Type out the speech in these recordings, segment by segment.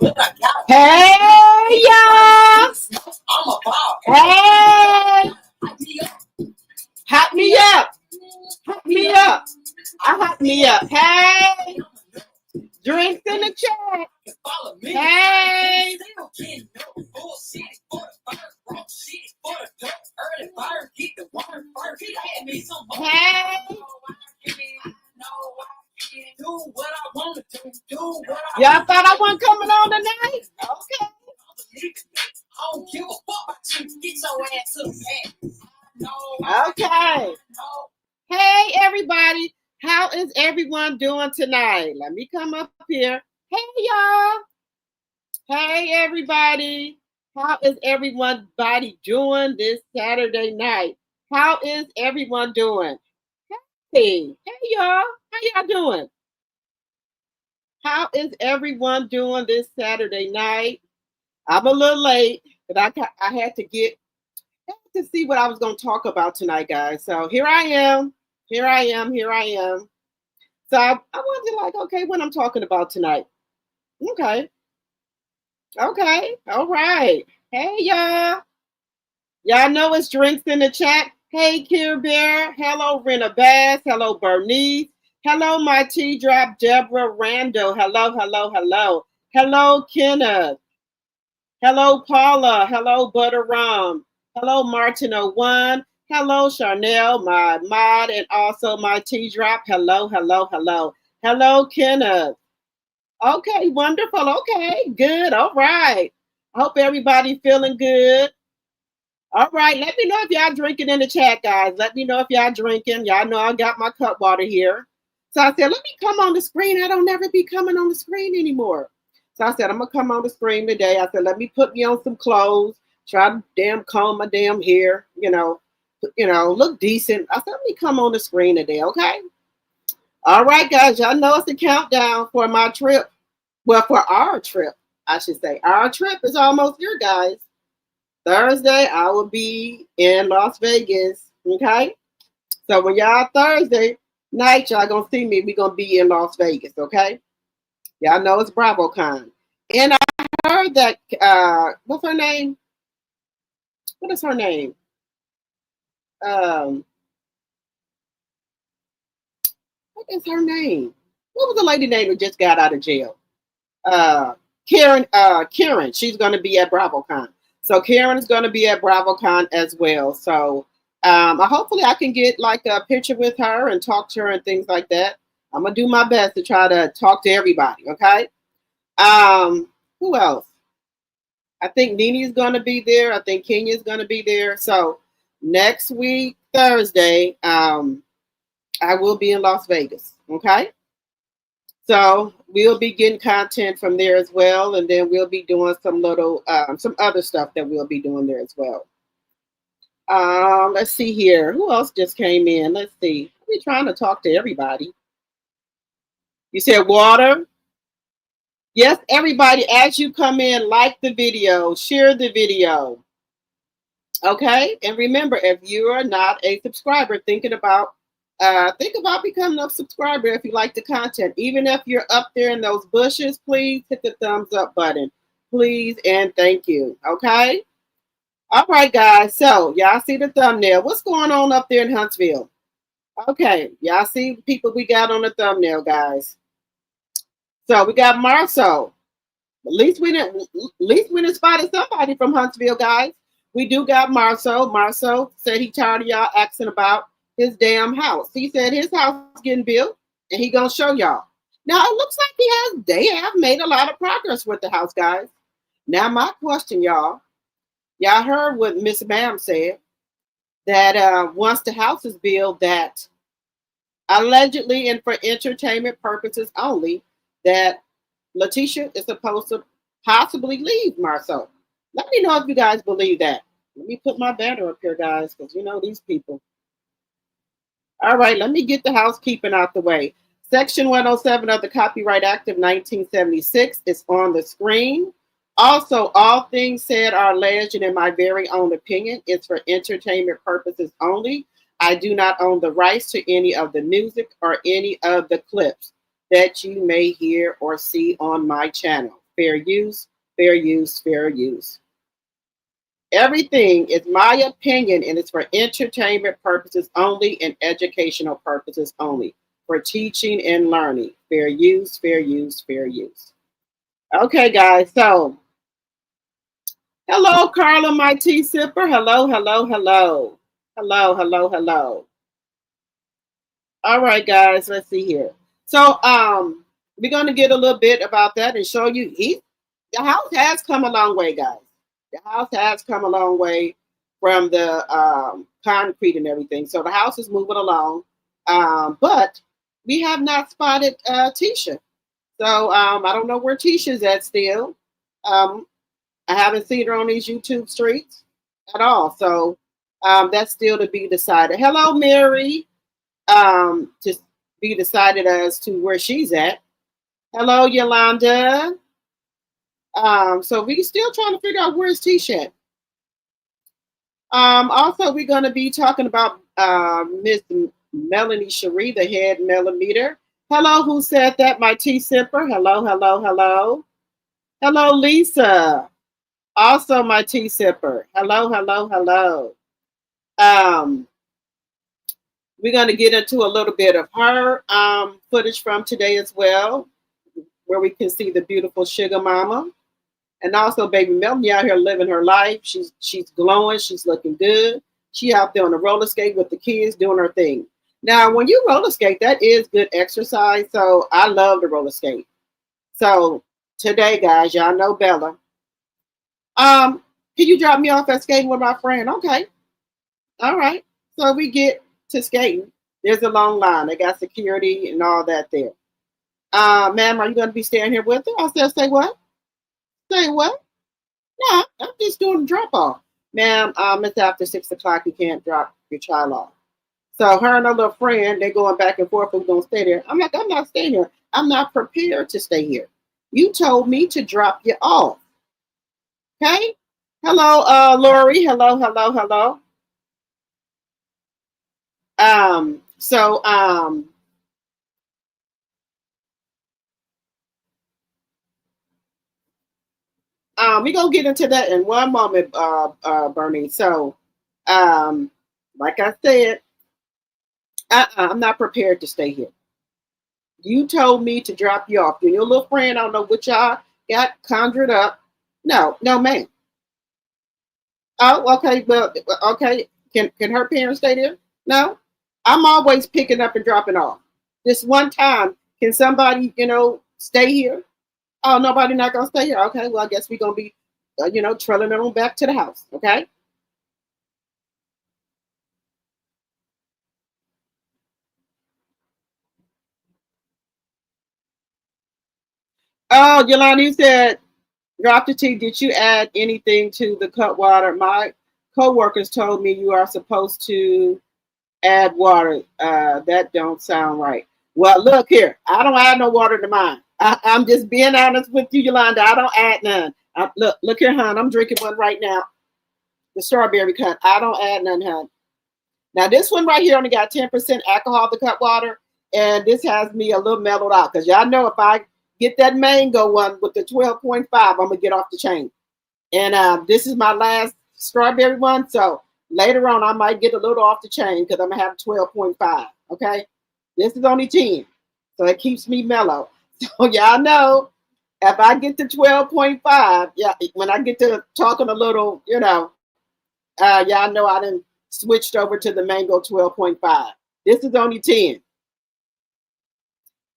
Hey, y'all. Hey. Hot me up. Hot me up. I hot me up. Hey. Drinks in the chat. Hey. Hey. Y'all thought I wasn't coming on tonight? Okay. Okay. Hey, everybody. How is everyone doing tonight? Let me come up here. Hey, y'all. Hey, everybody. How is everybody doing this Saturday night? How is everyone doing? Hey, y'all. How y'all doing? How is everyone doing this Saturday night? I'm a little late, but I had to see what I was going to talk about tonight, guys. So here I am. Here I am. So I wanted to okay, what I'm talking about tonight. Okay. All right. Hey, y'all. Y'all know it's drinks in the chat. Hey, Kier Bear. Hello, Rena Bass. Hello, Bernice. Hello, my T-Drop, Deborah Randall. Hello. Hello, Kenneth. Hello, Paula. Hello, Butter Rum. Hello, Martin01. Hello, Charnel, my mod, and also my T-Drop. Hello. Hello, Kenneth. Okay, wonderful. Okay, good. All right. I hope everybody feeling good. All right, let me know if y'all drinking in the chat, guys. Let me know if y'all drinking. Y'all know I got my cup water here. So I said, let me come on the screen. I don't never be coming on the screen anymore. So I said, I'm going to come on the screen today. I said, let me put me on some clothes, try to comb my damn hair, look decent. I said, let me come on the screen today, okay? All right, guys, y'all know it's the countdown for my trip. Well, for our trip, I should say. Our trip is almost here, guys. Thursday, I will be in Las Vegas, okay? So when y'all Thursday night, y'all gonna see me. We're gonna be in Las Vegas, okay? Y'all know it's BravoCon. And I heard that, what's her name? What is her name? What is her name? What was the lady name who just got out of jail? Karen, she's gonna be at BravoCon. So Karen is gonna be at BravoCon as well. So hopefully I can get like a picture with her and talk to her and things like that. I'm gonna do my best to try to talk to everybody, okay? Who else? I think Nini's gonna be there. I think Kenya's gonna be there. So next week, Thursday, I will be in Las Vegas. Okay. So we'll be getting content from there as well, and then we'll be doing some other stuff that we'll be doing there as well. Let's see here. Who else just came in? Let's see. We're trying to talk to everybody. You said water? Yes, everybody, as you come in, like the video, share the video. Okay, and remember, if you are not a subscriber, think about becoming a subscriber if you like the content. Even if you're up there in those bushes, please hit the thumbs up button. Please and thank you. Okay? All right, guys. So y'all see the thumbnail. What's going on up there in Huntsville? Okay, y'all see the people we got on the thumbnail, guys. So we got MARSAU. At least we didn't spotted somebody from Huntsville, guys. We do got MARSAU. MARSAU said he tired of y'all asking about his damn house. He said his house is getting built, and he gonna show y'all. Now it looks like they have made a lot of progress with the house, guys. Now my question, y'all heard what Miss Ma'am said, that once the house is built, that allegedly and for entertainment purposes only, that LATISHA is supposed to possibly leave MARSAU. Let me know if you guys believe that. Let me put my banner up here, guys, because you know these people. All right, let me get the housekeeping out the way. Section 107 of the Copyright Act of 1976 is on the screen. Also, all things said are alleged and in my very own opinion. It's for entertainment purposes only. I do not own the rights to any of the music or any of the clips that you may hear or see on my channel. Fair use, fair use, fair use. Everything is my opinion and it's for entertainment purposes only and educational purposes only. For teaching and learning. Fair use, fair use, fair use. Okay, guys. So, hello, Carla, my tea sipper. Hello, hello, hello. Hello, hello, hello. All right, guys. Let's see here. So, we're going to get a little bit about that and show you the house has come a long way, guys. The house has come a long way from the concrete and everything. So the house is moving along. But we have not spotted Tisha. So I don't know where Tisha's at still. Um, I haven't seen her on these YouTube streets at all. So that's still to be decided. Hello, Mary. To be decided as to where she's at. Hello, Yolanda. So we still trying to figure out where's Tisha at. Also, we're going to be talking about Miss Melanie Cherie, the head millimeter. Hello, who said that? My tea sipper. Hello, hello, hello. Hello, Lisa. Also, my tea sipper. Hello, hello, hello. We're going to get into a little bit of her footage from today as well, where we can see the beautiful sugar mama. And also, baby Melanie out here living her life. She's glowing. She's looking good. She out there on the roller skate with the kids doing her thing. Now, when you roller skate, that is good exercise. So I love the roller skate. So today, guys, y'all know Bella. Can you drop me off at skating with my friend? Okay. All right. So we get to skating. There's a long line. They got security and all that there. Ma'am, are you going to be staying here with her? I said, say what? Say what? No, I'm just doing a drop off. Ma'am, it's after 6 o'clock. You can't drop your child off. So her and her little friend, they're going back and forth. Who's going to stay there? I'm like, I'm not staying here. I'm not prepared to stay here. You told me to drop you off. Okay? Hello, Lori. Hello, hello, hello. So we're gonna get into that in one moment, Bernie. So like I said, I'm not prepared to stay here. You told me to drop you off. You and your little friend, I don't know what y'all got conjured up. No, no, ma'am. Oh, okay. Well, okay. Can her parents stay there? No. I'm always picking up and dropping off. This one time, can somebody, stay here? Oh, nobody not gonna stay here. Okay. Well, I guess we're gonna be, trailing them back to the house. Okay. Oh, Yolanda, you said, Dr. T, did you add anything to the cut water? My coworkers told me you are supposed to add water. That don't sound right. Well, look here. I don't add no water to mine. I'm just being honest with you, Yolanda. I don't add none. Look here, hon. I'm drinking one right now. The strawberry cut. I don't add none, hon. Now, this one right here only got 10% alcohol, the cut water. And this has me a little mellowed out. Because y'all know if I get that mango one with the 12.5, I'm going to get off the chain. And this is my last strawberry one. So later on, I might get a little off the chain because I'm going to have 12.5. Okay. This is only 10. So it keeps me mellow. So y'all know if I get to 12.5, yeah, when I get to talking a little, y'all know I done switched over to the mango 12.5. This is only 10.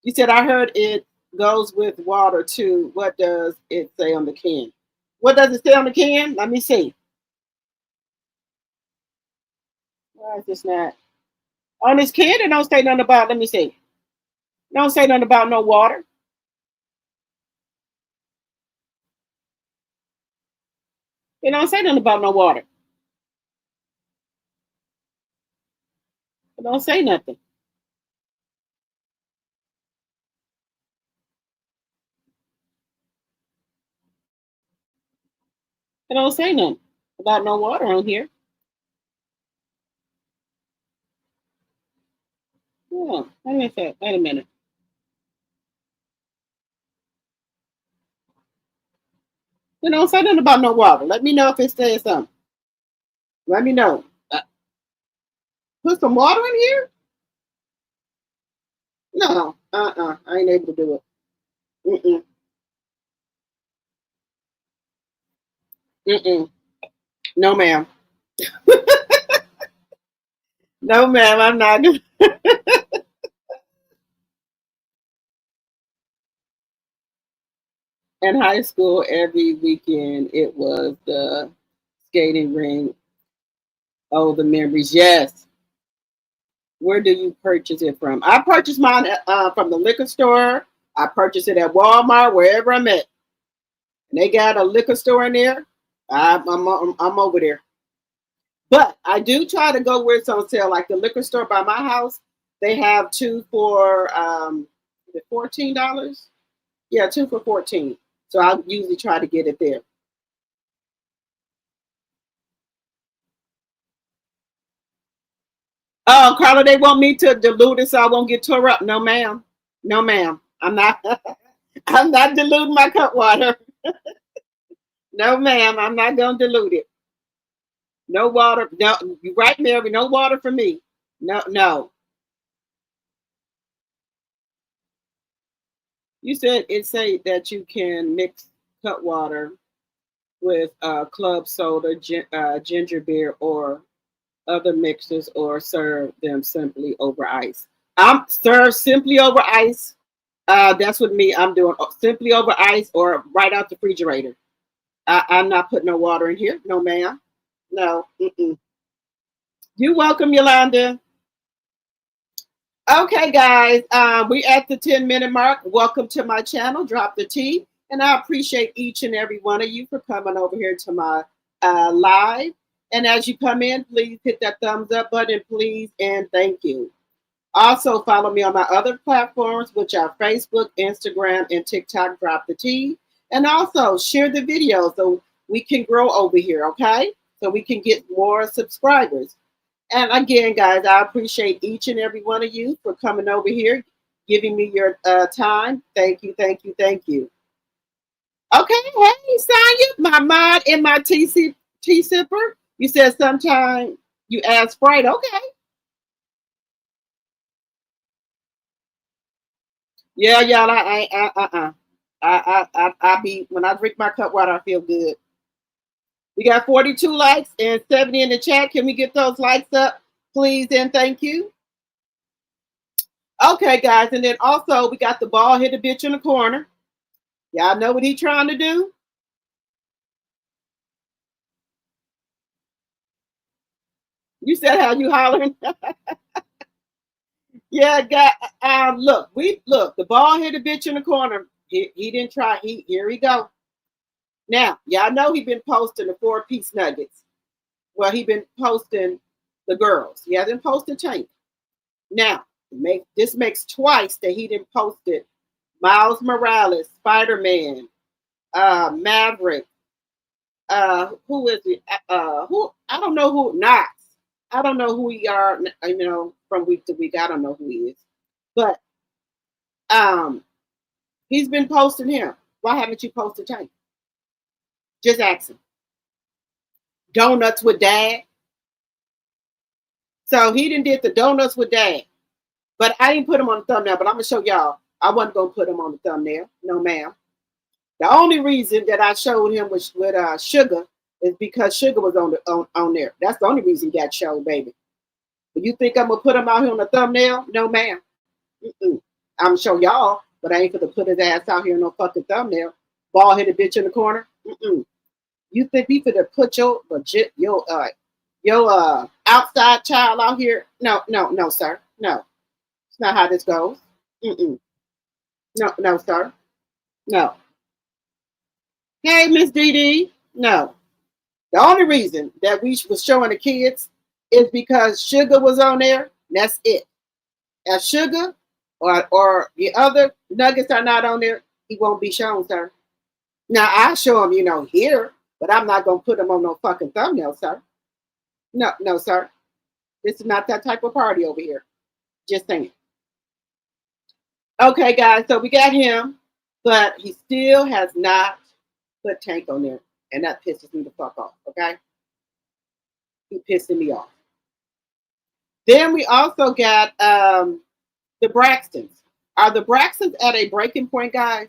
You said I heard it goes with water too. What does it say on the can? What does it say on the can? Let me see. Why is this not? On this can, it don't say nothing about, let me see. It don't say nothing about no water. It don't say nothing about no water. It don't say nothing. It don't say nothing about no water on here. Yeah, wait a minute. You know, say nothing about no water. Let me know if it says something. Let me know. Put some water in here? No. I ain't able to do it. Mm-mm. Mm-mm. No, ma'am. No, ma'am. I'm not gonna. In high school, every weekend it was the skating ring. Oh, the memories. Yes. Where do you purchase it from? I purchase mine from the liquor store. I purchase it at Walmart, wherever I'm at. And they got a liquor store in there. I'm over there. But I do try to go where it's on sale, like the liquor store by my house. They have two for $14. Yeah, two for 14. So I usually try to get it there. Oh, Carla, they want me to dilute it so I won't get tore up. No, ma'am. No, ma'am. I'm not. I'm not diluting my cut water. No, ma'am. I'm not gonna dilute it. No water. No, you right, Mary. No water for me. No, no. You said it say that you can mix cut water with club soda, ginger beer, or other mixers, or serve them simply over ice. I'm served simply over ice. That's what me. I'm doing simply over ice or right out the refrigerator. I'm not putting no water in here. No, ma'am. No. Mm-mm. You're welcome, Yolanda. Okay, guys. We at the 10-minute mark. Welcome to my channel, Drop the Tea. And I appreciate each and every one of you for coming over here to my live. And as you come in, please hit that thumbs up button, please, and thank you. Also, follow me on my other platforms, which are Facebook, Instagram, and TikTok, Drop the Tea. And also share the video so we can grow over here, okay? So we can get more subscribers. And again, guys, I appreciate each and every one of you for coming over here, giving me your time. Thank you, thank you, thank you. Okay, hey, Sonya, my mod and my tea sipper. You said sometime you add Sprite. Okay. Yeah, y'all. I be when I drink my cup water, I feel good. We got 42 likes and 70 in the chat. Can we get those likes up, please? And thank you. Okay, guys, and then also we got the ball hit a bitch in the corner. Y'all know what he trying to do? You said how you hollering? Yeah, got look, the ball hit a bitch in the corner. He didn't try. Here we go. Now, y'all know he been posting the 4-piece nuggets. Well, he been posting the girls. He hasn't posted Tank. Now, this makes twice that he didn't post it. Miles Morales, Spider-Man, Maverick, who is it? Who I don't know who Knox. I don't know who he are, from week to week. I don't know who he is. But he's been posting him. Why haven't you posted Tank? Just asking. Donuts with Dad. So he didn't did the donuts with Dad. But I didn't put him on the thumbnail, but I'm gonna show y'all. I wasn't gonna put him on the thumbnail. No, ma'am. The only reason that I showed him with Sugar is because Sugar was on there. That's the only reason he got showed, baby. But you think I'm gonna put him out here on the thumbnail? No, ma'am. Mm-mm. I'm gonna show y'all, but I ain't gonna put his ass out here on no fucking thumbnail. Ball headed bitch in the corner. Mm-mm. You think we could put your legit your outside child out here? No, no, no, sir. No, it's not how this goes. Mm-mm. No, no, sir. No. Hey, Miss Dee Dee. No. The only reason that we was showing the kids is because Sugar was on there. That's it. As Sugar or the other nuggets are not on there, he won't be shown, sir. Now I show him, here, but I'm not gonna put him on no fucking thumbnail, sir. No, no, sir. This is not that type of party over here. Just saying. Okay, guys, so we got him, but he still has not put Tank on there, and that pisses me the fuck off. Okay, he pissing me off. Then we also got the Braxtons. Are the Braxtons at a breaking point, guys?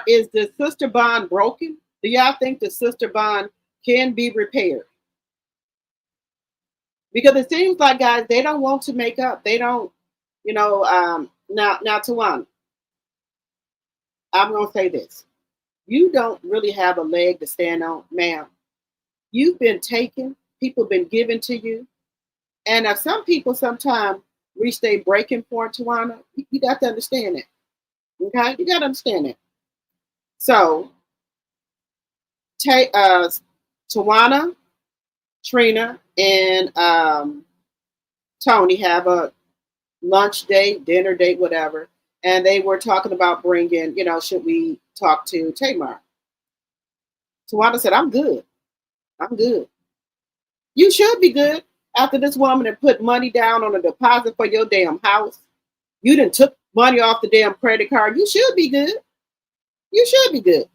Is the sister bond broken? Do y'all think the sister bond can be repaired? Because it seems like, guys, they don't want to make up. They don't, now, Tawana, I'm gonna say this: you don't really have a leg to stand on, ma'am. You've been taken. People been given to you, and if some people sometimes reach their breaking point, Tawana, you got to understand that. Okay, you got to understand that. So, take Tawana, Trina, and Tony have a lunch date, dinner date, whatever, and they were talking about bringing, should we talk to Tamar? Tawana said, "I'm good. I'm good. You should be good after this woman had put money down on a deposit for your damn house. You done took money off the damn credit card. You should be good. You should be good."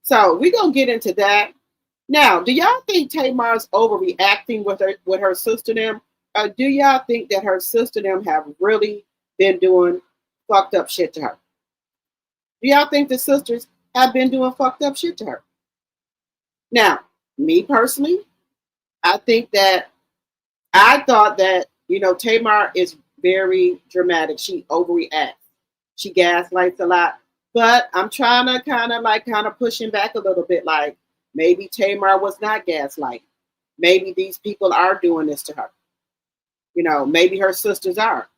So we're gonna get into that. Now, do y'all think Tamar's overreacting with her sister them? Or do y'all think that her sister them have really been doing fucked up shit to her? Do y'all think the sisters have been doing fucked up shit to her? Now, me personally, I thought that, Tamar is very dramatic. She overreacts. She gaslights a lot. But I'm trying to kind of pushing back a little bit, like maybe Tamar was not gaslighting. Maybe these people are doing this to her. Maybe her sisters are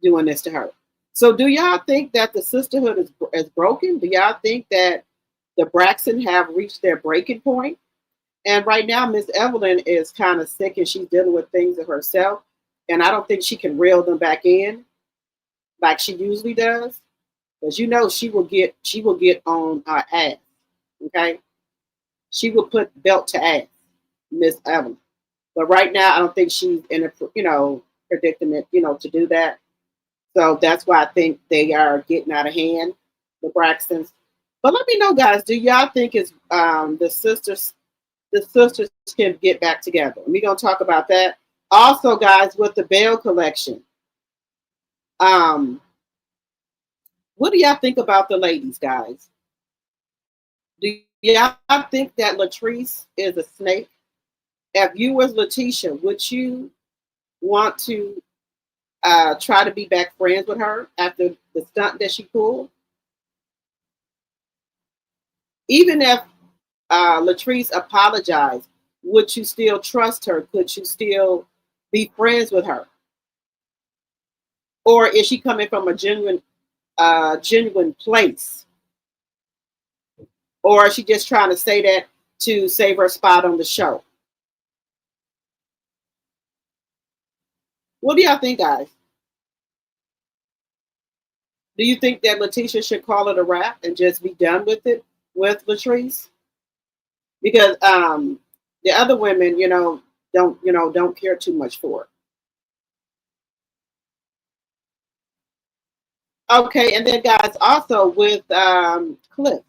doing this to her. So do y'all think that the sisterhood is broken? Do y'all think that the Braxton have reached their breaking point? And right now, Miss Evelyn is kind of sick and she's dealing with things of herself. And I don't think she can reel them back in like she usually does. Because she will get on her ass. Okay? She will put belt to ass, Miss Evelyn. But right now I don't think she's in a predicament, to do that. So that's why I think they are getting out of hand, the Braxtons. But let me know, guys, do y'all think it's the sisters can get back together? And we're gonna talk about that. Also, guys, with the Bell collection. What do y'all think about the ladies, guys? Do y'all think that LATRICE is a snake? If you was LATISHA, would you want to try to be back friends with her after the stunt that she pulled? Even if LATRICE apologized, would you still trust her? Could you still be friends with her? Or is she coming from a genuine place? Or is she just trying to say that to save her spot on the show? What do y'all think, guys? Do you think that LATISHA should call it a wrap and just be done with it with LATRICE? Because the other women, don't care too much for it. Okay, and then guys, also with Cliff.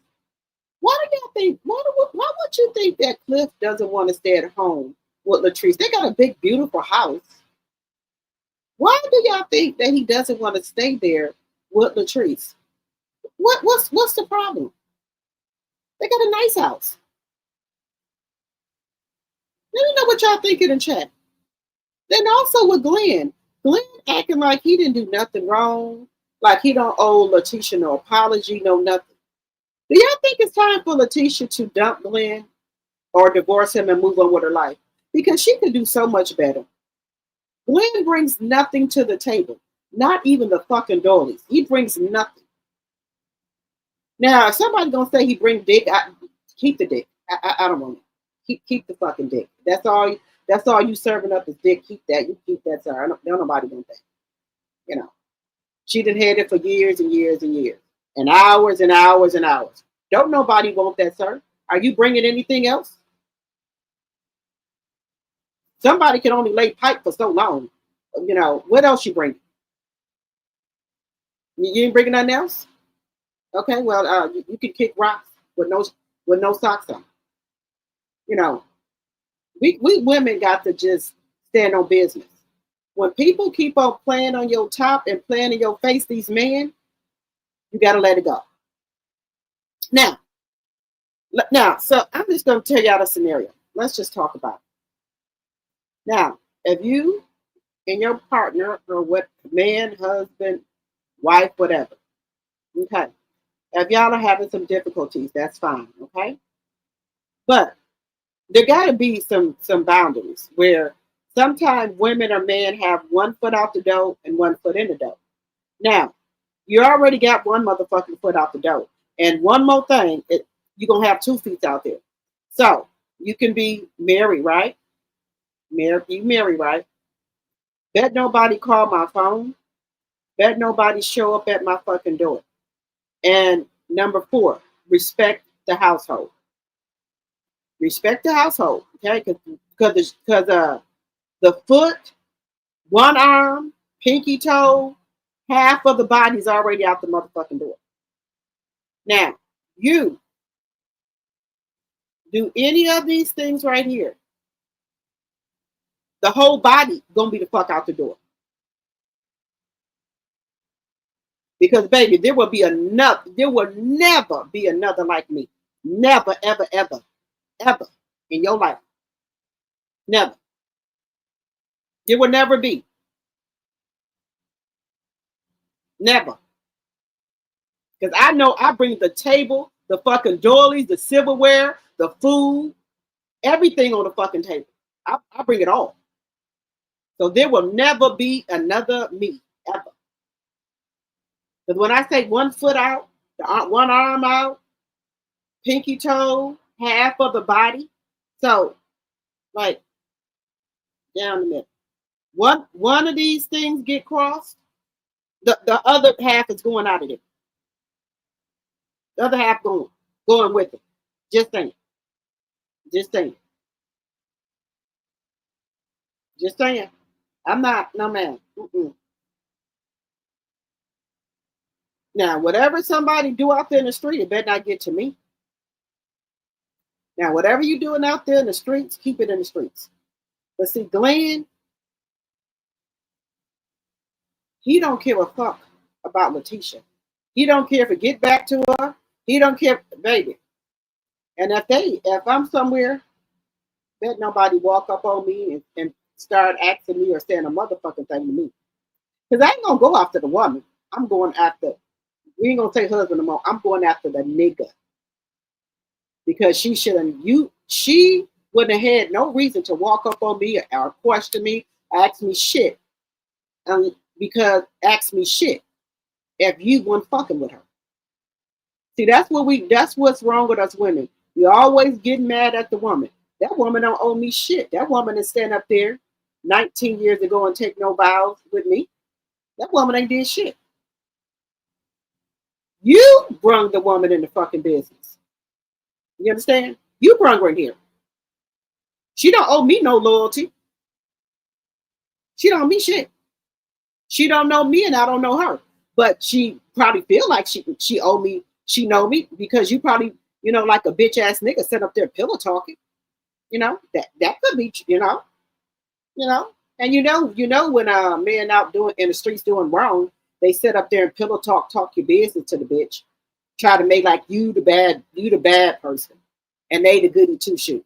Why do y'all think? Why would you think that Cliff doesn't want to stay at home with LATRICE? They got a big, beautiful house. Why do y'all think that he doesn't want to stay there with LATRICE? What's the problem? They got a nice house. Let me know what y'all think in the chat. Then also with Glenn acting like he didn't do nothing wrong, like he don't owe LATISHA no apology, no nothing. Do y'all think it's time for LATISHA to dump Glenn or divorce him and move on with her life? Because she could do so much better. Glenn brings nothing to the table, not even the fucking doilies. He brings nothing. Now, if somebody's gonna say he brings dick, keep the dick. I don't want it. Keep the fucking dick. That's all. That's all you serving up is dick. Keep that. You keep that, sir. Don't nobody want that. She done had it for years and years and years, and hours and hours and hours. Don't nobody want that, sir. Are you bringing anything else? Somebody can only lay pipe for so long. What else you bringing? You ain't bringing nothing else? Okay, well, you can kick rocks with no socks on. You know, we women got to just stand on business. When people keep on playing on your top and playing in your face, these men, you got to let it go. Now, so I'm just going to tell y'all the scenario. Let's just talk about it. Now, if you and your partner or what man, husband, wife, whatever, okay, if y'all are having some difficulties, that's fine, okay? But there got to be some boundaries where sometimes women or men have one foot out the door and one foot in the door. Now, you already got one motherfucking foot out the door. And one more thing, you're going to have 2 feet out there. So you can be married, right? You married, right? Bet nobody call my phone. Bet nobody show up at my fucking door. And number 4, respect the household. Respect the household, okay? Because the foot, one arm, pinky toe, half of the body's already out the motherfucking door. Now, you do any of these things right here, the whole body gonna be the fuck out the door. Because baby, there will never be another like me. Never, ever, ever, ever in your life. Never. There will never be. Never. Because I know I bring the table, the fucking doilies, the silverware, the food, everything on the fucking table. I bring it all. So there will never be another me, ever. Because when I say one foot out, one arm out, pinky toe, half of the body. So, like, down a minute. One of these things get crossed, the other half is going out of it. The other half going with it. Just saying. Just saying. Just saying. I'm not, no man. Mm-mm. Now, whatever somebody do out there in the street, it better not get to me. Now, whatever you doing out there in the streets, keep it in the streets. But see, Glenn, he don't give a fuck about LATISHA. He don't care if it get back to her. He don't care, baby. And if I'm somewhere, let nobody walk up on me and start asking me or saying a motherfucking thing to me. Because I ain't gonna go after the woman. I'm going after, we ain't gonna say husband no more. I'm going after the nigga. Because she wouldn't have had no reason to walk up on me or question me, ask me shit. Ask me shit if you weren't fucking with her. See, that's what's wrong with us women. You always get mad at the woman. That woman don't owe me shit. That woman is stand up there 19 years ago and take no vows with me. That woman ain't did shit. You brung the woman in the fucking business. You understand? You brung her in here. She don't owe me no loyalty. She don't owe me shit. She don't know me and I don't know her. But she probably feel like she owe me. She know me because you probably, like a bitch ass nigga sit up there pillow talking. That could be, and when a man out doing in the streets doing wrong, they sit up there and pillow talk your business to the bitch, try to make like you the bad person, and they the goody two shoe.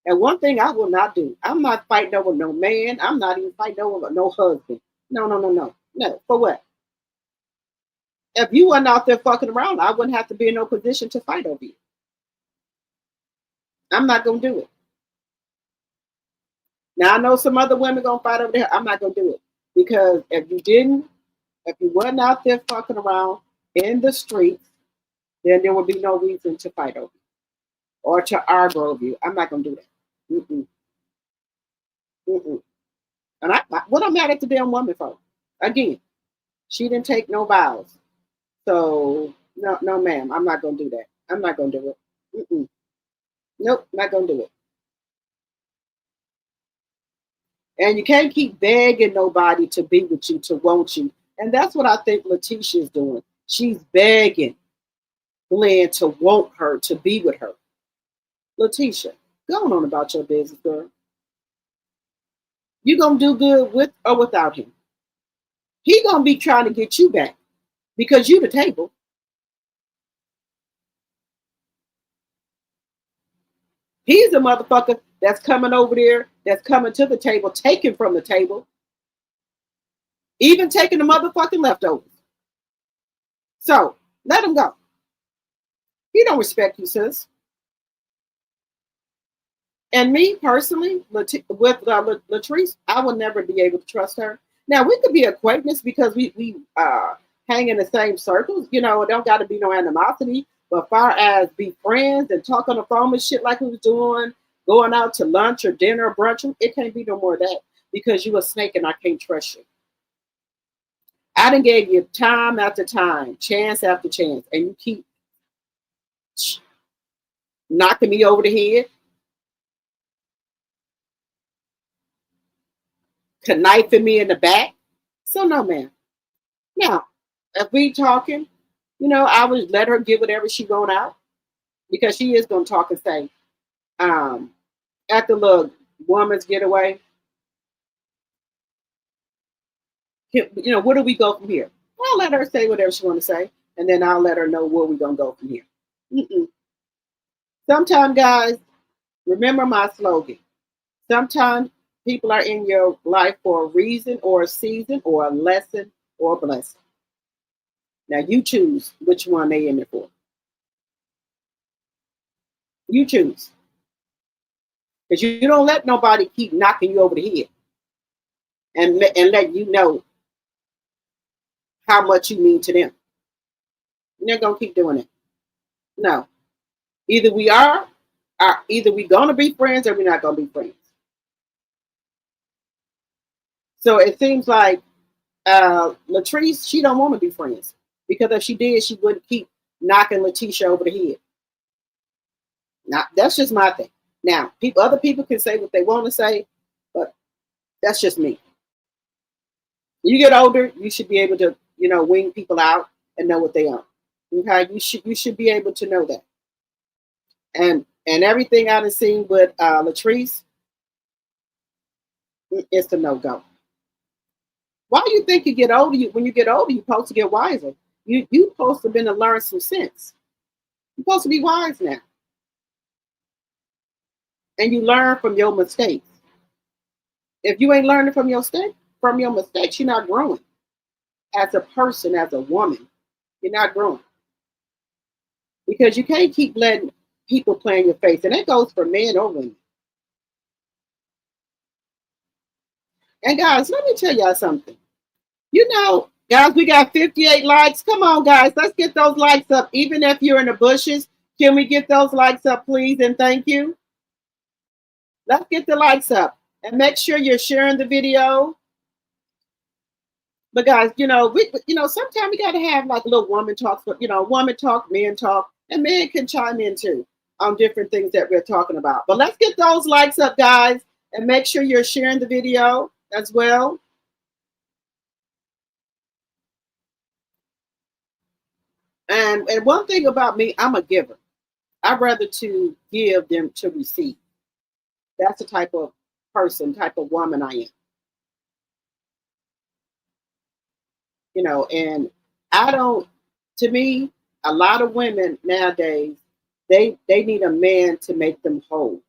And one thing I will not do, I'm not fighting over no man. I'm not even fighting over no husband. No. For what? If you wasn't out there fucking around, I wouldn't have to be in no position to fight over you. I'm not gonna do it. Now I know some other women gonna fight over there. I'm not gonna do it because if you wasn't out there fucking around in the streets, then there would be no reason to fight over you or to argue over you. I'm not gonna do that. Mm-mm. Mm-mm. And what I'm mad at the damn woman for? Again, she didn't take no vows, so no, ma'am, I'm not gonna do that. I'm not gonna do it. Mm-mm. Nope, not gonna do it. And you can't keep begging nobody to be with you, to want you. And that's what I think LATISHA is doing. She's begging Glenn to want her, to be with her. LATISHA, go on about your business, girl. You gonna do good with or without him. He gonna be trying to get you back because you the table. He's a motherfucker that's coming over there, that's coming to the table, taking from the table, even taking the motherfucking leftovers. So let him go. He don't respect you, sis. And me personally, with LATRICE, I would never be able to trust her. Now we could be acquaintances because we hang in the same circles. You know, it don't got to be no animosity. But far as be friends and talk on the phone and shit like we was doing, going out to lunch or dinner or brunch, it can't be no more of that because you a snake and I can't trust you. I done gave you time after time, chance after chance, and you keep knocking me over the head, conniving me in the back. So no, man. Now, if we talking, you know, I would let her get whatever she want out because she is gonna talk and say, at the little woman's getaway, you know, where do we go from here? I'll let her say whatever she want to say, and then I'll let her know where we're gonna go from here. Sometimes, guys, remember my slogan. Sometimes people are in your life for a reason or a season or a lesson or a blessing. Now you choose which one they in there for. You choose. Because you don't let nobody keep knocking you over the head and let you know how much you mean to them. You're not gonna keep doing it. No. Either we are, or either we're gonna be friends or we're not gonna be friends. So it seems like LATRICE, she don't want to be friends because if she did, she wouldn't keep knocking LATISHA over the head. Now that's just my thing. Now, other people can say what they want to say, but that's just me. You get older, you should be able to, you know, wing people out and know what they are. Okay, you should be able to know that. And everything I've seen with LATRICE, it's a no go. Why do you think you get older? When you get older, you're supposed to get wiser. You supposed to have been to learn some sense. You're supposed to be wise now. And you learn from your mistakes. If you ain't learning from your mistakes, you're not growing. As a person, as a woman, you're not growing. Because you can't keep letting people play in your face. And that goes for men or women. And guys, let me tell y'all something. You know, guys, we got 58 likes. Come on, guys, let's get those likes up. Even if you're in the bushes, can we get those likes up, please? And thank you. Let's get the likes up. And make sure you're sharing the video. But guys, you know, sometimes we gotta have like a little woman talk, woman talk, men talk, and men can chime in too on different things that we're talking about. But let's get those likes up, guys, and make sure you're sharing the video as well. And one thing about me, I'm a giver. I'd rather to give than to receive. That's the type of person, type of woman I am. You know, and to me, a lot of women nowadays, they need a man to make them whole.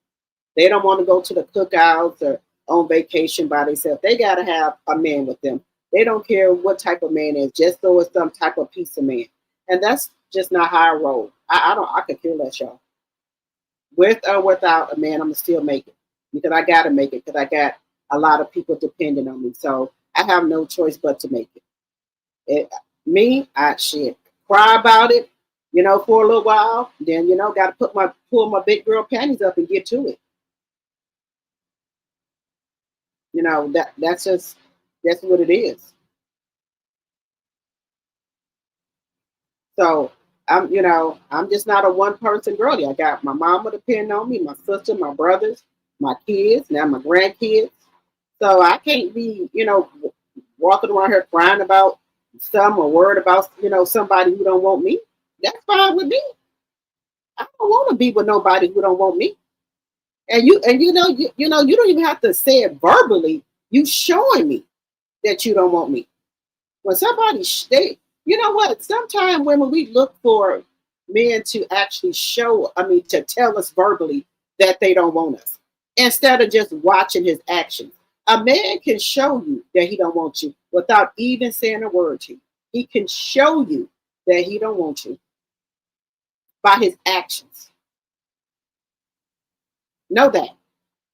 They don't want to go to the cookouts or on vacation by themselves. They got to have a man with them. They don't care what type of man it is, just so it's some type of piece of man. And that's just not how I roll. I could care less, y'all. With or without a man, I'm gonna still make it because I gotta make it because I got a lot of people depending on me. So I have no choice but to make it. I cry about it, for a little while. Then got to pull my big girl panties up and get to it. That's what it is. So I'm just not a one person girlie. I got my mama depending on me, my sister, my brothers, my kids, now my grandkids. So I can't be, walking around here crying about Some are worried about, somebody who don't want me. That's fine with me. I don't want to be with nobody who don't want me. And you don't even have to say it verbally. You showing me that you don't want me. When somebody you know what? Sometimes when we look for men to actually to tell us verbally that they don't want us, instead of just watching his actions. A man can show you that he don't want you without even saying a word to you. He can show you that he don't want you by his actions. Know that.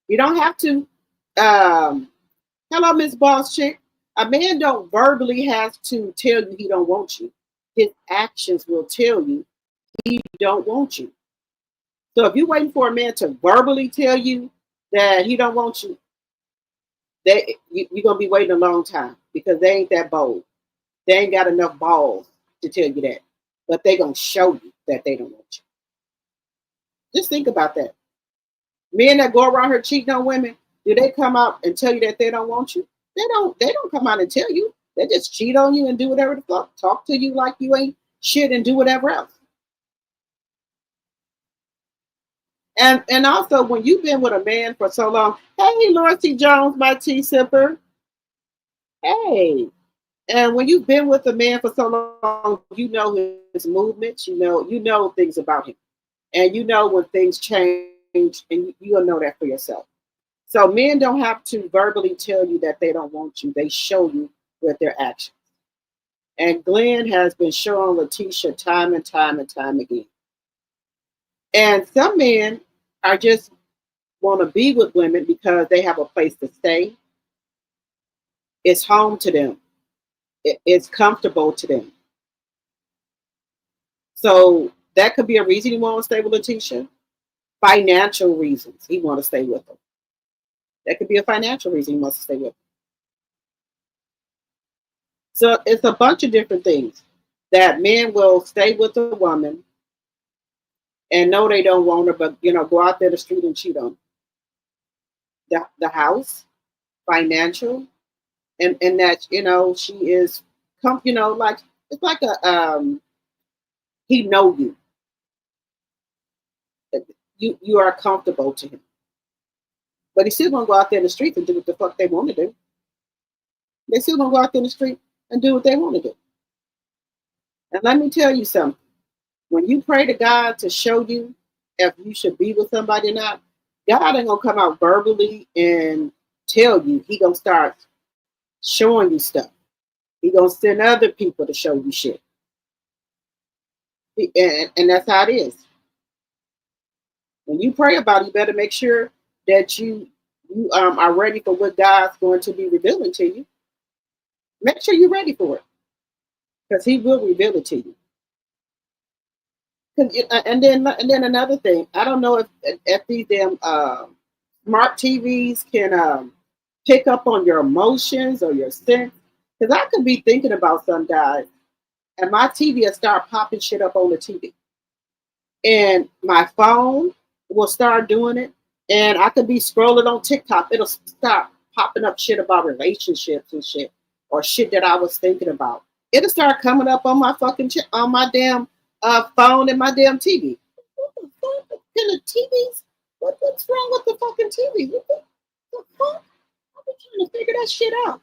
You don't have to. Hello, Miss Boss Chick. A man don't verbally have to tell you he don't want you. His actions will tell you he don't want you. So if you're waiting for a man to verbally tell you that he don't want you, you're gonna be waiting a long time because they ain't that bold. They ain't got enough balls to tell you that, but they gonna show you that they don't want you. Just think about that. Men that go around here cheating on women, do they come out and tell you that they don't want you? They don't come out and tell you. They just cheat on you and do whatever the fuck. Talk to you like you ain't shit and do whatever else. And also when you've been with a man for so long, hey Lorcy Jones, my tea sipper. Hey. And when you've been with a man for so long, you know his movements, you know things about him. And you know when things change, and you'll know that for yourself. So men don't have to verbally tell you that they don't want you. They show you with their actions. And Glenn has been showing LATISHA time and time and time again. And some men are just want to be with women because they have a place to stay. It's home to them. It's comfortable to them. So that could be a reason you want to stay with LATISHA. Financial reasons he want to stay with them. That could be a financial reason he wants to stay with them. So it's a bunch of different things that men will stay with a woman and know they don't want her, but go out there in the street and cheat on them. The house, financial, and that she is like it's like a he know you. You are comfortable to him. But he's still gonna go out there in the street and do what the fuck they want to do. They still gonna go out there in the street and do what they want to do. And let me tell you something. When you pray to God to show you if you should be with somebody or not, God ain't gonna come out verbally and tell you. He gonna start showing you stuff. He gonna send other people to show you shit. And that's how it is. When you pray about it, you better make sure that you are ready for what God's going to be revealing to you. Make sure you're ready for it, because He will reveal it to you. And then another thing, I don't know if these damn smart TVs can pick up on your emotions or your sense, because I could be thinking about some guys, and my TV will start popping shit up on the TV, and my phone will start doing it. And I could be scrolling on TikTok. It'll start popping up shit about relationships and shit, or shit that I was thinking about. It'll start coming up on my on my damn phone and my damn TV. What the fuck? Can the TVs? What's wrong with the fucking TV? What the fuck? I've been trying to figure that shit out.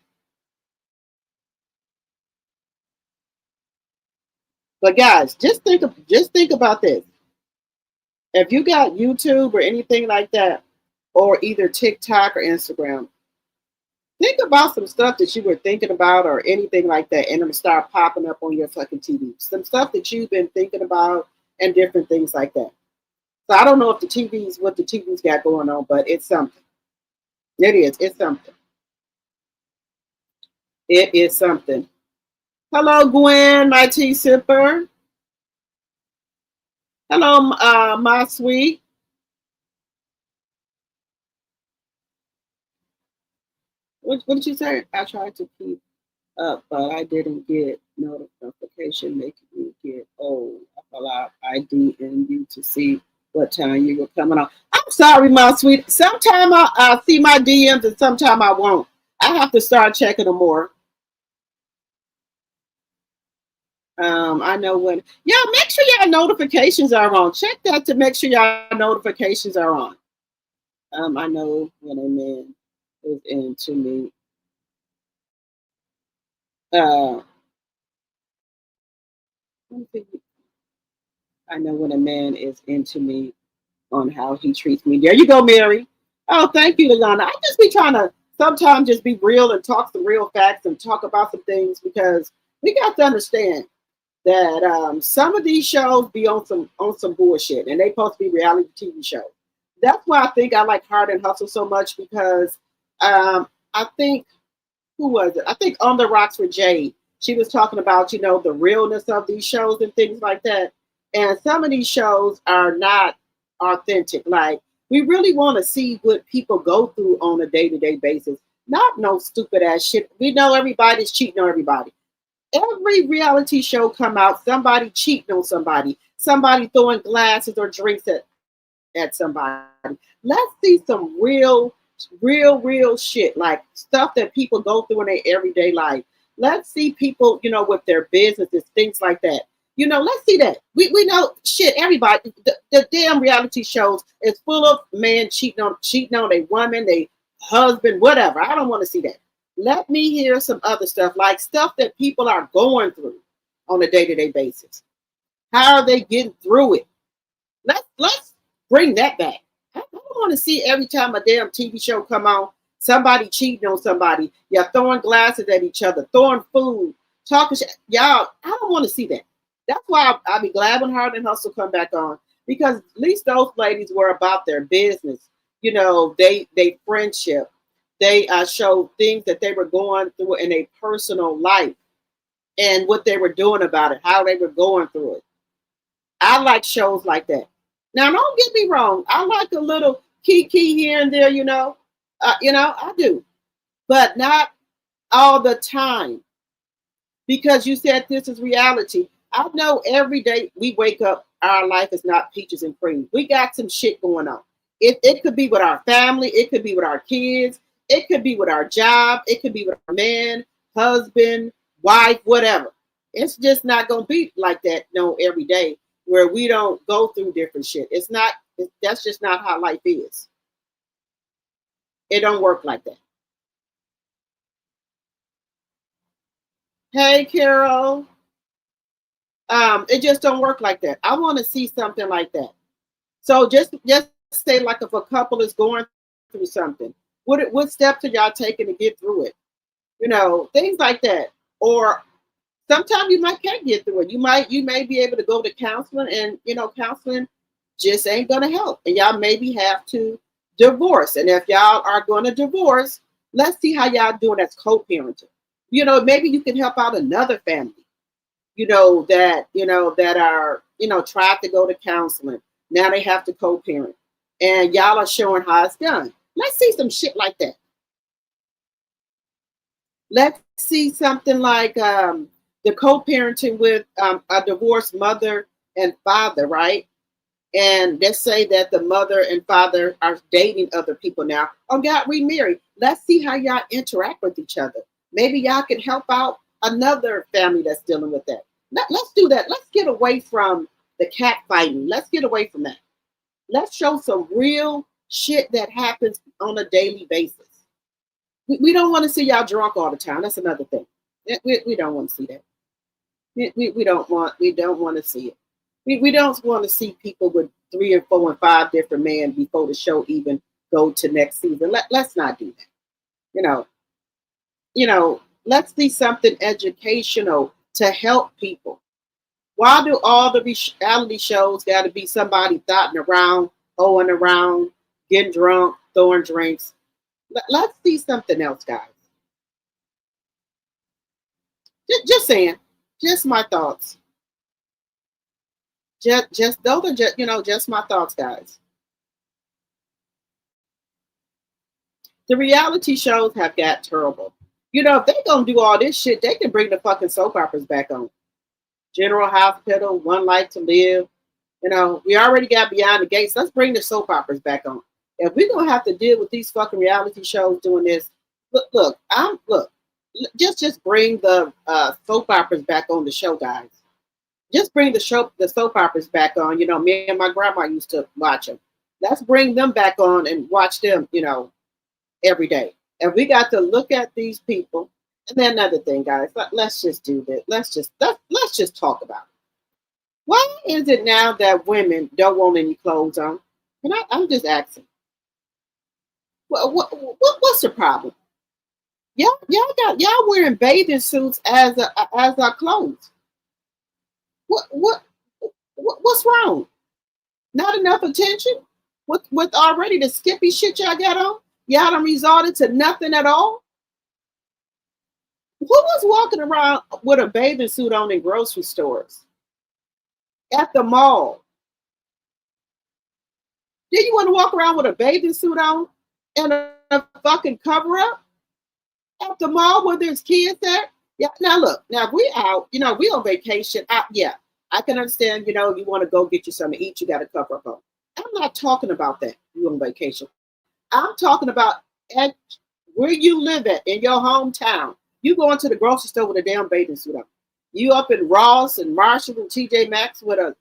But guys, just think about this. If you got YouTube or anything like that, or either TikTok or Instagram, think about some stuff that you were thinking about or anything like that, and it'll start popping up on your fucking TV. Some stuff that you've been thinking about and different things like that. So I don't know if what the TV's got going on, but it's something. It is. It's something. It is something. Hello, Gwen, my tea sipper. Hello, my sweet. What did you say? I tried to keep up, but I didn't get notification making me get old. I fell out ID and you to see what time you were coming on. I'm sorry, my sweet. Sometime I see my DMs and sometime I won't. I have to start checking them more. I know when. Yeah, make sure your notifications are on. Check that to make sure your notifications are on. I know when a man is into me. Uh, I know when a man is into me on how he treats me. There you go, Mary. Oh, thank you, Lana. I just be trying to sometimes just be real and talk some real facts and talk about some things because we got to understand that some of these shows be on some bullshit and they supposed to be reality TV shows. That's why I think I like Hard and Hustle so much because I think who was it? I think On the Rocks with Jade. She was talking about, the realness of these shows and things like that. And some of these shows are not authentic. Like, we really want to see what people go through on a day-to-day basis. Not no stupid ass shit. We know everybody's cheating on everybody. Every reality show come out, somebody cheating on somebody throwing glasses or drinks at somebody. Let's see some real shit, like stuff that people go through in their everyday life. Let's see people, with their businesses, things like that. Let's see that. We know shit, everybody, the damn reality shows is full of men cheating on a woman, a husband, whatever. I don't want to see that. Let me hear some other stuff, like stuff that people are going through on a day-to-day basis. How are they getting through it? Let's bring that back. I don't want to see every time a damn TV show come on, somebody cheating on somebody, y'all throwing glasses at each other, throwing food, talking shit. Y'all, I don't want to see that. That's why I'll be glad when Hard and Hustle come back on, because at least those ladies were about their business. They friendship. They showed things that they were going through in a personal life and what they were doing about it, how they were going through it. I like shows like that. Now, don't get me wrong. I like a little key here and there, I do, but not all the time. Because you said this is reality. I know every day we wake up, our life is not peaches and cream. We got some shit going on. It could be with our family. It could be with our kids. It could be with our job. It could be with our man, husband, wife, whatever. It's just not going to be like that, every day where we don't go through different shit. That's just not how life is. It don't work like that. Hey, Carol. It just don't work like that. I want to see something like that. So just say, like, if a couple is going through something, what steps are y'all taking to get through it? Things like that. Or sometimes you might can't get through it. You may be able to go to counseling, and counseling just ain't gonna help. And y'all maybe have to divorce. And if y'all are gonna divorce, let's see how y'all doing as co-parenting. Maybe you can help out another family, that are, tried to go to counseling. Now they have to co-parent. And y'all are showing how it's done. Let's see some shit like that. Let's see something like the co-parenting with a divorced mother and father, right? And let's say that the mother and father are dating other people now or got remarried. Let's see how y'all interact with each other. Maybe y'all can help out another family that's dealing with that. Let's do that. Let's get away from the cat fighting. Let's get away from that. Let's show some real shit that happens on a daily basis. We don't want to see y'all drunk all the time. That's another thing. We don't want to see that. We don't want to see it. We don't want to see people with 3 and 4 and 5 different men before the show even go to next season. Let's not do that. Let's see something educational to help people. Why do all the reality shows got to be somebody dotting around, hoeing around, getting drunk, throwing drinks? Let's see something else, guys. Just saying. Just my thoughts. Just those are just my thoughts, guys. The reality shows have got terrible. If they gonna do all this shit, they can bring the fucking soap operas back on. General Hospital, One Life to Live. We already got Beyond the Gates. Let's bring the soap operas back on. If we're gonna have to deal with these fucking reality shows doing this, look, just bring the soap operas back on the show, guys. Just bring the soap operas back on. You know, me and my grandma used to watch them. Let's bring them back on and watch them, you know, every day. And we got to look at these people. And then another thing, guys, let's just do this. Let's just talk about it. Why is it now that women don't want any clothes on? And I'm just asking. What's the problem? Y'all wearing bathing suits as our clothes. What's wrong? Not enough attention with already the skippy shit y'all got on. Y'all done resorted to nothing at all. Who was walking around with a bathing suit on in grocery stores? At the mall? Do you want to walk around with a bathing suit on and a fucking cover up at the mall where there's kids at? Yeah. Now look, now if we out, you know, we on vacation. Yeah, I can understand. You know, you want to go get you something to eat, you got to cover up on. I'm not talking about that. You on vacation. I'm talking about at where you live at in your hometown. You go into the grocery store with a damn bathing suit on. You up in Ross and Marshall and TJ Maxx with a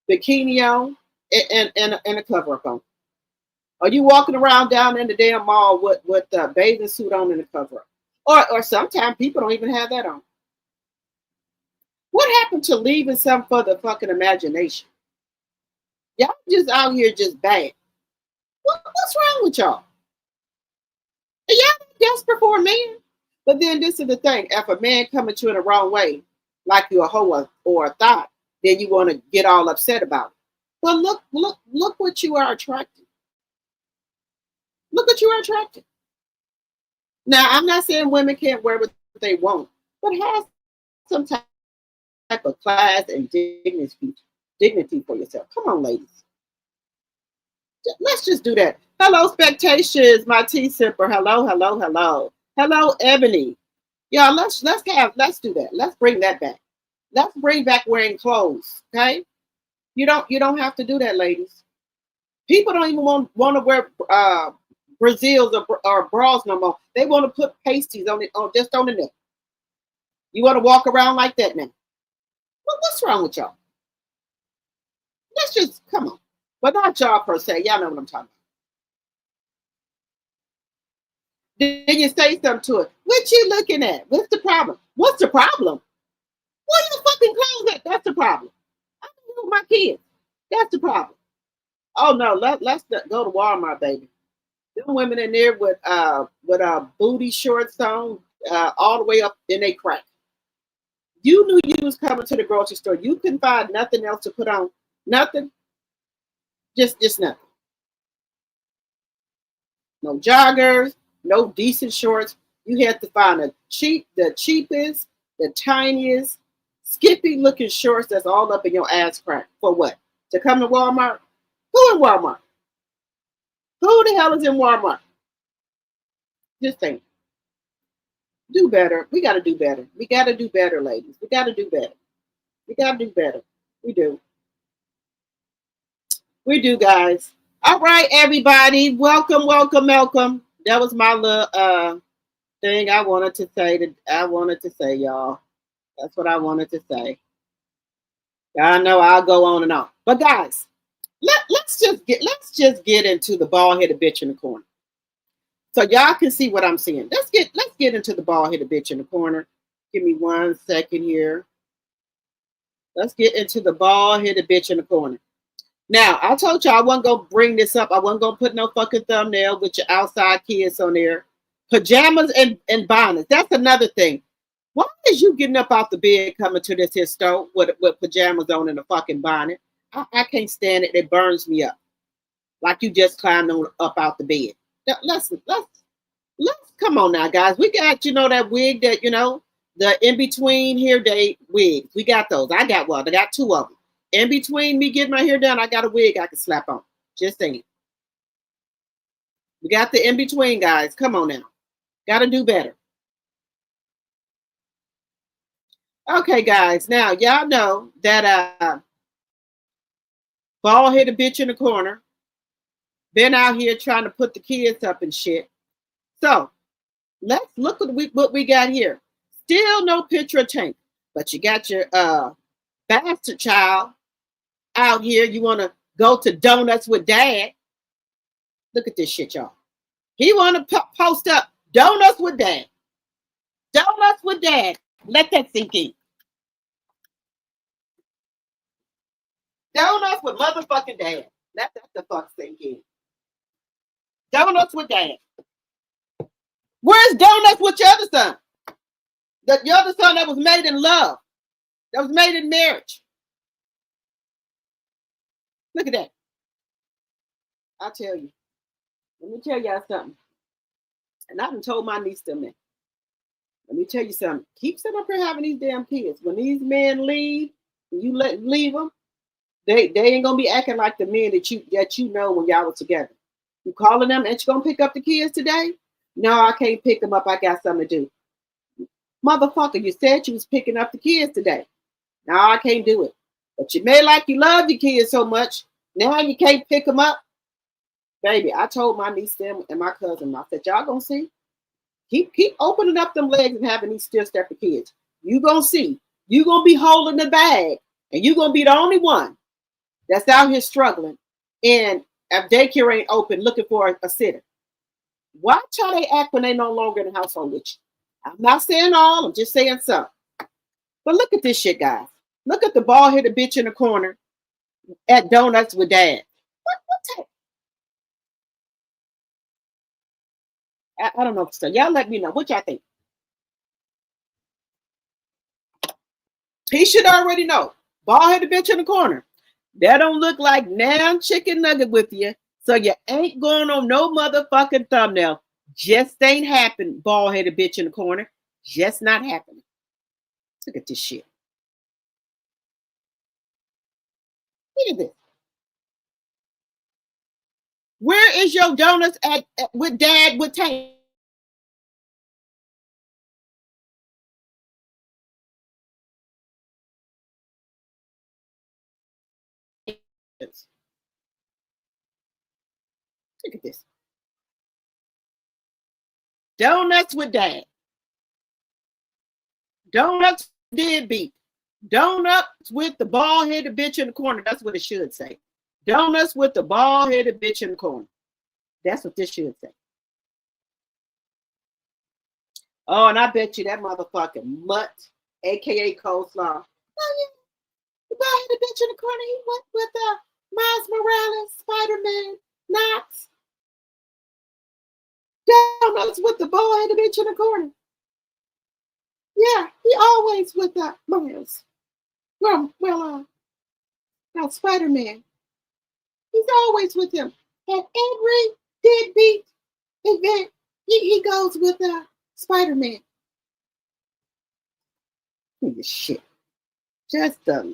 bikini on and a cover up on. Are you walking around down in the damn mall with a bathing suit on and a cover up? Or sometimes people don't even have that on. What happened to leaving some for the fucking imagination? Y'all just out here just bad. What's wrong with y'all? Are y'all desperate for a man? But then this is the thing. If a man coming to you in the wrong way, like you're a hoe or a thought, then you want to get all upset about it. Well, look what you are attracting. Look what you are attracting. Now, I'm not saying women can't wear what they want, but have some type of class and dignity for yourself. Come on, ladies. Let's just do that. Hello, spectations, my tea sipper. Hello, hello, hello. Hello, Ebony. Y'all, let's do that. Let's bring that back. Let's bring back wearing clothes. Okay? You don't have to do that, ladies. People don't even want to wear Brazils or bras no more. They want to put pasties on it, just on the neck. You want to walk around like that now? Well, what's wrong with y'all? Let's just come on. But not y'all per se. Y'all know what I'm talking about. Then you say something to it. What you looking at? What's the problem? What's the problem? What are the fucking clothes at? That's the problem. I'm with my kids. That's the problem. Oh no, let's go to Walmart, baby. Them women in there with booty shorts on, all the way up in they crack. You knew you was coming to the grocery store. You couldn't find nothing else to put on. Nothing. Just nothing. No joggers, no decent shorts. You had to find the cheapest, the tiniest, skippy looking shorts that's all up in your ass crack. For what? To come to Walmart? Who in Walmart? Who the hell is in Walmart? Just think. Do better. We got to do better. We got to do better, ladies. We got to do better. We got to do better. We do. We do, guys. All right, everybody. Welcome, welcome, welcome. That was my little thing I wanted to say. Y'all. That's what I wanted to say. I know I'll go on and on. But guys, let's just get into the bald-headed bitch in the corner. So y'all can see what I'm seeing. Let's get into the bald-headed bitch in the corner. Give me 1 second here. Let's get into the bald-headed bitch in the corner. Now, I told you I wasn't going to bring this up. I wasn't going to put no fucking thumbnail with your outside kids on there. Pajamas and bonnets. That's another thing. Why is you getting up out the bed coming to this here store with pajamas on and a fucking bonnet? I can't stand it. It burns me up. Like you just climbed up out the bed. Let's come on now, guys. We got, that wig that, the in-between hair day wigs. We got those. I got 2 of them. In between me getting my hair done, I got a wig I can slap on. Just saying. We got the in-between, guys. Come on now. Got to do better. Okay, guys. Now, y'all know that bald-headed bitch in the corner been out here trying to put the kids up and shit. So, let's look at what we got here. Still no picture of Tank, but you got your bastard child out here. You want to go to donuts with dad. Look at this shit, y'all. He want to post up donuts with dad. Donuts with dad. Let that sink in. Donuts with motherfucking dad. Let that the fuck sink in. Donuts with dad. Where's donuts with your other son? Your other son that was made in love. That was made in marriage. Look at that. I'll tell you. Let me tell y'all something. And I done told my niece them that. Let me tell you something. Keep sitting up here having these damn kids. When these men leave, you leave them, they ain't gonna be acting like the men that you know when y'all were together. You calling them, ain't you gonna pick up the kids today? No, I can't pick them up. I got something to do. Motherfucker, you said you was picking up the kids today. No, I can't do it. But you made like you love your kids so much. Now you can't pick them up. Baby, I told my niece them and my cousin, I said, y'all gonna see. Keep opening up them legs and having these still step of kids. You gonna see. You gonna be holding the bag, and you gonna be the only one that's out here struggling. And if daycare ain't open, looking for a sitter. Watch how they act when they no longer in the household with you. I'm not saying all. I'm just saying some. But look at this shit, guys. Look at the bald-headed bitch in the corner at donuts with dad. What's that? I don't know. So y'all let me know. What y'all think? He should already know. Bald-headed bitch in the corner. That don't look like now chicken nugget with you. So you ain't going on no motherfucking thumbnail. Just ain't happened, bald-headed bitch in the corner. Just not happening. Look at this shit. Look at this. Where is your donuts at with dad with Tank? Look at this. Donuts with dad. Donuts deadbeat. Donuts with the bald-headed bitch in the corner. That's what it should say. Donuts with the bald-headed bitch in the corner. That's what this should say. Oh, and I bet you that motherfucking mutt, aka coleslaw. Oh yeah, the bald-headed bitch in the corner. He went with Miles Morales, Spider-Man, Knox. Donuts with the bald-headed bitch in the corner. Yeah, he always with Miles. Well, Spider-Man. He's always with him. At every deadbeat event, he goes with Spider-Man. Look at shit. Just look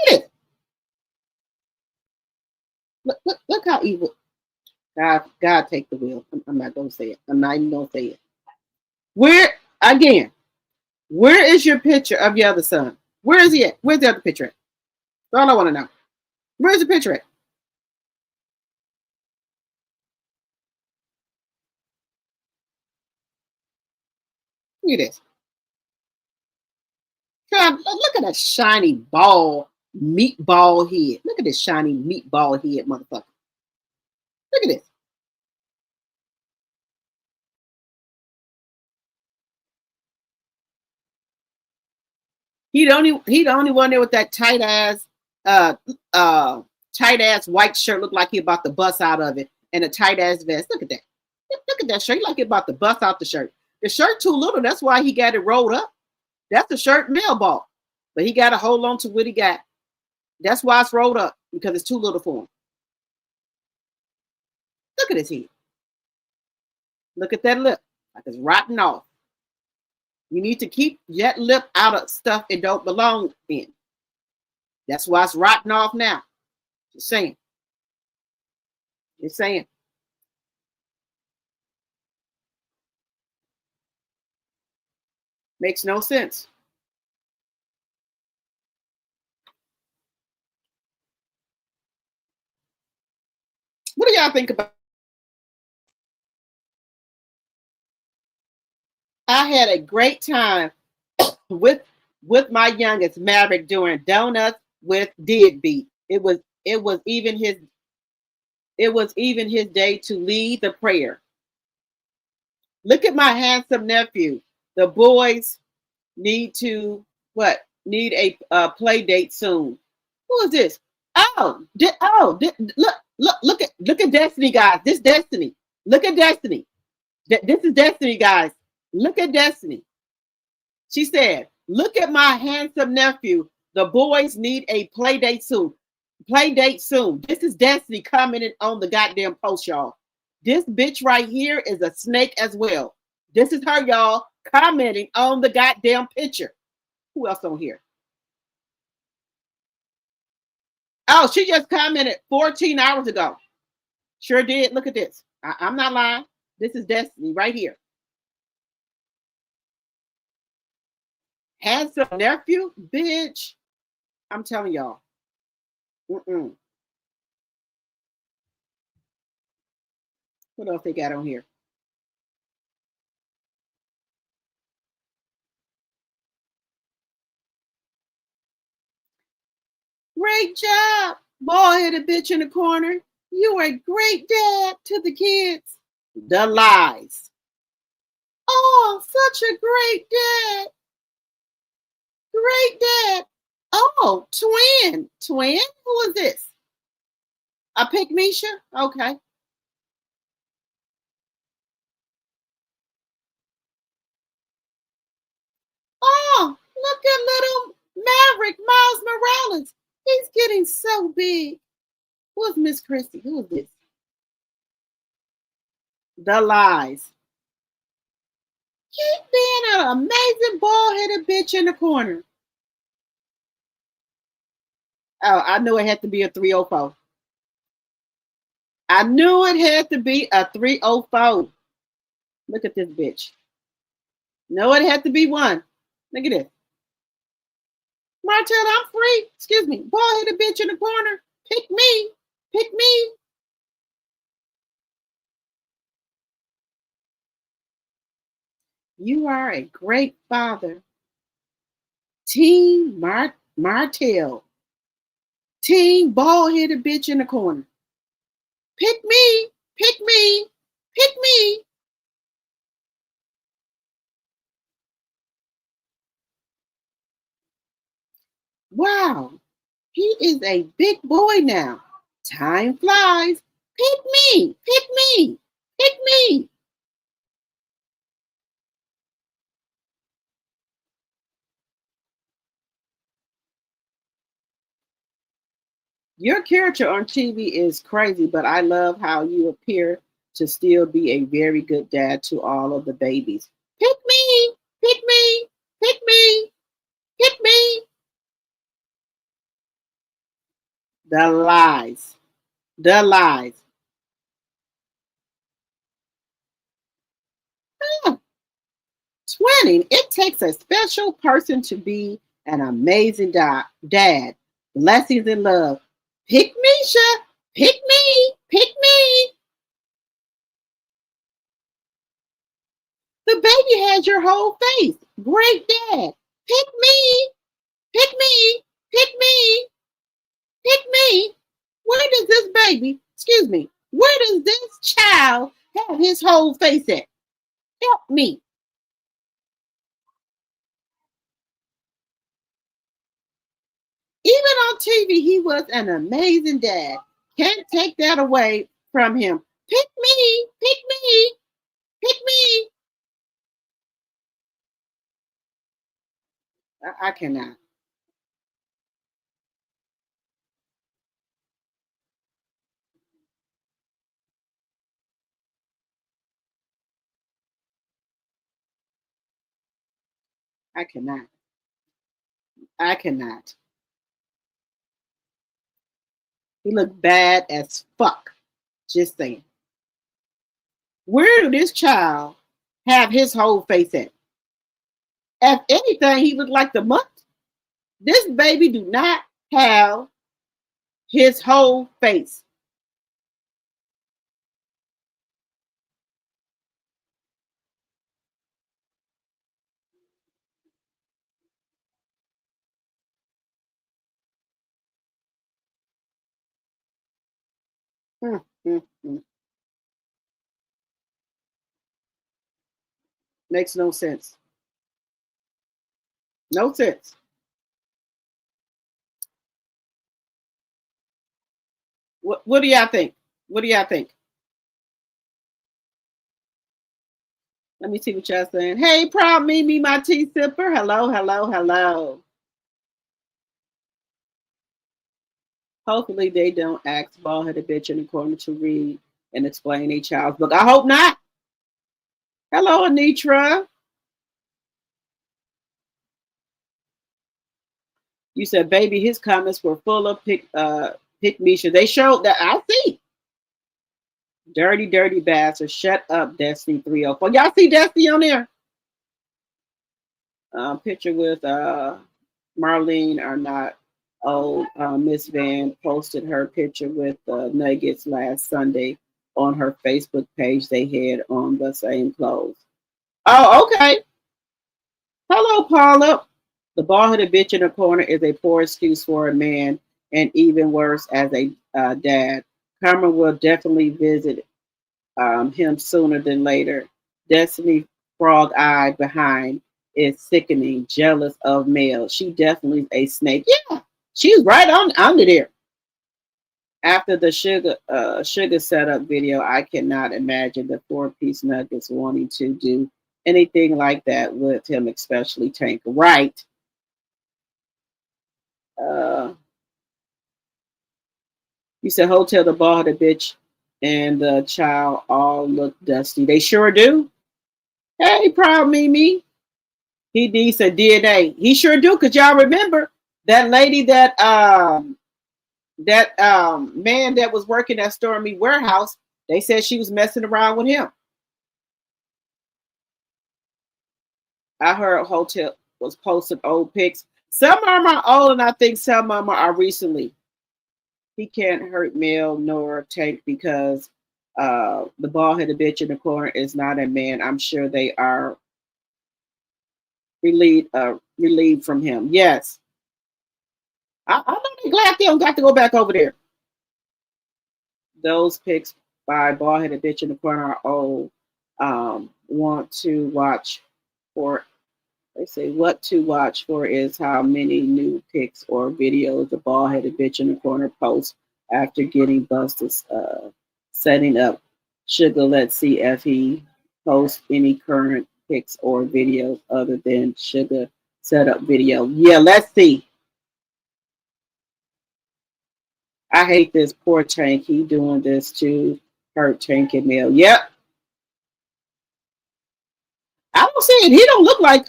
at it. Look how evil. God take the wheel. I'm not gonna say it. I'm not even gonna say it. Where is your picture of your other son? Where is he at? Where's the other picture at? That's all I want to know. Where's the picture at? Look at this. God, look at that shiny ball, meatball head. Look at this shiny meatball head, motherfucker. Look at this. He the only one there with that tight ass white shirt. Look like he about to bust out of it, and a tight ass vest. Look at that. Look at that shirt. He like he about to bust out the shirt. The shirt too little. That's why he got it rolled up. That's the shirt Mel bought, but he got to hold on to what he got. That's why it's rolled up, because it's too little for him. Look at his head. Look at that lip, like it's rotting off. You need to keep that lip out of stuff it don't belong in. That's why it's rotting off now. Just saying. Just saying. Makes no sense. What do y'all think about? I had a great time with with my youngest Maverick doing donuts with Dig Beat. It was even his day to lead the prayer. Look at my handsome nephew. The boys need to what? Need a play date soon. Who is this? Look at Destiny, guys. This Destiny. Look at Destiny. This is Destiny, guys. Look at Destiny. She said, "Look at my handsome nephew. The boys need a play date soon. Play date soon." This is Destiny commenting on the goddamn post, y'all. This bitch right here is a snake as well. This is her, y'all, commenting on the goddamn picture. Who else on here? Oh, she just commented 14 hours ago. Sure did. Look at this. I'm not lying. This is Destiny right here. Handsome nephew, bitch. I'm telling y'all. Mm-mm. What else they got on here? Great job, bald-headed bitch in the corner. You are a great dad to the kids. The lies. Oh, such a great dad. Great dad. Oh, twin. Twin? Who is this? A Pygmisha? Okay. Oh, look at little Maverick Miles Morales. He's getting so big. Who's Miss Christie? Who is this? The lies. Keep being an amazing bald-headed bitch in the corner. Oh, I knew it had to be a 304. I knew it had to be a 304. Look at this bitch. No, it had to be one. Look at this. Martell, I'm free. Excuse me. Bald-headed bitch in the corner. Pick me. Pick me. You are a great father. Team Martell. Team bald-headed bitch in the corner. Pick me. Pick me. Pick me. Wow. He is a big boy now. Time flies. Pick me. Pick me. Pick me. Your character on TV is crazy, but I love how you appear to still be a very good dad to all of the babies. Pick me. Pick me. Pick me. Pick me. The lies. The lies. Ah, twinning. It takes a special person to be an amazing dad. Blessings and love. Pick Misha. Pick me. Pick me. The baby has your whole face. Great dad. Pick me. Pick me. Pick me. Pick me. Where does this baby, excuse me, where does this child have his whole face at? Help me. Even on TV, he was an amazing dad. Can't take that away from him. Pick me. Pick me. Pick me. I cannot. I cannot. I cannot. He looked bad as fuck. Just saying. Where did this child have his whole face at? If anything, he looked like the month. This baby do not have his whole face. Mm, mm, mm. Makes no sense. No sense. What do y'all think? What do y'all think? Let me see what y'all saying. Hey, proud Mimi, my tea sipper. Hello, hello, hello. Hopefully they don't ask bald-headed bitch in the corner to read and explain a child's book. I hope not. Hello, Anitra. You said, baby, his comments were full of pick Misha. They showed that. I see. Dirty, dirty bastard. Shut up, Destiny 304. Y'all see Destiny on there? Picture with Marlene or not. Oh, Miss Van posted her picture with Nuggets last Sunday on her Facebook page. They had on the same clothes. Oh, okay. Hello, Paula. The bald-headed bitch in the corner is a poor excuse for a man, and even worse as a dad. Carmen will definitely visit him sooner than later. Destiny Frog Eye behind is sickening, jealous of male. She definitely a snake. Yeah, she's right on under there. After the sugar setup video, I cannot imagine the four-piece nuggets wanting to do anything like that with him, especially Tank. Right. Uh, you said hotel the ball, the bitch, and the child all look dusty. They sure do. Hey, proud Mimi. He needs a DNA. He sure do, cause y'all remember that lady that man that was working at Stormy Warehouse. They said she was messing around with him. I heard hotel was posting old pics. Some of them are old, and I think some of them are recently. He can't hurt Mel nor Tank because the bald headed bitch in the corner is not a man. I'm sure they are relieved from him. Yes. I'm really glad they don't got to go back over there. Those pics by bald headed bitch in the corner are old. Want to watch for They say what to watch for is how many new pics or videos the bald headed bitch in the corner posts after getting busted setting up Sugar. Let's see if he posts any current pics or videos other than Sugar setup video. Yeah, let's see. I hate this poor Tank. He doing this to hurt Tank and Mel. Yep. I don't see it. He don't look like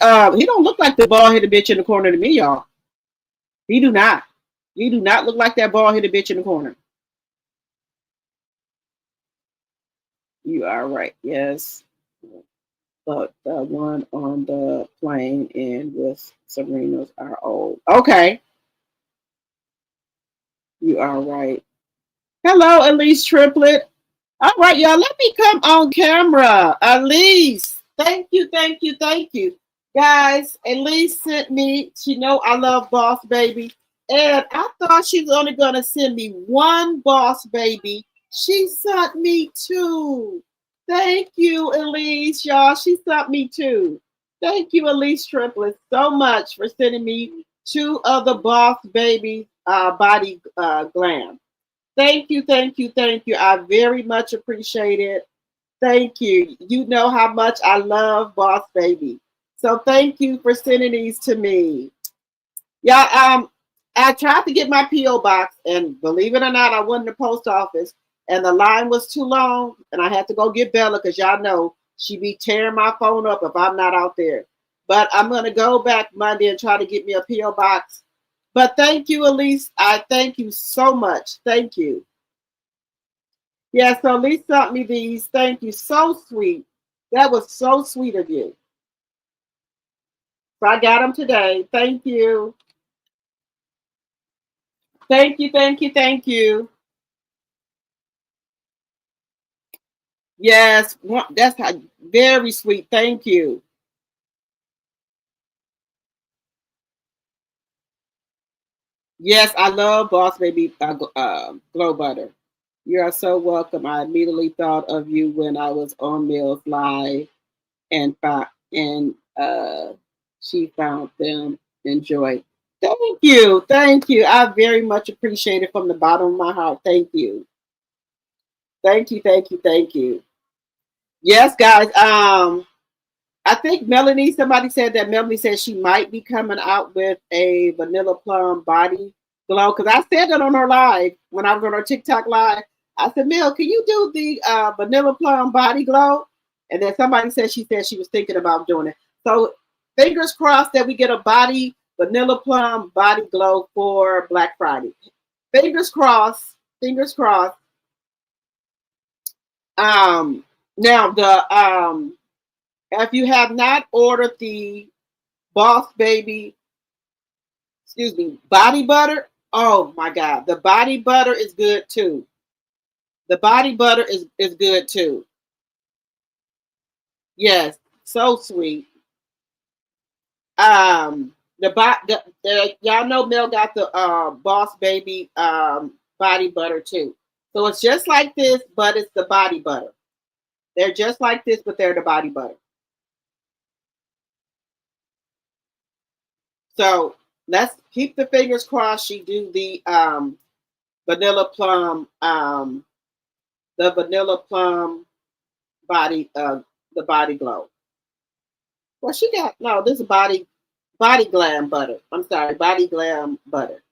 the bald headed bitch in the corner to me, y'all. He do not. He do not look like that bald headed bitch in the corner. You are right. Yes. But the one on the plane and with Serena's are old. Okay. You are right. Hello, Elise Triplet. All right, y'all. Let me come on camera. Elise. Thank you, thank you, thank you. Guys, Elise sent me, she know I love Boss Baby. And I thought she was only gonna send me one Boss Baby. She sent me two. Thank you, Elise, y'all. She sent me two. Thank you, Elise Triplett, so much for sending me two of the Boss Baby body glam. Thank you, thank you, thank you. I very much appreciate it. Thank you. You know how much I love Boss Baby. So thank you for sending these to me. Yeah, I tried to get my P.O. box, and believe it or not, I went to the post office, and the line was too long, and I had to go get Bella because y'all know she be tearing my phone up if I'm not out there. But I'm gonna go back Monday and try to get me a P.O. box. But thank you, Elise. I thank you so much. Thank you. Yeah, so Elise sent me these. Thank you. So sweet. That was so sweet of you. So I got them today. Thank you. Thank you, thank you, thank you. Yes, that's very sweet. Thank you. Yes, I love Boss Baby Glow Butter. You are so welcome. I immediately thought of you when I was on Mills Live and she found them enjoy. Thank you. Thank you. I very much appreciate it from the bottom of my heart. Thank you. Thank you. Thank you. Thank you. Yes, guys. I think Melanie, somebody said that Melanie said she might be coming out with a vanilla plum body glow. Because I said that on her live when I was on her TikTok live. I said, Mel, can you do the vanilla plum body glow? And then somebody said she was thinking about doing it. So fingers crossed that we get a body vanilla plum body glow for Black Friday. Fingers crossed. Fingers crossed. Now if you have not ordered the Boss Baby, excuse me, body butter, oh my God, the body butter is good too. The body butter is good too. Yes, so sweet. The y'all know Mel got the Boss Baby body butter too. So it's just like this, but it's the body butter. They're just like this, but they're the body butter. So let's keep the fingers crossed. She do vanilla plum, the vanilla plum body, the body glow. Well, she got no. This is body glam butter. I'm sorry, body glam butter.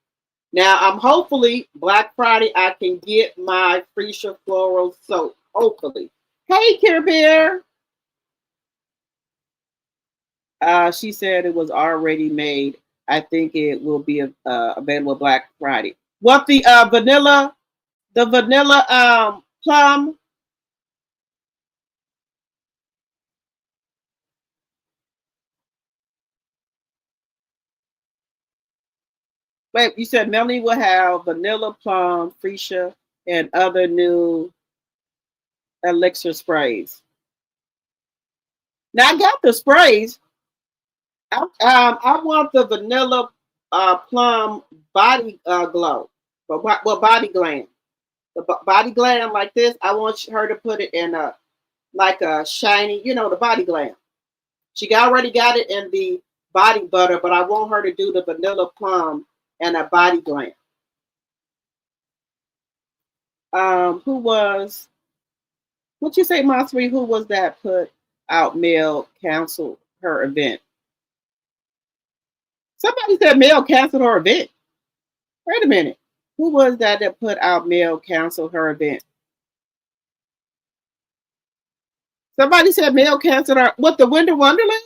Now I'm hopefully Black Friday I can get my Freesia floral soap. Hopefully. Hey, Care Bear. She said it was already made. I think it will be available Black Friday. What the vanilla plum. Wait, you said Melanie will have vanilla plum, freesia, and other new elixir sprays. Now I got the sprays. I want the vanilla plum body glow, but what body glam? The body glam like this. I want her to put it in a like a shiny, the body glam. She already got it in the body butter, but I want her to do the vanilla plum and a body glam. Who was what you say, Masri? Who was that put out Mel canceled her event? Somebody said Mel canceled her event. Wait a minute. Who was that put out Mel canceled her event? Somebody said Mel canceled her. What, the Winter Wonderland?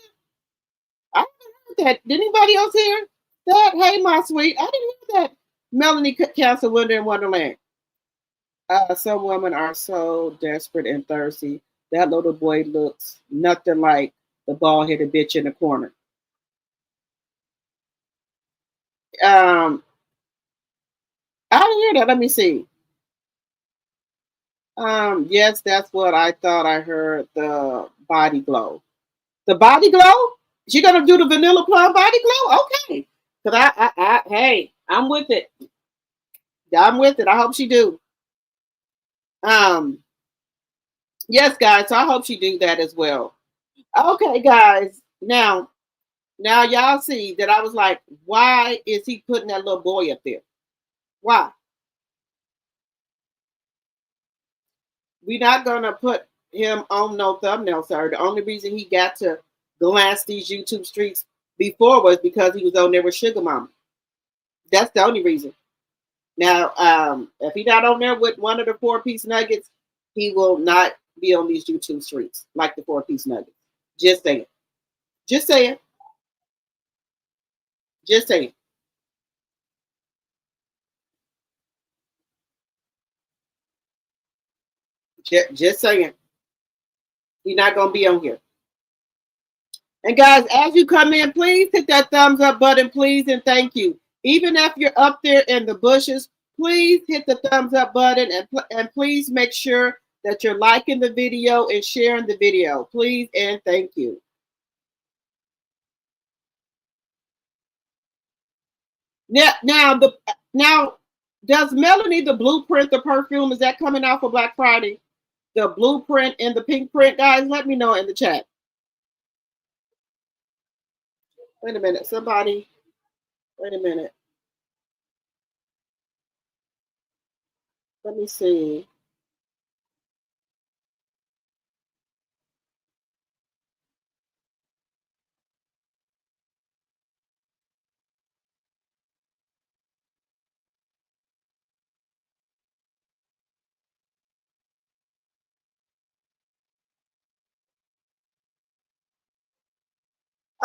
I didn't hear that. Did anybody else hear that? Hey, my sweet. I didn't hear that. Melanie canceled Winter Wonderland. Some women are so desperate and thirsty. That little boy looks nothing like the bald headed bitch in the corner. Um, I didn't hear that. Let me see. Yes, that's what I thought I heard. The body glow. The body glow? She gonna do the vanilla plum body glow? Okay. Cause hey, I'm with it. I'm with it. I hope she do. Um, yes, guys. So I hope she do that as well. Okay, guys. Now y'all see that I was like, why is he putting that little boy up there? Why? We're not gonna put him on no thumbnail, sir. The only reason he got to glance these YouTube streets before was because he was on there with Sugar Mama. That's the only reason. Now, if he not on there with one of the 4-piece nuggets, he will not be on these YouTube streets like the 4-piece nuggets. Just saying. Just saying. Just saying. Just saying. He's not gonna be on here. And guys, as you come in, please hit that thumbs up button, please, and thank you. Even if you're up there in the bushes, please hit the thumbs up button and please make sure that you're liking the video and sharing the video, please, and thank you. Now Does Melanie the blueprint, the perfume, is that coming out for Black Friday? The blueprint and the pink print, guys, let me know in the chat. Wait a minute, somebody. Wait a minute. Let me see.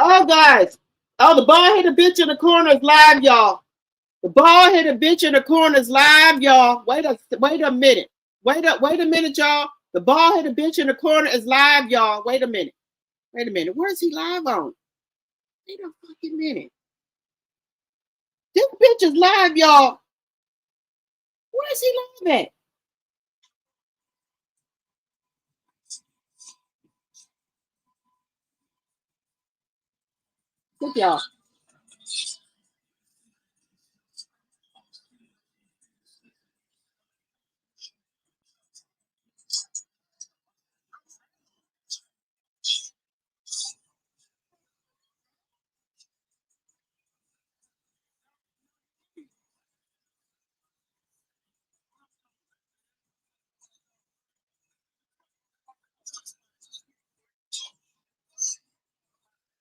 Oh, guys. Oh, the bald headed bitch in the corner is live, y'all. The bald headed bitch in the corner is live, y'all. Wait a minute. Wait a minute, y'all. The bald headed bitch in the corner is live, y'all. Wait a minute. Wait a minute. Where's he live on? Wait a fucking minute. This bitch is live, y'all. Where's he live at? Look, y'all.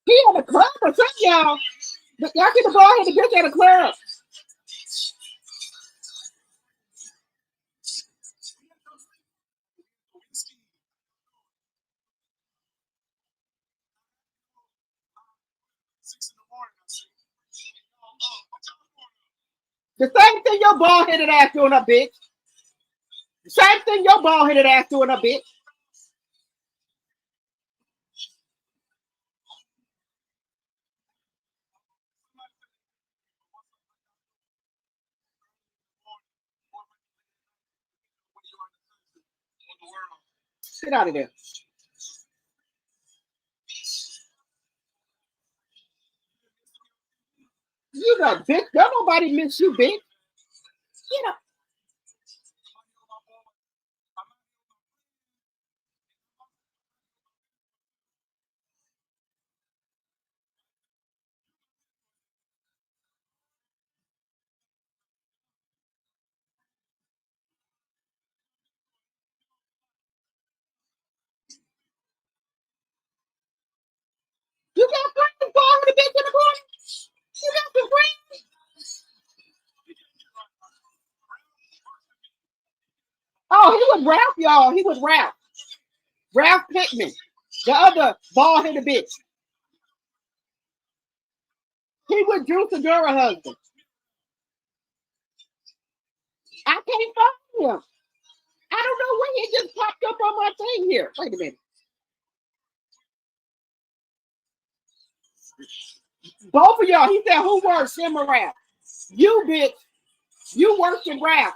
He at a club or something, y'all. Y'all get the bald headed bitch at a club. The same thing your bald headed ass doing up, bitch. The same thing your bald headed ass doing up, bitch. Get out of there. You know, bitch. Don't nobody miss you, bitch. Get up. You got friends, bald headed bitch in the corner. You got some friends. Oh, he was Ralph, y'all. He was Ralph. Ralph Pickman. The other bald headed bitch. He was Drew Segura husband. I can't find him. I don't know when he just popped up on my thing here. Wait a minute. Both of y'all, he said, who works, him or Ralph? You, bitch. You worse than Ralph.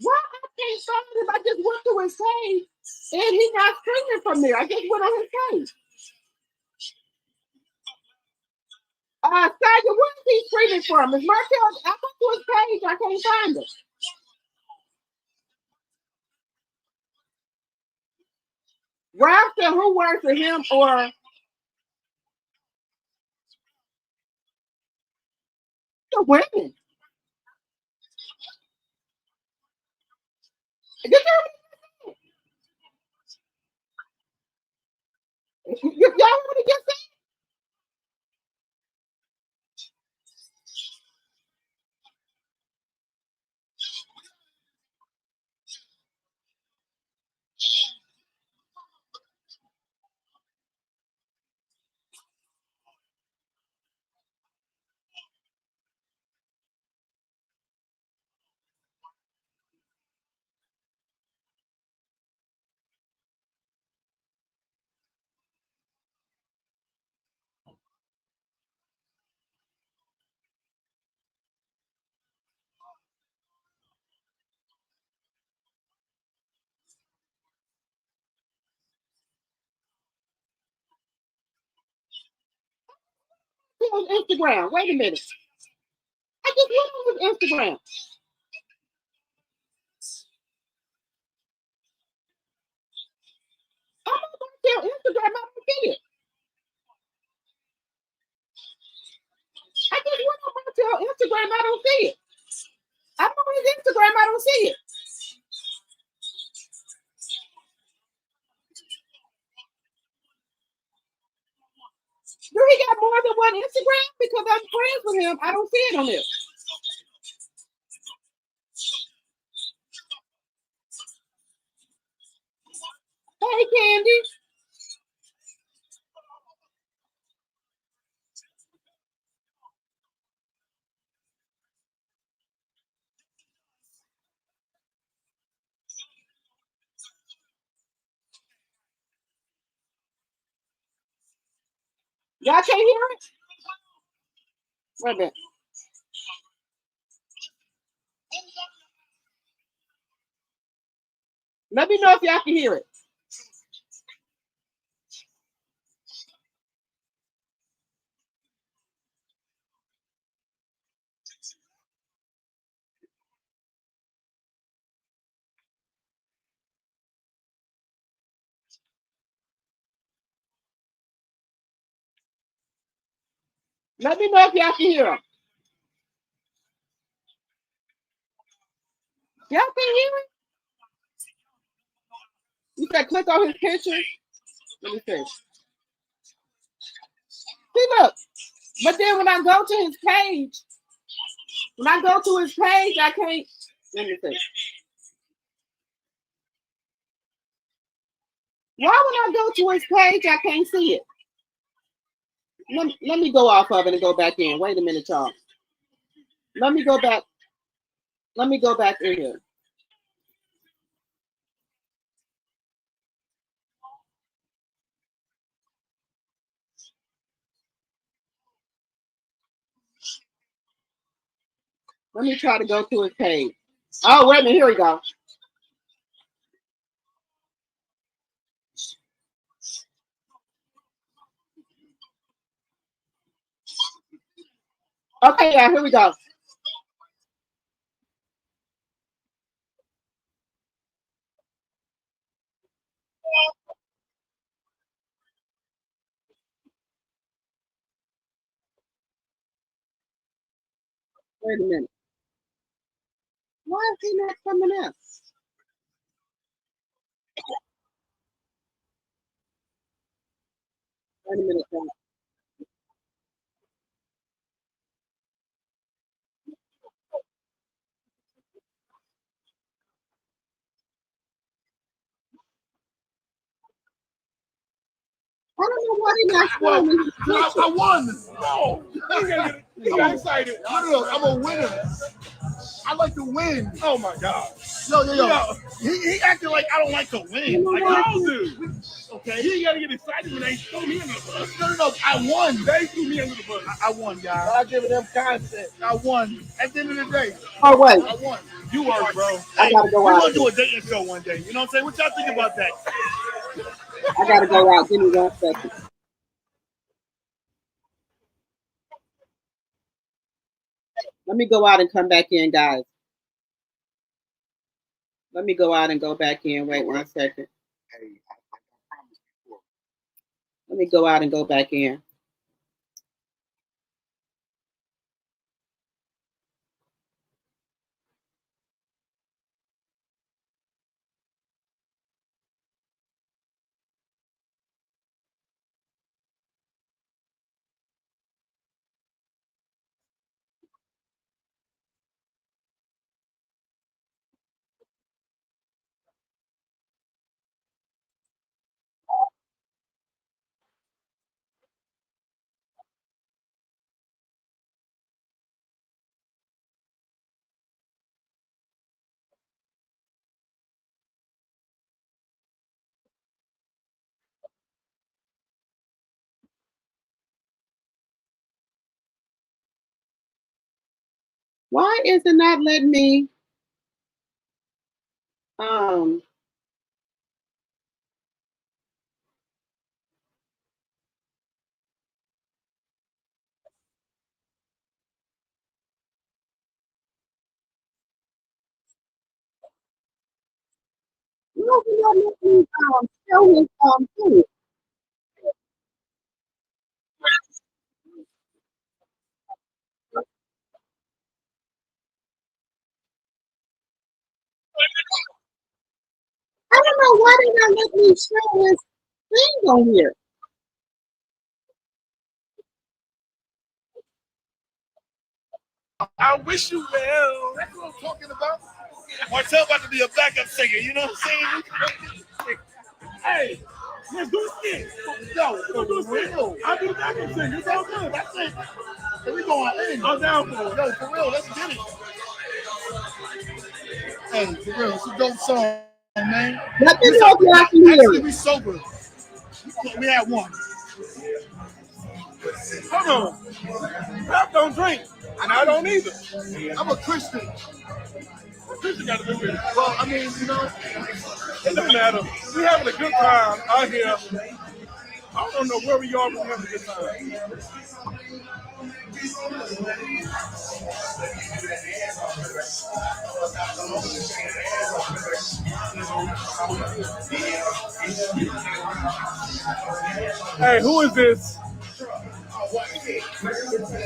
Why I can't find him? I just went to his page and he's not streaming from there. I just went on his page. Saya, where is he streaming from? Is Markel? I went to his page. I can't find him. Ralph said, who works for him or the women? Y'all want to get that? on his Instagram. Wait a minute. I just went on his Instagram. I'm on Marcel Instagram. I don't see it. I just went on Marcel Instagram. I don't see it. I'm on his Instagram. I don't see it. Do he got more than one Instagram? Because I'm friends with him. I don't see it on this. Hey, Candy. Y'all can't hear it? Wait a minute. Let me know if y'all can hear it. Let me know if y'all can hear him. Y'all can hear it? You said click on his picture? Let me see. See, look. But then when I go to his page, I can't. Let me see. Why when I go to his page, I can't see it? Let me go off of it and go back in. Wait a minute, y'all. Let me go back. Let me go back in here. Let me try to go to his page. Oh, wait a minute. Here we go. Okay, yeah, here we go. Wait a minute. Why is he not coming in? Wait a minute, y'all. I don't know why he's not showing me his picture. I won. No. You got excited. Look, I'm a winner. I like to win. Oh my God. Yo. He acting like I don't like to win. Like I all do. Okay. You gotta get excited when they threw me under the bus. No. I won. They threw me under the bus. I won, guys. I'm giving them content. I won. At the end of the day. Oh, wait. I won. You were, bro. I gotta go we're out. Gonna do a dating show one day. You know what I'm saying? What y'all think about that? I gotta go out. Give me 1 second. Let me go out and come back in, guys. Let me go out and go back in. Wait 1 second. Let me go out and go back in. Why is it not letting me? Um, not let me show his food? I don't know why they not let me show his thing on here. I wish you well. That's what I'm talking about. Marcel about to be a backup singer. You know what I'm saying? Hey, let's do a skit. Yo, let's do a skit. I'll be the backup singer. It's all good. That's it. Hey, we going in. I'm down for it. Yo, for real, let's get it. Hey, for real, it's a dope song, man. Let me know if y'all can hear Actually, it. we sober. We had one. Hold on. Rap don't drink, and I don't either. I'm a Christian. Christian got to do with it. Well, I mean, you know, it don't matter. We having a good time out here. I don't know where we are, but we having a good time. Hey, who is this?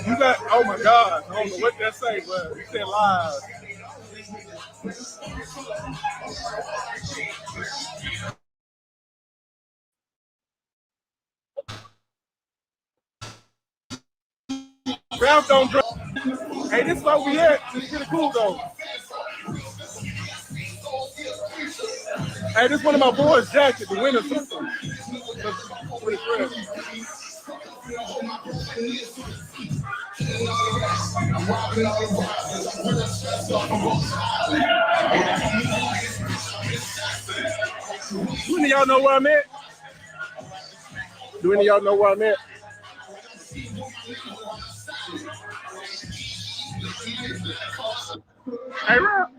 You got, oh my God, I don't know what that say, but you said live. Ralph don't drink. Hey, this is where we at. It's pretty cool though. Hey, this is one of my boys' jacket, the winter something. Do any of y'all know where I'm at? Do any of y'all know where I'm at? Hey, Ralph.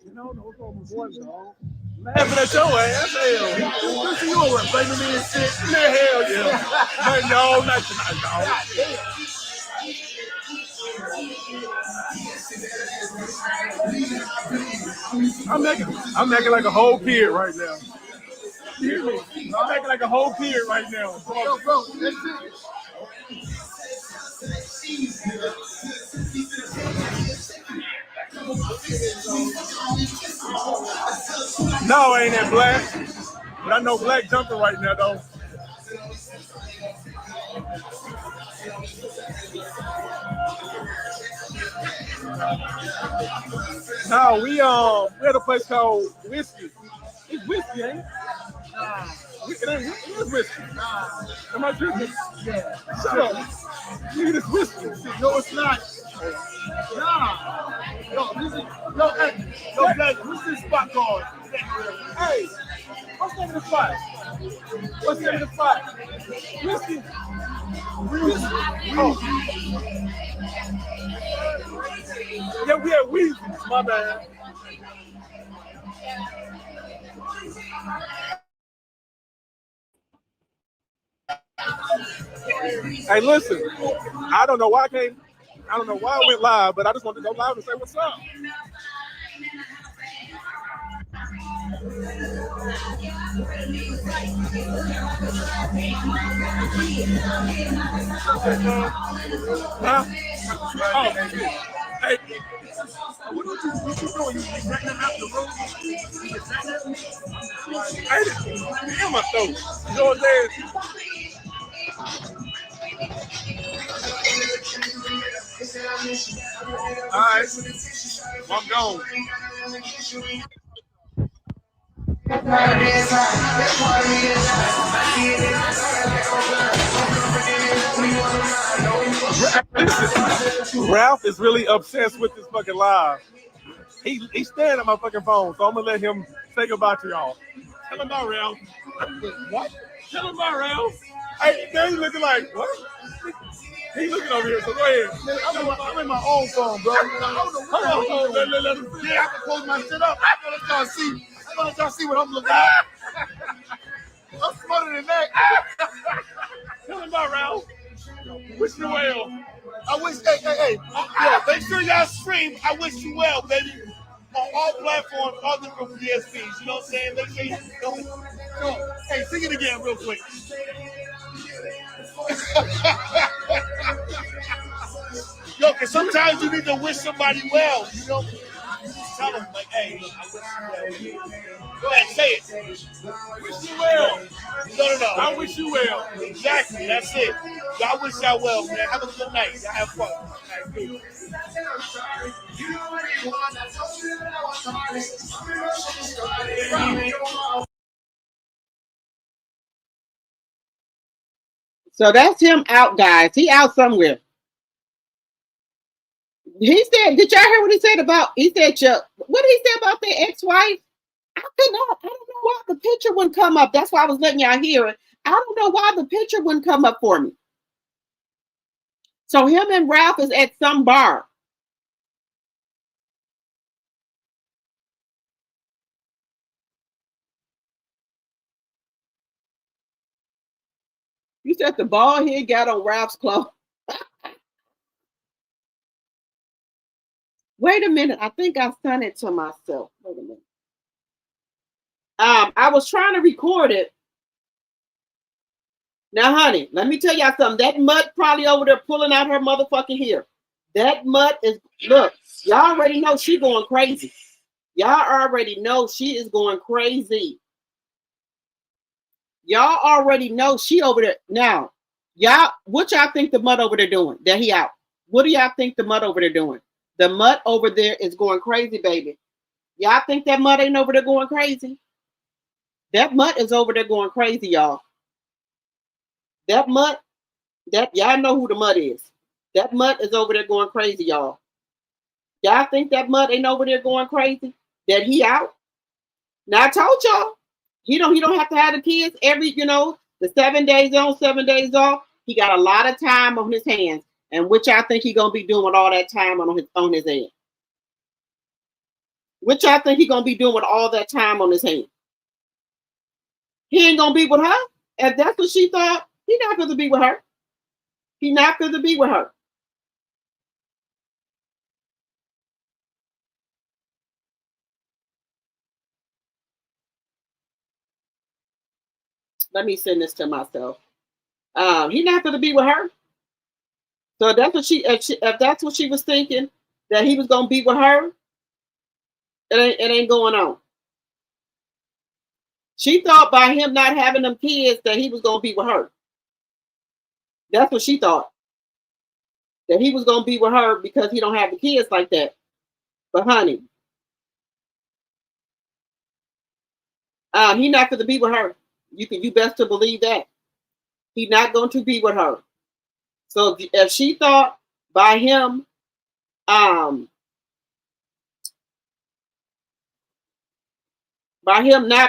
You know, no problem, boy, dog. Laughing at your ass, hell. Good for you over blaming me and shit. Man, hell yeah. But no, not tonight, dog. I'm acting like a whole kid right now. You hear me? I'm acting like a whole kid right now. Yo, bro, that's it. No, I ain't that black. But I know black jumping right now, though. No, we at a place called Whiskey. It's whiskey, ain't it? It is whiskey. Am I drinking? Yeah. Shut up. Nigga, this whiskey. No, it's not. Nah. Yo, hey, Black, what's this spot called? Hey, what's the name of the spot? What's the name of the spot? Whiskey. Oh. Yeah, we had Weezy. My bad. Hey, listen. I don't know why I went live, but I just wanted to go live and say what's up. Huh? Oh, hey. What you doing? You dragging out the road? Hey, in my throat. You know what I'm saying? All right. I'm gone. Ralph is really obsessed with this fucking live. He's staring at my fucking phone, so I'm gonna let him say goodbye to y'all. Tell him about Ralph. What? Tell him about Ralph. Hey, now he's looking like, what? He's looking over here, so go ahead. I'm in my own phone, bro. Hold on. Let him see. I can close my shit up. I'm gonna let y'all see what I'm looking at. I'm smarter than that. Tell him about Ralph. Wish you well. I wish, hey. Yo, make sure y'all scream, I wish you well, baby. on all platforms other from DSPs. You know what I'm saying? They say, hey, sing it again real quick. Yo, because sometimes you need to wish somebody well. You know, tell them like, hey, I wish you well. Go ahead, say it. Wish you well. No. I wish you well. Exactly. That's it. I wish y'all well, man. Have a good night. Y'all have fun. So that's him out, guys. He out somewhere. He said, did y'all hear what he said about, he said, what did he say about their ex-wife? I could not, I don't know why the picture wouldn't come up. That's why I was letting y'all hear it. I don't know why the picture wouldn't come up for me. So him and Ralph is at some bar. You said the bald head got on Ralph's clothes. Wait a minute. I think I sent it to myself. Wait a minute. I was trying to record it. Now, honey, let me tell y'all something. That mutt probably over there pulling out her motherfucking hair. That mutt is, look, y'all already know she going crazy. Y'all already know she is going crazy. Y'all already know she over there. Now, y'all, what y'all think the mutt over there doing? That he out. What do y'all think the mutt over there doing? The mutt over there is going crazy, baby. Y'all think that mutt ain't over there going crazy? That mutt is over there going crazy, y'all. That mutt, that y'all know who the mutt is. That mutt is over there going crazy, y'all. Y'all think that mutt ain't over there going crazy? That he out? Now I told y'all, he don't have to have the kids every, the 7 days on, 7 days off. He got a lot of time on his hands. And which I think he gonna be doing with all that time on his hand. Which I think he gonna be doing with all that time on his hand. He ain't gonna be with her. If that's what she thought, he not gonna be with her. He not gonna be with her. Let me send this to myself. He not gonna be with her. So if that's what if that's what she was thinking, that he was gonna be with her, it ain't going on. She thought by him not having them kids that he was gonna be with her. That's what she thought. That he was gonna be with her because he don't have the kids like that. But honey, he not gonna be with her. You best to believe that. He not going to be with her. So if she thought by him not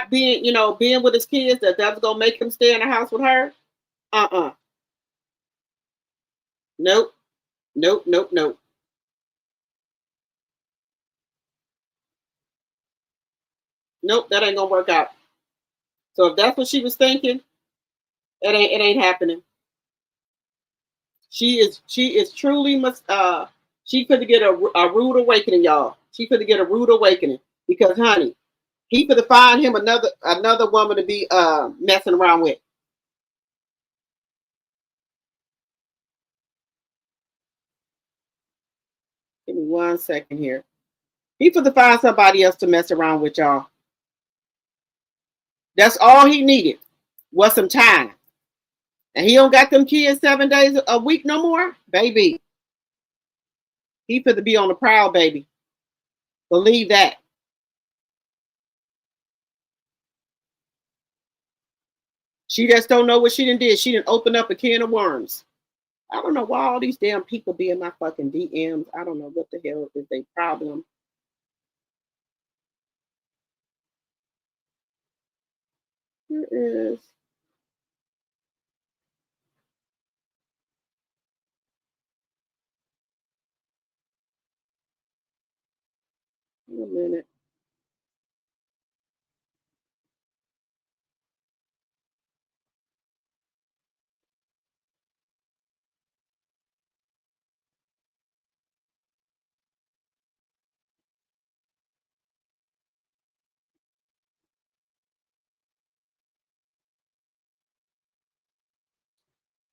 being, being with his kids, that's gonna make him stay in the house with her. Nope. Nope. Nope. Nope. Nope. That ain't gonna work out. So if that's what she was thinking, it ain't happening. She is truly she could get a rude awakening, y'all. She could get a rude awakening because, honey, he could find him another woman to be messing around with. Give me 1 second here. He could find somebody else to mess around with, y'all. That's all he needed was some time. And he don't got them kids 7 days a week no more, baby. He could be on the prowl, baby. Believe that. She just don't know what she done did. She didn't open up a can of worms. I don't know why all these damn people be in my fucking DMs. I don't know what the hell is their problem. Here is. Wait a minute.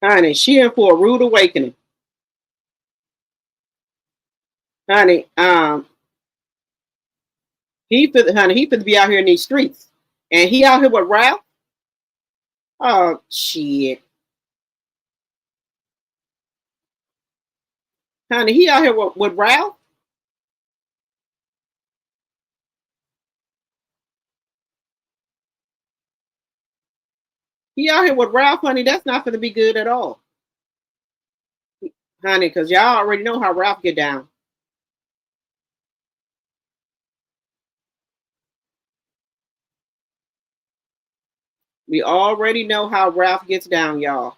Honey, she in for a rude awakening. Honey, he could be out here in these streets. And he out here with Ralph. Oh shit. Honey, he out here with Ralph. He out here with Ralph, honey. That's not gonna be good at all. Honey, because y'all already know how Ralph get down. We already know how Ralph gets down, y'all.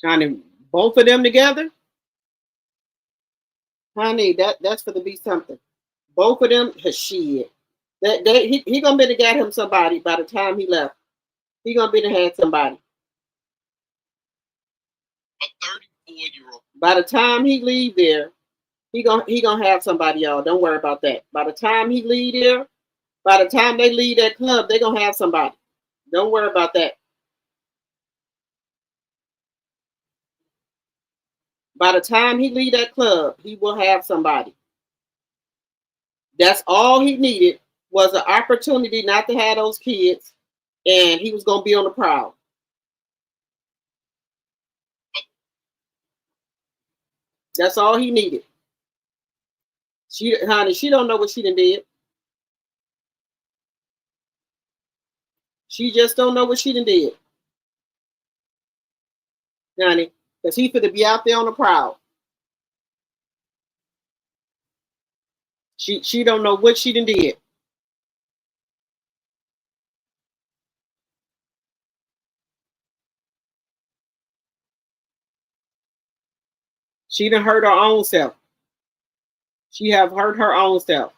Honey, both of them together, honey, that's gonna be something. Both of them, shit. He gonna be to get him somebody by the time he left. He gonna be to have somebody. A 34-year-old. By the time he leave there, he gonna have somebody, y'all. Don't worry about that. By the time he leave there, by the time they leave that club, they gonna have somebody. Don't worry about that. By the time he leave that club, he will have somebody. That's all he needed was an opportunity not to have those kids, and he was gonna be on the prowl. That's all he needed. Honey, she don't know what she done did. She just don't know what she done did. Honey, because he could be out there on the prowl. She don't know what she done did. She done hurt her own self. She have hurt her own self.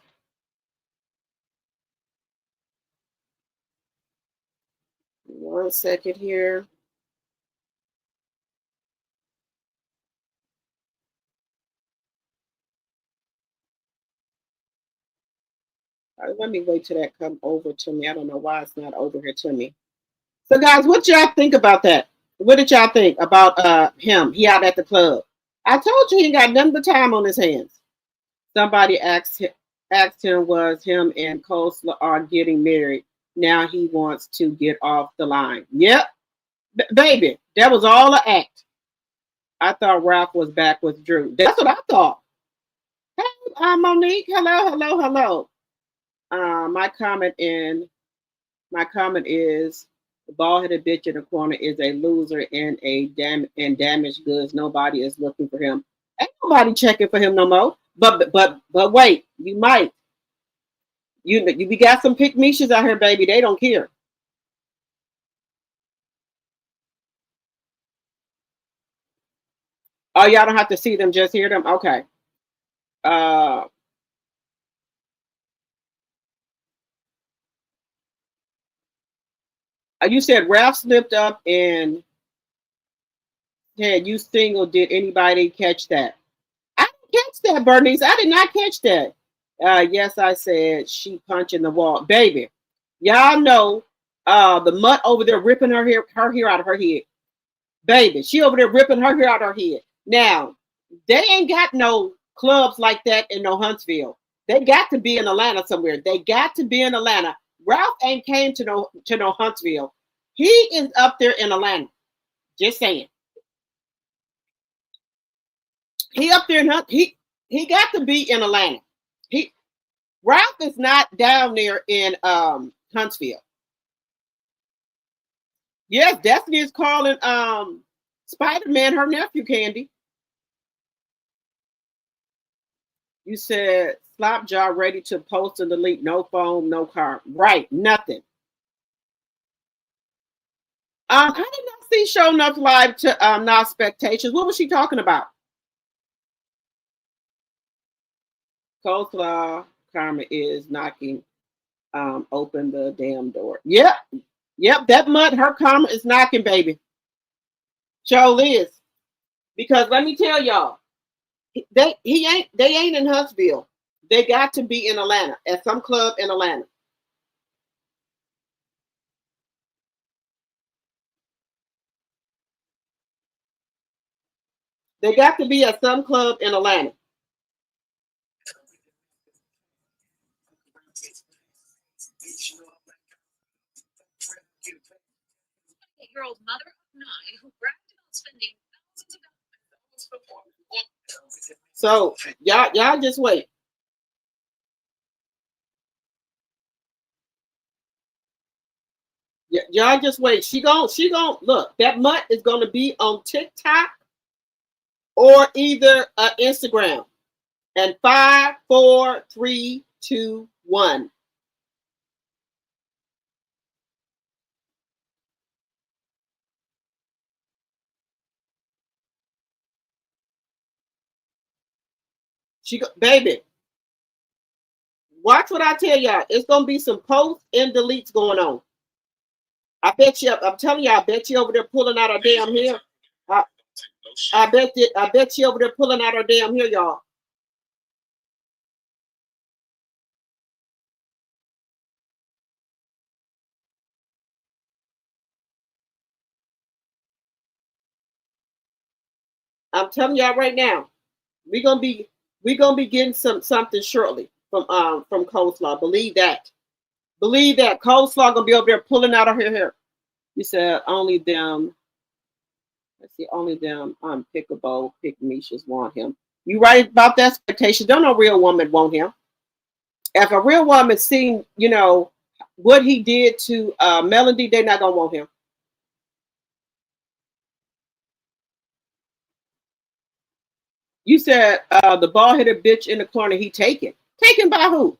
One second here. Let me wait till that come over to me. I don't know why it's not over here to me. So guys, what y'all think about that? What did y'all think about him? He out at the club. I told you he got nothing but time on his hands. Somebody asked him was him and Coastal are getting married. Now he wants to get off the line. Yep. Baby, that was all an act. I thought Ralph was back with Drew. That's what I thought. Hey, Monique, hello. My comment is the bald-headed bitch in the corner is a loser and damaged goods. Nobody is looking for him. Ain't nobody checking for him no more. But wait, you might. We got some pick Mishas out here, baby. They don't care. Oh, y'all don't have to see them, just hear them. Okay. You said Ralph slipped up and said you single. Did anybody catch that? I didn't catch that, Bernice. I did not catch that. Yes, I said she punching the wall. Baby, y'all know the mutt over there ripping her hair out of her head. Baby, she over there ripping her hair out of her head. Now, they ain't got no clubs like that in no Huntsville. They got to be in Atlanta somewhere. They got to be in Atlanta. Ralph ain't came to no Huntsville. He is up there in Atlanta. Just saying. He up there in he got to be in Atlanta. Ralph is not down there in Huntsville. Yes, Destiny is calling Spider-Man her nephew, Candy. You said Slopjaw ready to post and delete. No phone, no car. Right, nothing. I did not see Show Enough live to not Spectations. What was she talking about? Coleslaw Karma is knocking open the damn door. Yep. That mud, her karma is knocking, baby. Show is. Because let me tell y'all, they ain't in Huntsville. They got to be in Atlanta at some club in Atlanta. They got to be at some club in Atlanta. So y'all just wait. Y'all just wait. She gon' look. That mutt is gonna be on TikTok or either Instagram. And 5, 4, 3, 2, 1. Baby, watch what I tell y'all. It's gonna be some posts and deletes going on. I bet you. I'm telling you. I bet you over there pulling out our damn hair. I bet you. I bet you over there pulling out our damn hair, y'all. I'm telling y'all right now. We're gonna be getting something shortly from Coleslaw. Believe that. Believe that. Coleslaw gonna be over there pulling out of her hair. You said only them. Let's see, only them unpickable pick-meshas want him. You right about that expectation. Don't no real woman want him. If a real woman seen, what he did to Melody, they're not gonna want him. You said the bald-headed bitch in the corner, he taken. Taken by who?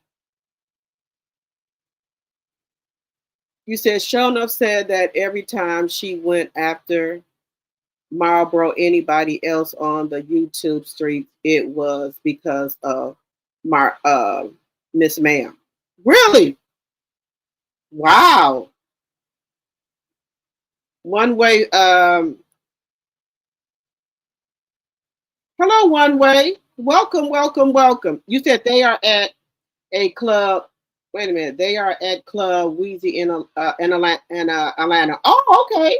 You said Shona said that every time she went after Marlboro, anybody else on the YouTube street, it was because of Miss Ma'am. Really? Wow. One way. Hello, One Way. Welcome, welcome, welcome. You said they are at a club. Wait a minute. They are at Club Wheezy in Atlanta. Oh, okay.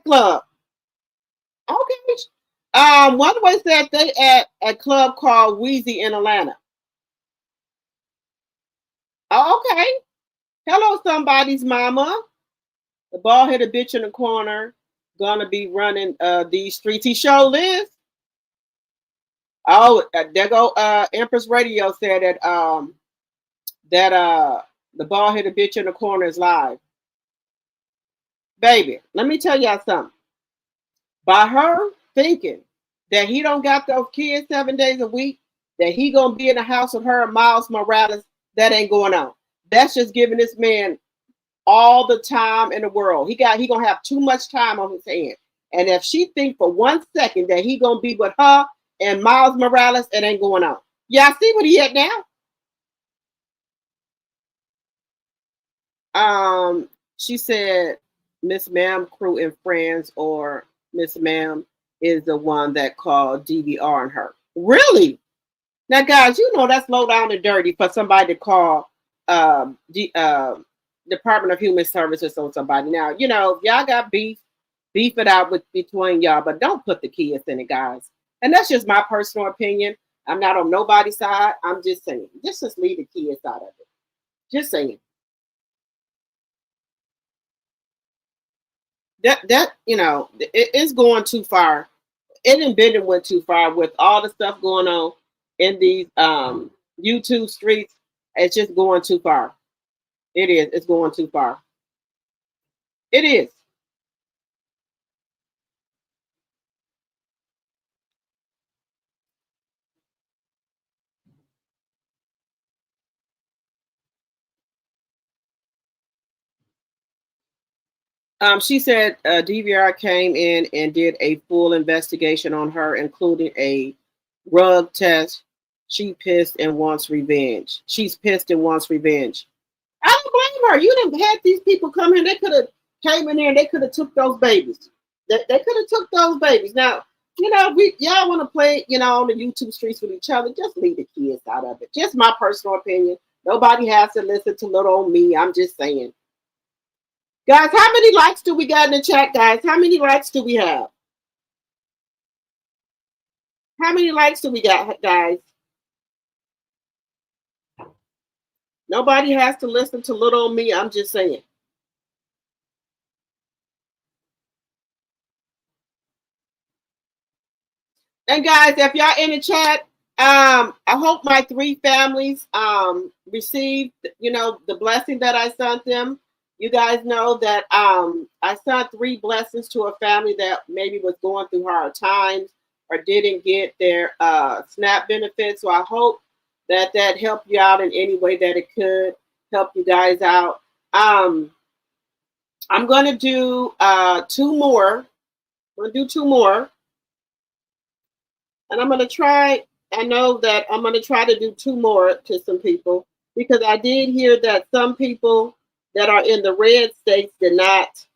Club. Okay. One Way said they at a club called Wheezy in Atlanta. Oh, okay. Hello, somebody's mama. The bald-headed bitch in the corner gonna be running these streets. He sure lives. Oh, there go Empress Radio said that the bald-headed bitch in the corner is live. Baby, let me tell y'all something. By her thinking that he don't got those kids 7 days a week, that he gonna be in the house with her and Miles Morales, that ain't going on. That's just giving this man all the time in the world. He gonna have too much time on his hands. And if she think for 1 second that he gonna be with her and Miles Morales, it ain't going on. Y'all see what he at now? She said Miss Ma'am crew and friends, or Miss Ma'am is the one that called DVR on her. Really? Now, guys, that's low down and dirty for somebody to call Department of Human Services on somebody. Now, y'all got beef it out between y'all, but don't put the kids in it, guys. And that's just my personal opinion. I'm not on nobody's side. I'm just saying, just leave the kids out of it. Just saying. That it's going too far. It and Bender went too far with all the stuff going on in these YouTube streets. It's just going too far. It is. It's going too far. It is. She said DVR came in and did a full investigation on her, including a rug test. She pissed and wants revenge. She's pissed and wants revenge. I don't blame her. You didn't have these people come in. They could have came in there and they could have took those babies. They could have took those babies. Now, y'all want to play, on the YouTube streets with each other. Just leave the kids out of it. Just my personal opinion. Nobody has to listen to little old me. I'm just saying. Guys, how many likes do we got in the chat, guys? How many likes do we have? How many likes do we got, guys? Nobody has to listen to little old me. I'm just saying. And guys, if y'all in the chat, I hope my 3 families received, the blessing that I sent them. You guys know that I sent 3 blessings to a family that maybe was going through hard times or didn't get their SNAP benefits. So I hope that helped you out in any way that it could help you guys out. I'm going to do 2 more. I'm going to do 2 more. And I'm going to try, I know that I'm going to try to do 2 more to some people because I did hear that some people that are in the red states did not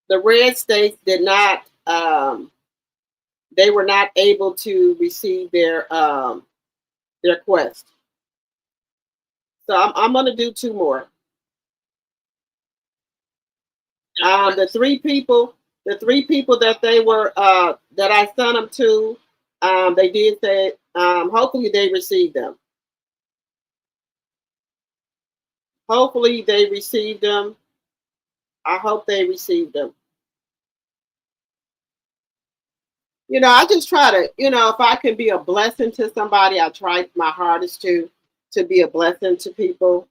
the red states did not they were not able to receive their quest. So I'm going to do 2 more. The 3 people that they were that I sent them to, they did say hopefully they received them. Hopefully they received them. I hope they received them. I just try to, if I can be a blessing to somebody, I try my hardest to be a blessing to people.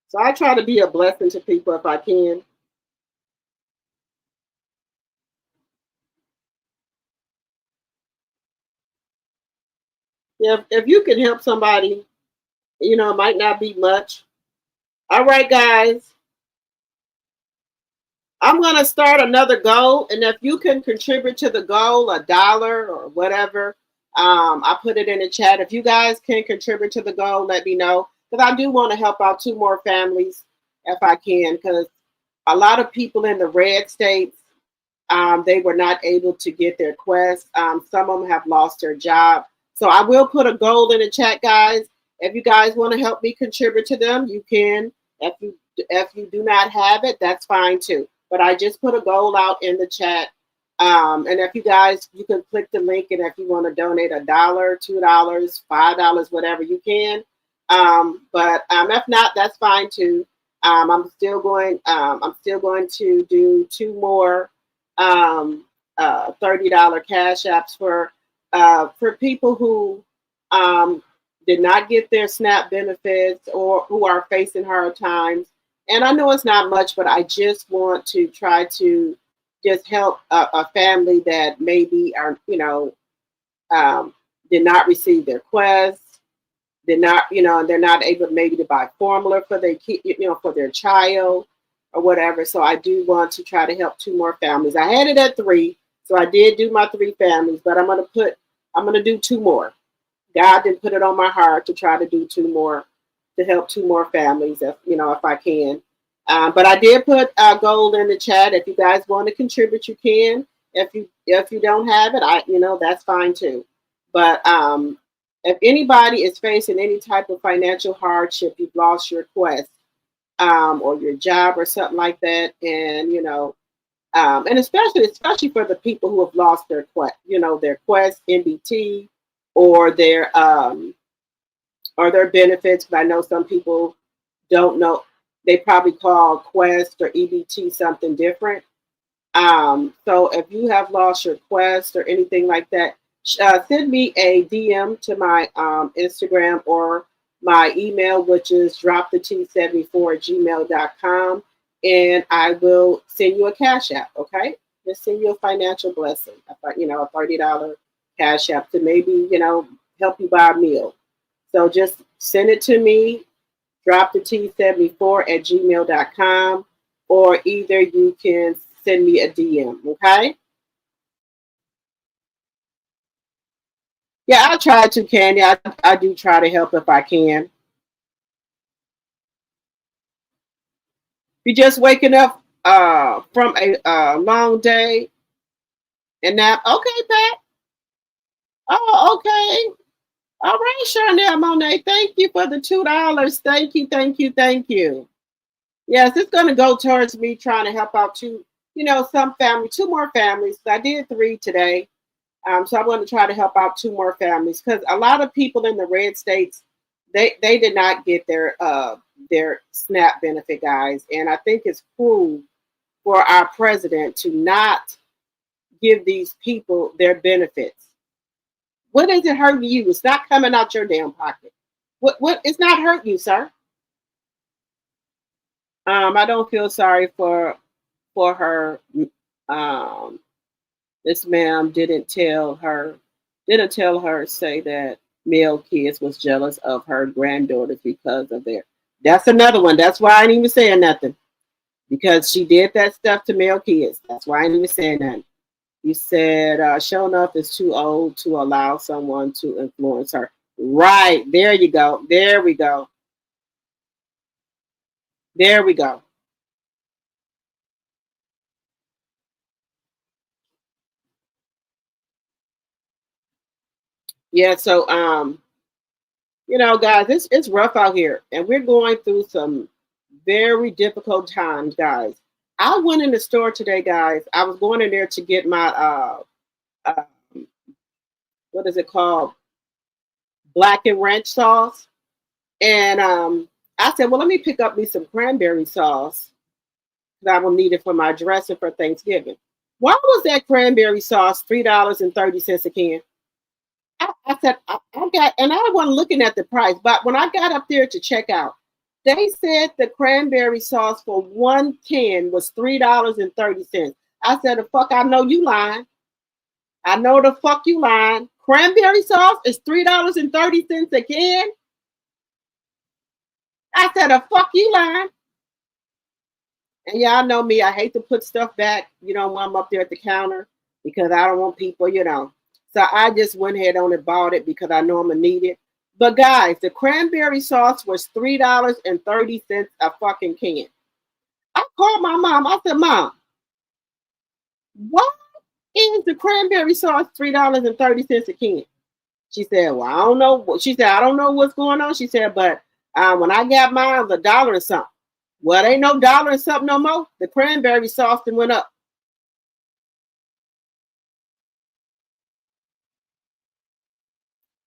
So I try to be a blessing to people if I can. Yeah, if you can help somebody, it might not be much. All right, guys. I'm going to start another goal. And if you can contribute to the goal, $1 or whatever, I put it in the chat. If you guys can contribute to the goal, let me know. Because I do want to help out 2 more families if I can. Because a lot of people in the red states, they were not able to get their quest. Some of them have lost their job. So I will put a goal in the chat, guys. If you guys want to help me contribute to them, you can. If you do not have it, that's fine too. But I just put a goal out in the chat. And if you guys, you can click the link, and if you want to donate $1, $2, $5, whatever you can. But if not, that's fine too. I'm still going to do 2 more $30 cash apps for people who did not get their SNAP benefits or who are facing hard times. And I know it's not much, but I just want to try to just help a family that maybe are, did not receive their quest, did not, they're not able maybe to buy formula for their kid, for their child or whatever. So I do want to try to help 2 more families. I had it at 3, so I did do my 3 families, but I'm going to do 2 more. God did put it on my heart to try to do 2 more, to help 2 more families, if I can. But I did put gold in the chat. If you guys want to contribute, you can. If you don't have it, that's fine too. But if anybody is facing any type of financial hardship, you've lost your quest or your job or something like that, and and especially for the people who have lost their quest, their quest, NBT, or their benefits. But I know some people don't know. They probably call Quest or EBT something different. So if you have lost your Quest or anything like that, send me a DM to my Instagram or my email, which is dropthet74@gmail.com, and I will send you a cash app. Okay, just send you a financial blessing, a $30 cash app to maybe help you buy a meal. So just send it to me, dropthet74@gmail.com, or either you can send me a DM. Okay. Yeah, I try to, Candy. I do try to help if I can. If you're just waking up from a long day and nap. Okay, Pat. Oh, okay. All right, Charnel Monet. Thank you for the $2. Thank you, thank you, thank you. Yes, it's going to go towards me trying to help out some family, two more families. I did three today. So I'm going to try to help out two more families because a lot of people in the red states, they did not get their SNAP benefit, guys, and I think it's cruel for our president to not give these people their benefits. What is it hurting you? It's not coming out your damn pocket. What? It's not hurting you, sir. I don't feel sorry for her. Um, this ma'am didn't tell her say that male kids was jealous of her granddaughters because of their. That's another one. That's why I ain't even saying nothing because she did that stuff to male kids. That's why I ain't even saying that. You said show enough is too old to allow someone to influence her. Right there, you go. There we go. There we go. Yeah. So guys, it's rough out here, and we're going through some very difficult times, guys. I went in the store today, guys. I was going in there to get my uh what is it called? Black and ranch sauce. And I said, well, let me pick up me some cranberry sauce that I will need it for my dressing for Thanksgiving. Why was that cranberry sauce $3.30 a can? I said, I got, and I wasn't looking at the price, but when I got up there to check out, they said the cranberry sauce for one can was $3.30. I said, the fuck, I know you lying. I know the fuck you lying. Cranberry sauce is $3.30 a can. I said, the fuck you lying. And y'all know me, I hate to put stuff back, when I'm up there at the counter because I don't want people. So I just went ahead on and bought it because I know I'm gonna need it. But guys, the cranberry sauce was $3.30 a fucking can. I called my mom. I said, Mom, why is the cranberry sauce $3.30 a can? She said, well, I don't know. She said, I don't know what's going on. She said, but when I got mine, it was $1 and something. Well, it ain't no dollar and something no more. The cranberry sauce then went up.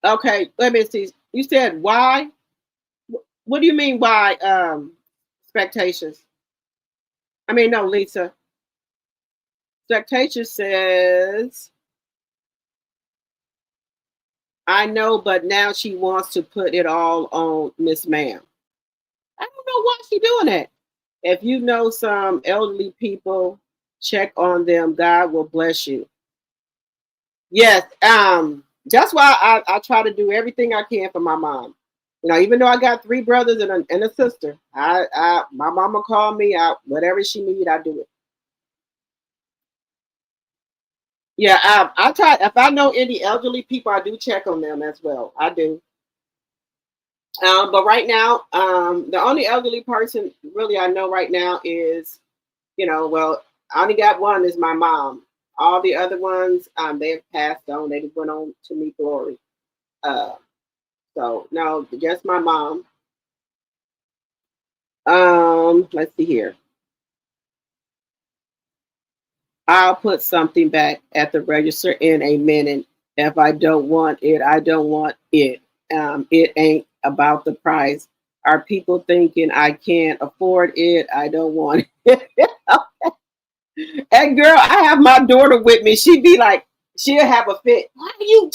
Okay, let me see. You said why? What do you mean why? Spectations. I mean, no, Lisa. Spectations says, I know, but now she wants to put it all on Miss Ma'am. I don't know why she doing that. If you know some elderly people, check on them. God will bless you. Yes, that's why I try to do everything I can for my mom. Even though I got three brothers and a sister, my mama called me out. Whatever she need, I do it. Yeah, I try. If I know any elderly people, I do check on them as well. I do. But right now, the only elderly person really I know right now is, well, I only got one is my mom. All the other ones, they have passed on. They went on to meet glory. Uh, so no, just my mom. Let's see here. I'll put something back at the register in a minute. If I don't want it, I don't want it. It ain't about the price. Are people thinking I can't afford it? I don't want it. And girl, I have my daughter with me. She'd be like, she'll have a fit. Why are you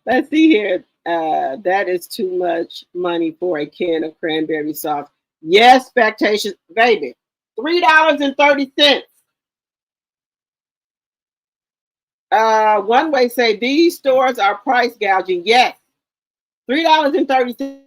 let's see here. That is too much money for a can of cranberry sauce. Yes, expectations, baby. $3.30. One way say these stores are price gouging. Yes, $3.30.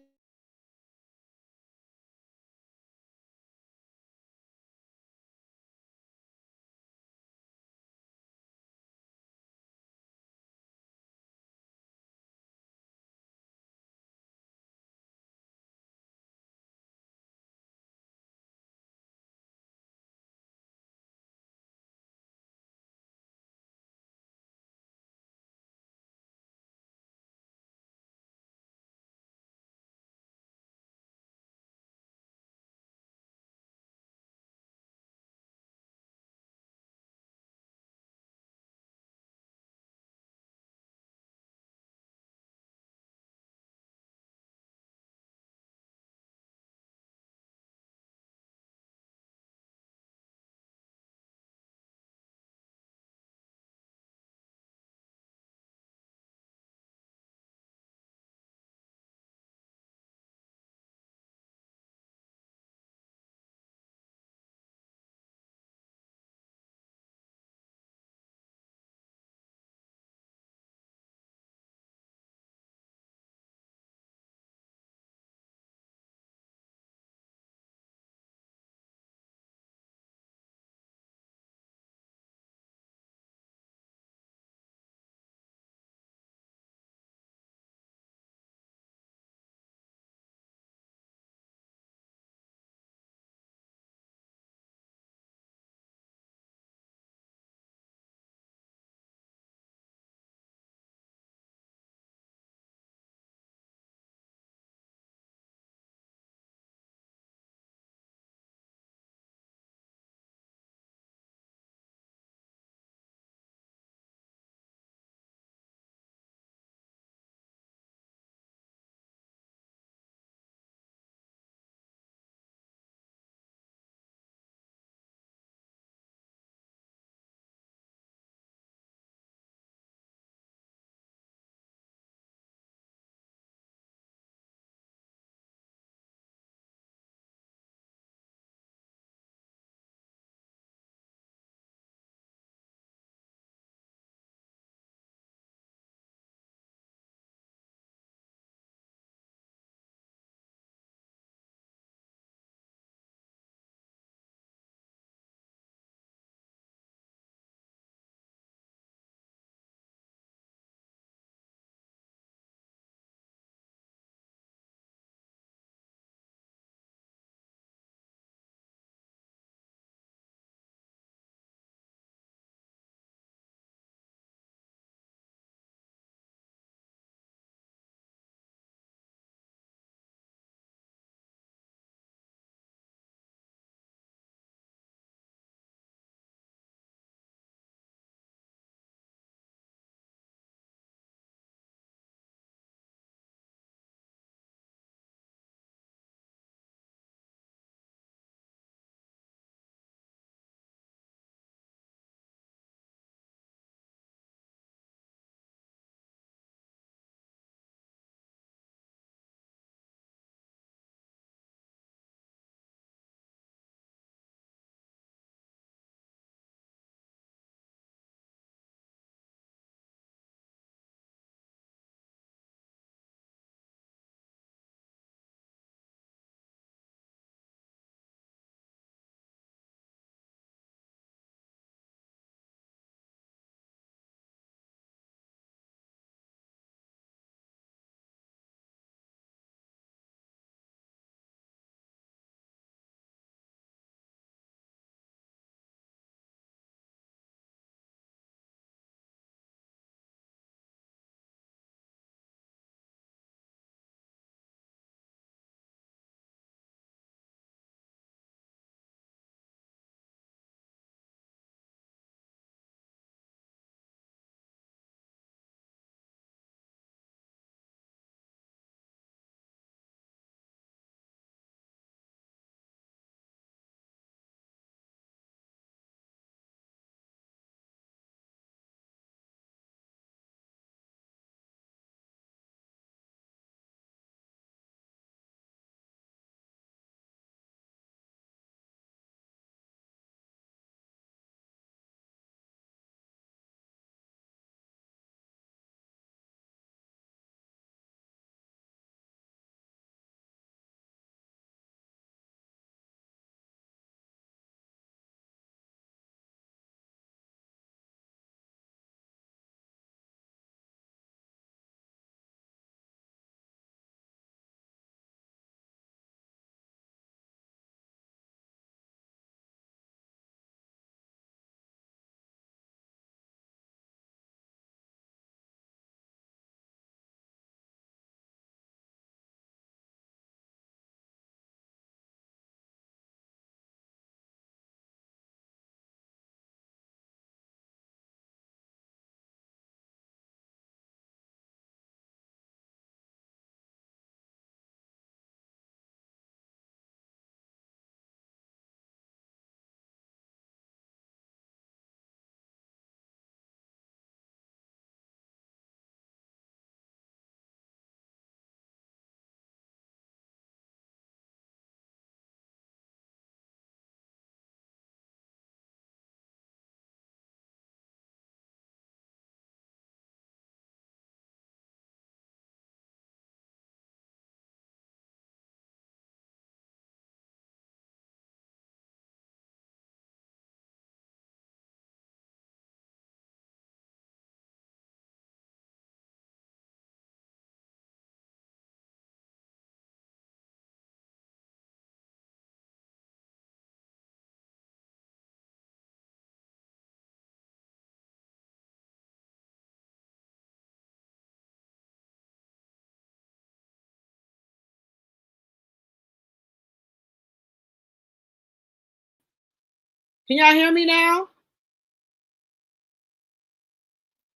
Can y'all hear me now?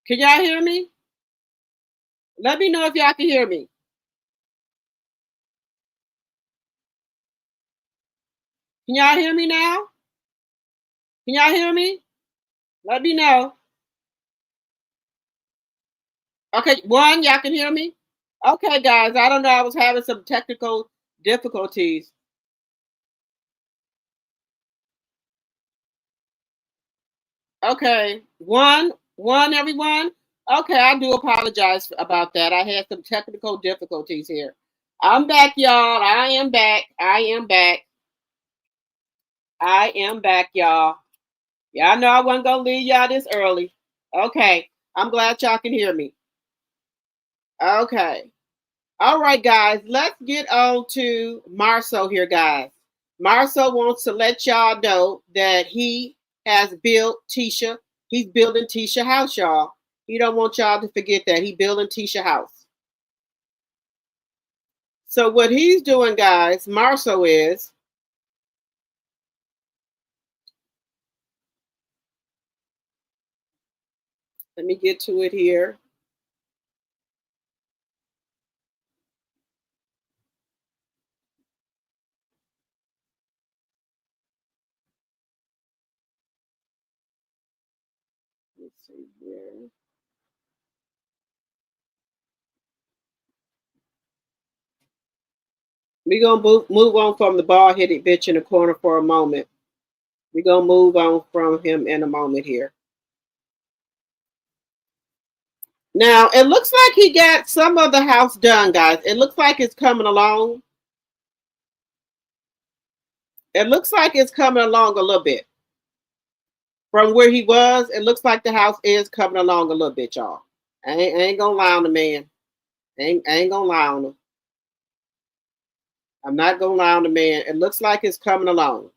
Can y'all hear me? Let me know if y'all can hear me. Can y'all hear me now? Can y'all hear me? Let me know. Okay, one, y'all can hear me? Okay, guys, I don't know. I was having some technical difficulties. Okay, one, everyone. Okay, I do apologize about that. I had some technical difficulties here. I'm back, y'all. I am back. I am back. I am back, y'all. Y'all know I wasn't gonna leave y'all this early. Okay, I'm glad y'all can hear me. Okay. All right, guys, let's get on to MARSAU here, guys. MARSAU wants to let y'all know that he has built Tisha. He's building Tisha house, y'all. He don't want y'all to forget that. He building Tisha house. So what he's doing, guys, MARSAU is, let me get to it here. Let's see here. We're going to move on from the bald-headed bitch in the corner for a moment. We're going to move on from him in a moment here. Now, it looks like he got some of the house done, guys. It looks like it's coming along. It looks like it's coming along a little bit. From where he was, it looks like the house is coming along a little bit, y'all. I ain't gonna lie on the man. I ain't gonna lie on him. I'm not gonna lie on the man. It looks like it's coming along.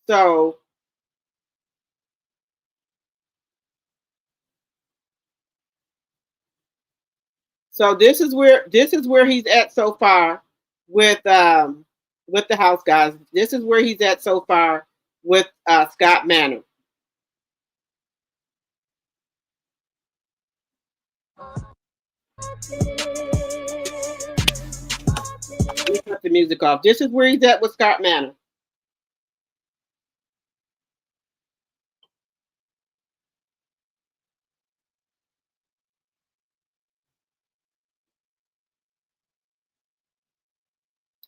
So this is where he's at so far with the house, guys. This is where he's at so far with Scott Manor. Let me cut the music off. This is where he's at with Scott Manor.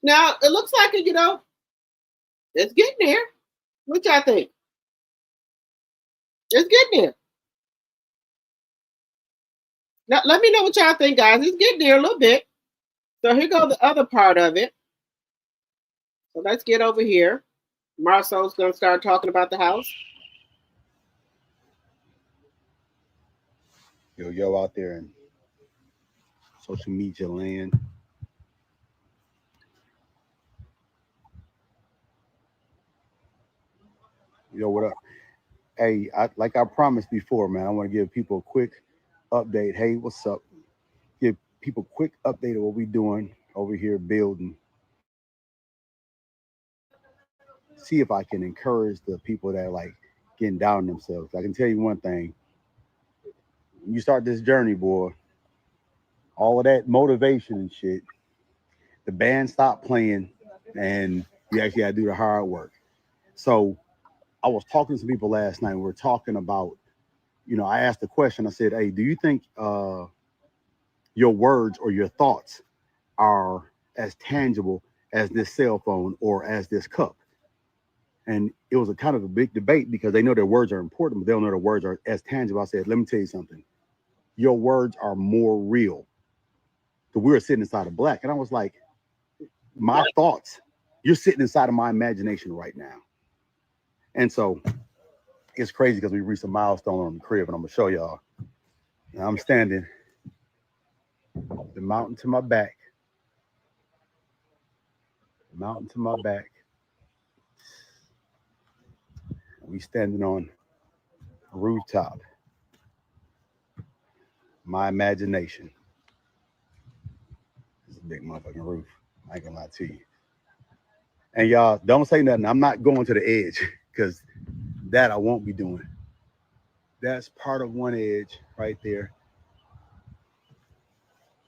Now it looks like it, it's getting there. What y'all think? It's getting there. Now let me know what y'all think, guys. It's getting there a little bit. So here goes the other part of it. So let's get over here. MARSAU's gonna start talking about the house. Yo out there in social media land. Yo, what up? Hey, like I promised before, man, I want to give people a quick update. Hey, what's up? Give people a quick update of what we doing over here building. See if I can encourage the people that are like getting down on themselves. I can tell you one thing. When you start this journey, boy, all of that motivation and shit, the band stopped playing and you actually got to do the hard work. So I was talking to some people last night. We were talking about, I asked the question. I said, hey, do you think your words or your thoughts are as tangible as this cell phone or as this cup? And it was a kind of a big debate because they know their words are important, but they don't know their words are as tangible. I said, let me tell you something. Your words are more real. So we were sitting inside of Black, and I was like, my thoughts, you're sitting inside of my imagination right now. And so it's crazy because we reached a milestone on the crib, and I'm gonna show y'all. Now I'm standing, the mountain to my back, mountain to my back. We standing on a rooftop. My imagination. It's a big motherfucking roof. I ain't gonna lie to you. And y'all, don't say nothing. I'm not going to the edge because that I won't be doing. That's part of one edge right there.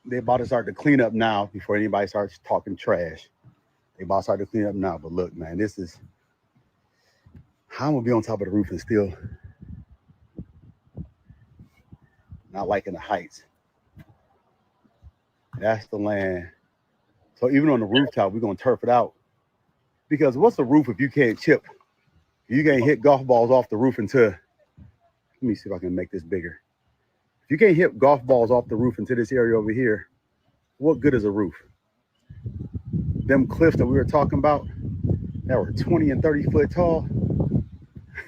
They're about to start to clean up now before anybody starts talking trash. They about to start to clean up now. But look, man, this is how I'm gonna be on top of the roof and still not liking the heights. That's the land. So even on the rooftop, we're gonna turf it out. Because what's the roof if you can't chip? You can't hit golf balls off the roof into. Let me see if I can make this bigger. If you can't hit golf balls off the roof into this area over here, what good is a roof? Them cliffs that we were talking about that were 20 and 30 foot tall.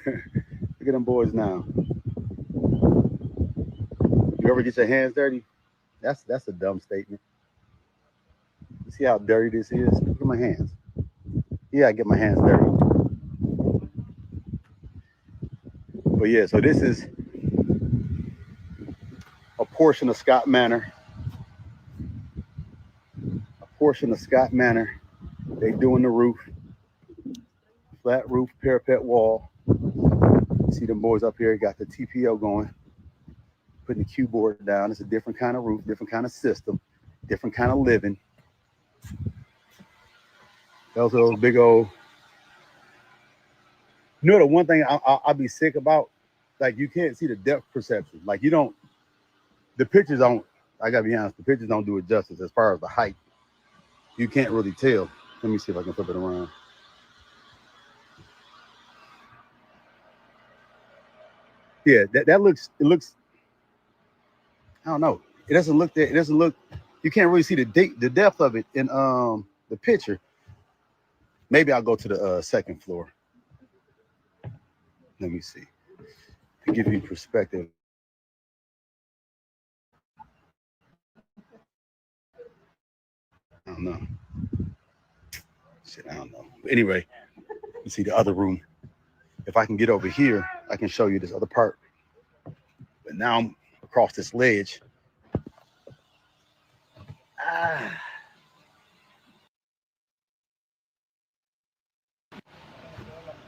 Look at them boys now. You ever get your hands dirty? That's a dumb statement. You see how dirty this is? Look at my hands. Yeah, I get my hands dirty. But yeah, so this is a portion of Scott Manor. A portion of Scott Manor. They doing the roof. Flat roof, parapet wall. See them boys up here, got the TPO going. Putting the cue board down. It's a different kind of roof, different kind of system, different kind of living. Those are those big old. You know the one thing I'll be sick about? Like you can't see the depth perception. Like you don't, the pictures don't, I gotta be honest, the pictures don't do it justice as far as the height. You can't really tell. Let me see if I can flip it around. Yeah, that looks, it looks, I don't know. It doesn't look that, it doesn't look, you can't really see the depth of it in the picture. Maybe I'll go to the second floor. Let me see. To give you perspective. I don't know. Shit, I don't know. But anyway, you see the other room. If I can get over here, I can show you this other part. But now I'm across this ledge.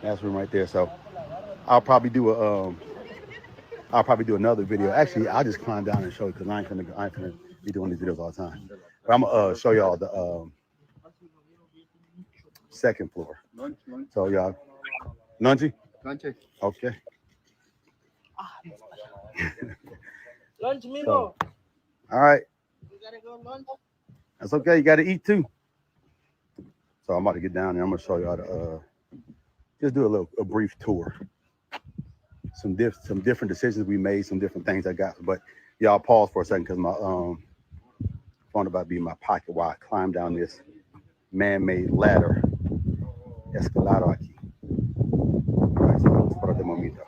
That's room right there. So I'll probably do another video. Actually, I'll just climb down and show you because I ain't gonna be doing these videos all the time. But I'm gonna show y'all the second floor. So y'all, Lungy? Okay. So, all right. That's okay. You got to eat too. So I'm about to get down there. I'm gonna show y'all the just do a brief tour. Some different decisions we made, some different things I got. But y'all pause for a second because my phone about to be in my pocket while I climb down this man-made ladder. Escalado aquí. All right, so espérate un momento.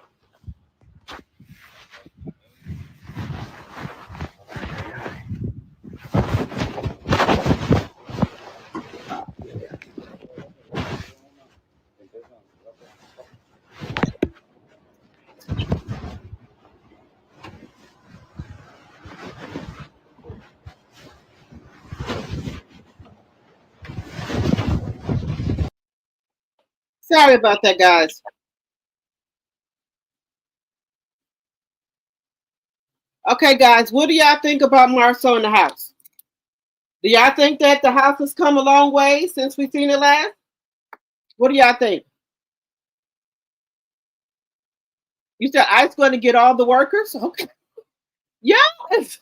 Sorry about that, guys. Okay, guys, what do y'all think about MARSAU in the house? Do y'all think that the house has come a long way since we've seen it last? What do y'all think? You said I's going to get all the workers? Okay. Y'all is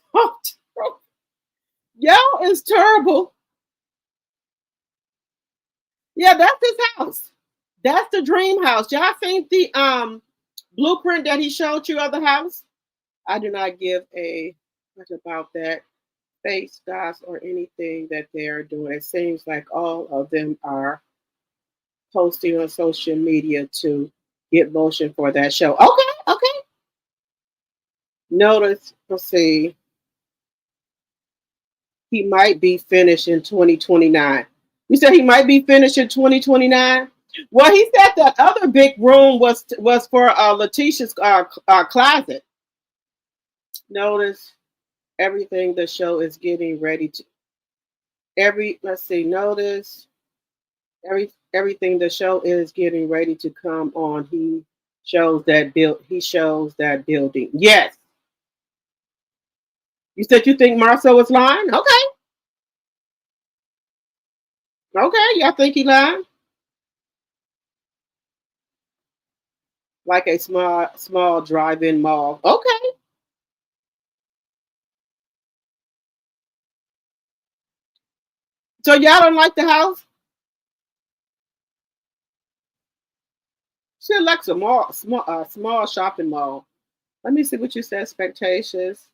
y'all is terrible. Yeah, that's his house. That's the dream house. Y'all think the blueprint that he showed you of the house? I do not give a much about that face dots or anything that they are doing. It seems like all of them are posting on social media to get motion for that show. Okay. Notice, let's see. He might be finished in 2029. You said he might be finished in 2029? Well, he said that other big room was for LATISHA's closet. Notice everything the show is getting ready to. Notice everything. The show is getting ready to come on. He shows that build. He shows that building. Yes. You said you think MARSAU is lying? Okay. Okay. Y'all think he lying? Like a small drive-in mall. Okay. So y'all don't like the house? She likes a small shopping mall. Let me see what you said. Expectations.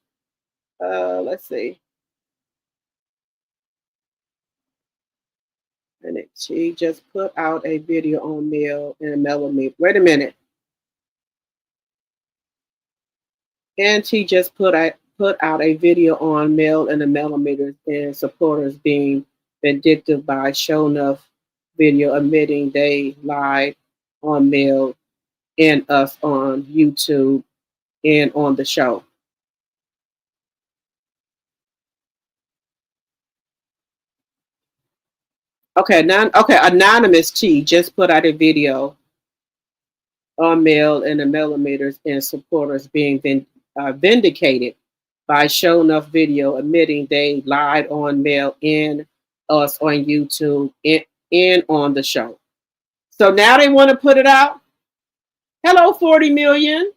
Let's see. And she just put out a video on Mail and a millimeter. Wait a minute. And she just put out a video on Mail and the millimeters and supporters being vindictive by showing enough video admitting they lied on Mail and us on YouTube and on the show. Okay, Anonymous T just put out a video on Mail and the millimeters and supporters being vindicated by showing enough video admitting they lied on Mail and us on YouTube and on the show. So now they want to put it out. Hello, 40 million.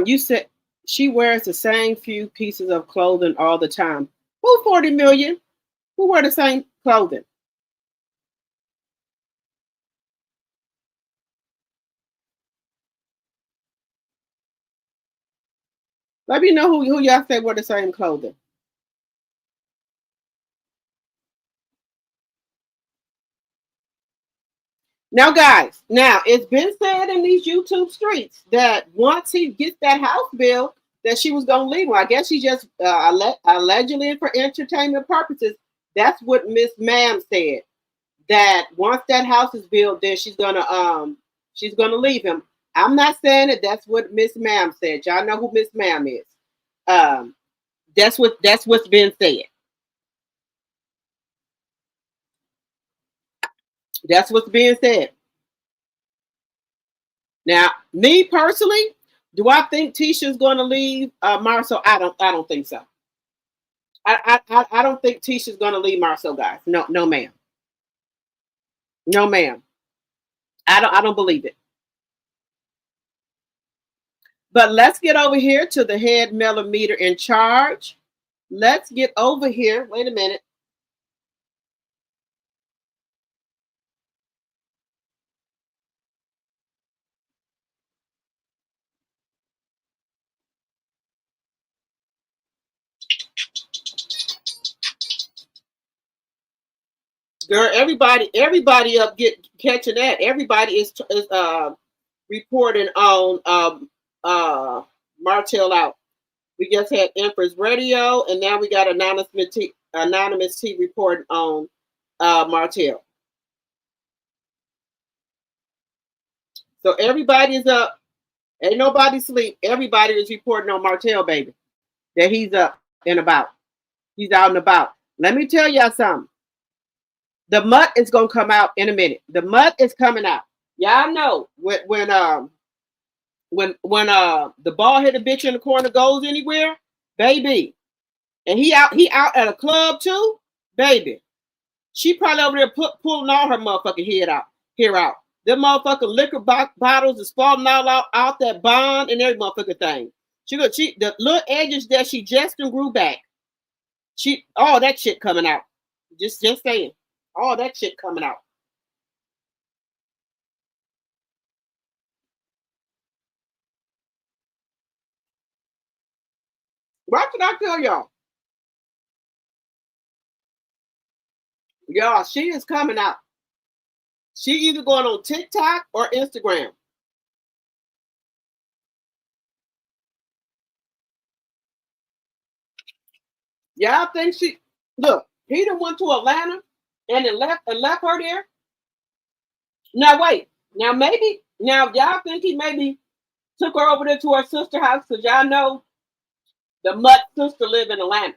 You said she wears the same few pieces of clothing all the time. Who 40 million? Who wear the same clothing? Let me know who y'all say wear the same clothing. Now, guys, now it's been said in these YouTube streets that once he gets that house bill, that she was going to leave him. I guess she just allegedly for entertainment purposes. That's what Miss Ma'am said. That once that house is built, then she's gonna leave him. I'm not saying that. That's what Miss Ma'am said. Y'all know who Miss Ma'am is. Um, that's what's been said. That's what's being said. Now, me personally, do I think Tisha's going to leave MARSAU? I don't think so. I don't think Tisha's going to leave MARSAU, guys. No, no, ma'am. No, ma'am. I don't believe it. But let's get over here to the head millimeter in charge. Let's get over here. Wait a minute. Girl, everybody up catching that. Everybody is reporting on Martell out. We just had Empress Radio, and now we got Anonymous T reporting on Martell. So everybody is up. Ain't nobody sleep. Everybody is reporting on Martell, baby. That he's up and about. He's out and about. Let me tell y'all something. The mutt is gonna come out in a minute. The mutt is coming out. Y'all know when the ball hit a bitch in the corner goes anywhere, baby. And he out at a club too, baby. She probably over there pulling all her motherfucking head out. Them motherfucking liquor bottles is falling out that bond and every motherfucking thing. The little edges that she just grew back. All that shit coming out. Just saying. All that shit coming out. What did I tell y'all? Y'all, she is coming out. She either going on TikTok or Instagram. Y'all think she look, he done went to Atlanta and then left her there. Now wait. Now maybe now y'all think he maybe took her over there to her sister house because y'all know the Mutt sister live in Atlanta.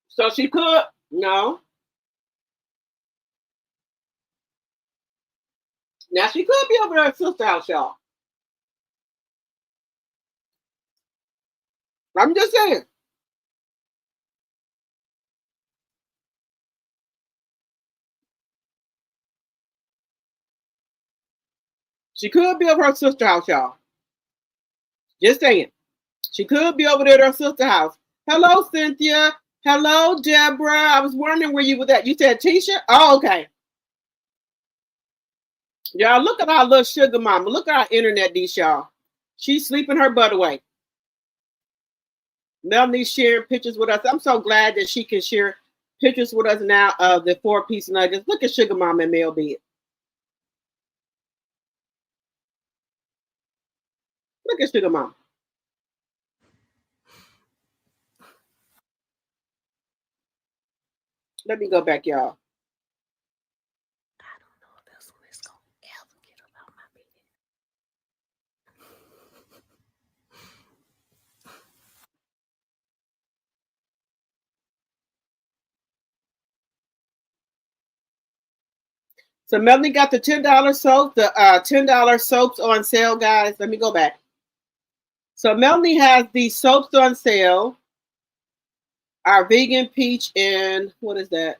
So she could no. Now she could be over there at her sister house, y'all. I'm just saying. She could be over her sister house, y'all. Just saying. She could be over there at her sister house. Hello, Cynthia. Hello, Deborah. I was wondering where you were at. You said Tisha? Oh, okay. Y'all, look at our little sugar mama. Look at our internet dish, y'all. She's sleeping her butt away. Melanie's sharing pictures with us. I'm so glad that she can share pictures with us now of the four-piece nuggets. Look at Sugar Mama and Mel Bed. Look at Sugar Mama. Let me go back, y'all. I don't know if this one is gonna ever get up out my bed. So Melanie got the $10 soap, the $10 soaps on sale, guys. Let me go back. So Melanie has the soaps on sale. Our vegan peach and what is that?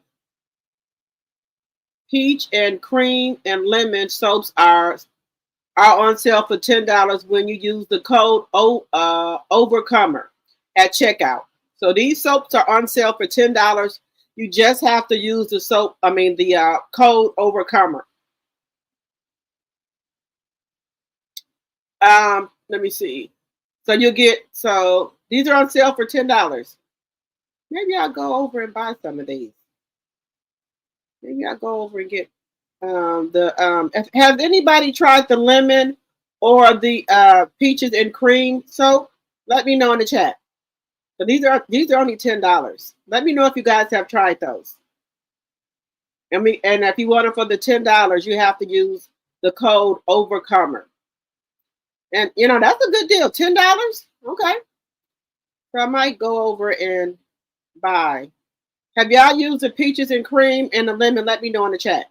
Peach and cream and lemon soaps are on sale for $10 when you use the code Overcomer at checkout. So these soaps are on sale for $10. You just have to use the code Overcomer. Let me see. So these are on sale for $10. Maybe I'll go over and buy some of these. Maybe I'll go over and get has anybody tried the lemon or the peaches and cream soap? Let me know in the chat. So these are only $10. Let me know if you guys have tried those. And if you want them for the $10, you have to use the code Overcomer. And that's a good deal. $10? Okay. So I might go over and buy. Have y'all used the peaches and cream and the lemon? Let me know in the chat.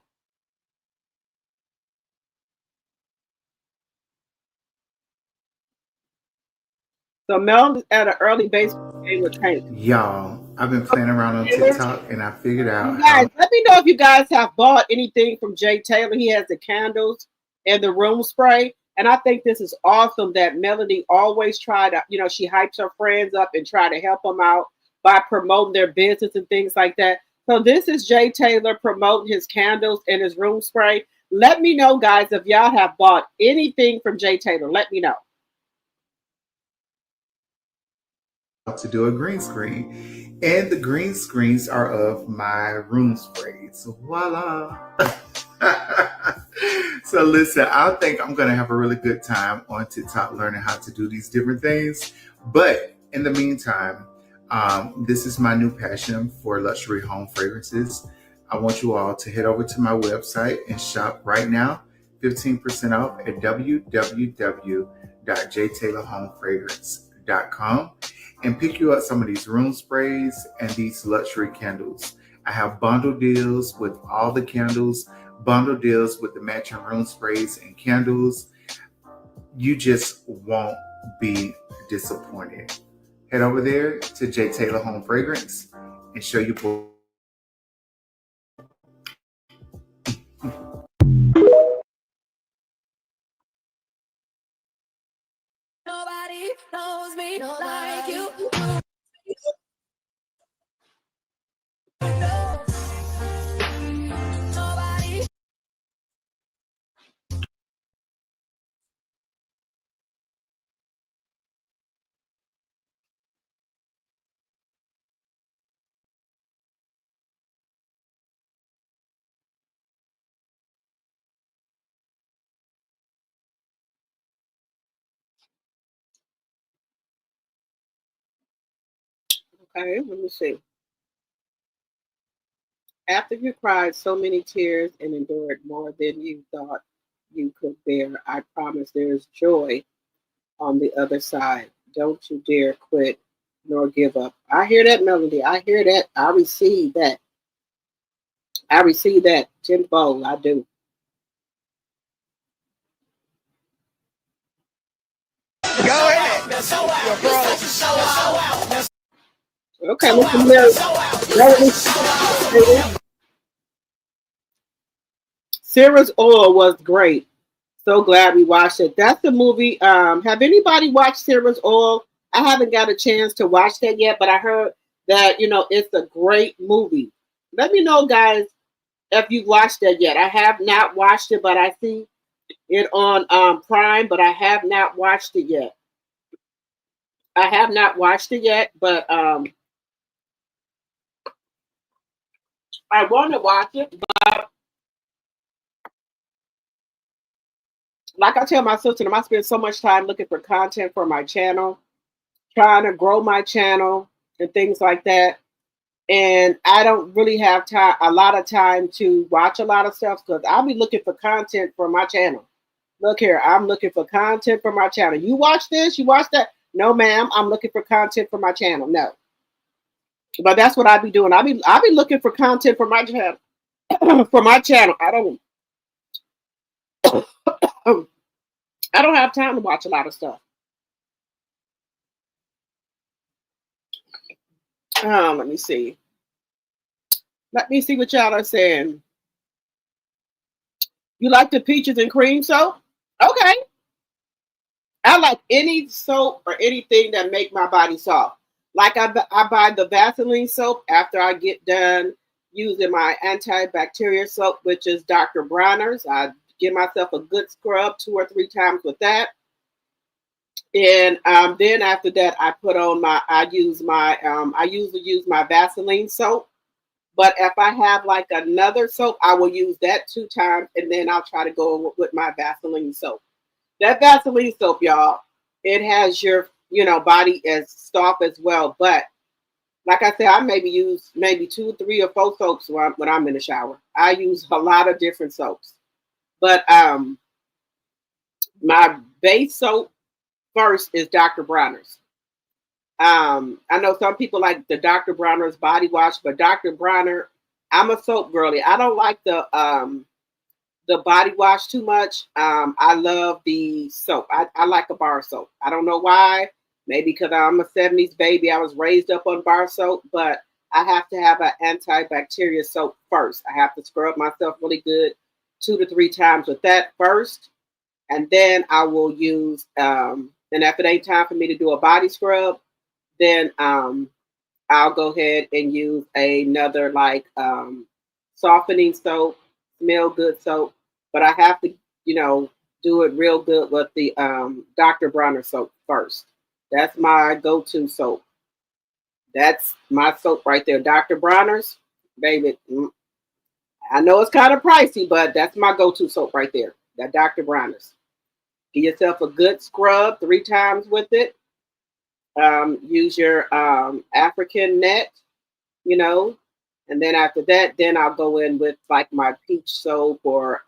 So Mel is at an early baseball game with Tank. Y'all, I've been playing around on TikTok and I figured You out guys, how. let me know if you guys have bought anything from Jay Taylor. He has the candles and the room spray. And I think this is awesome that Melody always try to, she hypes her friends up and try to help them out by promoting their business and things like that. So this is Jay Taylor promoting his candles and his room spray. Let me know, guys, if y'all have bought anything from Jay Taylor. Let me know. To do a green screen, and the green screens are of my room sprays. Voila! So listen, I think I'm gonna have a really good time on TikTok learning how to do these different things. But in the meantime, this is my new passion for luxury home fragrances. I want you all to head over to my website and shop right now. 15% off at www.jtaylorhomefragrance.com and pick you up some of these room sprays and these luxury candles. I have bundle deals with all the candles, bundle deals with the matching room sprays and candles. You just won't be disappointed. Head over there to J Taylor Home Fragrance and show your boy. Nobody knows me like you. Okay, let me see. After you cried so many tears and endured more than you thought you could bear, I promise there is joy on the other side. Don't you dare quit nor give up. I hear that melody. I hear that. I receive that. I receive that tenfold. I do. Go ahead. Okay, Mr. Melody. Sarah's Oil was great. So glad we watched it. That's the movie. Have anybody watched Sarah's Oil? I haven't got a chance to watch that yet, but I heard that it's a great movie. Let me know, guys, if you've watched that yet. I have not watched it, but I see it on Prime, but I have not watched it yet. I have not watched it yet, but I want to watch it. But like I tell my sister, I spend so much time looking for content for my channel, trying to grow my channel and things like that. And I don't really have time, a lot of time to watch a lot of stuff because I'll be looking for content for my channel. Look here, I'm looking for content for my channel. You watch this, you watch that? No, ma'am, I'm looking for content for my channel. No. But that's what I be doing. I be looking for content for my channel. For my channel. I don't have time to watch a lot of stuff. Let me see. Let me see what y'all are saying. You like the peaches and cream soap? Okay. I like any soap or anything that make my body soft. Like I buy the Vaseline soap after I get done using my antibacterial soap, which is Dr. Bronner's. I give myself a good scrub 2 or 3 times with that. And then after that, I usually use my Vaseline soap. But if I have like another soap, I will use that 2 times, and then I'll try to go with my Vaseline soap. That Vaseline soap, y'all, it has your body as soft as well. But like I said, I maybe use 2, 3, or 4 soaps when I'm in the shower. I use a lot of different soaps. But my base soap first is Dr. Bronner's. I know some people like the Dr. Bronner's body wash, but Dr. Bronner, I'm a soap girly. I don't like the body wash too much. I love the soap. I like a bar soap. I don't know why. Maybe because I'm a 70s baby. I was raised up on bar soap, but I have to have an antibacterial soap first. I have to scrub myself really good 2 to 3 times with that first. And then I will use, and if it ain't time for me to do a body scrub, then I'll go ahead and use another softening soap, smell good soap. But I have to, do it real good with the Dr. Bronner soap first. That's my go-to soap. That's my soap right there. Dr. Bronner's, baby. I know it's kind of pricey, but that's my go-to soap right there. That Dr. Bronner's. Give yourself a good scrub 3 times with it. Use your African net, and then after that, then I'll go in with like my peach soap or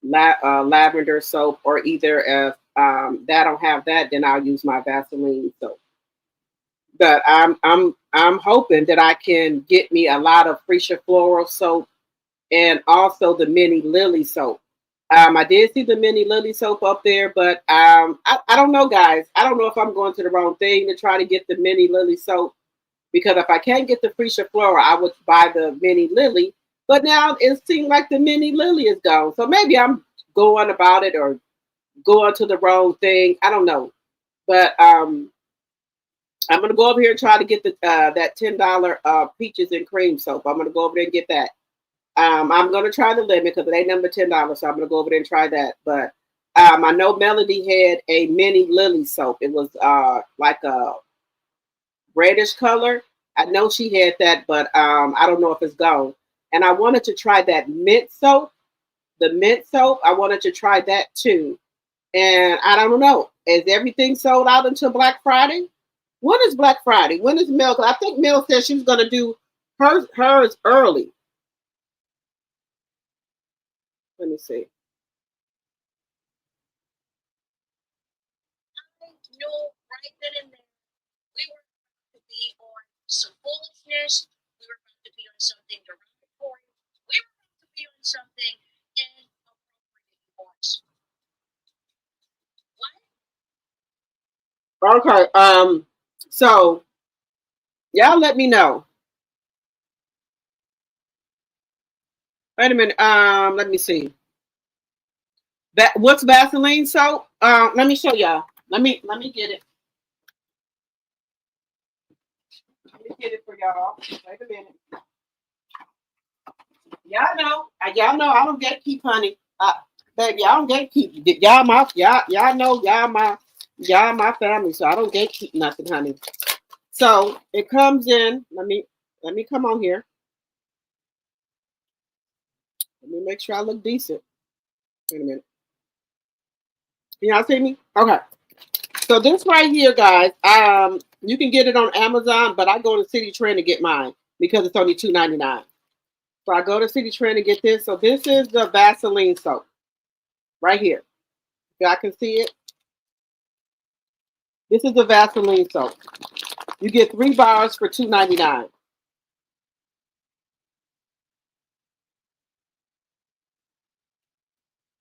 lavender soap, or either if that don't have that, then I'll use my Vaseline soap. But I'm hoping that I can get me a lot of Freesia Floral soap and also the Mini Lily soap. I did see the Mini Lily soap up there, but I don't know, guys. I don't know if I'm going to the wrong thing to try to get the Mini Lily soap, because if I can't get the Freesia Floral, I would buy the Mini Lily. But now it seems like the Mini Lily is gone. So maybe I'm going about it or going to the wrong thing. I don't know. But I'm going to go over here and try to get that $10 peaches and cream soap. I'm going to go over there and get that. I'm going to try the lemon because it ain't number $10, so I'm going to go over there and try that. But I know Melody had a Mini Lily soap. It was like a reddish color. I know she had that, but I don't know if it's gone. And I wanted to try that mint soap. The mint soap, I wanted to try that too. And I don't know. Is everything sold out until Black Friday? When is Black Friday? When is Mel? I think Mel said she was going to do hers early. Let me see. I know right then and there we were about to be on some foolishness. We were about to be on something derogatory. We were about to be on something inappropriate, boys. What? Okay. So y'all let me know. Wait a minute. Let me see. What's Vaseline soap? Let me show y'all. Let me get it. Let me get it for y'all. Wait a minute. Y'all know I don't gatekeep, honey. Baby, I don't gatekeep. Y'all know y'all my family, so I don't gatekeep nothing, honey. So it comes in. Let me come on here. Let me make sure I look decent. Wait a minute. Can y'all see me? Okay. So this right here, guys, you can get it on Amazon, but I go to City Trend to get mine because it's only $2.99. So I go to City Trend to get this. So this is the Vaseline soap right here. Y'all can see it. This is the Vaseline soap. You get 3 bars for $2.99.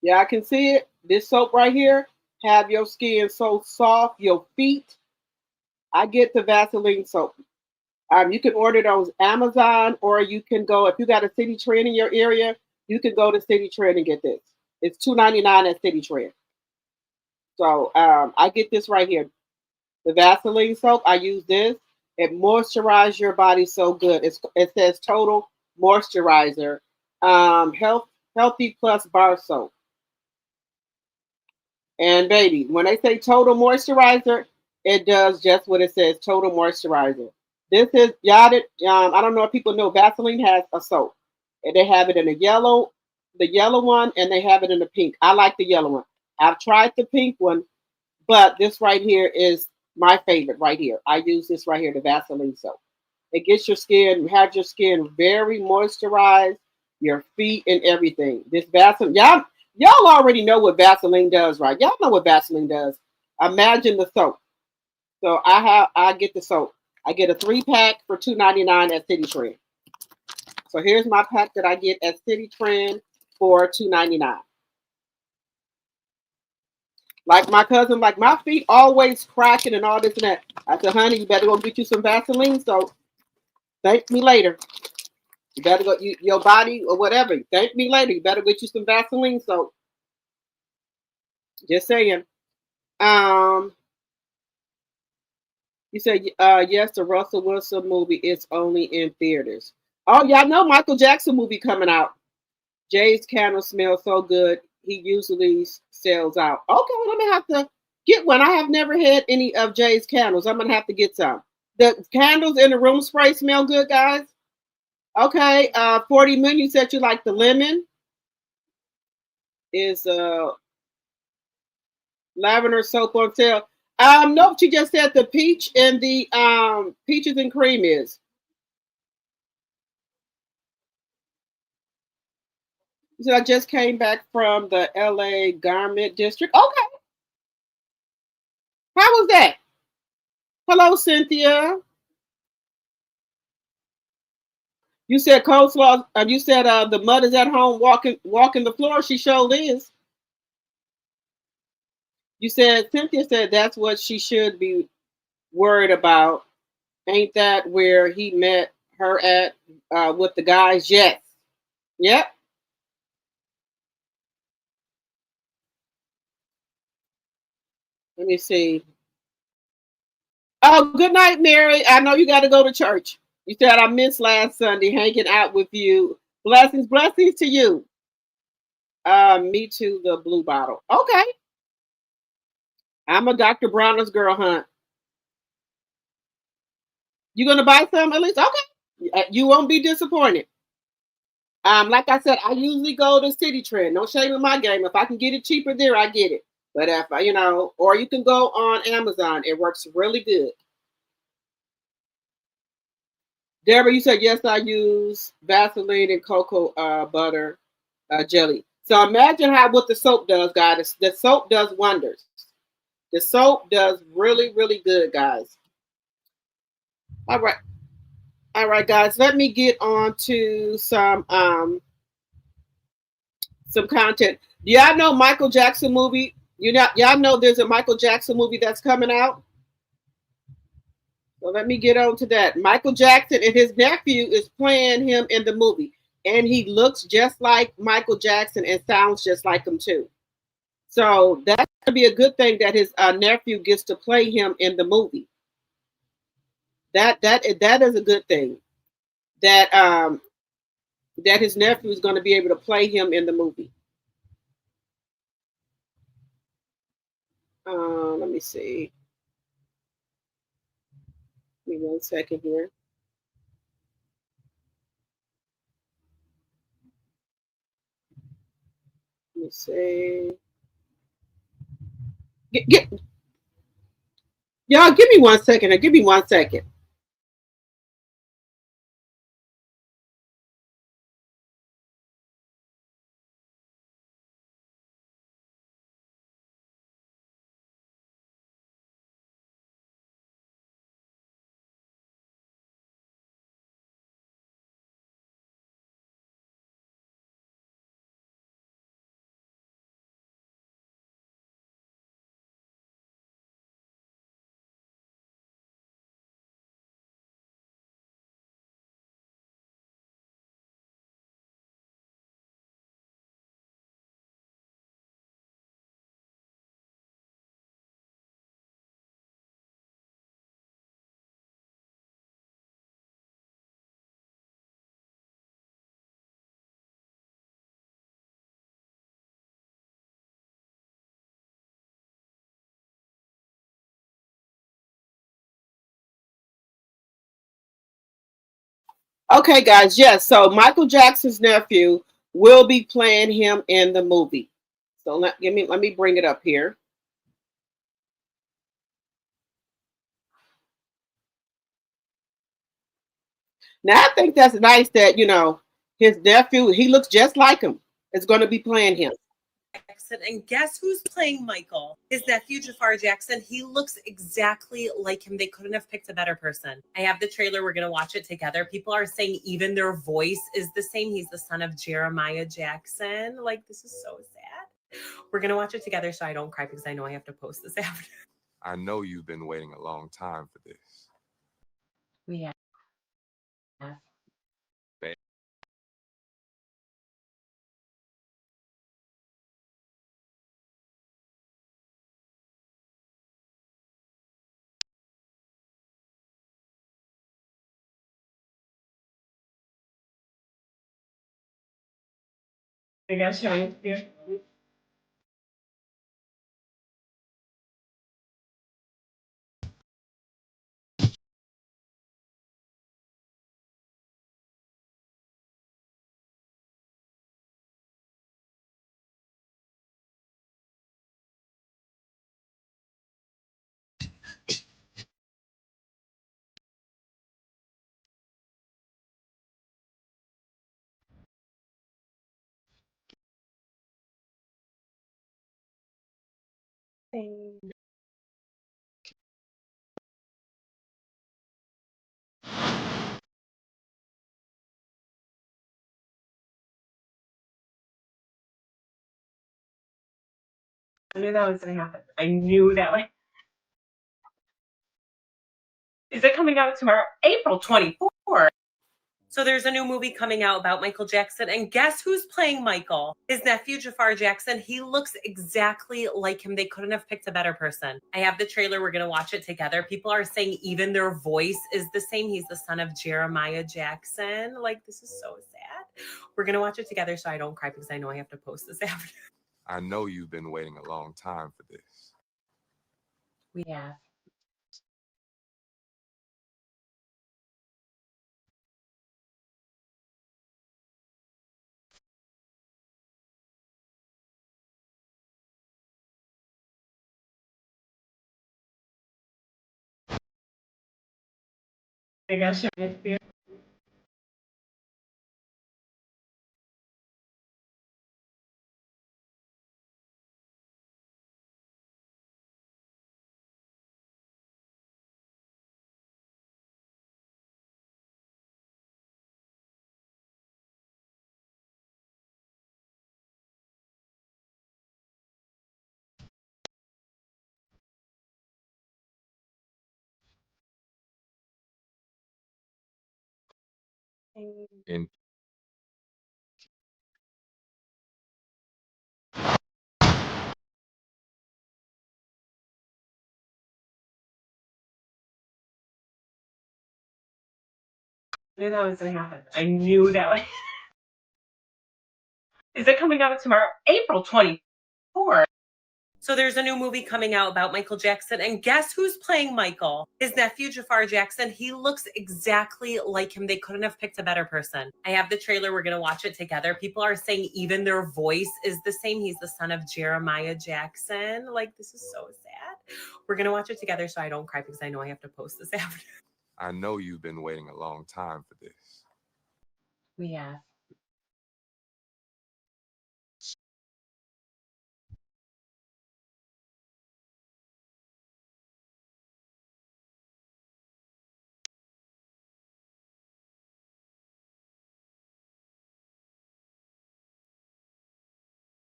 Yeah, I can see it. This soap right here have your skin so soft, your feet. I get the Vaseline soap. You can order those Amazon, or you can go, if you got a City Trend in your area, you can go to City Trend and get this. It's $2.99 at City Trend. So I get this right here. The Vaseline soap, I use this. It moisturizes your body so good. It says total moisturizer. Healthy plus bar soap. And baby, when they say total moisturizer, it does just what it says, total moisturizer. This is y'all. I don't know if people know Vaseline has a soap, and they have it in the yellow one, and they have it in the pink. I like the yellow one. I've tried the pink one, but this right here is my favorite right here. I use this right here, the Vaseline soap. It gets your skin, have your skin very moisturized, your feet and everything. This Vaseline, y'all already know what Vaseline does, right? Y'all know what Vaseline does. Imagine the soap. So I get the soap. I get a 3-pack for $2.99 at City Trend. So here's my pack that I get at City Trend for $2.99. Like my cousin, like my feet always cracking and all this and that. I said, honey, you better go get you some Vaseline soap. Thank me later. You better go, your body or whatever. Thank me later. You better get you some Vaseline soap. Just saying. You said, yes, the Russell Wilson movie is only in theaters. Oh, y'all know Michael Jackson movie coming out. Jay's candle smells so good. He usually sells out. Okay, I'm going to have to get one. I have never had any of Jay's candles. I'm going to have to get some. The candles in the room spray smell good, guys. Okay, 40 million. You said you like the lemon. Is lavender soap on sale? Nope, she just said the peach and the peaches and cream is. So I just came back from the LA Garment District. Okay. How was that? Hello, Cynthia. You said coleslaw. You said the mud is at home walking the floor. She sure is. You said Cynthia said that's what she should be worried about. Ain't that where he met her at with the guys? Yes. Yep. Let me see. Oh, good night, Mary. I know you got to go to church. You said I missed last Sunday hanging out with you. Blessings to you. Me too, the blue bottle. Okay. I'm a Dr. Bronner's girl, hunt. You gonna buy some at least? Okay. You won't be disappointed. Like I said, I usually go to City Trend. No shame in my game. If I can get it cheaper there, I get it. But if or you can go on Amazon. It works really good. Deborah, you said yes. I use Vaseline and cocoa butter jelly. So imagine how what the soap does, guys. The soap does wonders. The soap does really, really good, guys. All right, all right, guys. Let me get on to some content. Do y'all know Michael Jackson movie? Y'all know there's a Michael Jackson movie that's coming out. So let me get on to that. Michael Jackson and his nephew is playing him in the movie, and he looks just like Michael Jackson and sounds just like him too. So that's gonna be a good thing that his nephew gets to play him in the movie. That is a good thing. That that his nephew is going to be able to play him in the movie. Let me see. Give me 1 second here. Let me see. Get, y'all, give me 1 second. Give me 1 second. Okay, guys. Yes. So Michael Jackson's nephew will be playing him in the movie. So let me bring it up here. Now I think that's nice that his nephew, he looks just like him, is going to be playing him. Jackson, and guess who's playing Michael? His nephew, Jafar Jackson. He looks exactly like him. They couldn't have picked a better person. I have the trailer. We're going to watch it together. People are saying even their voice is the same. He's the son of Jeremiah Jackson. Like, this is so sad. We're going to watch it together so I don't cry because I know I have to post this after. I know you've been waiting a long time for this. Yeah. I gotta show you. I knew that was gonna happen. I knew that. Like, is it coming out tomorrow? April 24th. So there's a new movie coming out about Michael Jackson, and guess who's playing Michael? His nephew, Jafar Jackson. He looks exactly like him. They couldn't have picked a better person. I have the trailer. We're going to watch it together. People are saying even their voice is the same. He's the son of Jeremiah Jackson. Like, this is so sad. We're going to watch it together so I don't cry because I know I have to post this after. I know you've been waiting a long time for this. We have. I gotta show you. In I knew that was gonna happen. I knew that was. Is it coming out tomorrow, April 24th? So there's a new movie coming out about Michael Jackson, and guess who's playing Michael? His nephew, Jafar Jackson. He looks exactly like him. They couldn't have picked a better person. I have the trailer. We're going to watch it together. People are saying even their voice is the same. He's the son of Jeremiah Jackson. Like, this is so sad. We're going to watch it together so I don't cry because I know I have to post this after. I know you've been waiting a long time for this. We have.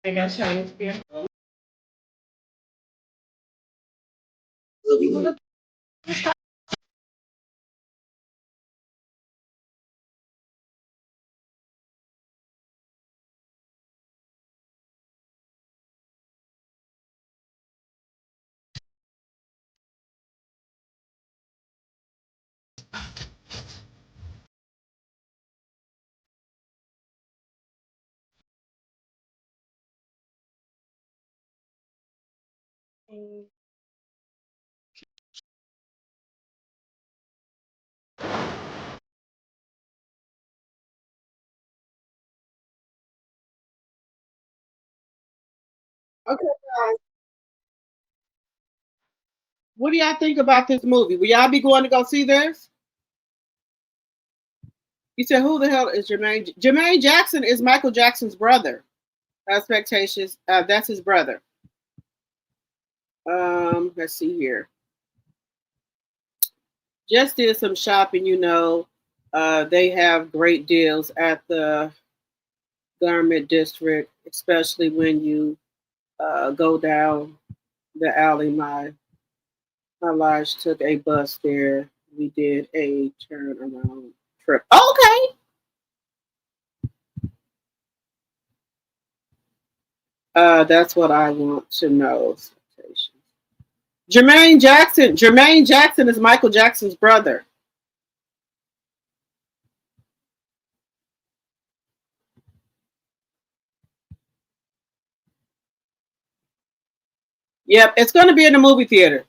I got Chinese beer. Okay, guys. What do y'all think about this movie? Will y'all be going to go see this? You said, who the hell is Jermaine? Jermaine Jackson is Michael Jackson's brother. Expectations. That's his brother. Let's see here. Just did some shopping, you know. They have great deals at the garment district, especially when you go down the alley. My Lige took a bus there. We did a turnaround trip. Okay. That's what I want to know. Jermaine Jackson. Jermaine Jackson is Michael Jackson's brother. Yep, it's going to be in the movie theater.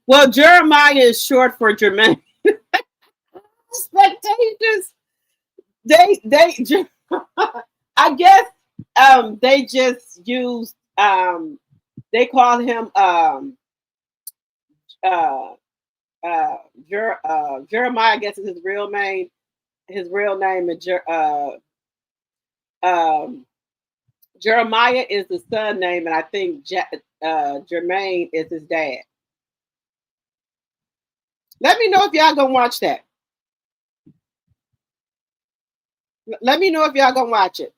Well, Jeremiah is short for Jermaine. Expectations. They I guess they just used they call him uh Jeremiah, I guess is his real name. His real name is Jeremiah is the son name, and I think Jermaine is his dad. Let me know if y'all gonna watch that. Let me know if y'all gonna watch it.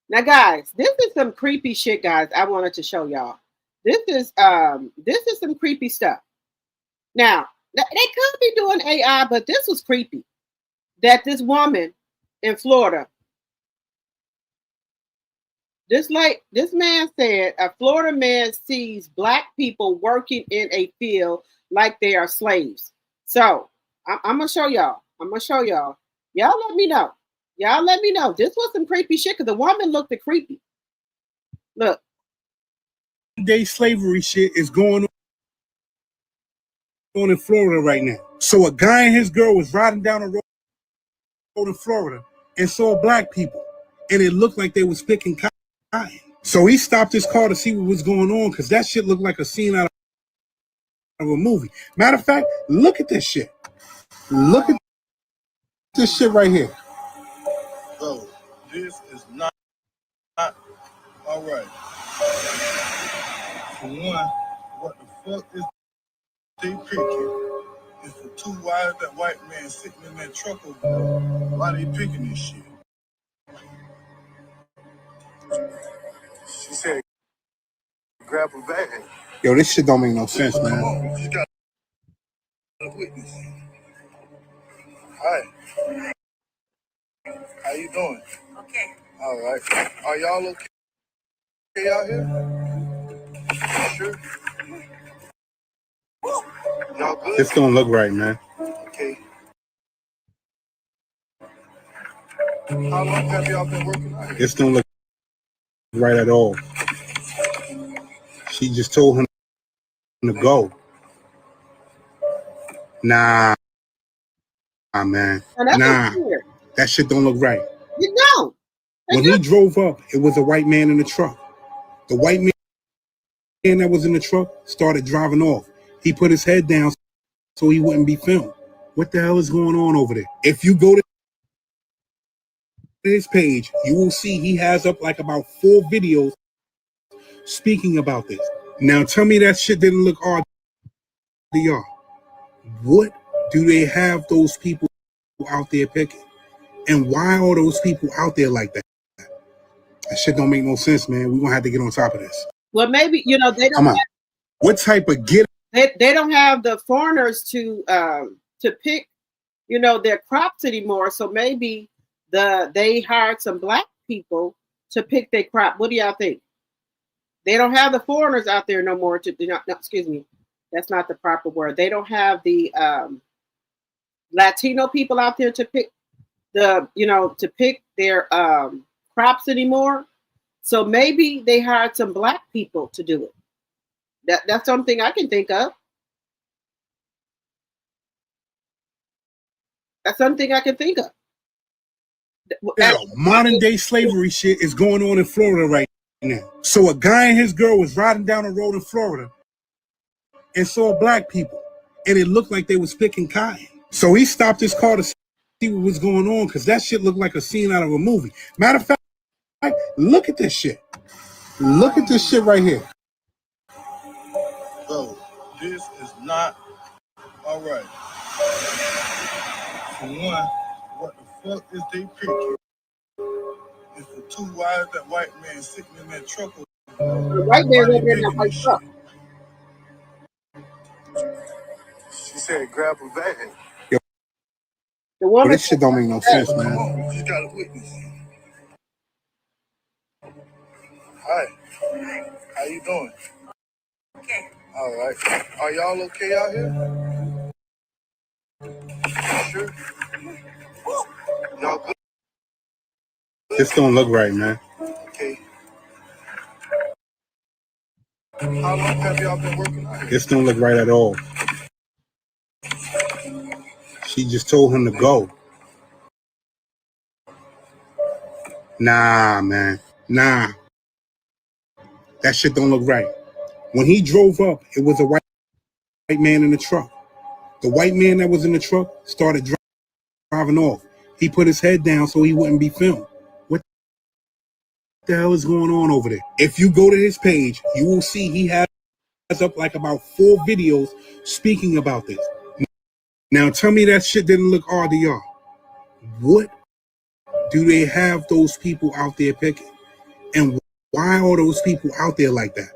Now, guys, this is some creepy shit, guys. I wanted to show y'all. This is some creepy stuff. Now, they could be doing AI, but this was creepy. That this woman in Florida, this man said a Florida man sees black people working in a field like they are slaves. So I'm gonna show y'all. Y'all let me know. This was some creepy shit because the woman looked creepy. Look. Day slavery shit is going on in Florida right now. So a guy and his girl was riding down the road in Florida and saw black people, and it looked like they was picking cotton. So he stopped his car to see what was going on because that shit looked like a scene out of a movie. Matter of fact, look at this shit. Look at this shit right here. Oh, this is not all right. For one, what the fuck is they picking? Is for two why is that white man sitting in that truck over there? Why they picking this shit? She said, grab a bag. Yo, this shit don't make no sense, man. Come on, you just got a witness. Hi. How you doing? Okay. All right. Are y'all okay out here? Sure. Y'all good? This don't look right, man. Okay. How long have y'all been working out here? This don't look right at all. She just told him to go. Nah, man. And that's Nah, weird. that shit don't look right. You don't. When he drove up, it was a white man in the truck. The white man that was in the truck started driving off. He put his head down so he wouldn't be filmed. What the hell is going on over there? If you go to his page, you will see he has up like about 4 videos speaking about this. Now tell me that shit didn't look odd to y'all. What do they have those people out there picking? And why are those people out there like that? That shit don't make no sense, man. We're gonna have to get on top of this. Well, maybe they don't. Come on. What type of get? They don't have the foreigners to pick, their crops anymore. So maybe they hired some black people to pick their crop. What do y'all think? They don't have the foreigners out there no more. No, excuse me, that's not the proper word. They don't have the Latino people out there to pick their crops anymore. So maybe they hired some black people to do it. That's something I can think of. That's something I can think of. Now, modern day slavery shit is going on in Florida right now. So a guy and his girl was riding down the road in Florida and saw black people, and it looked like they was picking cotton. So he stopped his car to see what was going on, because that shit looked like a scene out of a movie. Matter of fact, look at this shit. Look at this shit right here. Bro, this is not all right. For one, what the fuck is they picking? It's the 2 wires that white man sitting in that truck. Right there, Why they in that picking white this truck. shit? She said grab a bag. The woman. This shit don't make no sense, Come man. on, you just got a witness. Hi. How you doing? Okay. All right. Are y'all okay out here? Sure. Y'all good? This don't look right, man. Okay. How long have y'all been working out here? This don't look right at all. She just told him to go. Nah, man. Nah. That shit don't look right. When he drove up, it was a white man in the truck. The white man that was in the truck started driving off. He put his head down so he wouldn't be filmed. What the hell is going on over there? If you go to his page, you will see he has up like about 4 videos speaking about this. Now tell me that shit didn't look odd to y'all. What do they have those people out there picking? And why are those people out there like that?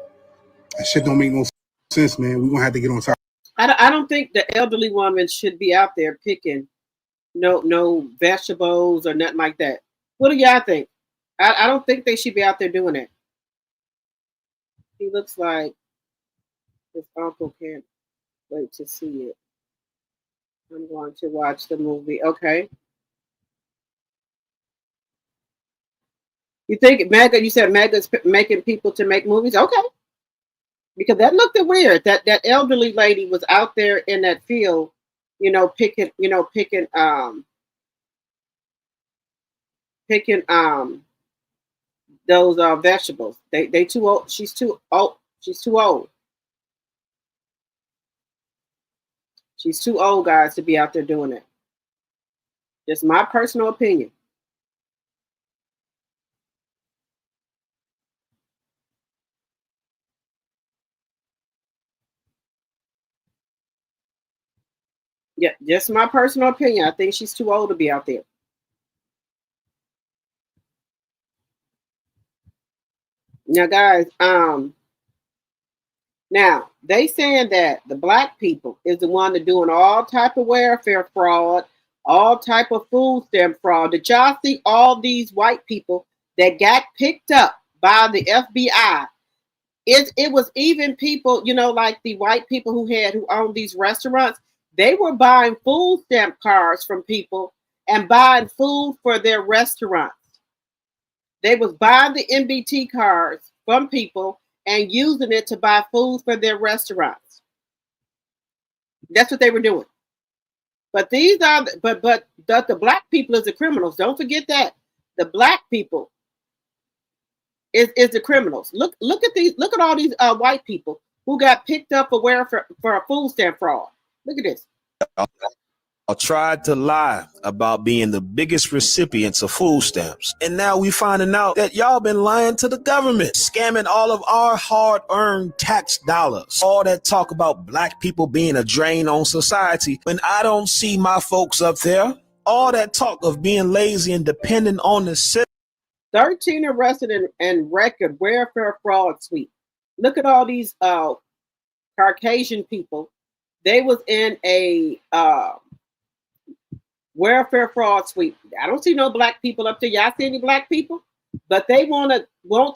That shit don't make no sense, man. We're gonna have to get on top. I don't think the elderly woman should be out there picking no vegetables or nothing like that. What do y'all think? I don't think they should be out there doing that. He looks like his uncle. Can't wait to see it. I'm going to watch the movie. Okay. You think Mega? You said Mega's making people to make movies. Okay. Because that looked weird. That elderly lady was out there in that field, picking those vegetables. They too old. She's too old. She's too old. She's too old, guys, to be out there doing it. Just my personal opinion. Yeah, just my personal opinion. I think she's too old to be out there. Now, guys, Now, they saying that the black people is the one that doing all type of welfare fraud, all type of food stamp fraud. Did y'all see all these white people that got picked up by the FBI? It was even people, you know, like the white people who owned these restaurants. They were buying food stamp cards from people and buying food for their restaurants. They was buying the MBT cards from people and using it to buy food for their restaurants. That's what they were doing. But these are the black people is the criminals. Don't forget that. The black people is the criminals. Look at all these white people who got picked up for a food stamp fraud. Look at this. Tried to lie about being the biggest recipients of food stamps. And now we finding out that y'all been lying to the government, scamming all of our hard-earned tax dollars. All that talk about black people being a drain on society when I don't see my folks up there. All that talk of being lazy and dependent on the system. 13 arrested and record welfare fraud sweep. Look at all these Caucasian people. They was in a welfare fraud sweep. I don't see no black people up there. Y'all see any black people? But they want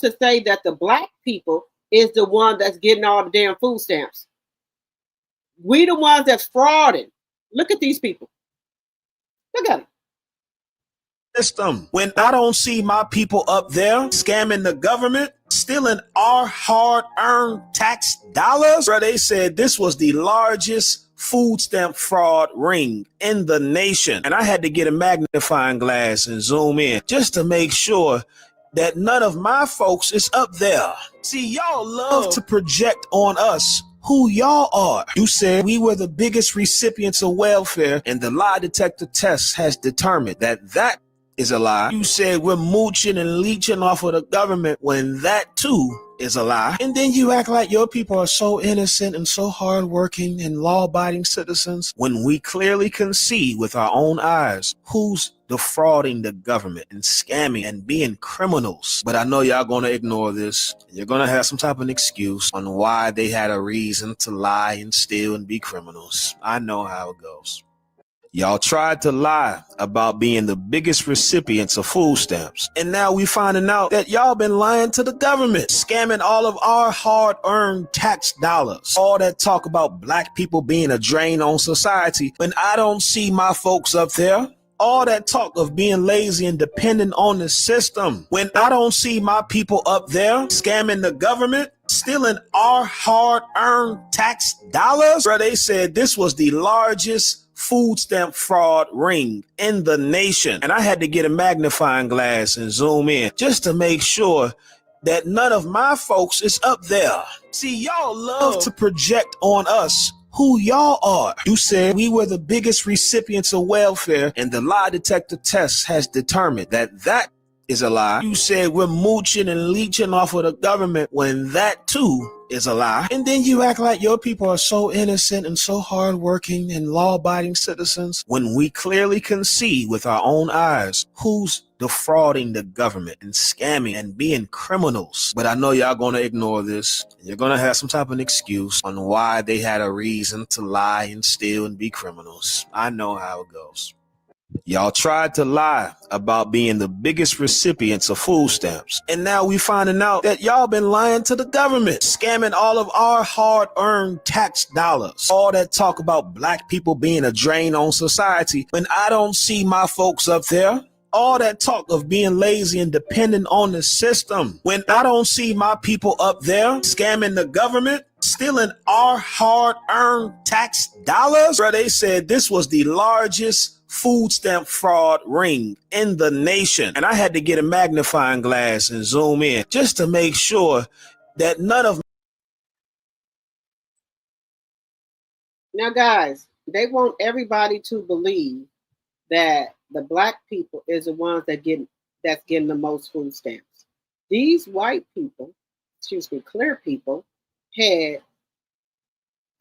to say that the black people is the one that's getting all the damn food stamps. We the ones that's frauding. Look at these people. Look at them. System. When I don't see my people up there scamming the government, stealing our hard-earned tax dollars, bro, they said this was the largest food stamp fraud ring in the nation. And I had to get a magnifying glass and zoom in just to make sure that none of my folks is up there. See, y'all love to project on us who y'all are. You said we were the biggest recipients of welfare, and the lie detector test has determined that is a lie. You said we're mooching and leeching off of the government when that too is a lie. And then you act like your people are so innocent and so hardworking and law-abiding citizens when we clearly can see with our own eyes who's defrauding the government and scamming and being criminals. But I know y'all gonna ignore this. You're gonna have some type of an excuse on why they had a reason to lie and steal and be criminals. I know how it goes. Y'all tried to lie about being the biggest recipients of food stamps. And now we finding out that y'all been lying to the government, scamming all of our hard-earned tax dollars. All that talk about black people being a drain on society when I don't see my folks up there. All that talk of being lazy and dependent on the system when I don't see my people up there scamming the government, stealing our hard-earned tax dollars. Bro, they said this was the largest food stamp fraud ring in the nation. And I had to get a magnifying glass and zoom in just to make sure that none of my folks is up there. See, y'all love to project on us who y'all are. You said we were the biggest recipients of welfare, and the lie detector test has determined that is a lie. You said we're mooching and leeching off of the government when that too is a lie. And then you act like your people are so innocent and so hardworking and law-abiding citizens when we clearly can see with our own eyes who's defrauding the government and scamming and being criminals. But I know y'all gonna ignore this. You're gonna have some type of an excuse on why they had a reason to lie and steal and be criminals. I know how it goes. Y'all tried to lie about being the biggest recipients of food stamps. And now we finding out that y'all been lying to the government, scamming all of our hard-earned tax dollars. All that talk about black people being a drain on society when I don't see my folks up there. All that talk of being lazy and dependent on the system when I don't see my people up there scamming the government, stealing our hard-earned tax dollars. Bro, they said this was the largest food stamp fraud ring in the nation. And I had to get a magnifying glass and zoom in just to make sure that none of. Now, guys, they want everybody to believe that the black people is the ones that's getting the most food stamps. These white people, clear people, had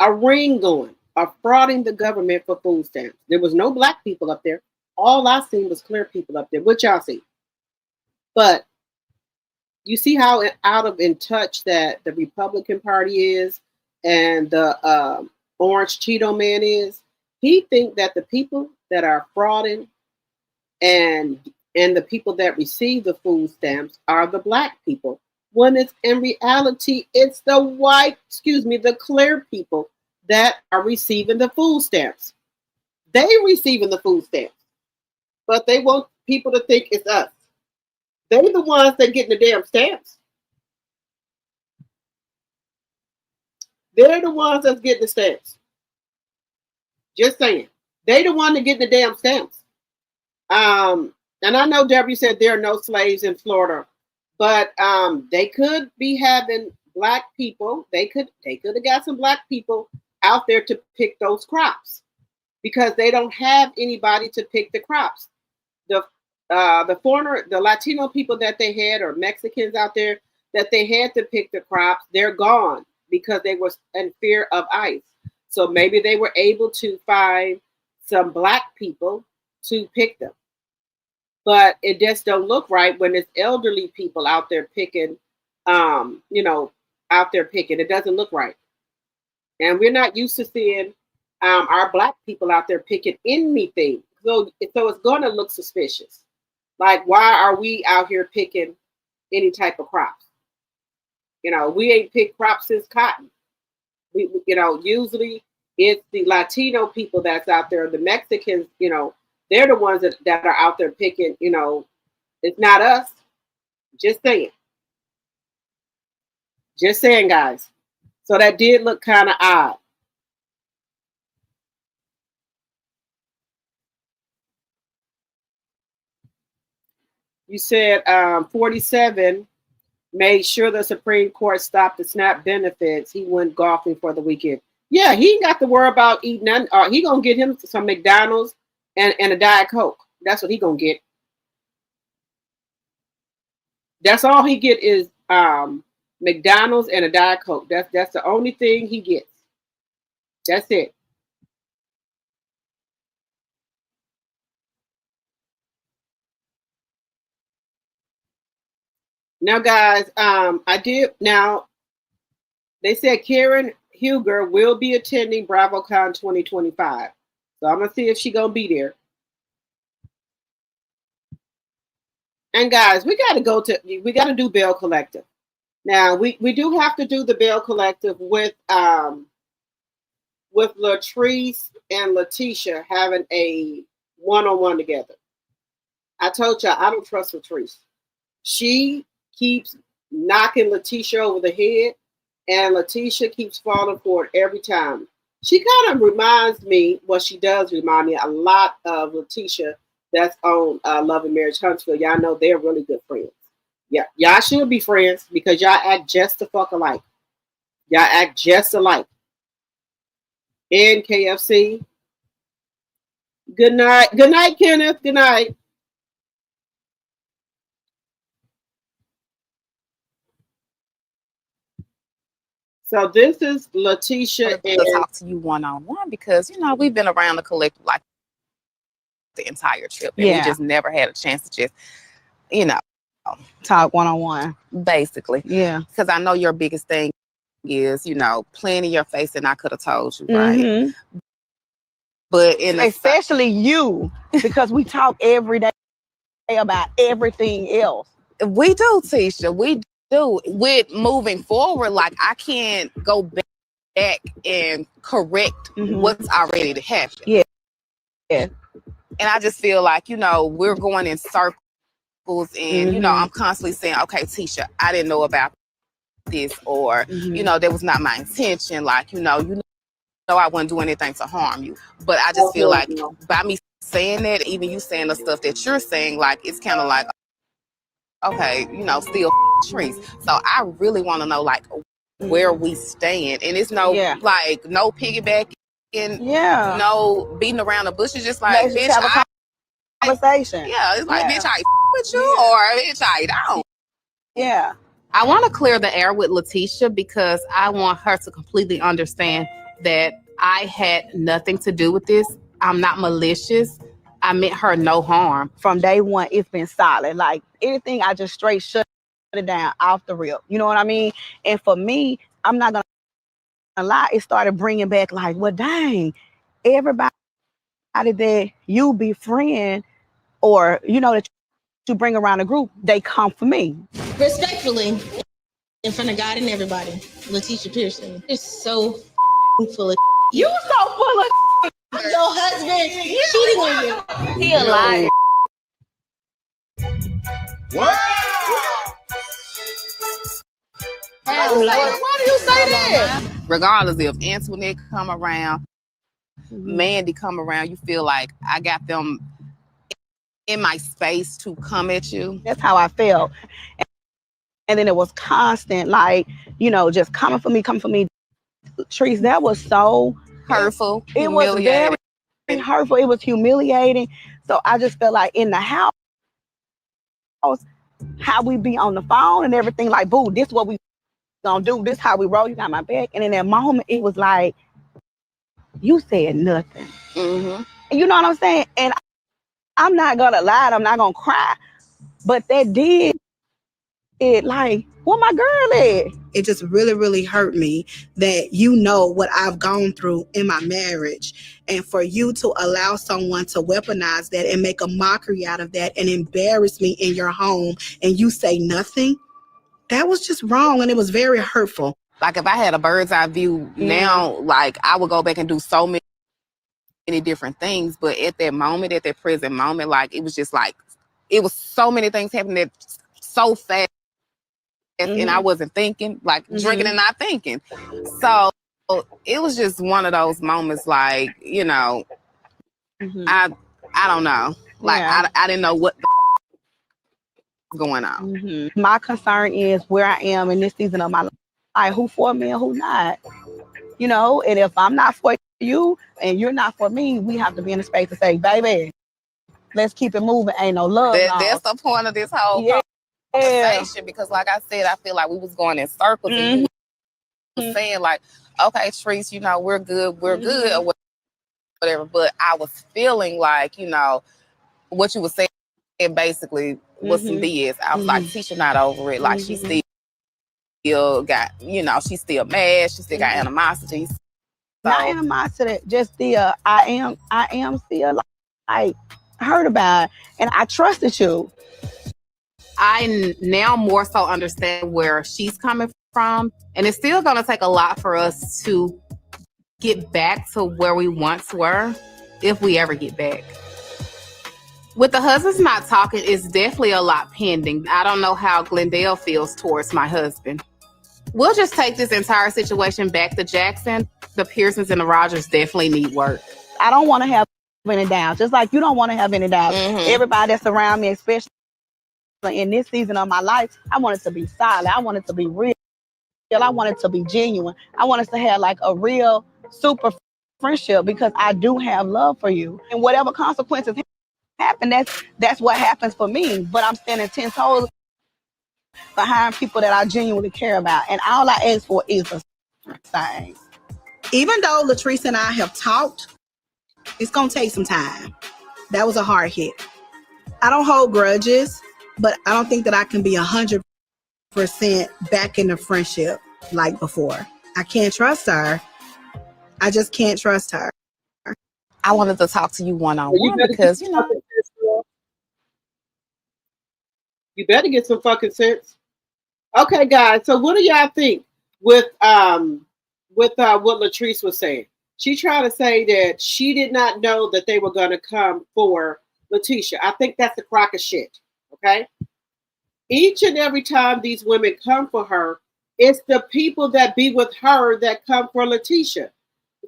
a ring going, are frauding the government for food stamps. There was no black people up there. All I seen was clear people up there. What y'all see? But you see how out of in touch that the Republican Party is and the orange Cheeto man is, he think that the people that are frauding and the people that receive the food stamps are the black people, when it's in reality it's the white, the clear people that are receiving the food stamps. They receiving the food stamps, but they want people to think it's us. They the ones that getting the damn stamps. They're the ones that's getting the stamps. Just saying. They the one that getting the damn stamps. And I know Debbie said there are no slaves in Florida, but they could be having black people. They could have got some black people out there to pick those crops because they don't have anybody to pick the crops. The Latino people that they had, or Mexicans out there that they had to pick the crops, they're gone because they were in fear of ICE. So maybe they were able to find some black people to pick them. But it just don't look right when it's elderly people out there picking, out there picking. It doesn't look right. And we're not used to seeing our black people out there picking anything. So it's going to look suspicious. Like, why are we out here picking any type of crops? We ain't picked crops since cotton. We usually it's the Latino people that's out there, the Mexicans, they're the ones that are out there picking, it's not us. Just saying. Just saying, guys. So that did look kind of odd. You said 47 made sure the Supreme Court stopped the SNAP benefits. He went golfing for the weekend. Yeah, he ain't got to worry about eating none. He gonna get him some McDonald's and a Diet Coke. That's what he gonna get. That's all he get is McDonald's and a Diet Coke. That's the only thing he gets. That's it. Now, guys, they said Karen Huger will be attending BravoCon 2025. So I'm gonna see if she's gonna be there. And guys, we gotta do Bail Collective. Now we do have to do the Bail Collective with LATRICE and LATISHA having a one-on-one together. I told y'all I don't trust LATRICE. She keeps knocking LATISHA over the head, and LATISHA keeps falling for it every time. She kind of reminds me, she does remind me a lot of LATISHA that's on Love and Marriage Huntsville. Y'all know they're really good friends. Yeah, y'all should be friends because y'all act just the fuck alike. Y'all act just alike. And KFC. Good night. Good night, Kenneth. Good night. So this is LATISHA to talk to you one-on-one because we've been around the collective like the entire trip, and we just never had a chance to just talk one-on-one, basically. Yeah, because I know your biggest thing is playing in your face, and I could have told you, right? But especially you, because we talk every day about everything else. We do, Tisha. We do. With moving forward, like I can't go back and correct what's already happened. Yeah. And I just feel like, we're going in circles, and I'm constantly saying, okay, Tisha, I didn't know about this, or that was not my intention. Like, I wouldn't do anything to harm you. But I just feel like by me saying that, even you saying the stuff that you're saying, like it's kind of like, okay, still trees. So I really want to know like where we stand, and it's no piggybacking, no beating around the bush. It's just like, let's bitch, have a conversation. It's like, bitch, I with you, or bitch, I don't. Yeah. I want to clear the air with LATISHA because I want her to completely understand that I had nothing to do with this. I'm not malicious. I meant her no harm. From day one, it's been solid. Like anything, I just straight shut it down off the rip. You know what I mean? And for me, I'm not gonna a lot, it started bringing back like, well, dang, everybody that you befriend or, that you bring around the group, they come for me. Respectfully, in front of God and everybody, LaTisha Pearson is so full of. You so full of. Your husband cheating on you. He a liar. What? Why do you say that? Regardless if Antoinette come around, Mandy come around, you feel like I got them in my space to come at you. That's how I felt. And then it was constant, like, just coming for me. Trees, that was so hurtful. It was very hurtful. It was humiliating. So I just felt like in the house, how we be on the phone and everything, like, boo, this what we gonna do. This how we roll. You got my back. And in that moment, it was like, you said nothing. Mm-hmm. You know what I'm saying? And I'm not gonna lie, I'm not gonna cry, but that did it, like, where my girl at? It just really, really hurt me that what I've gone through in my marriage, and for you to allow someone to weaponize that and make a mockery out of that and embarrass me in your home and you say nothing, that was just wrong, and it was very hurtful. Like if I had a bird's eye view now, like I would go back and do so many different things, but at that present moment, like it was just like, it was so many things happening that so fast. And I wasn't thinking, like drinking and not thinking. So it was just one of those moments, like, I don't know. Like, I didn't know what was going on. My concern is where I am in this season of my life. Like, who for me and who not? And if I'm not for you and you're not for me, we have to be in a space to say, baby, let's keep it moving. Ain't no love. That's the point of this whole conversation, because like I said, I feel like we was going in circles and you was saying like, okay, Treese, we're good, or whatever. But I was feeling like, what you were saying basically was some BS. I was like, Tisha not over it. Like she still got, she's still mad. She still got animosity. So, not animosity, just the I am still like hurt about it, and I trusted you. I now more so understand where she's coming from, and it's still going to take a lot for us to get back to where we once were, if we ever get back. With the husbands not talking, it's definitely a lot pending. I don't know how Glendale feels towards my husband. We'll just take this entire situation back to Jackson. The Pearsons and the Rogers definitely need work. I don't want to have any doubts, just like you don't want to have any doubts. Everybody that's around me, especially in this season of my life, I want it to be solid. I want it to be real. I want it to be genuine. I want us to have like a real super friendship, because I do have love for you. And whatever consequences happen, that's what happens for me. But I'm standing 10 toes behind people that I genuinely care about. And all I ask for is the same. Even though LATRICE and I have talked, it's going to take some time. That was a hard hit. I don't hold grudges, but I don't think that I can be 100% back in the friendship like before. I can't trust her. I just can't trust her. I wanted to talk to you one-on-one because, you better get some fucking sense. Okay, guys. So what do y'all think with what LATRICE was saying? She tried to say that she did not know that they were going to come for LaTisha. I think that's a crock of shit. Okay. Each and every time these women come for her, it's the people that be with her that come for LaTisha.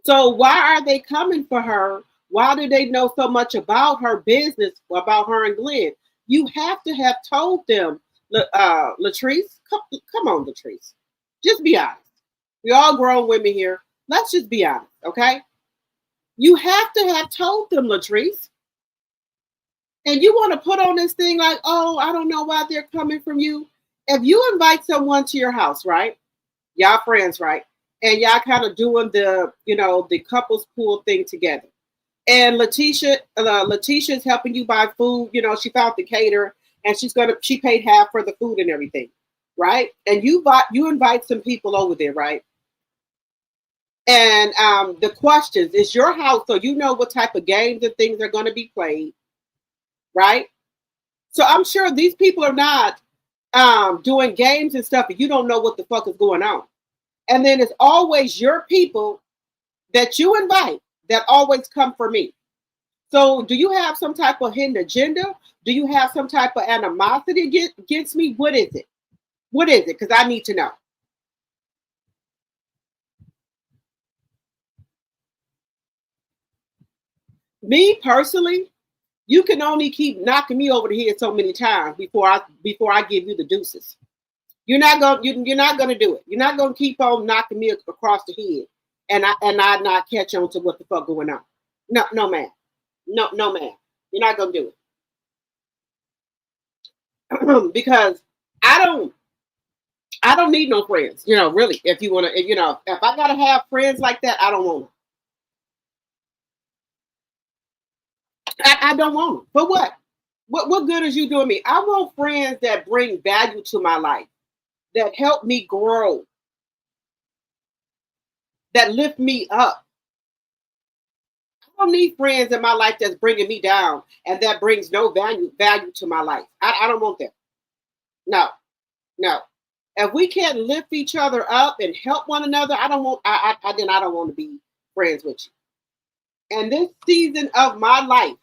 So why are they coming for her? Why do they know so much about her business, about her and Glenn? You have to have told them, LATRICE. Come on, LATRICE. Just be honest. We all grown women here. Let's just be honest, okay? You have to have told them, LATRICE. And you want to put on this thing like, oh, I don't know why they're coming from you. If you invite someone to your house, right? Y'all friends, right? And y'all kind of doing the, the couples pool thing together. And Letitia's helping you buy food. She found the caterer, and she paid half for the food and everything, right? And you invite some people over there, right? And the questions, it's your house, so you know what type of games and things are going to be played, right? So I'm sure these people are not doing games and stuff, and you don't know what the fuck is going on. And then it's always your people that you invite that always come for me. So do you have some type of hidden agenda? Do you have some type of animosity against me? What is it? What is it? Because I need to know. Me personally, you can only keep knocking me over the head so many times before I give you the deuces. You're not gonna do it. You're not gonna keep on knocking me across the head and I not catch on to what the fuck going on. No, man. No, man. You're not gonna do it. Because I don't need no friends. You know, really. If you wanna, if I gotta have friends like that, I don't want them. I don't want them. But what? What good is you doing me? I want friends that bring value to my life, that help me grow, that lift me up. I don't need friends in my life that's bringing me down and that brings no value to my life. I don't want that. No. If we can't lift each other up and help one another, I don't want to be friends with you. And this season of my life,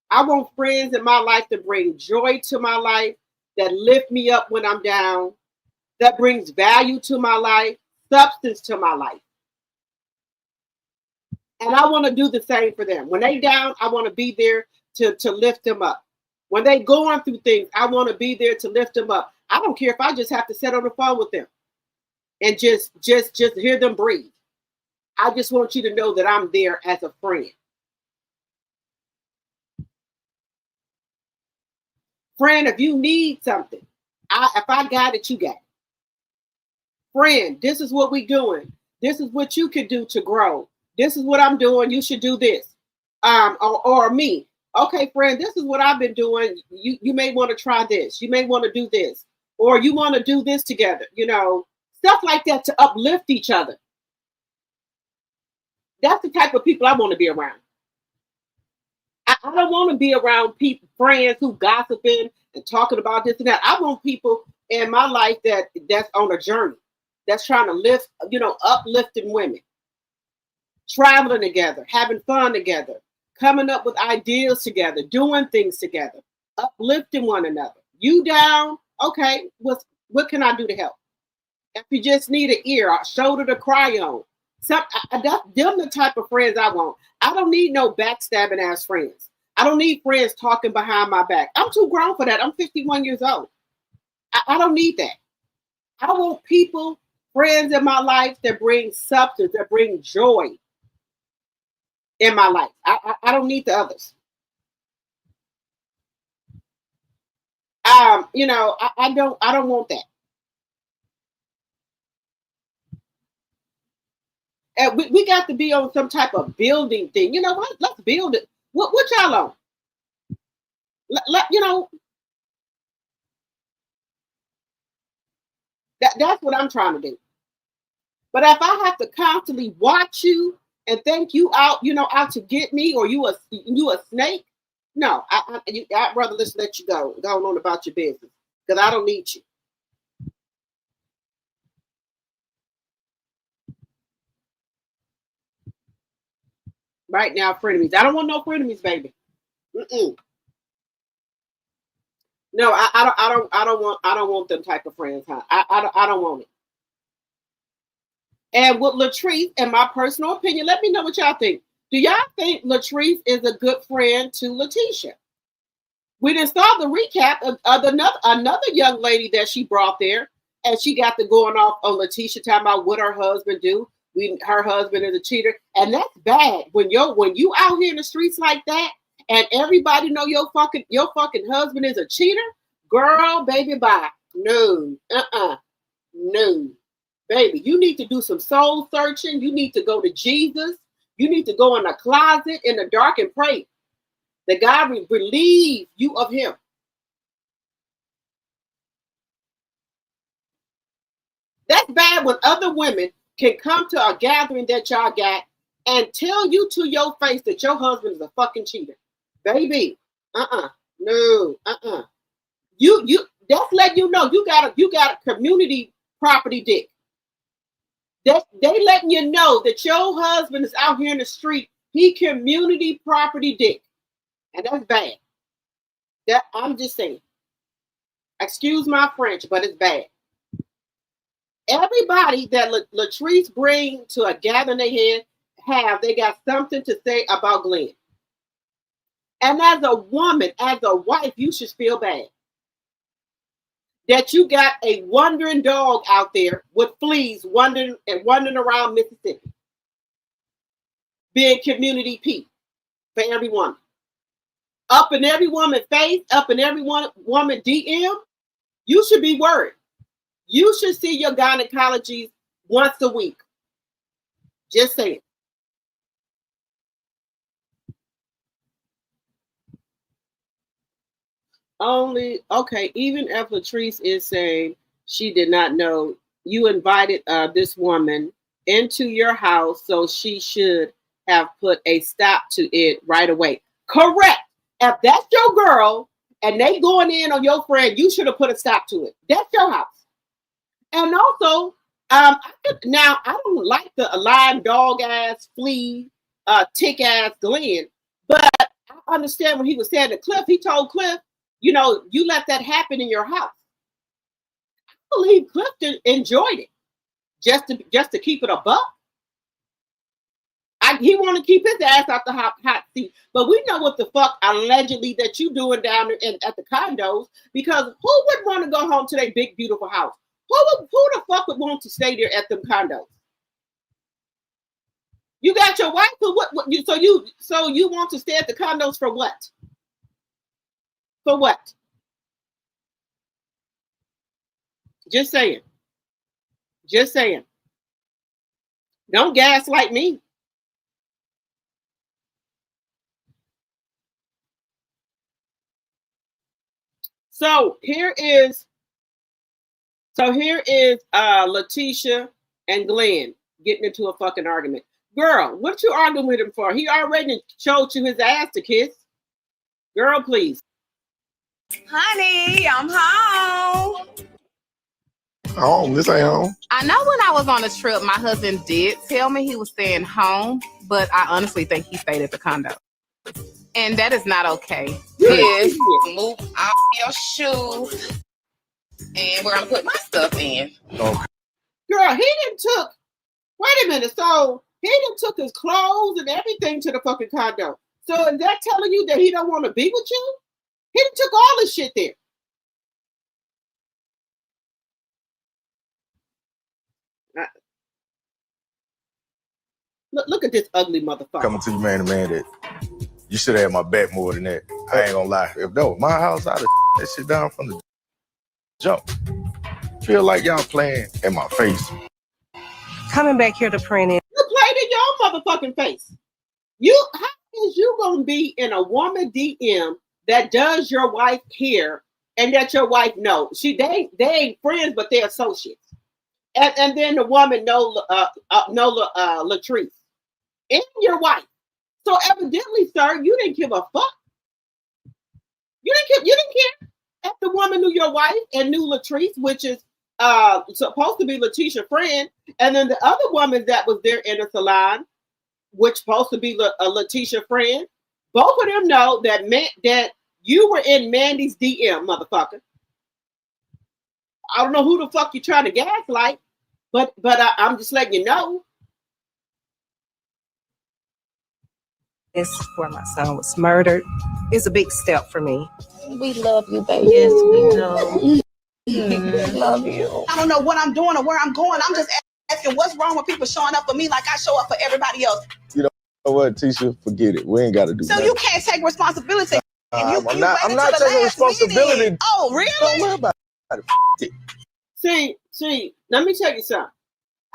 I want friends in my life to bring joy to my life, that lift me up when I'm down, that brings value to my life, substance to my life. And I want to do the same for them. When they down, I want to be there to lift them up. When they going through things, I want to be there to lift them up. I don't care if I just have to sit on the phone with them and just hear them breathe. I just want you to know that I'm there as a friend. Friend, if you need something, if I got it, you got it. Friend, this is what we're doing. This is what you could do to grow. This is what I'm doing. You should do this. Or me. Okay, friend, this is what I've been doing. You may want to try this. You may want to do this. Or you want to do this together. Stuff like that to uplift each other. That's the type of people I want to be around. I don't want to be around friends who gossiping and talking about this and that. I want people in my life that's on a journey, that's trying to lift, uplifting women, traveling together, having fun together, coming up with ideas together, doing things together, uplifting one another. You down? Okay, what can I do to help? If you just need an ear, a shoulder to cry on, them the type of friends I want. I don't need no backstabbing ass friends. I don't need friends talking behind my back. I'm too grown for that. I'm 51 years old. I don't need that. I want friends in my life that bring substance, that bring joy in my life. I don't need the others. I don't want that. And we got to be on some type of building thing. You know what? Let's build it. What y'all on? That's what I'm trying to do. But if I have to constantly watch you and think you out to get me, or you a snake, no, I'd rather just let you go on about your business, because I don't need you. Right now, frenemies. I don't want no frenemies, baby. No, I don't want them type of friends, huh? I don't want it. And with LATRICE, in my personal opinion, let me know what y'all think. Do y'all think LATRICE is a good friend to LATISHA? We just saw the recap of another young lady that she brought there, and she got to going off on LATISHA, talking about what her husband do. Her husband is a cheater, and that's bad. When you out here in the streets like that, and everybody know your fucking husband is a cheater, girl, baby, bye. No, no, baby. You need to do some soul searching. You need to go to Jesus. You need to go in a closet in the dark and pray that God will relieve you of him. That's bad when other women can come to a gathering that y'all got and tell you to your face that your husband is a fucking cheater. Baby, no, You that's letting you know you got a community property dick. They letting you know that your husband is out here in the street. He community property dick. And that's bad. That I'm just saying. Excuse my French, but it's bad. Everybody that LATRICE bring to a gathering they they got something to say about Glenn. And as a woman, as a wife, you should feel bad that you got a wandering dog out there with fleas wandering around Mississippi, being community P for every woman. Up in every woman's face, up in every woman DM, you should be worried. You should see your gynecologist once a week. Just saying. Even if LATRICE is saying she did not know, you invited this woman into your house, so she should have put a stop to it right away. Correct. If that's your girl and they going in on your friend, you should have put a stop to it. That's your house. And also, now I don't like the lying dog ass, flea, tick ass Glenn, but I understand when he was saying to Cliff, he told Cliff, you know, you let that happen in your house. I believe Clifton enjoyed it just to keep it a buck. He want to keep his ass out the hot seat, but we know what the fuck allegedly that you doing down there at the condos, because who would want to go home to their big beautiful house? Who the fuck would want to stay there at them condos? You got your wife, so you want to stay at the condos for what? For what? Just saying. Just saying. Don't gaslight me. So here is LATISHA and Glenn getting into a fucking argument. Girl, what you arguing with him for? He already showed you his ass to kiss. Girl, please. Honey, I'm home. Home? This ain't home. I know when I was on a trip, my husband did tell me he was staying home, but I honestly think he stayed at the condo. And that is not okay. Yes, move out your shoes. And we're gonna put my stuff in. Okay. Girl, he didn't took, wait a minute, so he didn't took his clothes and everything to the fucking condo. So is that telling you that he don't want to be with you? He done took all his shit there. Look at this ugly motherfucker. Coming to you, man, that you should have had my back more than that. I ain't gonna lie. If that was my house, I'd have that shit down from the jump. Feel like y'all playing in my face. Coming back here to print it. You played in your motherfucking face. How is you gonna be in a woman DM that does your wife hair and that your wife knows? They ain't friends, but they're associates. And then the woman know LATRICE and your wife. So evidently, sir, you didn't give a fuck. You didn't care if the woman knew your wife and knew LATRICE, which is supposed to be LATISHA's friend, and then the other woman that was there in the salon, which supposed to be a LATISHA friend. Both of them know that you were in Mandy's DM, motherfucker. I don't know who the fuck you trying to gaslight, but I'm just letting you know. It's where my son was murdered. It's a big step for me. We love you, baby. Yes, we do. We love you. I don't know what I'm doing or where I'm going. I'm just asking what's wrong with people showing up for me like I show up for everybody else. You know what, Tisha? Forget it. We ain't got to do that. So you can't take responsibility. I'm not taking responsibility. Meeting. Oh, really? Don't worry about it. See, let me tell you something.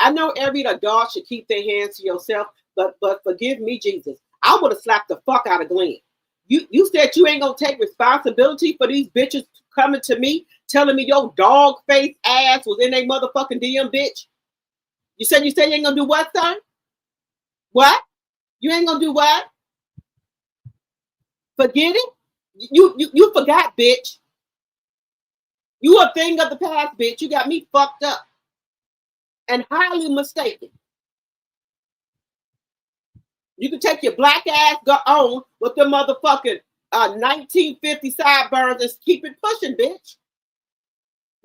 I know every adult should keep their hands to yourself, but forgive me, Jesus. I would have slapped the fuck out of Glenn. You said you ain't gonna take responsibility for these bitches coming to me, telling me your dog face ass was in a motherfucking DM, bitch. You said you ain't gonna do what, sir? What? You ain't gonna do what? Forget it? You forgot, bitch. You a thing of the past, bitch. You got me fucked up and highly mistaken. You can take your black ass go on with the motherfucking 1950 sideburns and keep it pushing, bitch.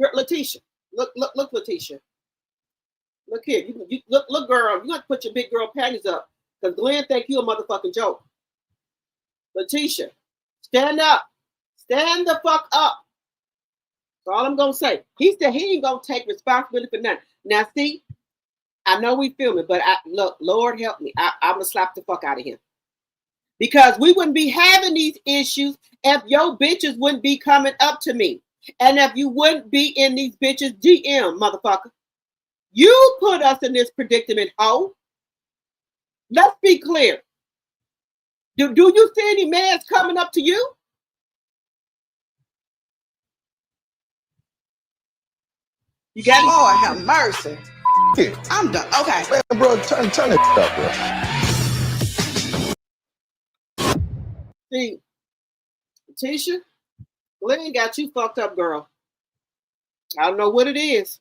LATISHA, look, LATISHA. Look here, you look, girl. You got to put your big girl panties up because Glenn think you a motherfucking joke. LATISHA, stand up, stand the fuck up. That's all I'm gonna say. He said he ain't gonna take responsibility for nothing. Now, see, I know we filming, but look, Lord help me. I'm gonna slap the fuck out of him because we wouldn't be having these issues if your bitches wouldn't be coming up to me, and if you wouldn't be in these bitches DM, motherfucker. You put us in this predicament, ho. Let's be clear. Do you see any mans coming up to you? You got it. Lord have mercy. Here. I'm done. Okay. Man, bro, turn it up, bro. See, Tisha, Glenn got you fucked up, girl. I don't know what it is.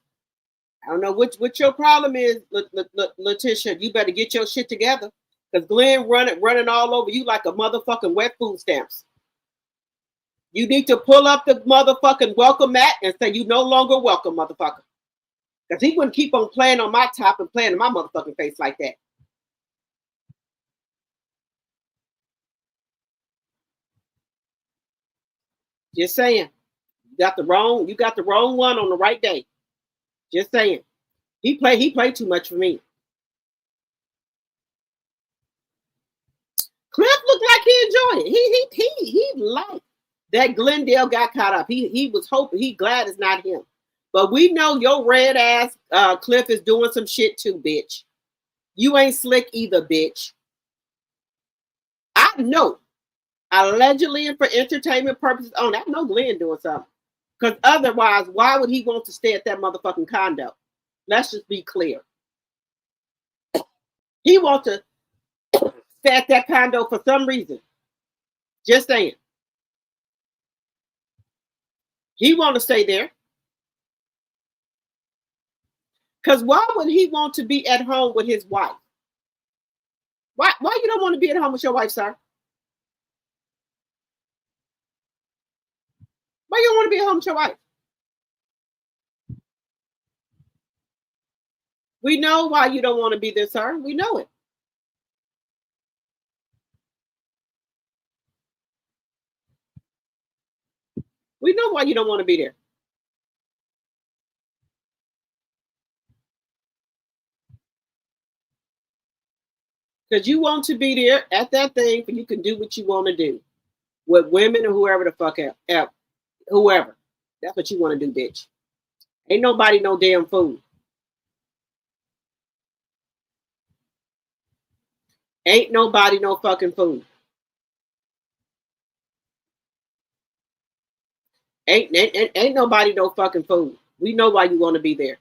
I don't know what your problem is, LATISHA. You better get your shit together. Because Glenn running all over you like a motherfucking wet food stamps. You need to pull up the motherfucking welcome mat and say you no longer welcome, motherfucker. Because he wouldn't keep on playing on my top and playing in my motherfucking face like that. Just saying. You got the wrong one on the right day. Just saying. He played too much for me. Cliff looked like he enjoyed it. He liked that Glendale got caught up. He was hoping, he glad it's not him. But we know your red ass Cliff is doing some shit too, bitch. You ain't slick either, bitch. I know. Allegedly and for entertainment purposes only. I know Glenn doing something. Because otherwise, why would he want to stay at that motherfucking condo? Let's just be clear. He wants to stay at that condo for some reason. Just saying. He want to stay there. Because why would he want to be at home with his wife? Why you don't want to be at home with your wife, sir? Why you don't want to be at home with your wife? We know why you don't want to be there, sir. We know it. We know why you don't want to be there. Because you want to be there at that thing and you can do what you want to do with women or whoever the fuck else. Whoever. That's what you want to do, bitch. Ain't nobody no damn fool. Ain't nobody no fucking fool. Ain't nobody no fucking fool. We know why you want to be there.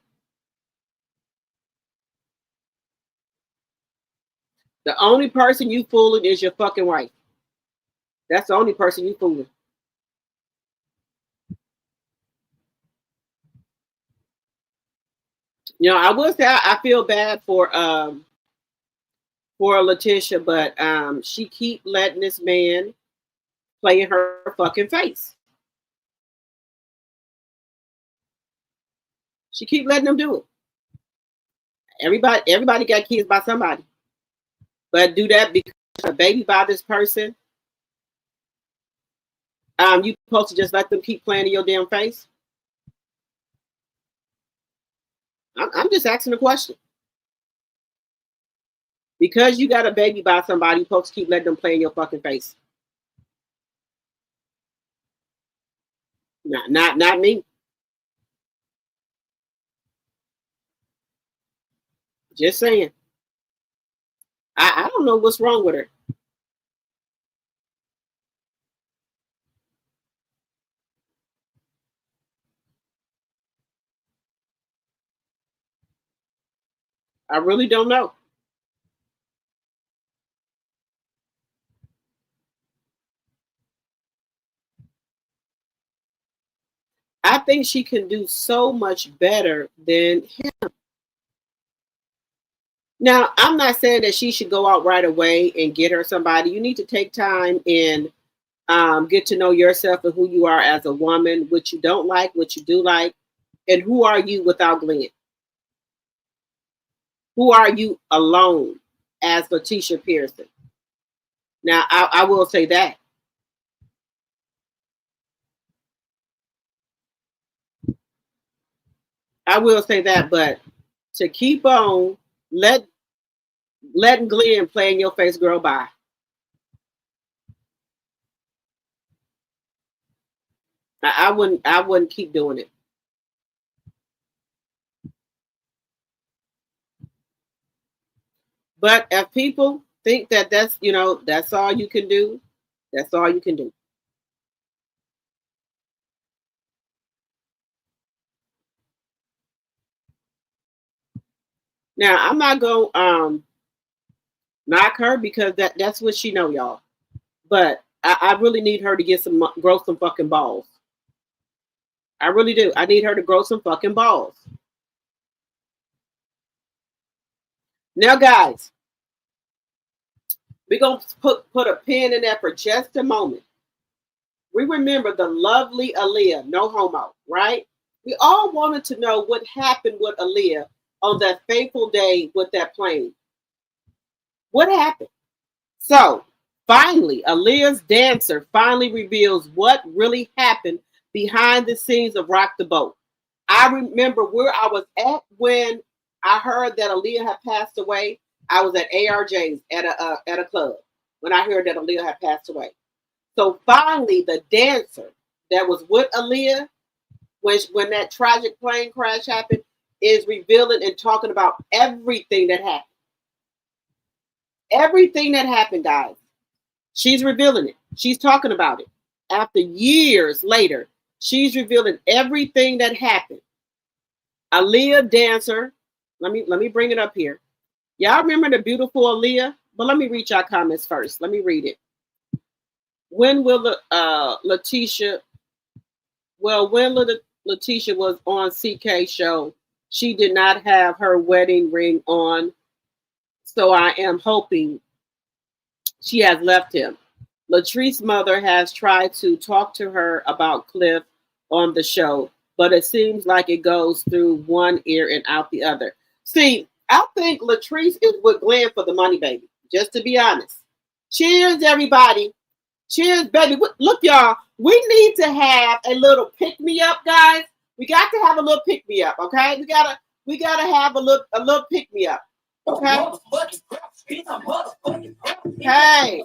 The only person you fooling is your fucking wife. That's the only person you fooling. You know, I would say I feel bad for LATISHA, but she keep letting this man play in her fucking face. She keep letting him do it. Everybody got kids by somebody. But do that because a baby by this person. You supposed to just let them keep playing in your damn face? I'm just asking a question. Because you got a baby by somebody, you're supposed to keep letting them play in your fucking face. Not me. Just saying. I don't know what's wrong with her. I really don't know. I think she can do so much better than him. Now, I'm not saying that she should go out right away and get her somebody. You need to take time and get to know yourself and who you are as a woman, what you don't like, what you do like, and who are you without Glenn? Who are you alone as LaTisha Pearson? Now, I will say that. I will say that, but to keep on letting Glenn play in your face, girl, bye. I wouldn't keep doing it. But if people think that that's that's all you can do, that's all you can do. Now I'm not gonna knock her because that's what she know, y'all. But I really need her to grow some fucking balls. I really do. I need her to grow some fucking balls. Now, guys, we're gonna put a pin in that for just a moment. We remember the lovely Aaliyah, no homo, right? We all wanted to know what happened with Aaliyah on that fateful day with that plane. What happened? So, finally, Aaliyah's dancer finally reveals what really happened behind the scenes of Rock the Boat. I remember where I was at when I heard that Aaliyah had passed away. I was at ARJ's at a club when I heard that Aaliyah had passed away. So finally, the dancer that was with Aaliyah when that tragic plane crash happened is revealing and talking about everything that happened. Everything that happened, guys. She's revealing it. She's talking about it. After years later, she's revealing everything that happened. Aaliyah dancer. Let me bring it up here. Y'all remember the beautiful Aaliyah? But let me read y'all comments first. Let me read it. When will LaTisha? Well, when LaTisha was on CK show, she did not have her wedding ring on. So I am hoping she has left him. LaTrice's mother has tried to talk to her about Cliff on the show, but it seems like it goes through one ear and out the other. See, I think LaTrice is with Glenn for the money, baby. Just to be honest. Cheers, everybody. Cheers, baby. Look, y'all, we need to have a little pick-me-up, guys. We got to have a little pick-me-up, okay? We gotta have a little pick-me-up. Okay. Hey.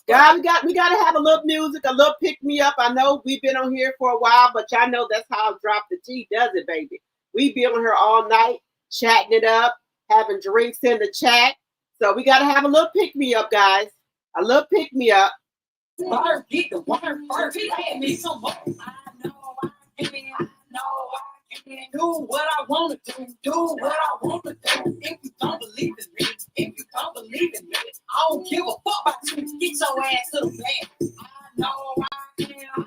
God, we gotta have a little music, a little pick me up. I know we've been on here for a while, but y'all know that's how Drop the T does it, baby. We be on here all night, chatting it up, having drinks in the chat. So we gotta have a little pick me up, guys. A little pick me up. Get the water first. Had me some more. I know I can. Do what I want to do. Do what I want to do. If you don't believe in me, I don't give a fuck about you. Get your ass to the bed. I know I can.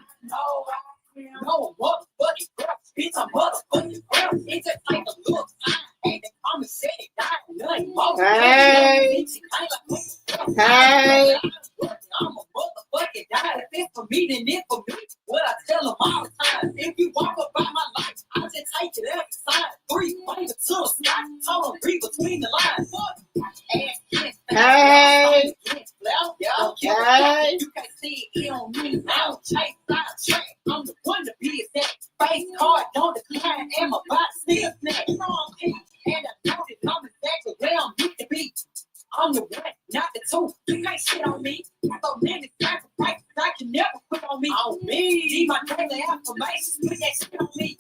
No motherfucking girl. It's a motherfucking girl. It just like a little time. And they come and say it down. Nothing more. Hey. Hey. I'm a motherfucking guy. If it's for me, then it's for me. What I tell them all the time. If you walk up by my life, I just take it every side. 3 fingers to a sky. Told them read between the lines. Hey. Hey. You can't see it on me. I don't chase side track. I'm the one to be exact. Face card don't decline. And my body still snack. And I know it coming back to where I'm used to be. I'm the one, not the two. You can't shit on me. So many sacrifices I can never put on me. On me. Need my daily affirmations. Put that shit on me.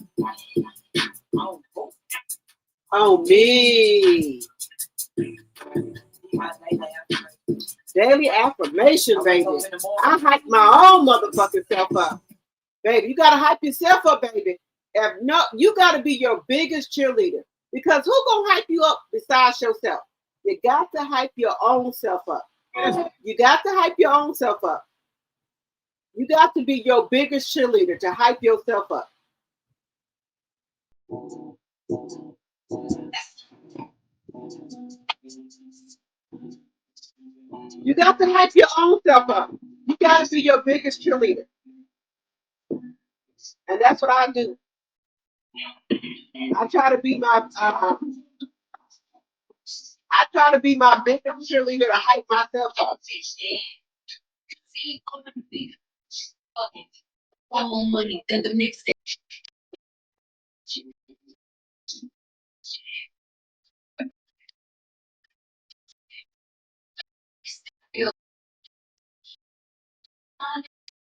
On me. Daily affirmation, baby. I hype my own motherfucking self up. Baby, you gotta hype yourself up, baby. If no, you gotta be your biggest cheerleader. Because who gonna hype you up besides yourself? You got to hype your own self up. You got to hype your own self up. You got to be your biggest cheerleader to hype yourself up. You got to hype your own self up. You got to be your biggest cheerleader. And that's what I do. I try to be my I try to be my biggest cheerleader to hype myself up. More money than the next day.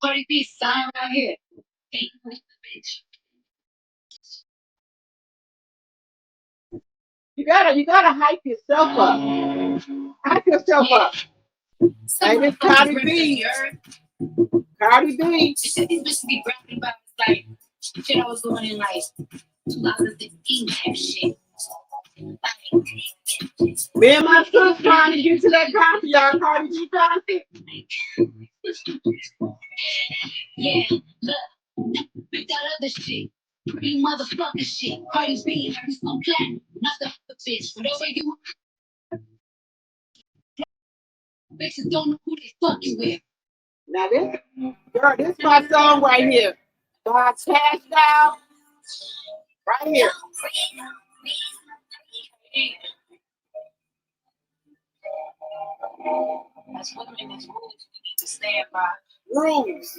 Cardi B sign right here. You gotta hype yourself up. Hype yourself up. Hey, this Cardi B. Cardi B. These bitches be rapping about like shit I was doing in like 2016 type shit. Me and my son trying to get to that concert, y'all. Cardi B concert. Yeah, look, with that other shit. Pretty motherfucker shit. Cardi B, every so black. Not the bitch. Whatever you bitches don't know who they fucking with. Now this, girl, this is my song right here. God's Cash Out. Right here. That's women in this rules we need to stand by. Rules.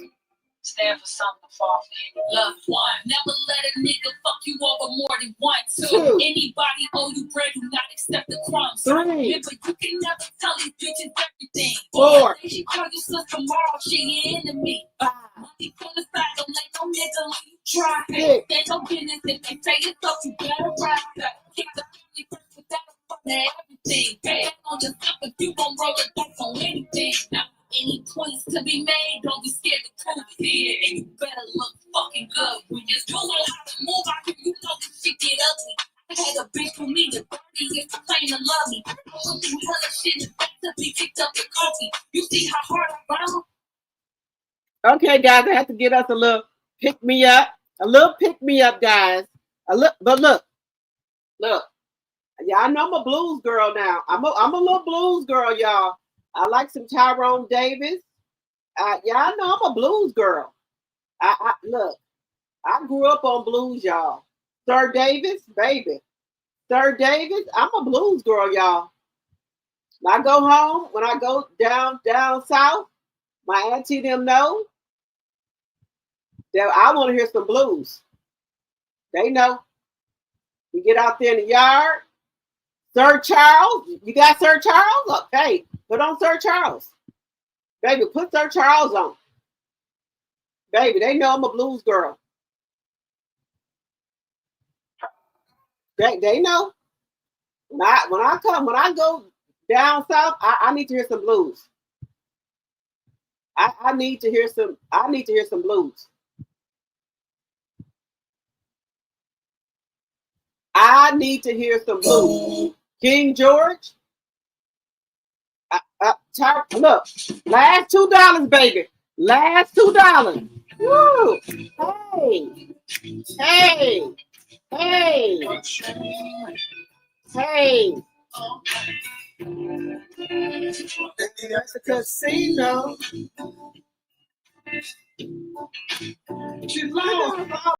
Stand for something far from any loved one. Never let a nigga fuck you over more than once. Two. Anybody owe you bread, do not accept the crumbs. Three. Remember, you can never tell these bitches everything. Four. If she call you sis tomorrow, she your enemy. Five. Money from the side, don't let no nigga let you try. Six. There's no business if they say it's up, you better ride. Keep the family first without a fuck at everything. Pay on yourself if you gon' roll it back on anything. Now, any points to be made, don't be scared to prove it here. And you better look fucking good. We just don't know how to move out here, you know this shit get ugly. I had a bitch for me to 30 years to claim to love me. I went through hella shit and back to be kicked up the coffee. You see how hard I round? Okay, guys, I have to get us a little pick me up. A little pick me up, guys. But look. Y'all know I'm a blues girl now. I'm a little blues girl, y'all. I like some Tyrone Davis. Y'all know I'm a blues girl. Look, I grew up on blues, y'all. Sir Davis, baby. Sir Davis, I'm a blues girl, y'all. When I go home, when I go down south, my auntie them know that I want to hear some blues. They know. We get out there in the yard. Sir Charles, you got Sir Charles? Okay, put on Sir Charles. Baby, put Sir Charles on. Baby, they know I'm a blues girl. They know. When I go down south, I need to hear some blues. I need to hear some blues. I need to hear some blues. King George. Look, last $2, baby. Last $2. Woo! Hey. That's a casino. She's lost.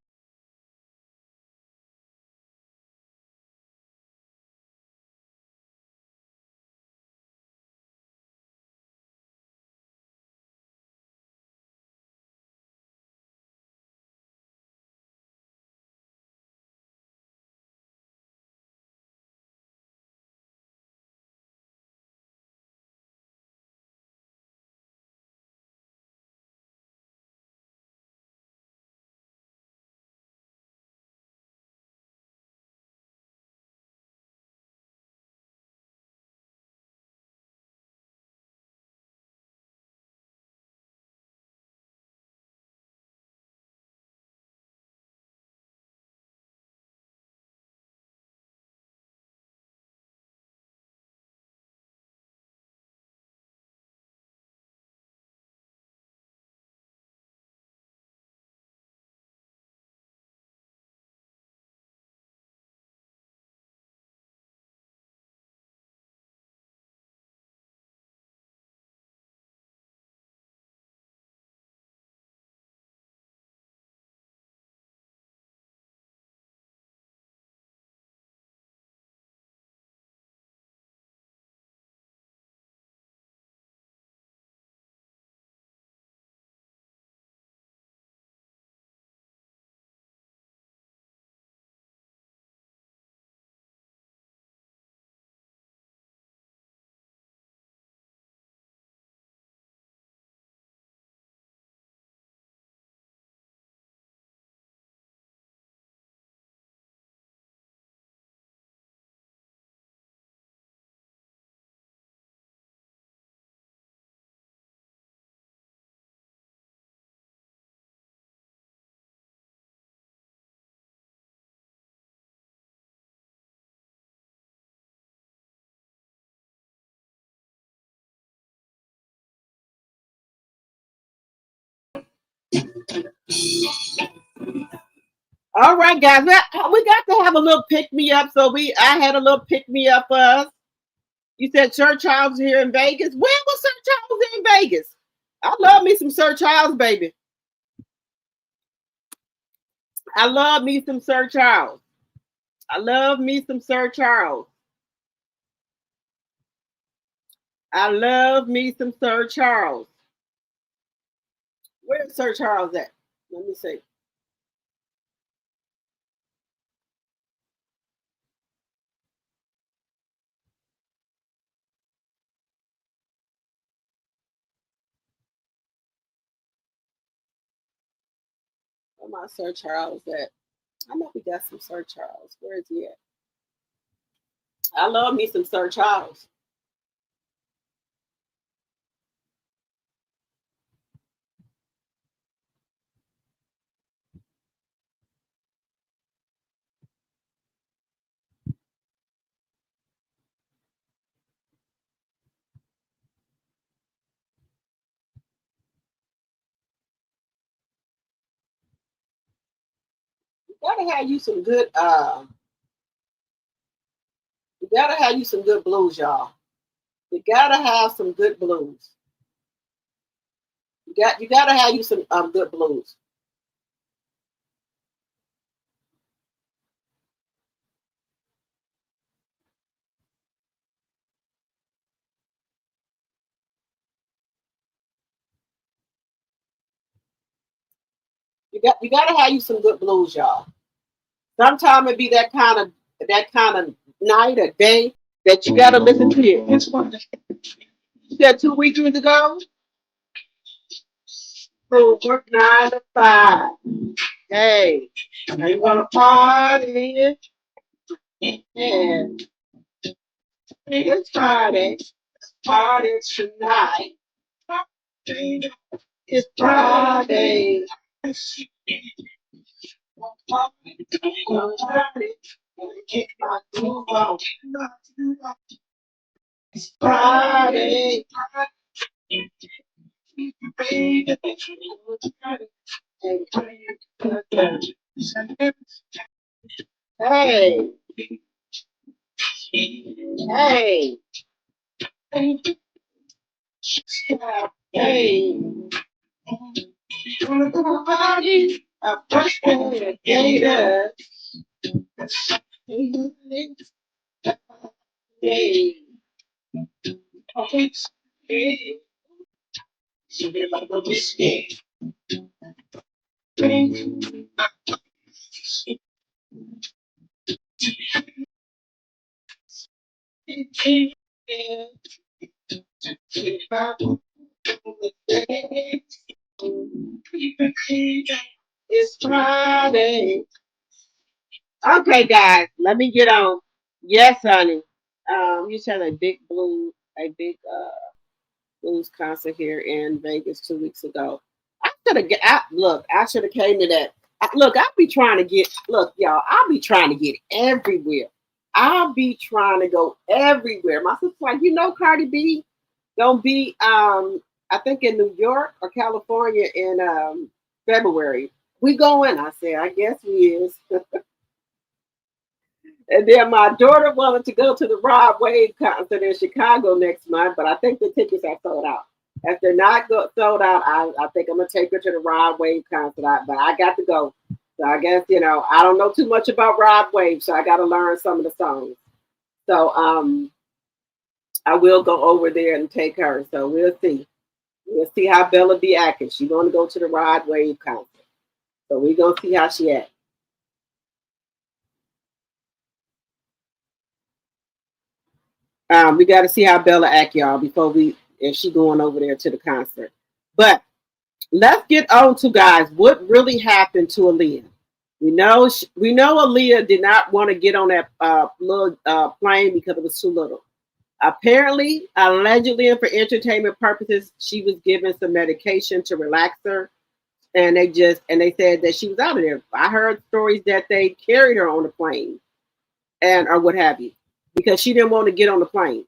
All right, guys. We got to have a little pick me up. So I had a little pick me up for us. You said Sir Charles here in Vegas. When was Sir Charles in Vegas? I love me some Sir Charles, baby. I love me some Sir Charles. I love me some Sir Charles. I love me some Sir Charles. Where's Sir Charles at? Let me see. Where my Sir Charles at? I know we got some Sir Charles. Where is he at? I love me some Sir Charles. You gotta have you some good you gotta have you some good blues, y'all. You gotta have some good blues. You gotta have you some good blues. You gotta have you some good blues, y'all. Sometimes it be that kind of night or day that you gotta listen to it. It's fun. You said 2 weekends ago? So work 9 to 5. Hey, now you wanna party? Yeah, it's Friday. Party tonight. It's Friday. Get my groove on. It's Friday. Hey, hey, hey. You wanna go party? I first a gator. Hey, hey. You be like a whiskey. Drink. It's Friday. Okay, guys, let me get on. Yes, honey. You said a big blues concert here in Vegas 2 weeks ago. I should have look. I should have came to that. Look, I'll be trying to get. Look, y'all. I'll be trying to get everywhere. I'll be trying to go everywhere. My sister's like, Cardi B gonna be I think in New York or California in February. We going? I said, I guess we is. And then my daughter wanted to go to the Rod Wave concert in Chicago next month, but I think the tickets are sold out. If they're not sold out, I think I'm gonna take her to the Rod Wave concert. But I got to go. So I guess I don't know too much about Rod Wave, so I got to learn some of the songs. So I will go over there and take her. So we'll see. We'll see how Bella be acting. She's gonna go to the Rod Wave concert. So we're gonna see how she acts. We got to see how Bella act, y'all, if she going over there to the concert. But let's get on to, guys, what really happened to Aaliyah. We know Aaliyah did not want to get on that little plane because it was too little. Apparently, allegedly, and for entertainment purposes, she was given some medication to relax her, and they said that she was out of there. I heard stories that they carried her on the plane, or what have you, because she didn't want to get on the plane.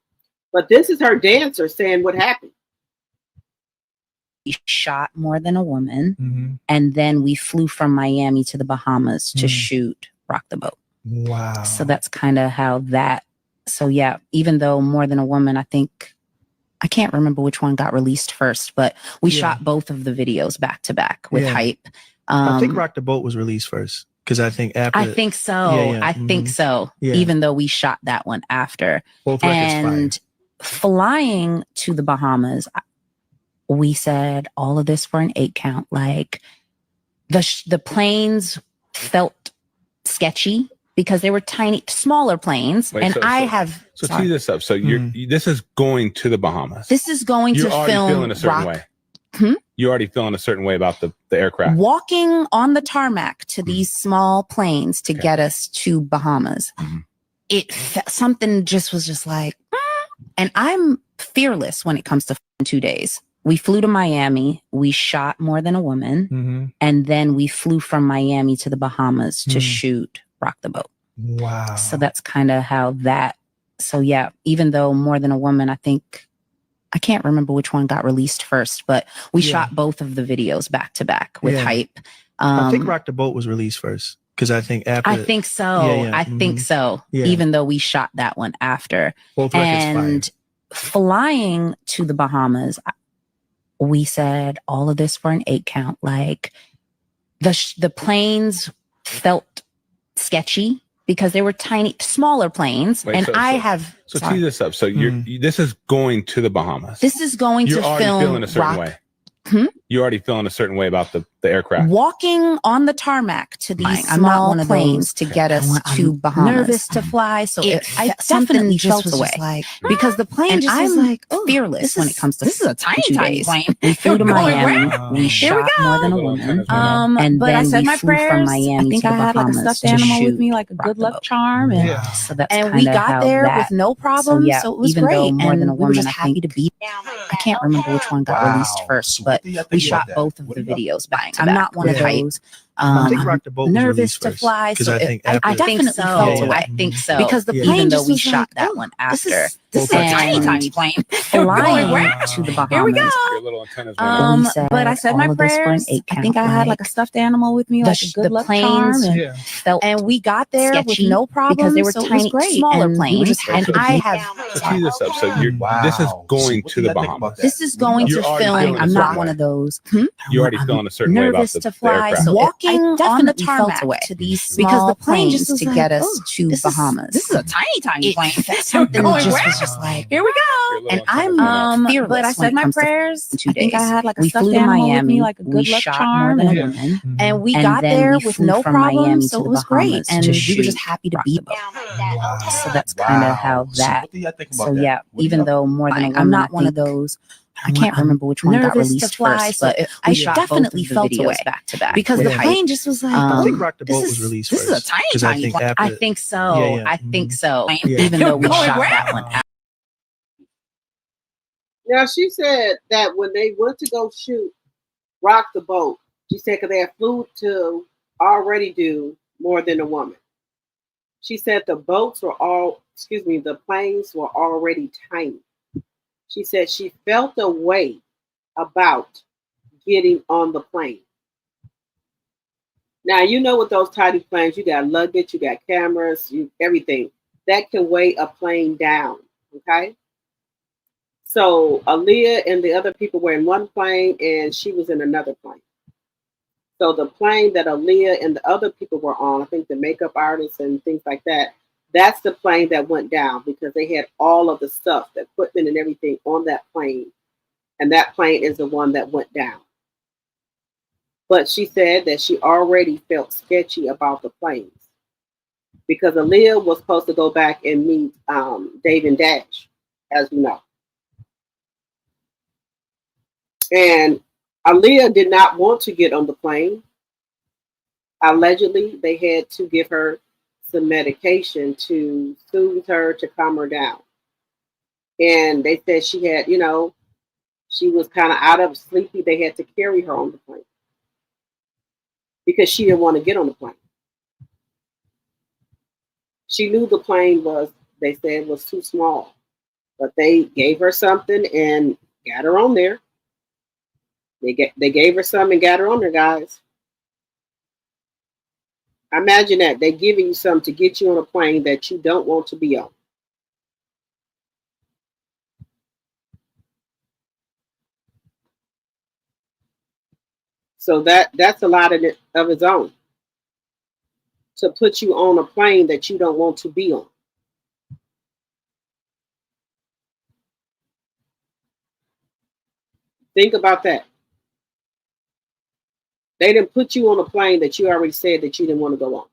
But this is her dancer saying what happened. shot More Than a Woman, and then we flew from Miami to the Bahamas to shoot Rock the Boat. Wow. So that's kind of how that. So yeah, even though More Than a Woman, I think, I can't remember which one got released first, but we shot both of the videos back to back with Hype. I think Rock the Boat was released first, because I think after. I think so. I think so. Even though we shot that one after. Both records flying to the Bahamas, we said all of this for an 8 count. Like the planes felt sketchy because they were tiny, smaller planes. Wait, and so tee this up. So this is going to the Bahamas. This is going You're to already film feeling a certain way. You're already feeling a certain way about the aircraft. Walking on the tarmac to these small planes to get us to Bahamas. Something just was just like, and I'm fearless when it comes to 2 days. We flew to Miami, we shot More Than a Woman, and then we flew from Miami to the Bahamas to shoot Rock the Boat. Wow. So that's kind of how that. So yeah, even though More Than a Woman, I think, I can't remember which one got released first, but we shot both of the videos back to back with Hype. I think Rock the Boat was released first, because I think after. I think so. I think so. Even though we shot that one after. Both records flying to the Bahamas, we said all of this for an 8 count. Like the planes felt sketchy because they were tiny, smaller planes. Wait, so tee this up. So this is going to the Bahamas. This is going You're to already film feeling a certain way. You're already feeling a certain way about the aircraft. Walking on the tarmac to these small planes to get us to Bahamas. Nervous to fly, so I definitely felt away. Like, because the plane just was like, fearless when it comes to this is a tiny plane. We flew to Miami. We shot More Than a Woman. And but then I said we my flew from prayers. Miami I think to I the had like a Bahamas stuffed to animal with shoot me, like a good luck charm, and so that's and we got there with no problem. So, yeah, So it was even great, though More and Than a we were Woman, just I happy think, to be. I can't remember which one got released first, but we shot both of the videos back to back. I'm not one of those. I think Rock the Boat was nervous to first, fly, because so I think I definitely felt away. I think so, because the plane though we shot that one after. This is a tiny plane. Flying to the Bahamas. Here we go. Your little antennas went up. But I said my prayers. I think I had like a stuffed animal with me, like a good luck charm, and we got there with no problem because they were so tiny, smaller planes. We were just happy to be. So tee this up. So this is going to the Bahamas. This is going to film. I'm not one of those. You're already feeling a certain way about Nervous the to fly, aircraft. so walking on the tarmac away to these because small the plane planes just to was get like, us to Bahamas. This is a tiny plane. Something just was just like, here we go. And I'm fearless. But I said my prayers. 2 I think I days. had like a We stuffed flew to animal with Miami. me, like a We good luck shot charm, More Than a Woman. and we And got then there we with flew no from problem. Miami So to it was the great, Bahamas and to we were shoot just happy to be. So that's kind of how that. What do y'all think about So that? yeah, What do even y'all- though More Than a Woman, I'm not I one of think- those. I can't remember which one got nervous to released fly, first, so but I we shot definitely both of felt the videos away back to back because with the Hype. plane just was like, I think oh, Rock the Boat was released this first. is a tiny 'cause I think plane. after. I think so. I think so. Even though we Going shot where? that one out. Now she said that when they went to go shoot Rock the Boat, she said because they had flew to already do More Than a Woman. She said the planes were already tiny. She said she felt a way about getting on the plane. Now, you know, with those tiny planes, you got luggage, you got cameras, everything. That can weigh a plane down, okay? So Aaliyah and the other people were in one plane and she was in another plane. So the plane that Aaliyah and the other people were on, I think the makeup artists and things like that, that's the plane that went down because they had all of the stuff, the equipment and everything on that plane. And that plane is the one that went down. But she said that she already felt sketchy about the planes because Aaliyah was supposed to go back and meet Dave and Dash, as you know. And Aaliyah did not want to get on the plane. Allegedly, they had to give her some medication to soothe her, to calm her down. And they said she had, you know, she was kind of out of sleepy. They had to carry her on the plane because she didn't want to get on the plane. She knew the plane was, they said, was too small. But they gave her something and got her on there. They gave her some and got her on there, guys. Imagine that. They're giving you some to get you on a plane that you don't want to be on. So that's a lot of its own. To put you on a plane that you don't want to be on. Think about that. They didn't put you on a plane that you already said that you didn't want to go on.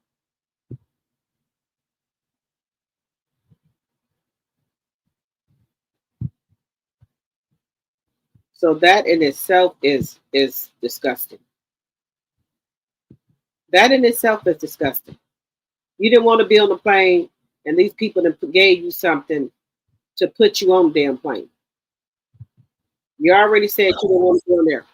So that in itself is disgusting. That in itself is disgusting. You didn't want to be on the plane, and these people gave you something to put you on the damn plane. You already said you didn't want to be on there.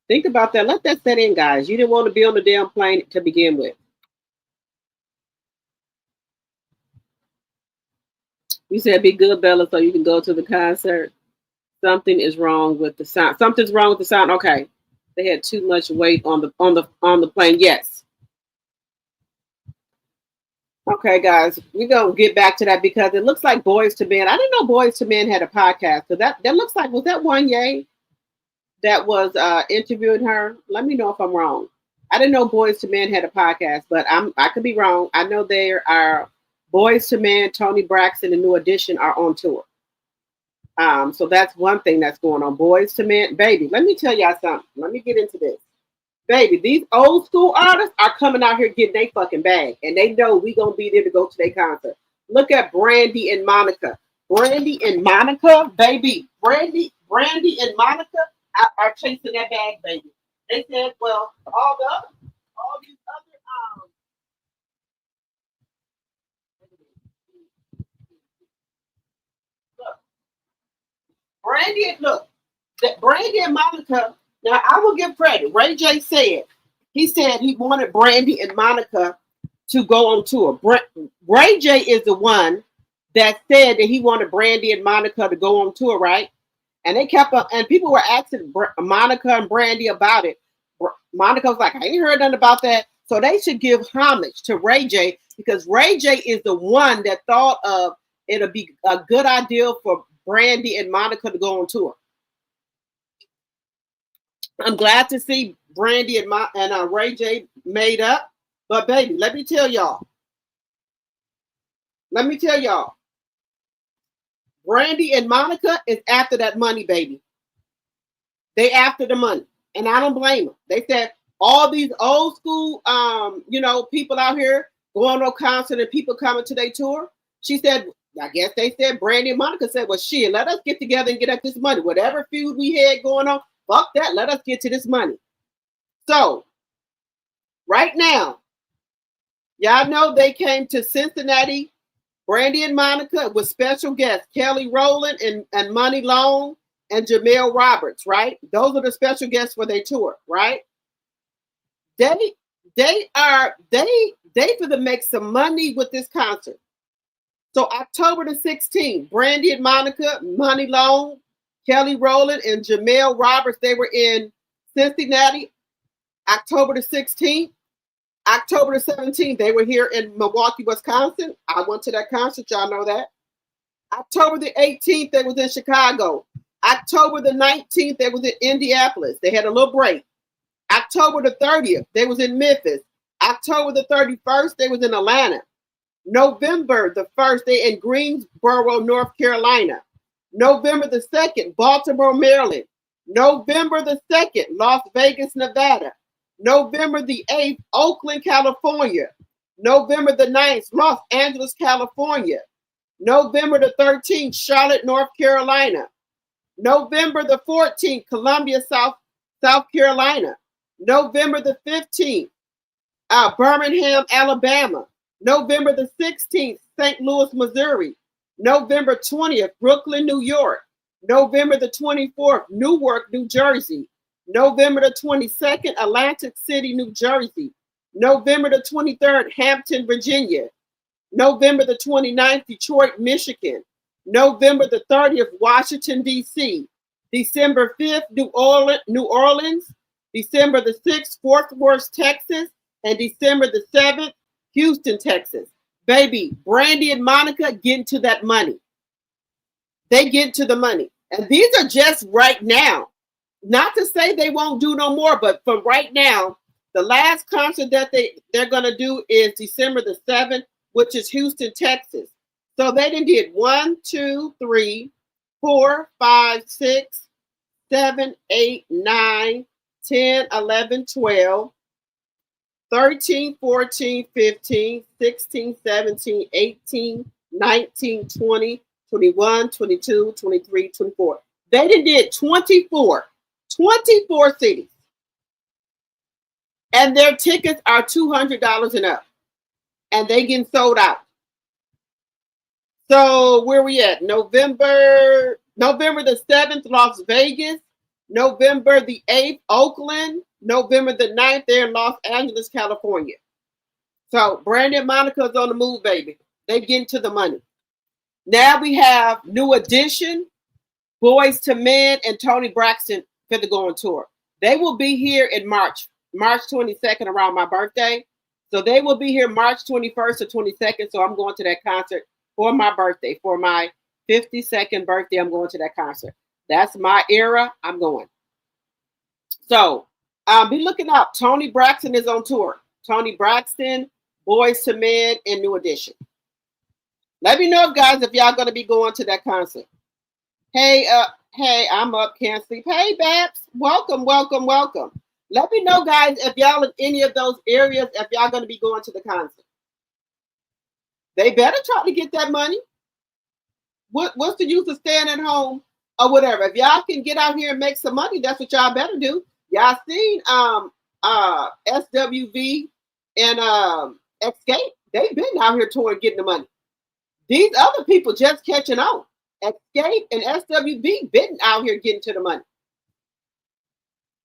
Think about that. Let that set in, guys. You didn't want to be on the damn plane to begin with. You said be good, Bella, so you can go to the concert. Something is wrong with the sound. Something's wrong with the sound. Okay. They had too much weight on the plane. Yes. Okay, guys, we're gonna get back to that because it looks like Boys to Men. I didn't know Boys to Men had a podcast. So that looks like, was that Wanye that was interviewing her? Let me know if I'm wrong. I didn't know Boys to Men had a podcast, but I could be wrong. I know there are Boys to Men, Tony Braxton, and New Edition are on tour. So that's one thing that's going on. Boys to Men, baby. Let me tell y'all something. Let me get into this. Baby, these old school artists are coming out here getting their fucking bag, and they know we gonna be there to go to their concert. Look at Brandy and Monica. Brandy and Monica, baby. Brandy and Monica are chasing that bag, baby. They said, well, all these other Brandy and Monica. Now, I will give credit. Ray J said he wanted Brandy and Monica to go on tour. Ray J is the one that said that he wanted Brandy and Monica to go on tour, right? And they kept up, and people were asking Monica and Brandy about it. Monica was like, I ain't heard nothing about that. So they should give homage to Ray J because Ray J is the one that thought of it'll be a good idea for Brandy and Monica to go on tour. I'm glad to see Brandy and Ray J made up. But baby, let me tell y'all. Brandy and Monica is after that money, baby. They after the money. And I don't blame them. They said all these old school people out here going on concert and people coming to their tour. She said, I guess they said Brandy and Monica said, well, shit, let us get together and get at this money. Whatever feud we had going on. Fuck that. Let us get to this money. So, right now, y'all know they came to Cincinnati, Brandy and Monica, with special guests, Kelly Rowland and Money Long and Jamel Roberts, right? Those are the special guests for their tour, right? They for to make some money with this concert. So October the 16th, Brandy and Monica, Money Long, Kelly Rowland and Jamel Roberts, they were in Cincinnati. October the 16th. October the 17th, they were here in Milwaukee, Wisconsin. I went to that concert. Y'all know that. October the 18th, they was in Chicago. October the 19th, they was in Indianapolis. They had a little break. October the 30th, they was in Memphis. October the 31st, they was in Atlanta. November the 1st, they in Greensboro, North Carolina. November the 2nd, Baltimore, Maryland. November the 2nd, Las Vegas, Nevada. November the 8th, Oakland, California. November the 9th, Los Angeles, California. November the 13th, Charlotte, North Carolina. November the 14th, Columbia, South Carolina. November the 15th, Birmingham, Alabama. November the 16th, St. Louis, Missouri. November 20th, Brooklyn, New York. November the 24th, Newark, New Jersey. November the 22nd, Atlantic City, New Jersey. November the 23rd, Hampton, Virginia. November the 29th, Detroit, Michigan. November the 30th, Washington, D.C. December 5th, New Orleans. December the 6th, Fort Worth, Texas. And December the 7th, Houston, Texas. Baby, Brandy and Monica get into that money. They get to the money. And these are just right now. Not to say they won't do no more, but for right now, the last concert that they're going to do is December the 7th, which is Houston, Texas. So they did 1, 2, 3, 4, 5, 6, 7, 8, 9, 10, 11, 12, 13, 14, 15, 16, 17, 18, 19, 20, 21, 22, 23, 24. They did 24 cities. And their tickets are $200 and up. And they getting sold out. So where we at? November the 7th, Las Vegas. November the 8th, Oakland. November the 9th, they're in Los Angeles, California. So Brandy and Monica's on the move, baby. They get into the money. Now we have New Edition, Boys to Men, and Tony Braxton for the go on tour. They will be here in March 22nd around my birthday. So they will be here March 21st or 22nd. So I'm going to that concert for my birthday. For my 52nd birthday, I'm going to that concert. That's my era. I'm going. So be looking up. Tony Braxton is on tour. Tony Braxton, Boys to Men, and New Edition. Let me know, guys, if y'all going to be going to that concert. Hey, I'm up, can't sleep. Hey, Babs, welcome. Let me know, guys, if y'all in any of those areas, if y'all going to be going to the concert. They better try to get that money. What's the use of staying at home or whatever? If y'all can get out here and make some money, that's what y'all better do. Y'all seen SWV and Escape. They've been out here touring getting the money. These other people just catching on. Escape and SWV been out here getting to the money.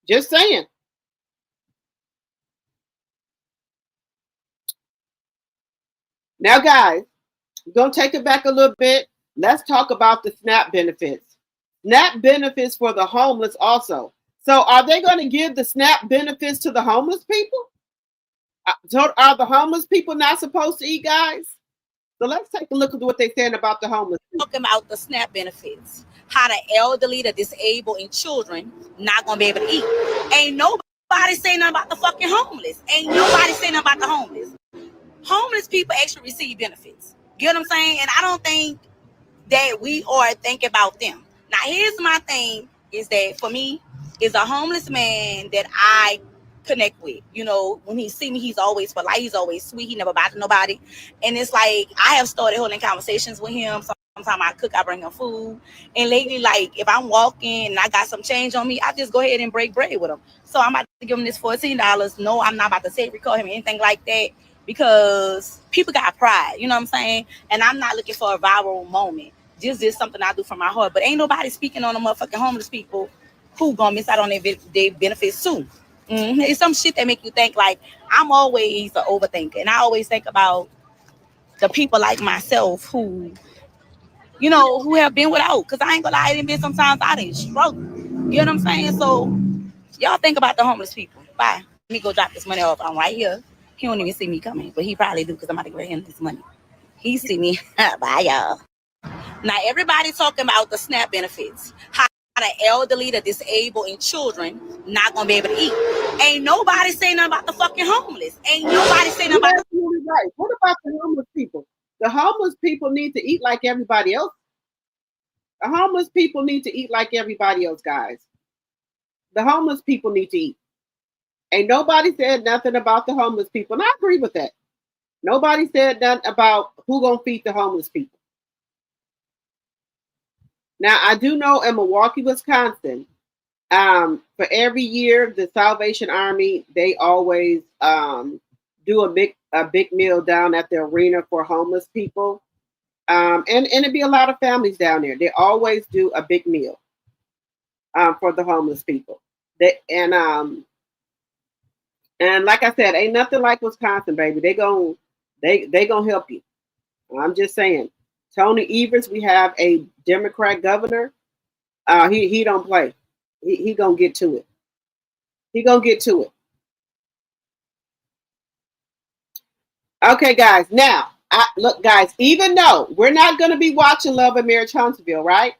Just saying. Now, guys, we're going to take it back a little bit. Let's talk about the SNAP benefits. SNAP benefits for the homeless also. So are they going to give the SNAP benefits to the homeless people? Are the homeless people not supposed to eat, guys? So let's take a look at what they're saying about the homeless people. Talking about the SNAP benefits. How the elderly, the disabled, and children not going to be able to eat. Ain't nobody saying nothing about the fucking homeless. Ain't nobody saying nothing about the homeless. Homeless people actually receive benefits. You know what I'm saying? And I don't think that we are thinking about them. Now, here's my thing is that for me, is a homeless man that I connect with. You know, when he see me, he's always polite. He's always sweet. He never bothers nobody. And it's like, I have started holding conversations with him. Sometimes I cook, I bring him food. And lately, like, if I'm walking and I got some change on me, I just go ahead and break bread with him. So I'm about to give him this $14. No, I'm not about to say record him or anything like that. Because people got pride, you know what I'm saying? And I'm not looking for a viral moment. This is something I do from my heart. But ain't nobody speaking on the motherfucking homeless people who gonna miss out on their benefits too. It's some shit that make you think. Like, I'm always an overthinker. And I always think about the people like myself who, you know, who have been without. Because I ain't gonna lie, I didn't been sometimes I didn't struggle. You know what I'm saying? So y'all think about the homeless people. Bye. Let me go drop this money off. I'm right here. He don't even see me coming, but he probably do because I'm about to give him this money. He see me. Bye, y'all. Now, everybody talking about the SNAP benefits. How the elderly, the disabled, and children not going to be able to eat. Ain't nobody saying nothing about the fucking homeless. Ain't nobody saying nothing about the... Right. What about the homeless people? The homeless people need to eat like everybody else. The homeless people need to eat like everybody else, guys. The homeless people need to eat. Ain't nobody said nothing about the homeless people. And I agree with that. Nobody said nothing about who gonna feed the homeless people. Now, I do know in Milwaukee, Wisconsin, for every year, the Salvation Army, they always do a big meal down at the arena for homeless people. And it'd be a lot of families down there. They always do a big meal for the homeless people. And like I said, ain't nothing like Wisconsin, baby. They gonna help you. I'm just saying. Tony Evers, we have a Democrat governor. He don't play. He gonna get to it. He gonna get to it. Okay, guys. Now, look, guys. Even though we're not gonna be watching Love and Marriage Huntsville, right?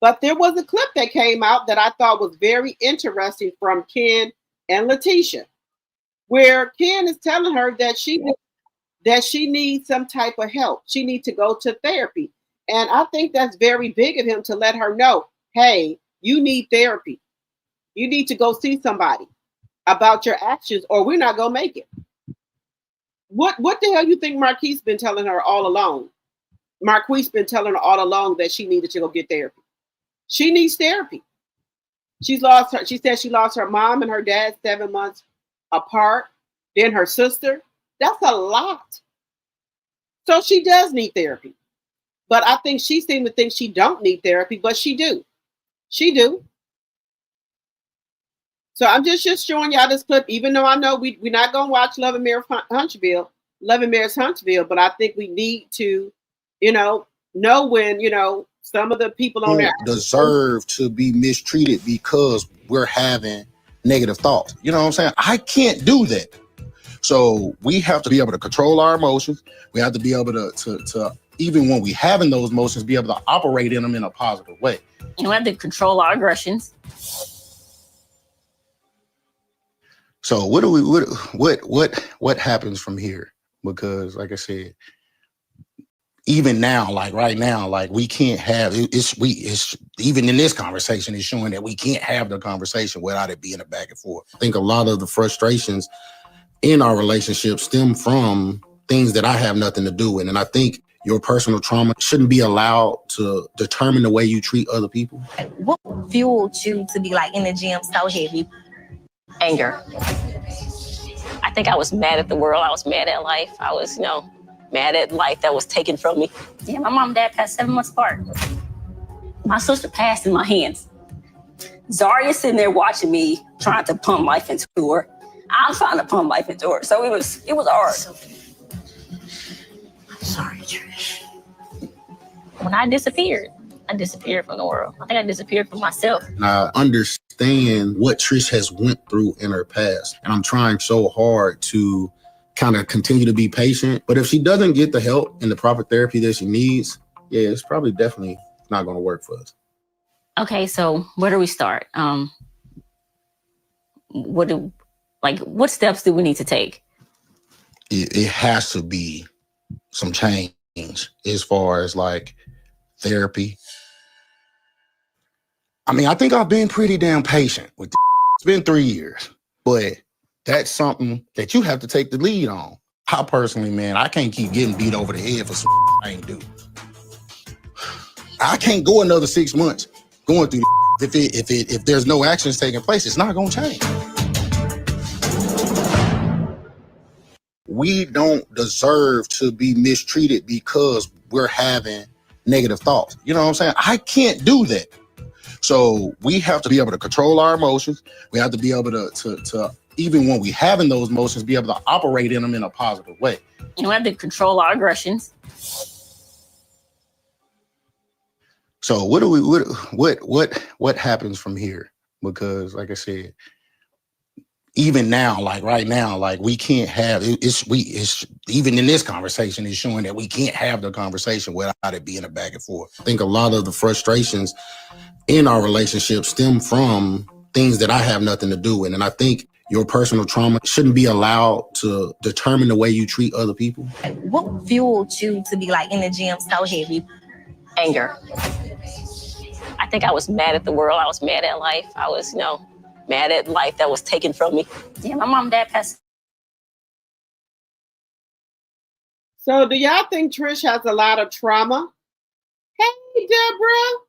But there was a clip that came out that I thought was very interesting from Ken and LATISHA, where Ken is telling her that she needs some type of help. She needs to go to therapy. And I think that's very big of him to let her know, hey, you need therapy. You need to go see somebody about your actions or we're not going to make it. What the hell you think Marquise been telling her all along? Marquise been telling her all along that she needed to go get therapy. She needs therapy. She said she lost her mom and her dad 7 months apart. Then her sister. That's a lot. So she does need therapy. But I think she seems to think she don't need therapy, but she do. She do. So I'm just showing y'all this clip, even though I know we're not going to watch Love and Marriage Huntsville, but I think we need to, know when, some of the people on there deserve to be mistreated because we're having negative thoughts. You know what I'm saying? I can't do that. So we have to be able to control our emotions. We have to be able to even when we having those emotions, be able to operate in them in a positive way. And we have to control our aggressions. So what happens from here? Because like I said, even now, like right now, like we can't have it's even in this conversation is showing that we can't have the conversation without it being a back and forth. I think a lot of the frustrations in our relationship stem from things that I have nothing to do with. And I think your personal trauma shouldn't be allowed to determine the way you treat other people. What fueled you to be like in the gym so heavy? Anger. I think I was mad at the world. I was mad at life. I was, mad at life that was taken from me. Yeah, my mom and dad passed 7 months apart. My sister passed in my hands. Zarya sitting there watching me, trying to pump life into her. I'm trying to pump life into her. So it was hard. I'm sorry, Trish. When I disappeared from the world. I think I disappeared from myself. And I understand what Trish has went through in her past. And I'm trying so hard to kind of continue to be patient. But if she doesn't get the help and the proper therapy that she needs, yeah, it's probably definitely not going to work for us. Okay, so where do we start? What steps do we need to take? It has to be some change as far as like therapy. I mean, I think I've been pretty damn patient with this. It's been 3 years, but that's something that you have to take the lead on. I personally, man, I can't keep getting beat over the head for some I ain't do. I can't go another 6 months going through if there's no actions taking place, it's not gonna change. We don't deserve to be mistreated because we're having negative thoughts. You know what I'm saying? I can't do that. So we have to be able to control our emotions. We have to be able to even when we having those emotions, be able to operate in them in a positive way. And we have to control our aggressions. So what happens from here? Because like I said, even now, like right now, like we can't have it's even in this conversation is showing that we can't have the conversation without it being a back and forth. I think a lot of the frustrations in our relationship stem from things that I have nothing to do with. And I think your personal trauma shouldn't be allowed to determine the way you treat other people. What fueled you to be like in the gym so heavy? Anger. I think I was mad at the world. I was mad at life. I was, mad at life that was taken from me. Yeah, my mom and dad passed. So do y'all think Trish has a lot of trauma? Hey, Deborah.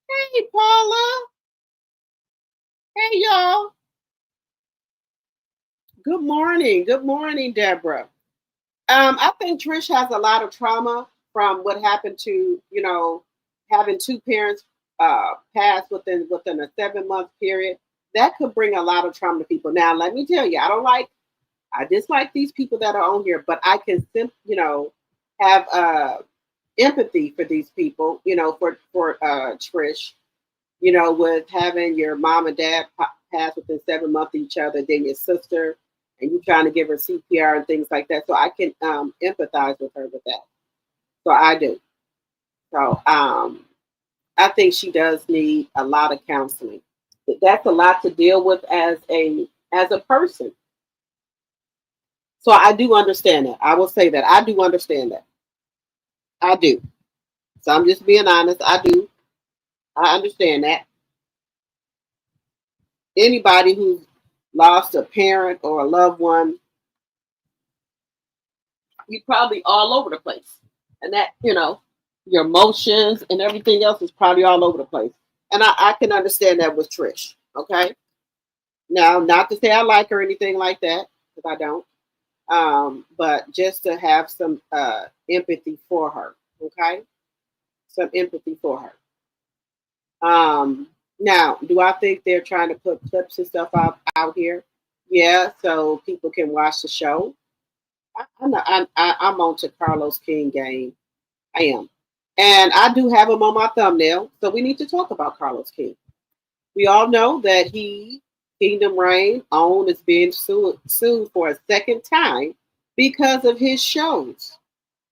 Hey, Paula. Hey, y'all. Good morning. Good morning, Deborah. I think Trish has a lot of trauma from what happened to, having two parents pass within a 7 month period. That could bring a lot of trauma to people. Now, let me tell you, I dislike these people that are on here, but I can, have empathy for these people, for Trish, with having your mom and dad pass within 7 months of each other, then your sister, and you trying to give her CPR and things like that. So I can empathize with her with that. So I do. So I think she does need a lot of counseling. That's a lot to deal with as a person. So I do understand that. I will say that I do understand that. I do. So I'm just being honest. I do. I understand that. Anybody who's lost a parent or a loved one, you're probably all over the place. And that, your emotions and everything else is probably all over the place. And I can understand that with Trish. Okay. Now, not to say I like her or anything like that, because I don't. But just to have some empathy for her. Okay. Some empathy for her. Now, do I think they're trying to put clips and stuff out here? Yeah, so people can watch the show. I'm on to Carlos King game. I am. And I do have him on my thumbnail, so we need to talk about Carlos King. We all know that Kingdom Reign, OWN, is being sued for a second time because of his shows.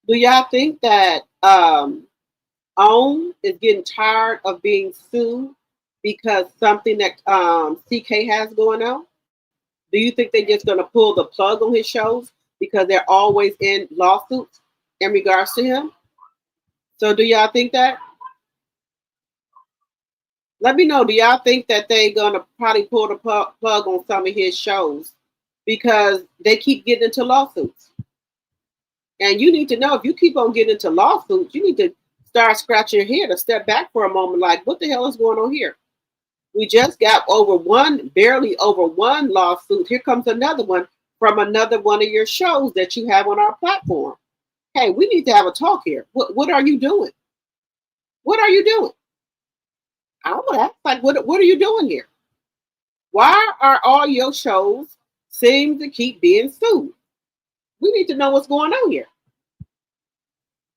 Do y'all think that OWN is getting tired of being sued because something that CK has going on? Do you think they're just going to pull the plug on his shows because they're always in lawsuits in regards to him? So do y'all think that? Let me know. Do y'all think that they're going to probably pull the plug on some of his shows because they keep getting into lawsuits? And you need to know, if you keep on getting into lawsuits, you need to start scratching your head or step back for a moment like, what the hell is going on here? We just got barely over one lawsuit. Here comes another one from another one of your shows that you have on our platform. Hey, we need to have a talk here. What are you doing? What are you doing? I would ask, like, what are you doing here? Why are all your shows seem to keep being sued? We need to know what's going on here.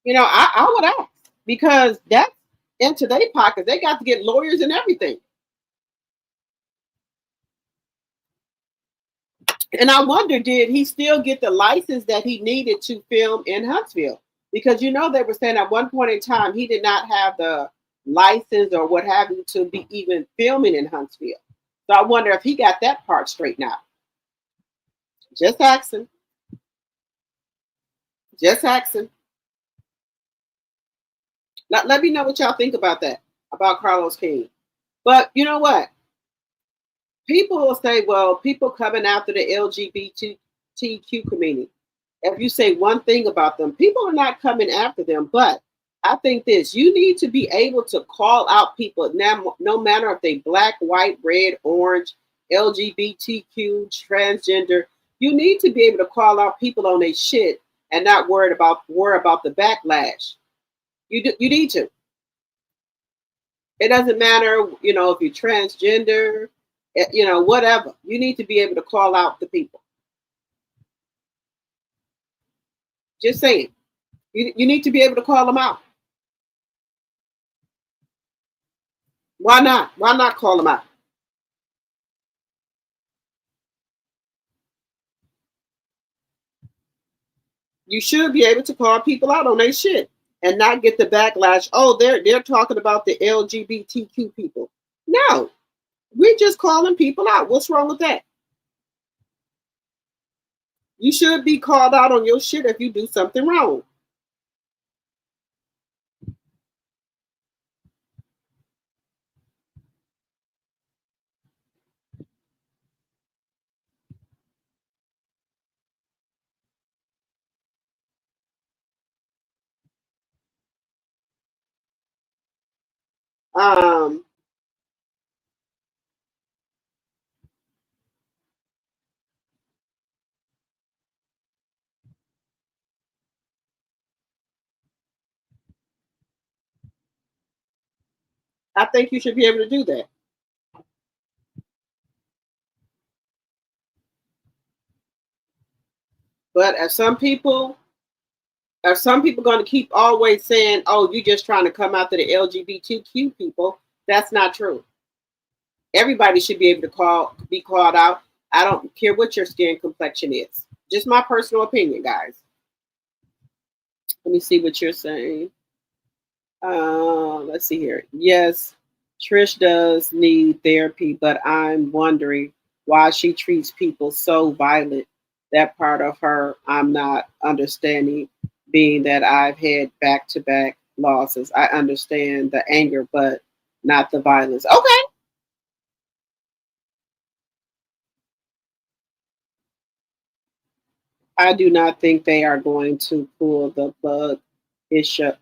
I would ask, because that's into their pockets. They got to get lawyers and everything. And I wonder, did he still get the license that he needed to film in Huntsville? Because they were saying at one point in time he did not have the license or what have you to be even filming in Huntsville. So I wonder if he got that part straightened out. Just asking. Just asking. Let me know what y'all think about that, about Carlos King. But you know what? People will say, well, people coming after the LGBTQ community. If you say one thing about them, people are not coming after them. But I think you need to be able to call out people, now, no matter if they black, white, red, orange, LGBTQ, transgender. You need to be able to call out people on their shit and not worry about the backlash. You need to. It doesn't matter, if you're transgender, whatever. You need to be able to call out the people. Just saying. You need to be able to call them out. Why not? Why not call them out? You should be able to call people out on their shit and not get the backlash. Oh, they're talking about the LGBTQ people. No, we're just calling people out. What's wrong with that? You should be called out on your shit if you do something wrong. I think you should be able to do that. But as some people Are some people going to keep always saying, oh, you're just trying to come after the LGBTQ people? That's not true. Everybody should be able to be called out. I don't care what your skin complexion is. Just my personal opinion, guys. Let me see what you're saying. Let's see here. Yes, Trish does need therapy, but I'm wondering why she treats people so violent. That part of her I'm not understanding, being that I've had back-to-back losses. I understand the anger, but not the violence. Okay. I do not think they are going to pull the plug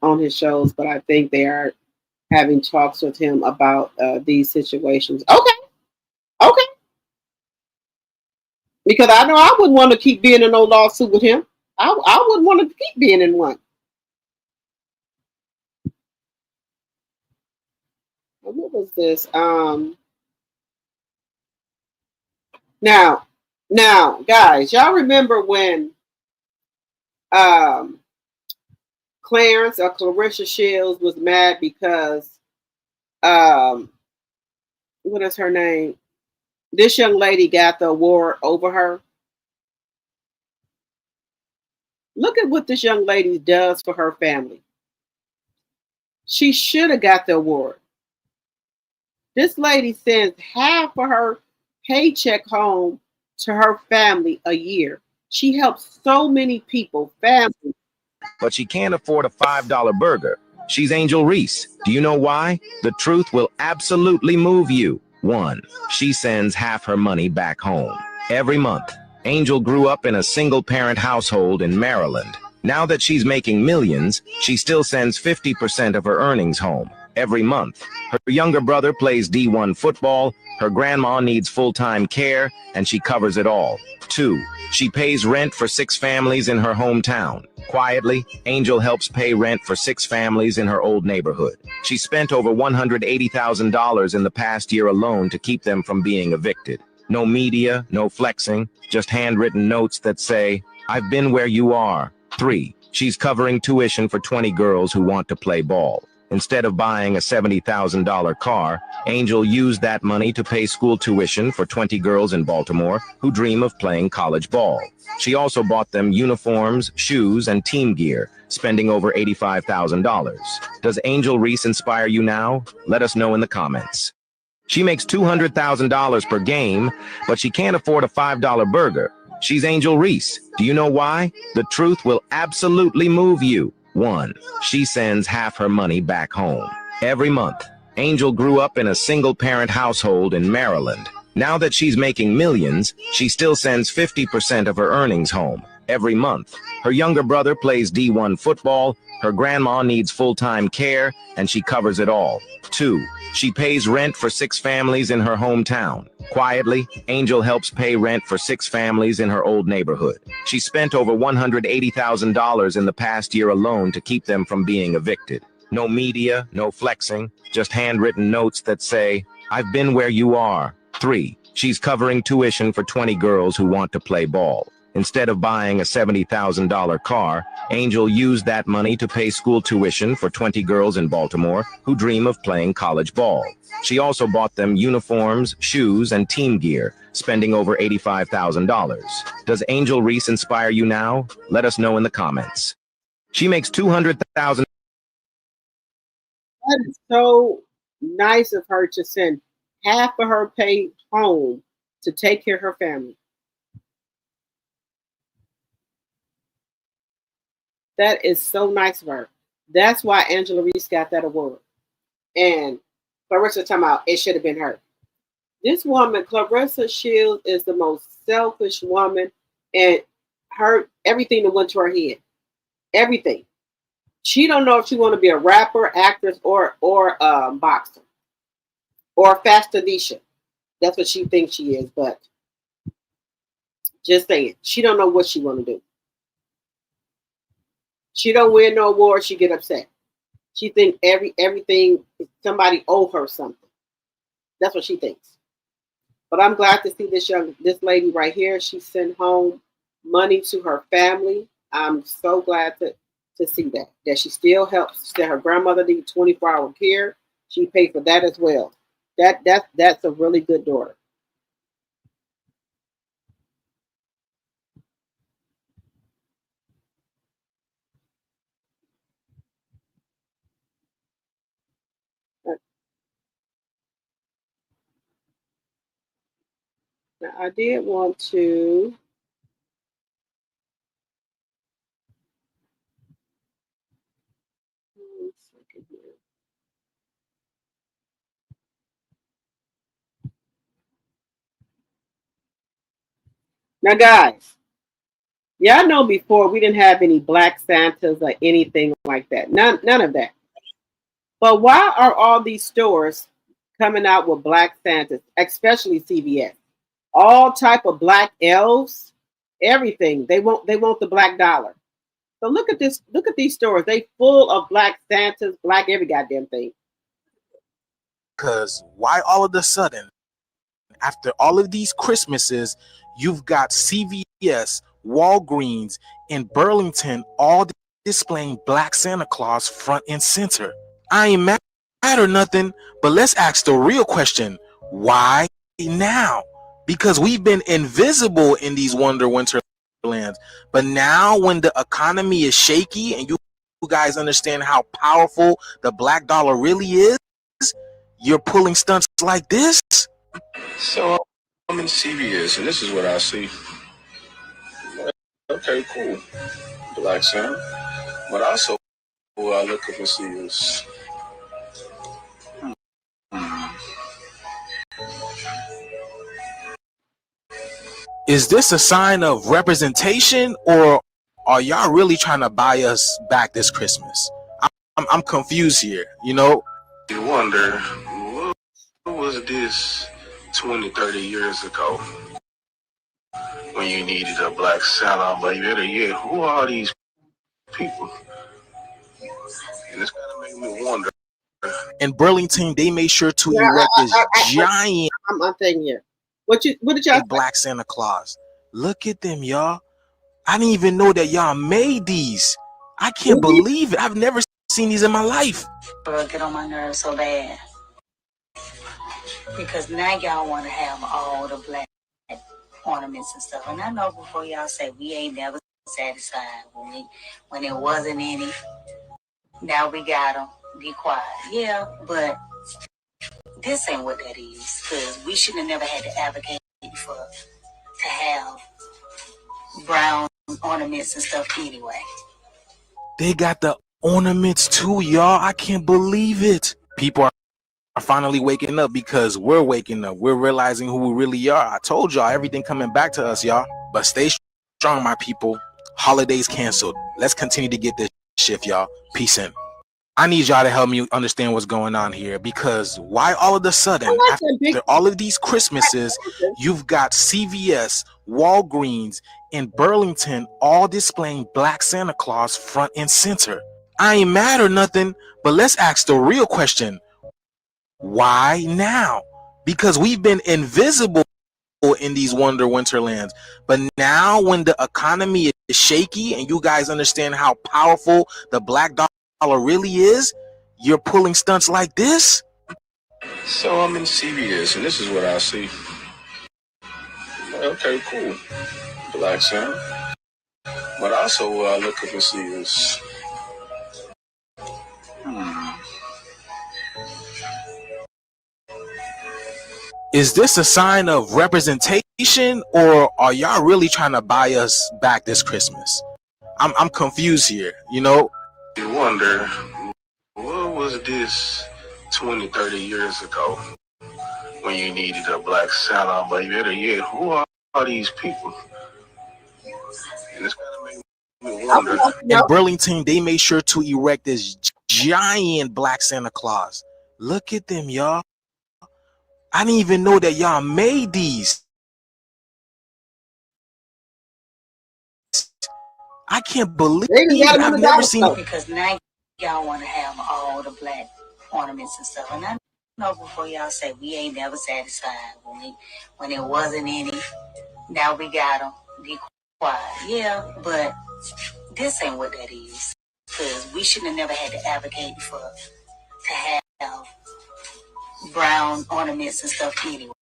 on his shows, but I think they are having talks with him about these situations. Okay. Okay. Because I know I wouldn't want to keep being in no lawsuit with him. I wouldn't want to keep being in one. What was this? Now, guys, y'all remember when Clarence or Clarissa Shields was mad because what is her name? This young lady got the award over her. Look at what this young lady does for her family. She should have got the award. This lady sends half of her paycheck home to her family a year. She helps so many people, families. But she can't afford a $5 burger. She's Angel Reese. Do you know why? The truth will absolutely move you. 1. She sends half her money back home every month. Angel grew up in a single-parent household in Maryland. Now that she's making millions, she still sends 50% of her earnings home every month. Her younger brother plays D1 football, her grandma needs full-time care, and she covers it all. 2. She pays rent for 6 families in her hometown. Quietly, Angel helps pay rent for 6 families in her old neighborhood. She spent over $180,000 in the past year alone to keep them from being evicted. No media, no flexing, just handwritten notes that say, "I've been where you are." 3. She's covering tuition for 20 girls who want to play ball. Instead of buying a $70,000 car, Angel used that money to pay school tuition for 20 girls in Baltimore who dream of playing college ball. She also bought them uniforms, shoes, and team gear, spending over $85,000. Does Angel Reese inspire you now? Let us know in the comments. She makes $200,000 per game, but she can't afford a $5 burger. She's Angel Reese. Do you know why? The truth will absolutely move you. 1. She sends half her money back home every month. Angel grew up in a single-parent household in Maryland. Now that she's making millions, she still sends 50% of her earnings home every month. Her younger brother plays D1 football, her grandma needs full-time care, and she covers it all. 2. She pays rent for 6 families in her hometown. Quietly, Angel helps pay rent for 6 families in her old neighborhood. She spent over $180,000 in the past year alone to keep them from being evicted. No media, no flexing, just handwritten notes that say, "I've been where you are." 3. She's covering tuition for 20 girls who want to play ball. Instead of buying a $70,000 car, Angel used that money to pay school tuition for 20 girls in Baltimore who dream of playing college ball. She also bought them uniforms, shoes, and team gear, spending over $85,000. Does Angel Reese inspire you now? Let us know in the comments. She makes $200,000. That is so nice of her to send half of her pay home to take care of her family. That is so nice of her. That's why Angela Reese got that award. And Clarissa talking about it should have been her. This woman, Clarissa Shields, is the most selfish woman, and her everything that went to her head. Everything. She don't know if she want to be a rapper, actress, or boxer, or fashionista. That's what she thinks she is, but just saying, she don't know what she want to do. She don't win no award, she get upset. She think everything somebody owe her something. That's what she thinks. But I'm glad to see this lady right here. She sent home money to her family. I'm so glad to see that she still helps. That her grandmother needs 24-hour care. She paid for that as well. That's a really good daughter. Now, I did want to. Now, guys, y'all know before we didn't have any Black Santas or anything like that. None of that. But why are all these stores coming out with Black Santas, especially CVS? All type of black elves, everything. They want the black dollar. So look at this. Look at these stores. They full of Black Santas, black every goddamn thing. Because why all of a sudden, after all of these Christmases, you've got CVS, Walgreens, and Burlington all displaying Black Santa Claus front and center? I ain't mad or nothing, but let's ask the real question. Why now? Because we've been invisible in these wonderlands. But now when the economy is shaky and you guys understand how powerful the black dollar really is, you're pulling stunts like this? So I'm in CVS and this is what I see. Okay, cool. Black Santa. But also what I look up and see is Is this a sign of representation, or are y'all really trying to buy us back this Christmas? I'm confused here, you know? You wonder, what was this 20, 30 years ago when you needed a Black Santa? But better yet, who are these people? And it's kind of making me wonder. In Burlington, they made sure to erect this giant I'm saying here. What did y'all Black Santa Claus? Look at them, y'all. I didn't even know that y'all made these. I can't believe it. I've never seen these in my life. Bro, get on my nerves so bad. Because now y'all want to have all the black ornaments and stuff. And I know before y'all say we ain't never satisfied when it wasn't any. Now we got them. Be quiet. Yeah, but this ain't what that is. Because we shouldn't have never had to advocate to have brown ornaments and stuff anyway. They got the ornaments too, y'all. I can't believe it. People are finally waking up because we're waking up. We're realizing who we really are. I told y'all everything coming back to us, y'all. But stay strong, my people. Holidays canceled. Let's continue to get this shift, y'all. Peace in. I need y'all to help me understand what's going on here, because why all of a sudden, after all of these Christmases, you've got CVS, Walgreens, and Burlington all displaying Black Santa Claus front and center? I ain't mad or nothing, but let's ask the real question. Why now? Because we've been invisible in these wonderlands. But now when the economy is shaky and you guys understand how powerful the black dollar really is, you're pulling stunts like this? So I'm in CVS and this is what I see. Okay, cool. Black Santa. But also what I look up and see is Is this a sign of representation, or are y'all really trying to buy us back this Christmas? I'm confused here, you know? You wonder, what was this 20, 30 years ago when you needed a Black Santa? But better yet, who are these people? And it's kind of making me wonder. In Burlington, they made sure to erect this giant Black Santa Claus. Look at them, y'all. I didn't even know that y'all made these. I can't believe it. I've never seen it. Because now y'all want to have all the black ornaments and stuff. And I know before y'all say we ain't never satisfied when it wasn't any. Now we got them. Be quiet. Yeah, but this ain't what that is. because we shouldn't have never had to advocate to have brown ornaments and stuff anyway.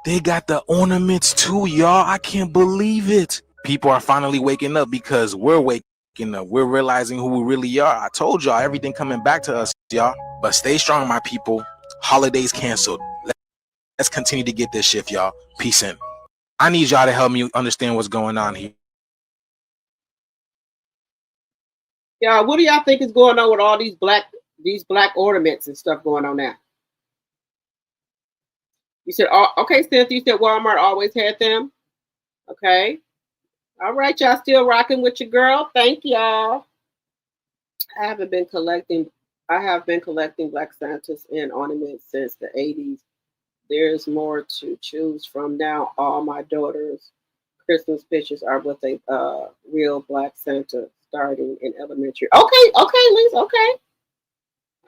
They got the ornaments too, y'all. I can't believe it. People are finally waking up because we're waking up. We're realizing who we really are. I told y'all everything coming back to us, y'all. But stay strong, my people. Holidays canceled. Let's continue to get this shift, y'all. Peace in. I need y'all to help me understand what's going on here. Yeah, what do y'all think is going on with all these black ornaments and stuff going on now? You said, okay, Cynthia, you said Walmart always had them. Okay. All right, y'all still rocking with your girl. Thank y'all. I have been collecting Black Santas and ornaments since the 80s. There's more to choose from now. All my daughters' Christmas pictures are with a real Black Santa starting in elementary. Okay, Lisa, okay.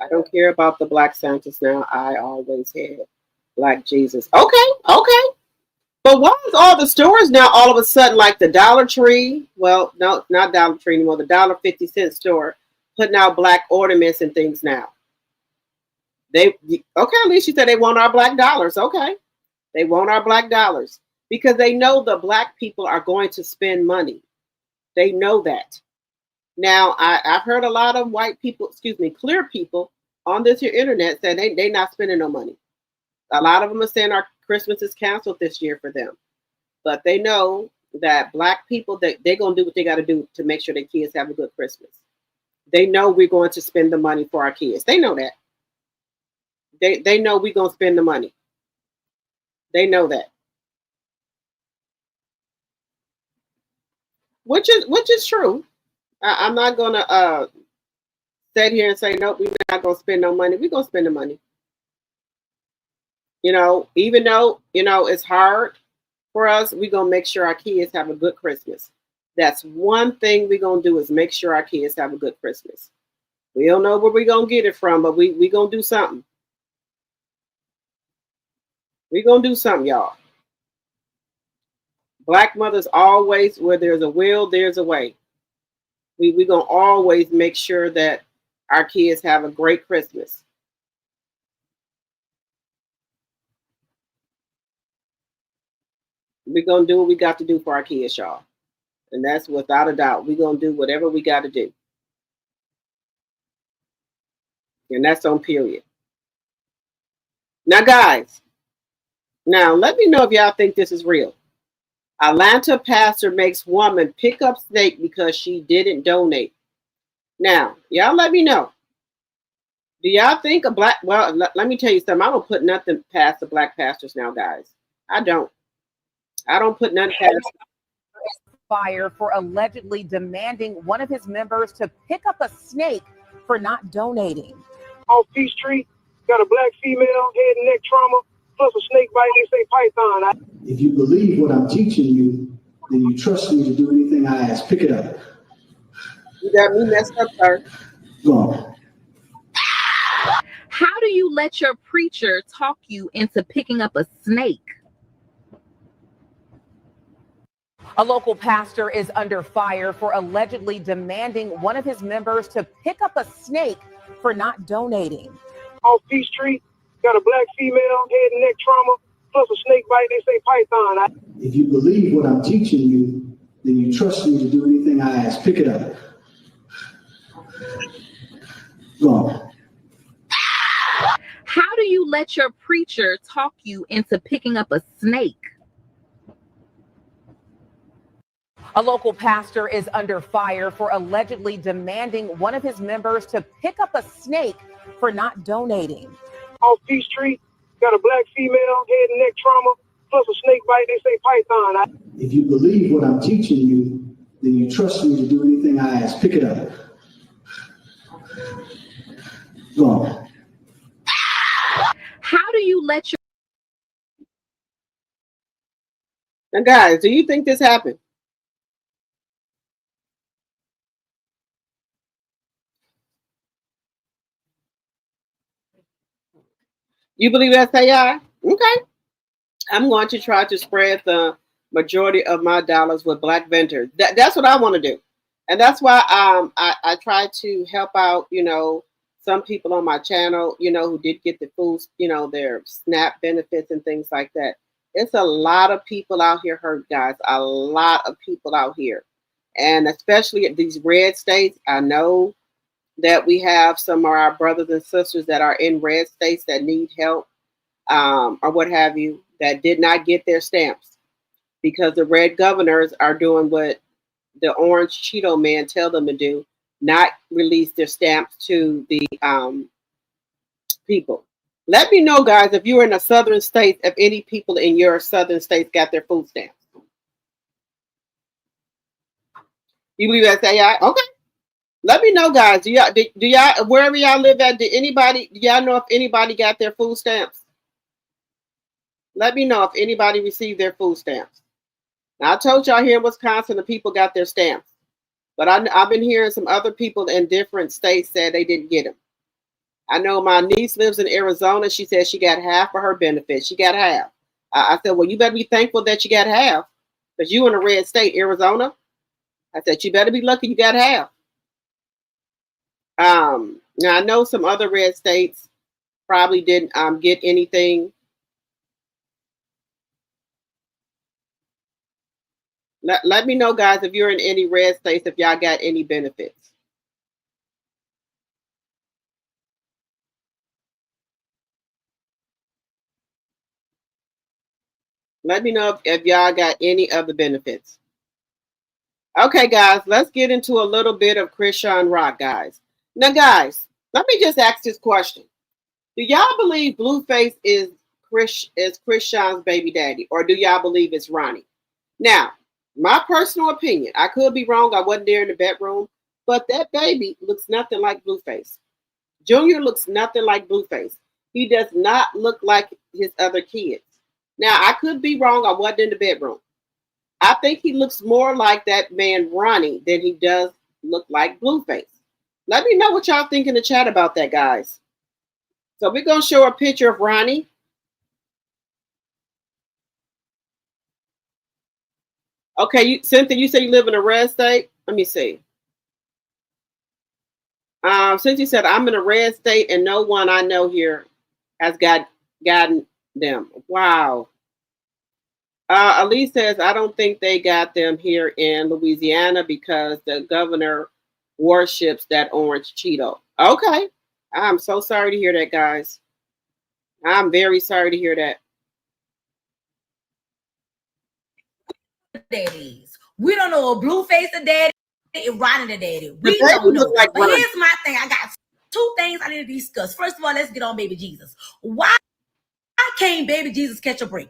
I don't care about the Black Santas now. I always had Black Jesus. Okay. But why is all the stores now all of a sudden like the Dollar Tree? Well, no, not Dollar Tree anymore. The $1.50 store putting out black ornaments and things now. At least you said they want our black dollars. Okay. They want our black dollars because they know the black people are going to spend money. They know that. Now, I've heard a lot of clear people on this here internet say they not spending no money. A lot of them are saying our Christmas is canceled this year for them. But they know that black people, they're going to do what they got to do to make sure their kids have a good Christmas. They know we're going to spend the money for our kids. They know that. They know we're going to spend the money. They know that. Which is true. I'm not going to sit here and say, nope, we're not going to spend no money. We're going to spend the money. Even though, it's hard for us, we're going to make sure our kids have a good Christmas. That's one thing we're going to do is make sure our kids have a good Christmas. We don't know where we're going to get it from, but we're going to do something. We're going to do something, y'all. Black mothers always, where there's a will, there's a way. We're going to always make sure that our kids have a great Christmas. We're going to do what we got to do for our kids, y'all. And that's without a doubt. We're going to do whatever we got to do. And that's on period. Now, guys, let me know if y'all think this is real. Atlanta pastor makes woman pick up snake because she didn't donate. Now, y'all let me know. Do y'all think let me tell you something. I don't put nothing past the black pastors now, guys. I don't put nothing past. Fire for allegedly demanding one of his members to pick up a snake for not donating. Off Peachtree, got a black female, head and neck trauma, plus a snake bite, they say python. If you believe what I'm teaching you, then you trust me to do anything I ask. Pick it up. You got me messed up, sir. Go on. How do you let your preacher talk you into picking up a snake? A local pastor is under fire for allegedly demanding one of his members to pick up a snake for not donating. Off Peachtree, got a black female, head and neck trauma, plus a snake bite, they say python. If you believe what I'm teaching you, then you trust me to do anything I ask. Pick it up. Go on. How do you let your preacher talk you into picking up a snake? A local pastor is under fire for allegedly demanding one of his members to pick up a snake for not donating. Off Peachtree, got a black female, head and neck trauma, plus a snake bite, they say python. If you believe what I'm teaching you, then you trust me to do anything I ask. Pick it up. Go on. How do you let your... Now, guys, do you think this happened? You believe that's AI? Okay. I'm going to try to spread the majority of my dollars with black vendors. That's what I want to do. And that's why I try to help out, you know, some people on my channel, you know, who did get the food, you know, their SNAP benefits and things like that. It's a lot of people out here hurt, guys. A lot of people out here. And especially in these red states, I know that we have some of our brothers and sisters that are in red states that need help, or what have you, that did not get their stamps because the red governors are doing what the orange Cheeto man tell them to do, not release their stamps to the people. Let me know, guys, if you're in a southern state, if any people in your southern states got their food stamps. You believe that's AI? Okay. Let me know, guys. Do y'all wherever y'all live at, do y'all know if anybody got their food stamps? Let me know if anybody received their food stamps. Now, I told y'all here in Wisconsin, the people got their stamps. But I've been hearing some other people in different states said they didn't get them. I know my niece lives in Arizona. She said she got half of her benefits. She got half. I said, well, you better be thankful that you got half. Because you in a red state, Arizona. I said, you better be lucky you got half. Now, I know some other red states probably didn't get anything. Let me know, guys, if you're in any red states, if y'all got any benefits. Let me know if y'all got any of the benefits. Okay, guys, let's get into a little bit of Chrisean Rock, guys. Now, guys, let me just ask this question. Do y'all believe Blueface is Chrisean's baby daddy, or do y'all believe it's Ronnie? Now, my personal opinion, I could be wrong. I wasn't there in the bedroom, but that baby looks nothing like Blueface. Junior looks nothing like Blueface. He does not look like his other kids. Now, I could be wrong. I wasn't in the bedroom. I think he looks more like that man Ronnie than he does look like Blueface. Let me know what y'all think in the chat about that, guys. So we're going to show a picture of Ronnie. Okay, Cynthia, you say you live in a red state? Let me see. Cynthia said, I'm in a red state and no one I know here has gotten them. Wow. Elise says, I don't think they got them here in Louisiana because the governor worships that orange Cheeto. Okay. I'm so sorry to hear that, guys. I'm very sorry to hear that. Daddies. We don't know a Blueface the daddy and Ronnie the daddy. We don't know. Like but here's my thing. I got two things I need to discuss. First of all, let's get on baby Jesus. Why can't baby Jesus catch a break?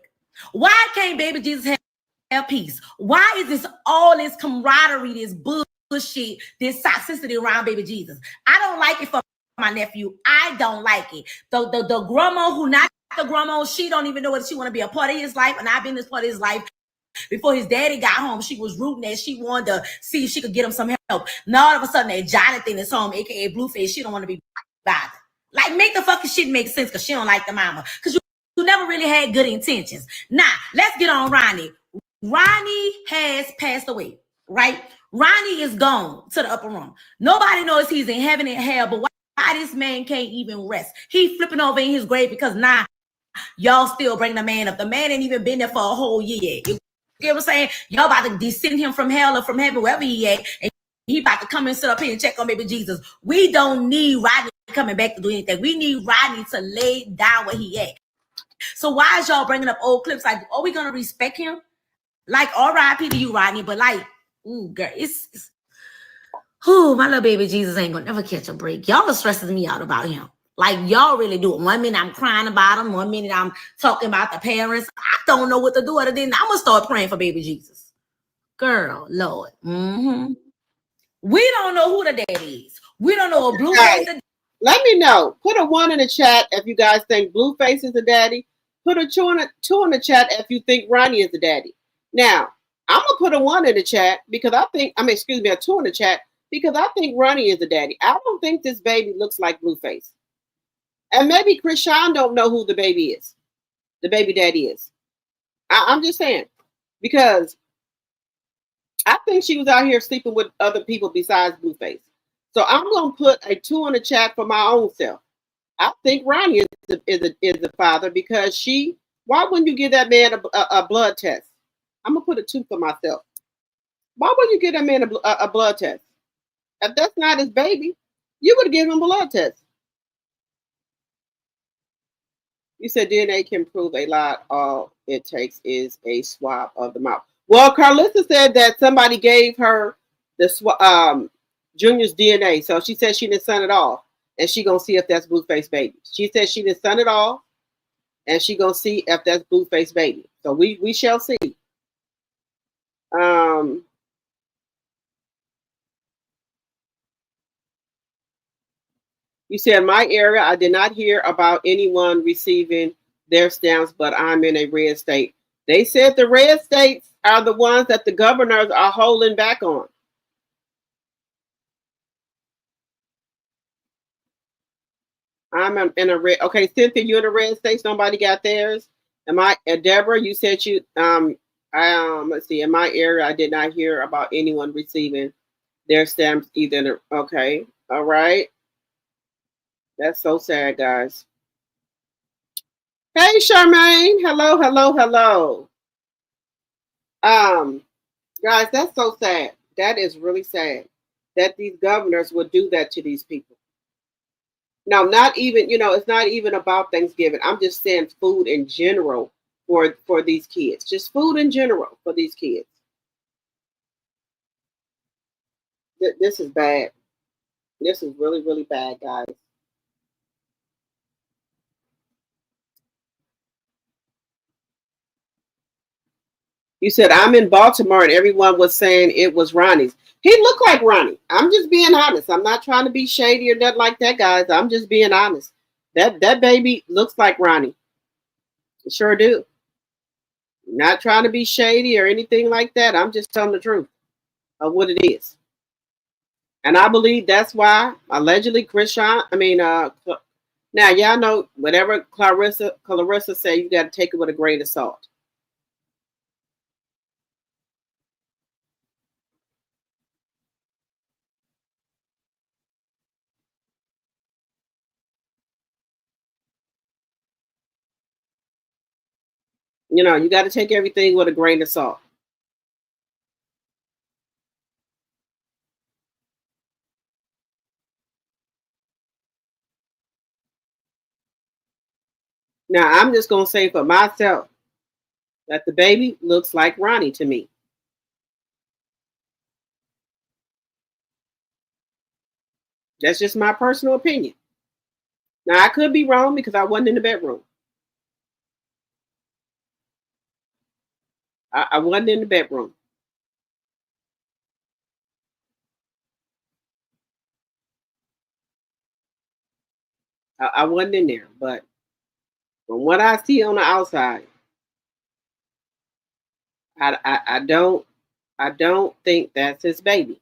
Why can't baby Jesus have peace? Why is this all this camaraderie, this bullshit, this toxicity around baby Jesus? I don't like it for my nephew. I don't like it. The grandma who not the grandma, she don't even know whether she want to be a part of his life, and I've been this part of his life. Before his daddy got home, she was rooting that she wanted to see if she could get him some help. Now all of a sudden that Jonathan is home, aka Blueface, she don't want to be bothered. Like, make the fucking shit make sense, because she don't like the mama. Because you never really had good intentions. Now, let's get on Ronnie. Ronnie has passed away, right? Ronnie is gone to the upper room. Nobody knows he's in heaven and hell, but why this man can't even rest? He flipping over in his grave because now y'all still bring the man up. The man ain't even been there for a whole year yet. You get what I'm saying? Y'all about to descend him from hell or from heaven, wherever he at, and he about to come and sit up here and check on baby Jesus. We don't need Rodney coming back to do anything. We need Rodney to lay down where he at. So why is y'all bringing up old clips? Like, are we gonna respect him? Like, R.I.P. to you, Rodney, but like, ooh, girl, it's my little baby Jesus ain't gonna never catch a break. Y'all are stressing me out about him. Like, y'all really do it. 1 minute I'm crying about him. 1 minute I'm talking about the parents. I don't know what to do other than I'm going to start praying for baby Jesus. Girl, Lord. We don't know who the daddy is. We don't know a Blueface. Let me know. Put a 1 in the chat if you guys think Blueface is the daddy. Put a 2 in the chat if you think Ronnie is the daddy. Now, I'm going to put a 1 in the chat because I think, a 2 in the chat because I think Ronnie is the daddy. I don't think this baby looks like Blueface. And maybe Chrisean don't know who the baby is. The baby daddy is. I'm just saying. Because I think she was out here sleeping with other people besides Blueface. So I'm gonna put a 2 in the chat for my own self. I think Ronnie is the father because she. Why wouldn't you give that man a blood test? I'm gonna put a 2 for myself. Why would you give that man a blood test? If that's not his baby, you would give him a blood test. You said DNA can prove a lot. All it takes is a swab of the mouth. Well, Carlissa said that somebody gave her the Junior's DNA, so she said she didn't send it off, and she gonna see if that's Blueface baby. She said she didn't send it off, and she gonna see if that's Blueface baby. So we shall see. You said my area, I did not hear about anyone receiving their stamps, but I'm in a red state. They said the red states are the ones that the governors are holding back on. I'm in a red. Okay, Cynthia, you in a red state. Somebody got theirs. Am I? Deborah, you said you. Let's see. In my area, I did not hear about anyone receiving their stamps either. Okay, all right. That's so sad, guys. Hey, Charmaine. Hello, hello, hello. Guys, that's so sad. That is really sad that these governors would do that to these people. Now, not even, it's not even about Thanksgiving. I'm just saying food in general for these kids. Just food in general for these kids. This is bad. This is really, really bad, guys. You said, I'm in Baltimore, and everyone was saying it was Ronnie's. He looked like Ronnie. I'm just being honest. I'm not trying to be shady or nothing like that, guys. I'm just being honest. That baby looks like Ronnie. It sure do. Not trying to be shady or anything like that. I'm just telling the truth of what it is. And I believe that's why, allegedly, now y'all know whatever Clarissa said, you got to take it with a grain of salt. You got to take everything with a grain of salt. Now, I'm just going to say for myself that the baby looks like Ronnie to me. That's just my personal opinion. Now, I could be wrong because I wasn't in the bedroom. I wasn't in the bedroom. I wasn't in there, but from what I see on the outside, I don't think that's his baby.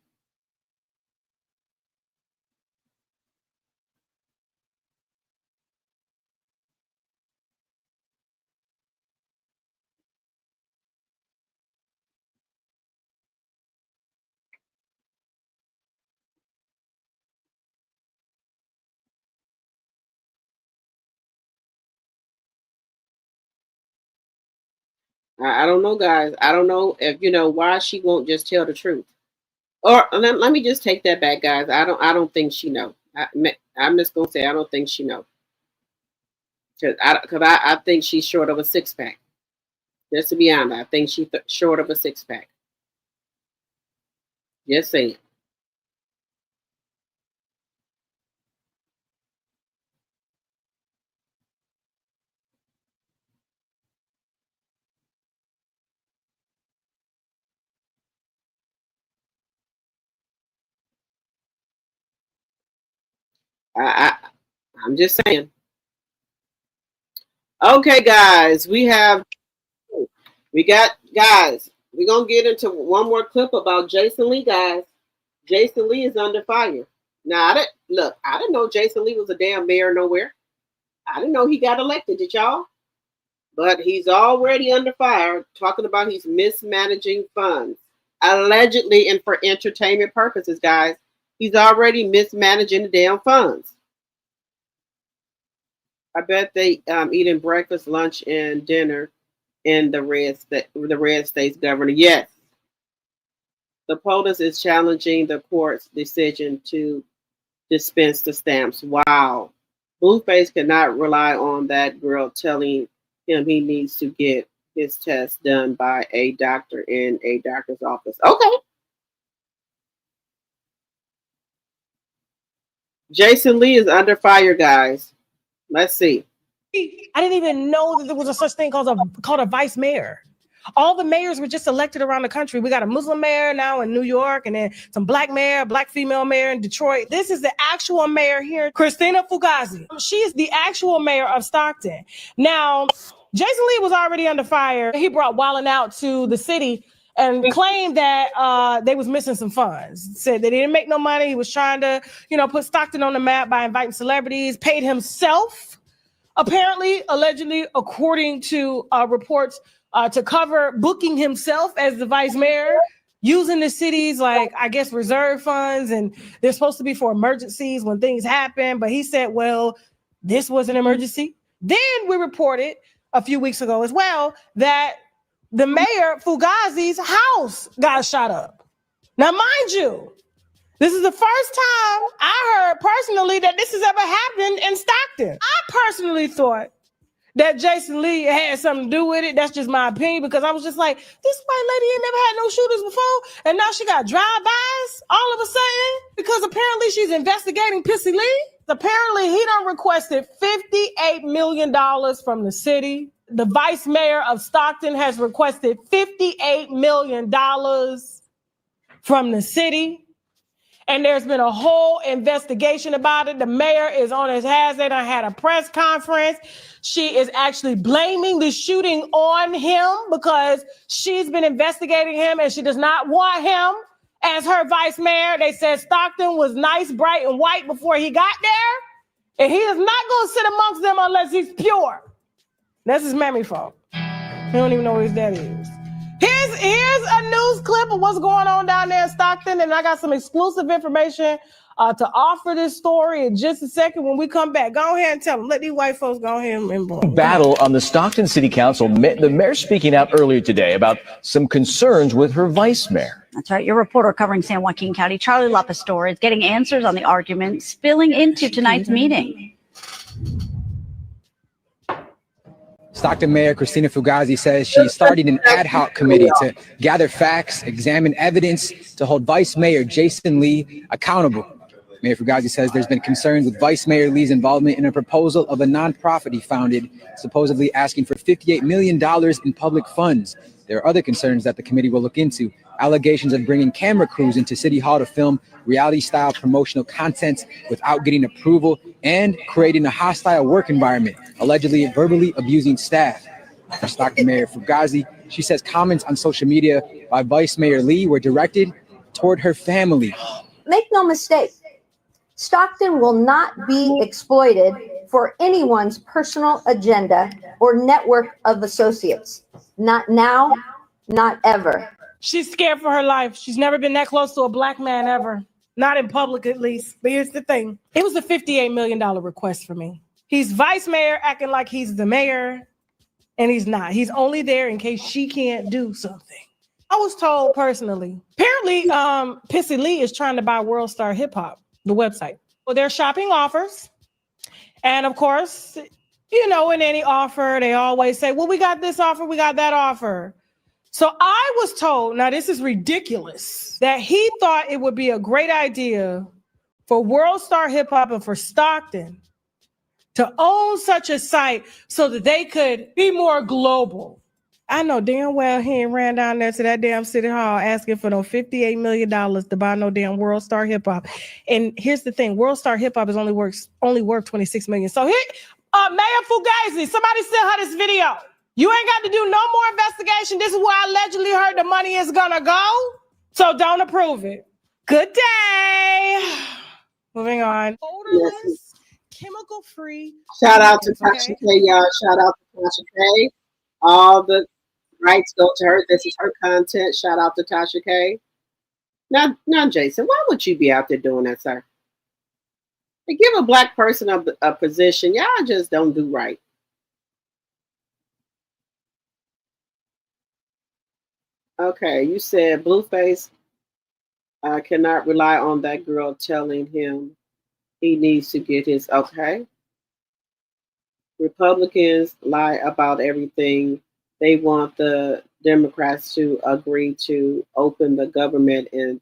I don't know, guys. I don't know if why she won't just tell the truth. Or let me just take that back, guys. I don't think she know. I'm just gonna say I don't think she know. Because I think she's short of a 6-pack. Just to be honest, I think she's short of a 6-pack. Just saying. I'm just saying. Okay, guys, we got guys. We're gonna get into one more clip about Jason Lee, guys. Jason Lee is under fire. Now, I didn't know Jason Lee was a damn mayor nowhere. I didn't know he got elected, did y'all? But he's already under fire, talking about he's mismanaging funds. Allegedly and for entertainment purposes, guys. He's already mismanaging the damn funds. I bet they eating breakfast, lunch, and dinner in the red state's governor. Yes. The POTUS is challenging the court's decision to dispense the stamps. Wow. Blueface cannot rely on that girl telling him he needs to get his test done by a doctor in a doctor's office. Okay. Jason Lee is under fire, guys. Let's see. I didn't even know that there was a such thing called a vice mayor. All the mayors were just elected around the country. We got a Muslim mayor now in New York, and then some black female mayor in Detroit. This is the actual mayor here, Christina Fugazi. She is the actual mayor of Stockton. Now, Jason Lee was already under fire. He brought Wildin' Out to the city and claimed that they was missing some funds. Said that he didn't make no money. He was trying to, put Stockton on the map by inviting celebrities, paid himself, apparently, allegedly, according to reports, to cover booking himself as the vice mayor, using the city's, reserve funds, and they're supposed to be for emergencies when things happen. But he said, well, this was an emergency. Then we reported a few weeks ago as well that the mayor, Fugazi's house got shot up. Now, mind you, this is the first time I heard personally that this has ever happened in Stockton. I personally thought that Jason Lee had something to do with it. That's just my opinion, because I was just like, this white lady ain't never had no shooters before, and now she got drive-bys all of a sudden because apparently she's investigating Pissy Lee. Apparently he done requested $58 million from the city. The vice mayor of Stockton has requested $58 million from the city. And there's been a whole investigation about it. The mayor is on his ass. They done had a press conference. She is actually blaming the shooting on him because she's been investigating him and she does not want him as her vice mayor. They said Stockton was nice, bright, and white before he got there. And he is not going to sit amongst them unless he's pure. That's his mammy fault. He don't even know who his daddy is. Here's a news clip of what's going on down there in Stockton, and I got some exclusive information to offer this story in just a second when we come back. Go ahead and tell them. Let these white folks go ahead and battle on the Stockton City Council. The mayor speaking out earlier today about some concerns with her vice mayor. That's right. Your reporter covering San Joaquin County, Charlie LaPastor, is getting answers on the argument spilling into tonight's meeting. Stockton Mayor Christina Fugazi says she's starting an ad hoc committee to gather facts, examine evidence, to hold Vice Mayor Jason Lee accountable. Mayor Fugazi says there's been concerns with Vice Mayor Lee's involvement in a proposal of a nonprofit he founded, supposedly asking for $58 million in public funds. There are other concerns that the committee will look into. Allegations of bringing camera crews into City Hall to film reality-style promotional content without getting approval, and creating a hostile work environment, allegedly verbally abusing staff. For Stockton Mayor Fugazi, she says comments on social media by Vice Mayor Lee were directed toward her family. Make no mistake, Stockton will not be exploited for anyone's personal agenda or network of associates. Not now, not ever. She's scared for her life. She's never been that close to a black man ever. Not in public, at least. But here's the thing. It was a $58 million request for me. He's vice mayor acting like he's the mayor, and he's not. He's only there in case she can't do something. I was told personally. Apparently, Pissy Lee is trying to buy World Star Hip Hop, the website. Well, they're shopping offers. And of course, in any offer, they always say, well, we got this offer, we got that offer. So I was told, now this is ridiculous, that he thought it would be a great idea for World Star Hip Hop and for Stockton to own such a site so that they could be more global. I know damn well he ain't ran down there to that damn City Hall asking for no $58 million to buy no damn World Star Hip Hop. And here's the thing, World Star Hip Hop is only worth $26 million. So here, Mayor Fugazi, somebody send her this video. You ain't got to do no more investigation. This is where I allegedly heard the money is gonna go. So don't approve it. Good day. Moving on. Odorless, chemical-free. Shout out to Tasha K, y'all. Shout out to Tasha K. All the Rights go to her. This is her content. Shout out to Tasha K. Now, Jason, why would you be out there doing that, sir? To give a black person a position, y'all just don't do right. Okay, you said Blueface cannot rely on that girl telling him he needs to get his. Okay. Republicans lie about everything. They want the Democrats to agree to open the government and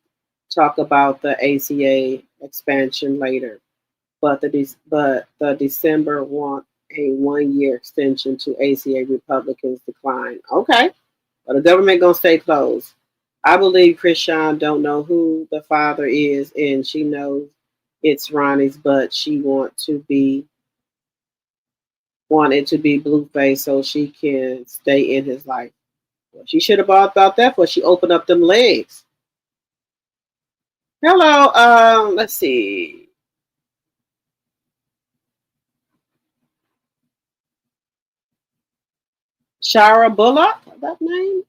talk about the ACA expansion later. But the December want a 1-year extension to ACA. Republicans decline. Okay, but the government gonna stay closed. I believe Krishan don't know who the father is, and she knows it's Ronnie's, but she wanted to be Blueface so she can stay in his life. Well, she should have thought about that before she opened up them legs. Hello, let's see. Shara Bullock, that name?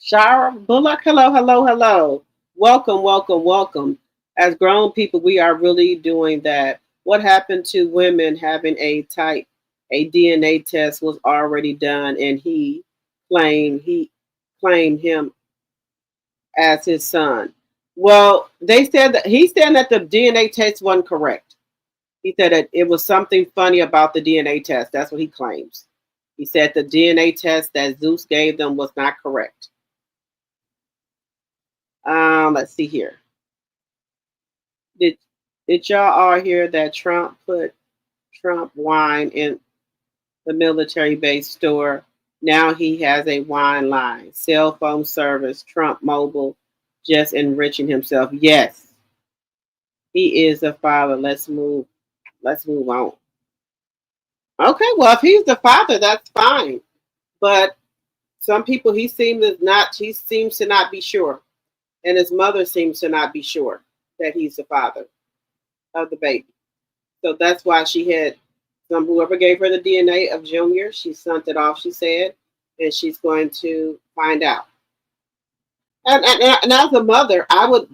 Shara Bullock, hello. Welcome. As grown people, we are really doing that. What happened to women having a DNA test was already done, and he claimed him as his son. Well, they said that he said that the DNA test wasn't correct. He said that it was something funny about the DNA test. That's what he claims. He said the DNA test that Zeus gave them was not correct. Let's see here. Did y'all all hear that Trump put Trump wine in the military base store? Now he has a wine line, cell phone service, Trump Mobile, just enriching himself. Yes, he is a father. Let's move on. Okay, well, if he's the father, that's fine. But some people he seems to not be sure. And his mother seems to not be sure that he's the father of the baby. So that's why she had whoever gave her the DNA of Junior, she sent it off, she said, and she's going to find out. And as a mother, I would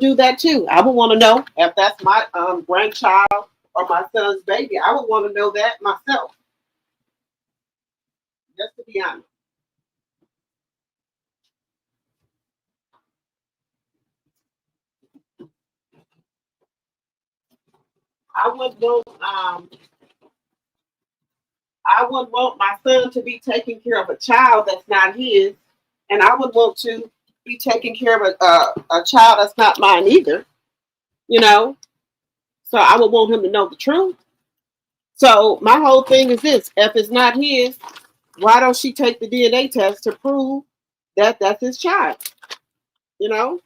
do that too. I would want to know if that's my grandchild or my son's baby. I would want to know that myself. Just to be honest. I wouldn't want my son to be taking care of a child that's not his, and I would want to be taking care of a child that's not mine either. You know, so I would want him to know the truth. So my whole thing is this: if it's not his, why don't she take the DNA test to prove that that's his child? You know,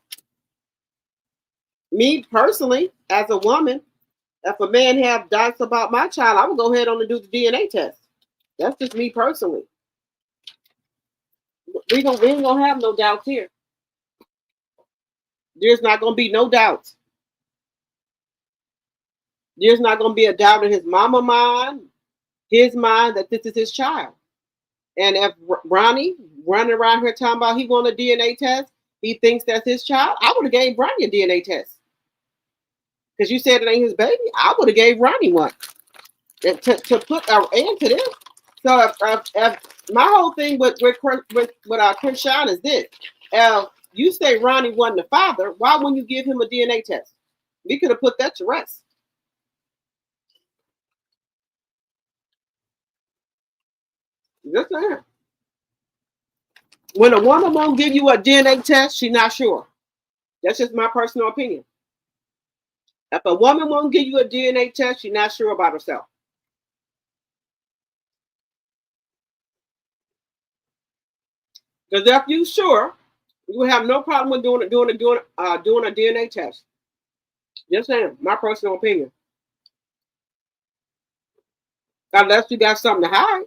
me personally, as a woman, if a man have doubts about my child, I would go ahead on and do the DNA test. That's just me personally. We ain't gonna have no doubts here. There's not gonna be no doubts. There's not gonna be a doubt in his mama mind, his mind that this is his child. And if Ronnie running around here talking about he want a DNA test, he thinks that's his child, I would have gave Ronnie a DNA test. Because you said it ain't his baby, I would have gave Ronnie one. To put an end to this. So if my whole thing with Krishan is this: if you say Ronnie wasn't the father, why wouldn't you give him a DNA test? We could have put that to rest. Just saying. When a woman won't give you a DNA test, she's not sure. That's just my personal opinion. If a woman won't give you a DNA test, she's not sure about herself. Because if you're sure, you have no problem with doing a DNA test. Just saying, my personal opinion. Unless you got something to hide.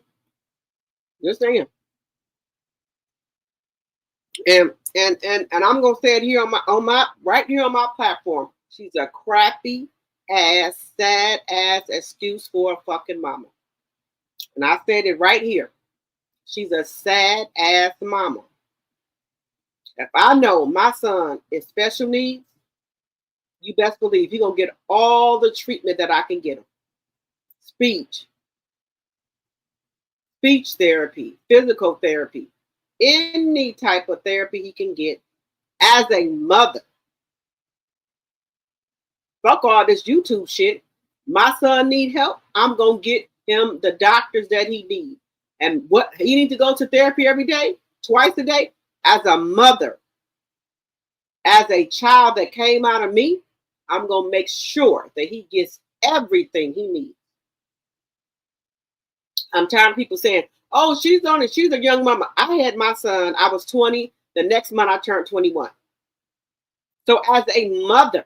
Just saying. And I'm gonna say it here on my platform. She's a crappy ass, sad ass excuse for a fucking mama. And I said it right here. She's a sad ass mama. If I know my son is special needs, you best believe he's going to get all the treatment that I can get him. Speech therapy, physical therapy, any type of therapy he can get as a mother. Fuck all this YouTube shit. My son need help. I'm going to get him the doctors that he needs. And what he needs to go to therapy every day, twice a day. As a mother, as a child that came out of me, I'm going to make sure that he gets everything he needs. I'm tired of people saying, oh, she's a young mama. I had my son, I was 20. The next month I turned 21. So as a mother,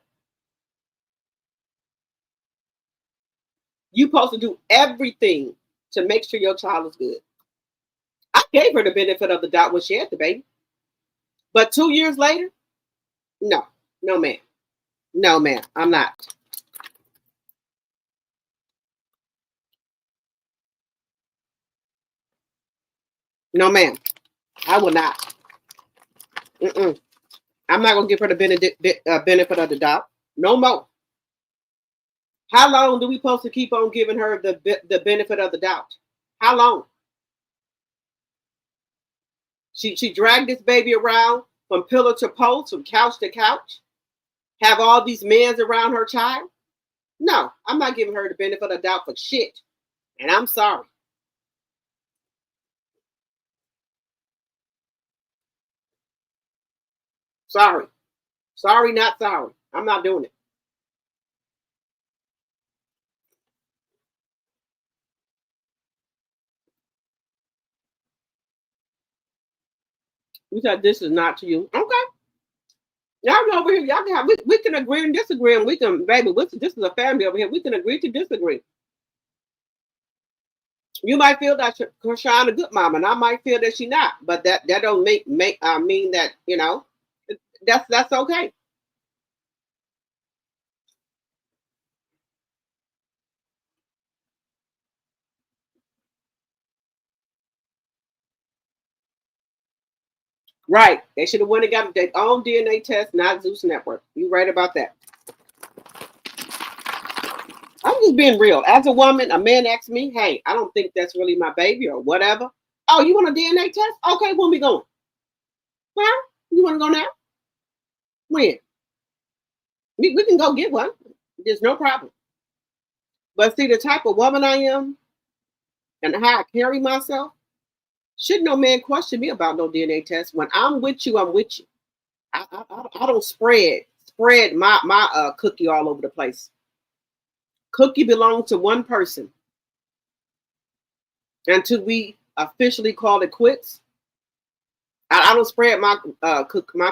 you're supposed to do everything to make sure your child is good. I gave her the benefit of the doubt when she had the baby. But 2 years later, no, ma'am. No, ma'am, I'm not. No, ma'am, I will not. I'm not going to give her the benefit of the doubt. No more. How long do we supposed to keep on giving her the benefit of the doubt? How long? She dragged this baby around from pillar to post, from couch to couch, have all these men around her child. No, I'm not giving her the benefit of the doubt for shit. And I'm sorry. Sorry. Sorry, not sorry. I'm not doing it. We said this is not to you. Okay. Y'all go over here. Y'all can have, we can agree and disagree, and we can, baby, this is a family over here. We can agree to disagree. You might feel that Kershawn a good mama, and I might feel that she not, but that don't mean that, you know, that's okay. Right. They should have went and got their own DNA test, not Zeus Network. You right about that. I'm just being real. As a woman, a man asks me, hey, I don't think that's really my baby or whatever. Oh, you want a DNA test? Okay, when we going? Huh? You want to go now? When? We can go get one. There's no problem. But see, the type of woman I am and how I carry myself, should no man question me about no DNA test. When I'm with you, I'm with you. I don't spread my cookie all over the place. Cookie belongs to one person. Until we officially call it quits, I don't spread my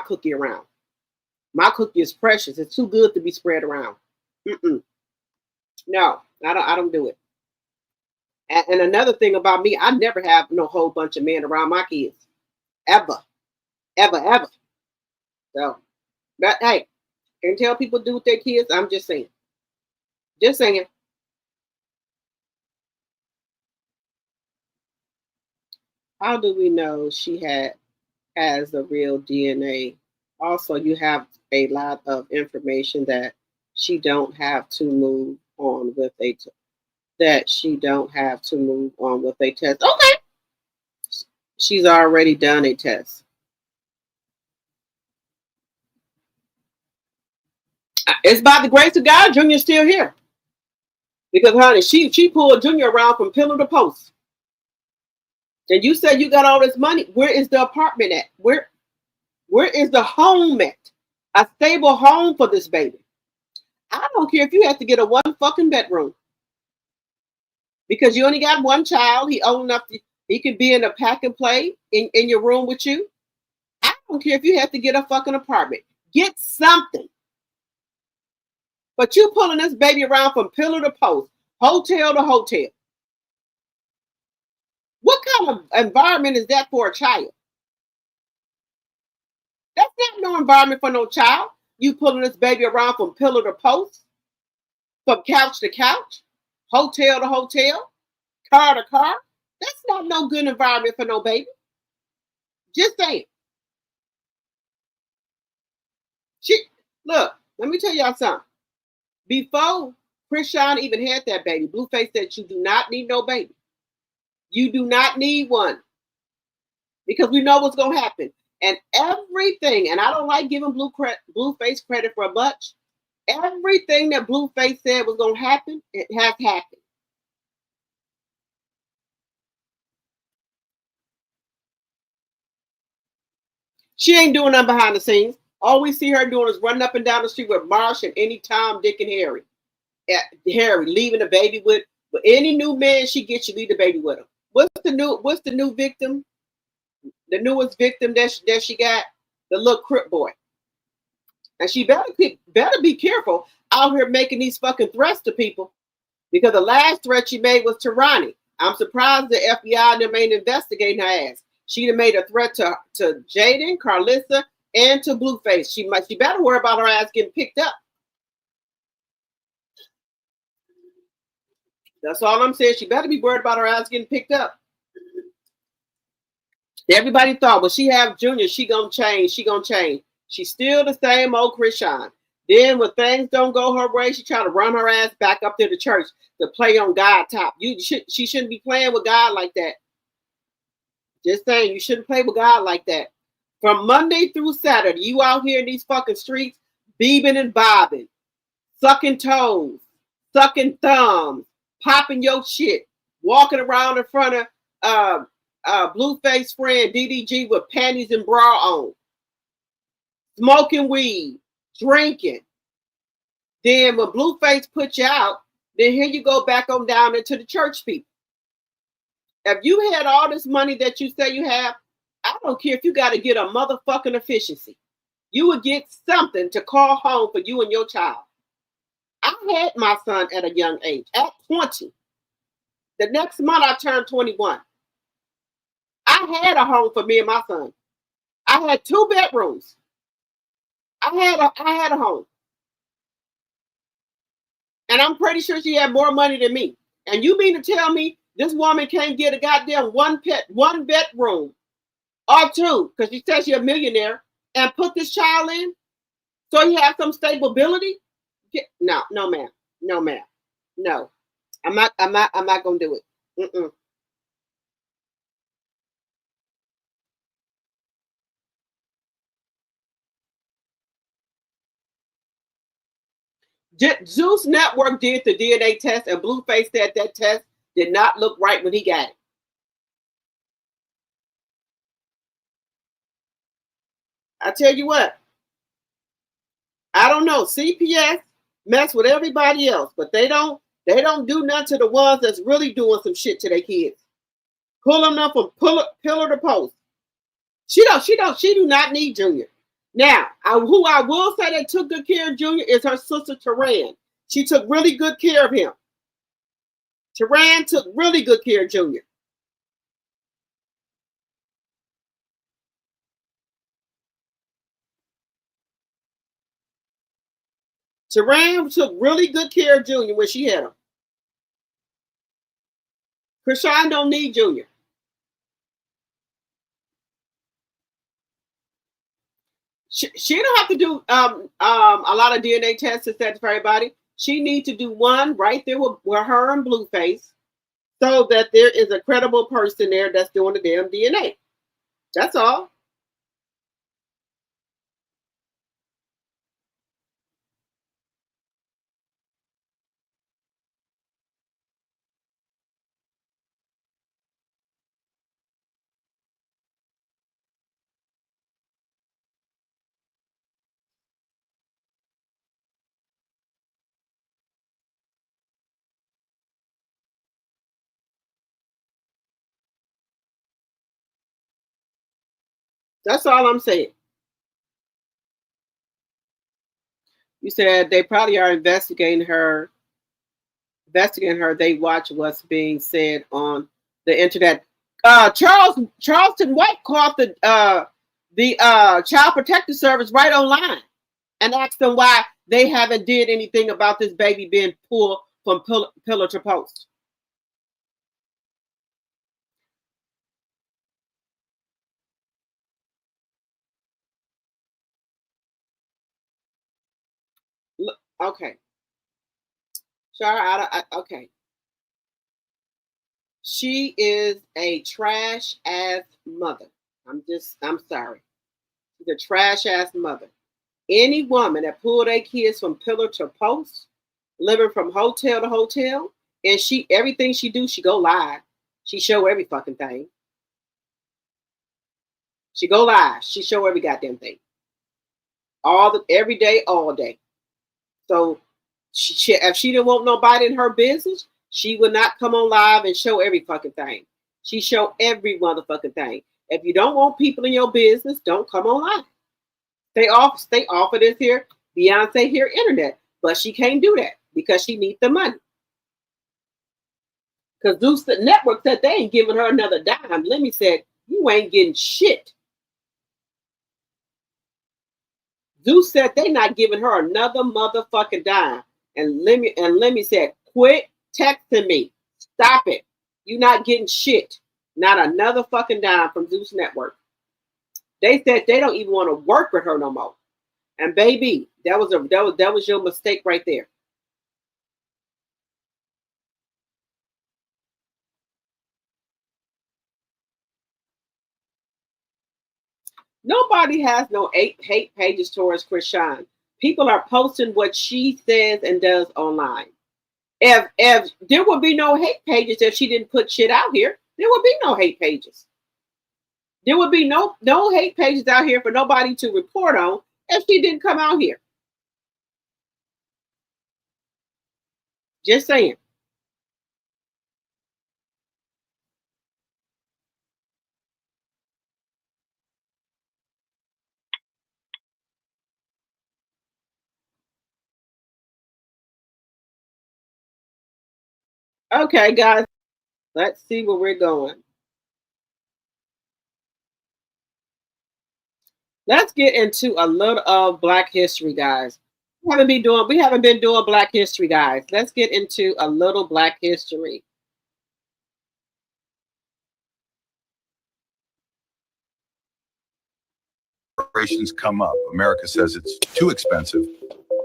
cookie around. My cookie is precious. It's too good to be spread around. No, I don't do it. And another thing about me, I never have no whole bunch of men around my kids. Ever. So, but hey, can tell people do with their kids. I'm just saying. Just saying. How do we know she has the real DNA? Also, you have a lot of information that she don't have to move on with a test. Okay. She's already done a test. It's by the grace of God, Junior's still here. Because, honey, she pulled Junior around from pillar to post. And you said you got all this money. Where is the apartment at? Where is the home at? A stable home for this baby. I don't care if you have to get a one fucking bedroom. Because you only got one child. He old enough he could be in a pack and play in your room with you. I don't care if you have to get a fucking apartment. Get something. But you pulling this baby around from pillar to post, hotel to hotel. What kind of environment is that for a child? That's not no environment for no child. You pulling this baby around from pillar to post, from couch to couch, hotel to hotel, car to car. That's not no good environment for no baby. Just saying. Look, let me tell y'all something. Before Krishan even had that baby, Blueface said you do not need no baby. You do not need one. Because we know what's going to happen. And everything, and I don't like giving Blueface credit for much, everything that Blueface said was going to happen, it has happened. She ain't doing nothing behind the scenes. All we see her doing is running up and down the street with Marsh and any Tom, Dick, and Harry. Harry leaving the baby with any new man she gets, you leave the baby with him. What's the new victim? The newest victim that she got? The little crip boy. And she better be careful out here making these fucking threats to people. Because the last threat she made was to Ronnie. I'm surprised the FBI and them ain't investigating her ass. She'd have made a threat to Jaden, Carlissa, and to Blueface. She better worry about her ass getting picked up. That's all I'm saying. She better be worried about her ass getting picked up. Everybody thought, well, she have Junior, she gonna change. She's still the same old Krishan. Then when things don't go her way, she try to run her ass back up to the church to play on God top. She shouldn't be playing with God like that. Just saying, you shouldn't play with God like that. From Monday through Saturday, you out here in these fucking streets, beebing and bobbing, sucking toes, sucking thumbs, popping your shit, walking around in front of Blueface friend DDG with panties and bra on, smoking weed, drinking. Then when Blueface put you out, then here you go back on down into the church people. If you had all this money that you say you have, I don't care if you got to get a motherfucking efficiency. You would get something to call home for you and your child. I had my son at a young age, at 20. The next month I turned 21. I had a home for me and my son. I had 2 bedrooms. I had a home. And I'm pretty sure she had more money than me. And you mean to tell me this woman can't get a goddamn one bedroom or 2, because she says she's a millionaire, and put this child in so he has some stability? No, ma'am. No, ma'am. No. I'm not gonna do it. Zeus Network did the DNA test, and Blueface said that test did not look right when he got it. I tell you what, I don't know. CPS mess with everybody else, but they don't do nothing to the ones that's really doing some shit to their kids. Pulling them from pillar to post. She do not need Junior. Now, who I will say that took good care of Junior is her sister Taran. She took really good care of him. Taran took really good care of Junior. Taran took really good care of Junior when she had him. Krishan don't need Junior. She don't have to do a lot of DNA tests to set for everybody. She needs to do one right there with her and Blueface, so that there is a credible person there that's doing the damn DNA. That's all. That's all I'm saying. You said they probably are investigating her. They watch what's being said on the internet. Charleston White called the Child Protective Service right online and asked them why they haven't did anything about this baby being pulled from pillar to post. Okay. Shara, okay. She is a trash ass mother. I'm sorry. She's a trash ass mother. Any woman that pulled their kids from pillar to post, living from hotel to hotel, and everything she do, she go live. She show every fucking thing. She go live. She show every goddamn thing. Every day, all day. So if she didn't want nobody in her business, she would not come on live and show every fucking thing. She show every motherfucking thing. If you don't want people in your business, don't come on live. Stay off of this here Beyonce here internet. But she can't do that because she needs the money. Because Zeus Network said they ain't giving her another dime. Lemmy said, you ain't getting shit. Zeus said they not giving her another motherfucking dime. And Lemmy said, quit texting me. Stop it. You not getting shit. Not another fucking dime from Zeus Network. They said they don't even want to work with her no more. And baby, that was your mistake right there. Nobody has no hate pages towards Krishan. People are posting what she says and does online. If there would be no hate pages if she didn't put shit out here, there would be no hate pages. There would be no hate pages out here for nobody to report on if she didn't come out here. Just saying. Okay, guys, let's see where we're going. Let's get into a little of Black history, guys. We haven't been doing Black history, guys. Let's get into a little Black history. Reparations come up. America says it's too expensive,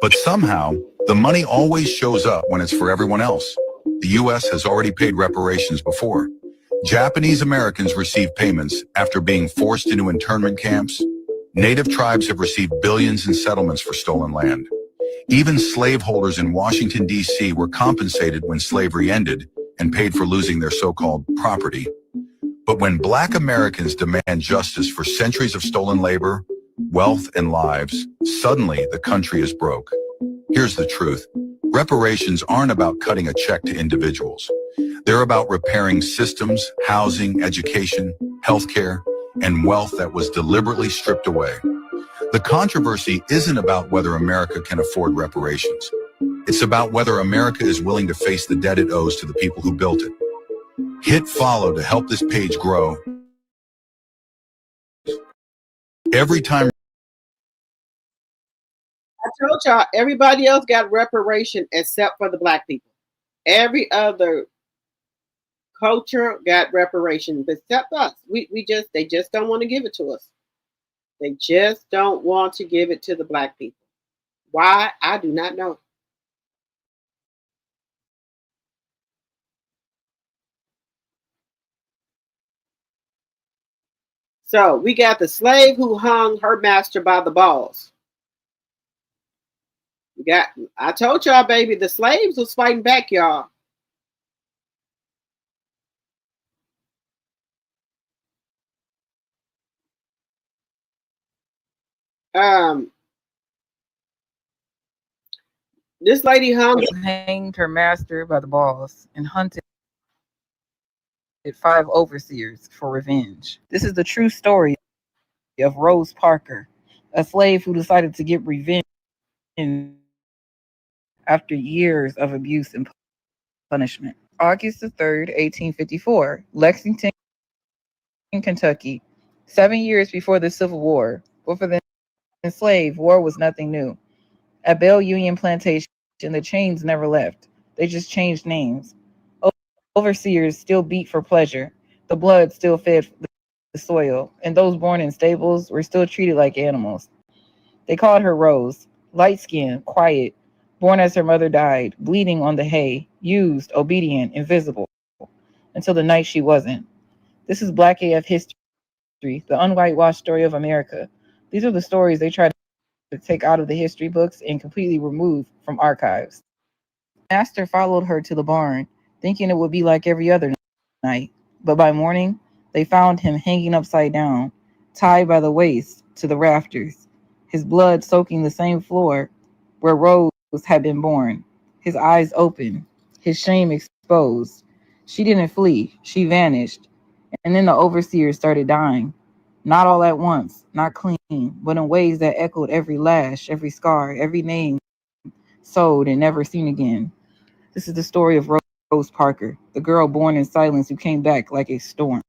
but somehow the money always shows up when it's for everyone else. The U.S. has already paid reparations before. Japanese Americans receive payments after being forced into internment camps. Native tribes have received billions in settlements for stolen land. Even slaveholders in Washington, D.C. were compensated when slavery ended and paid for losing their so-called property. But when Black Americans demand justice for centuries of stolen labor, wealth, and lives, suddenly the country is broke. Here's the truth. Reparations aren't about cutting a check to individuals. They're about repairing systems, housing, education, healthcare, and wealth that was deliberately stripped away. The controversy isn't about whether America can afford reparations. It's about whether America is willing to face the debt it owes to the people who built it. Hit follow to help this page grow. Every time. I told y'all, everybody else got reparation except for the Black people. Every other culture got reparations except us. They just don't want to give it to us. They just don't want to give it to the Black people. Why? I do not know. So we got the slave who hung her master by the balls. I told y'all, baby, the slaves was fighting back, y'all. This lady hanged her master by the balls and hunted 5 overseers for revenge. This is the true story of Rose Parker, a slave who decided to get revenge after years of abuse and punishment. August 3rd, 1854, Lexington, Kentucky. 7 years before the Civil War, but for the enslaved, war was nothing new. At Bell Union Plantation, the chains never left. They just changed names. Overseers still beat for pleasure. The blood still fed the soil, and those born in stables were still treated like animals. They called her Rose, light-skinned, quiet, Born as her mother died, bleeding on the hay, used, obedient, invisible, until the night she wasn't. This is Black AF history, the unwhitewashed story of America. These are the stories they try to take out of the history books and completely remove from archives. Master followed her to the barn, thinking it would be like every other night, but by morning, they found him hanging upside down, tied by the waist to the rafters, his blood soaking the same floor where Rose had been born, his eyes open, his shame exposed. She didn't flee, she vanished, and then the overseers started dying. Not all at once, not clean, but in ways that echoed every lash, every scar, every name sold and never seen again. This is the story of Rose Parker, the girl born in silence who came back like a storm.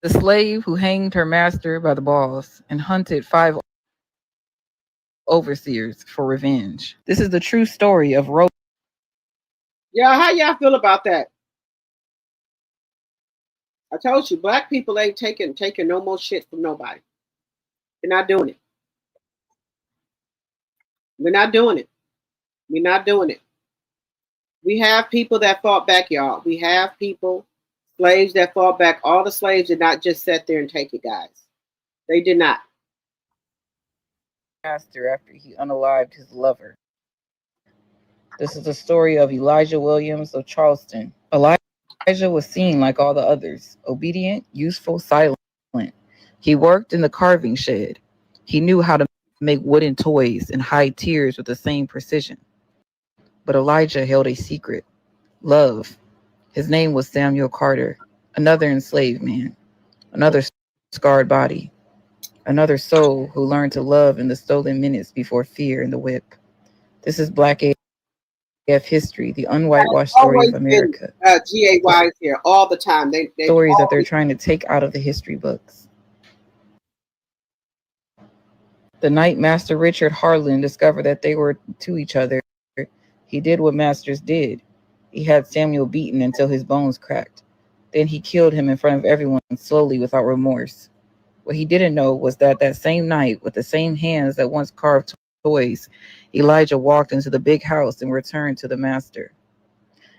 The slave who hanged her master by the balls and hunted 5 overseers for revenge. This is the true story of Rose. Yeah, how y'all feel about that? I told you, black people ain't taking no more shit from nobody. We're not doing it. We're not doing it. We're not doing it. We have people that fought back, y'all. We have people, slaves that fought back. All the slaves did not just sit there and take it, guys. They did not. Master after he unalived his lover. This is the story of Elijah Williams of Charleston. Elijah was seen like all the others, obedient, useful, silent. He worked in the carving shed. He knew how to make wooden toys and hide tears with the same precision. But Elijah held a secret, love. His name was Samuel Carter, another enslaved man, another scarred body, another soul who learned to love in the stolen minutes before fear and the whip. This is Black AF history, the unwhitewashed story of America. GAYs here all the time. They stories that they're trying to take out of the history books. The night Master Richard Harlan discovered that they were to each other, he did what masters did. He had Samuel beaten until his bones cracked. Then he killed him in front of everyone slowly without remorse. What he didn't know was that that same night, with the same hands that once carved toys, Elijah walked into the big house and returned to the master.